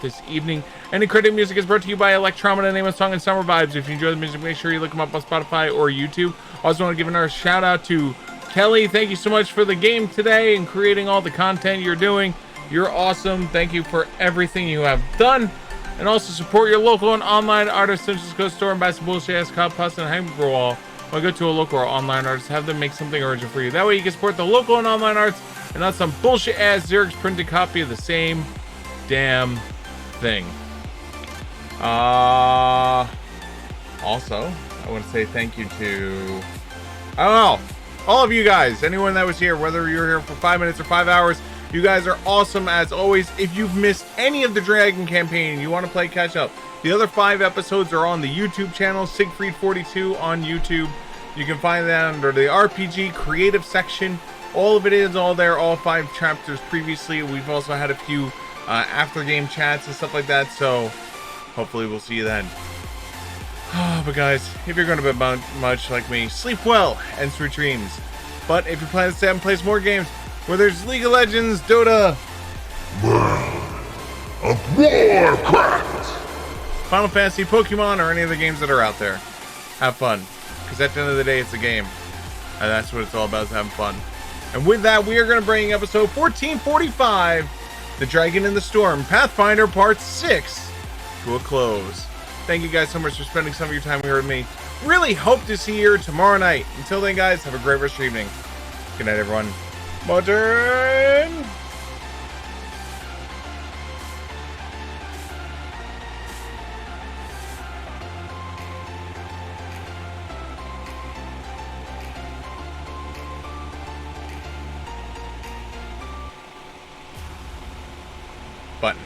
this evening. Any credit music is brought to you by Electromina, name of the song and Summer Vibes. If you enjoy the music, make sure you look them up on Spotify or YouTube. Also want to give another shout out to Kelly. Thank you so much for the game today and creating all the content you're doing. You're awesome. Thank you for everything you have done. And also support your local and online artists, such as Go Store and buy some bullshit ass cop pasta and hamburger wall. Or go to a local or online artist, have them make something original for you. That way you can support the local and online arts and not some bullshit ass Xerox printed copy of the same damn thing. Also, I want to say thank you to, I don't know, all of you guys, anyone that was here, whether you're here for 5 minutes or 5 hours, you guys are awesome as always. If you've missed any of the Dragon campaign and you want to play catch up, the other 5 episodes are on the YouTube channel, Siegfried42 on YouTube. You can find that under the RPG creative section. All of it is all there, all 5 chapters previously. We've also had a few after game chats and stuff like that, so hopefully we'll see you then. But guys, if you're going to be much like me, sleep well and sweet dreams. But if you plan to stay and play some more games, whether it's League of Legends, Dota, Warcraft! Final Fantasy, Pokemon, or any of the games that are out there, have fun. Because at the end of the day, it's a game. And that's what it's all about, is having fun. And with that, we are going to bring episode 1445, The Dragon in the Storm, Pathfinder Part 6, to a close. Thank you guys so much for spending some of your time here with me. Really hope to see you tomorrow night. Until then, guys, have a great rest of your evening. Good night, everyone. Modern! Button.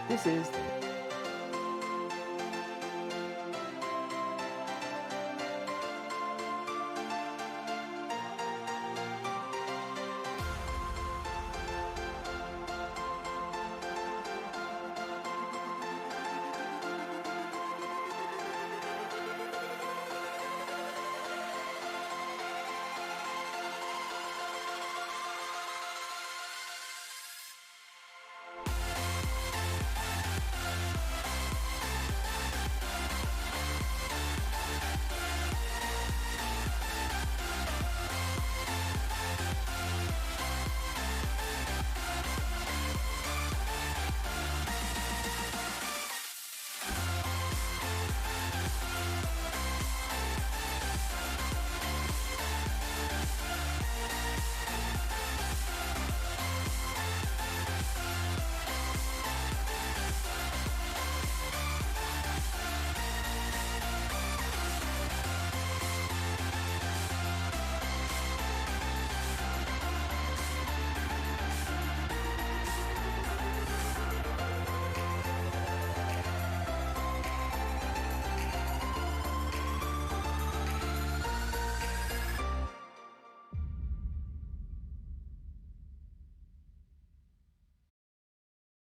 This is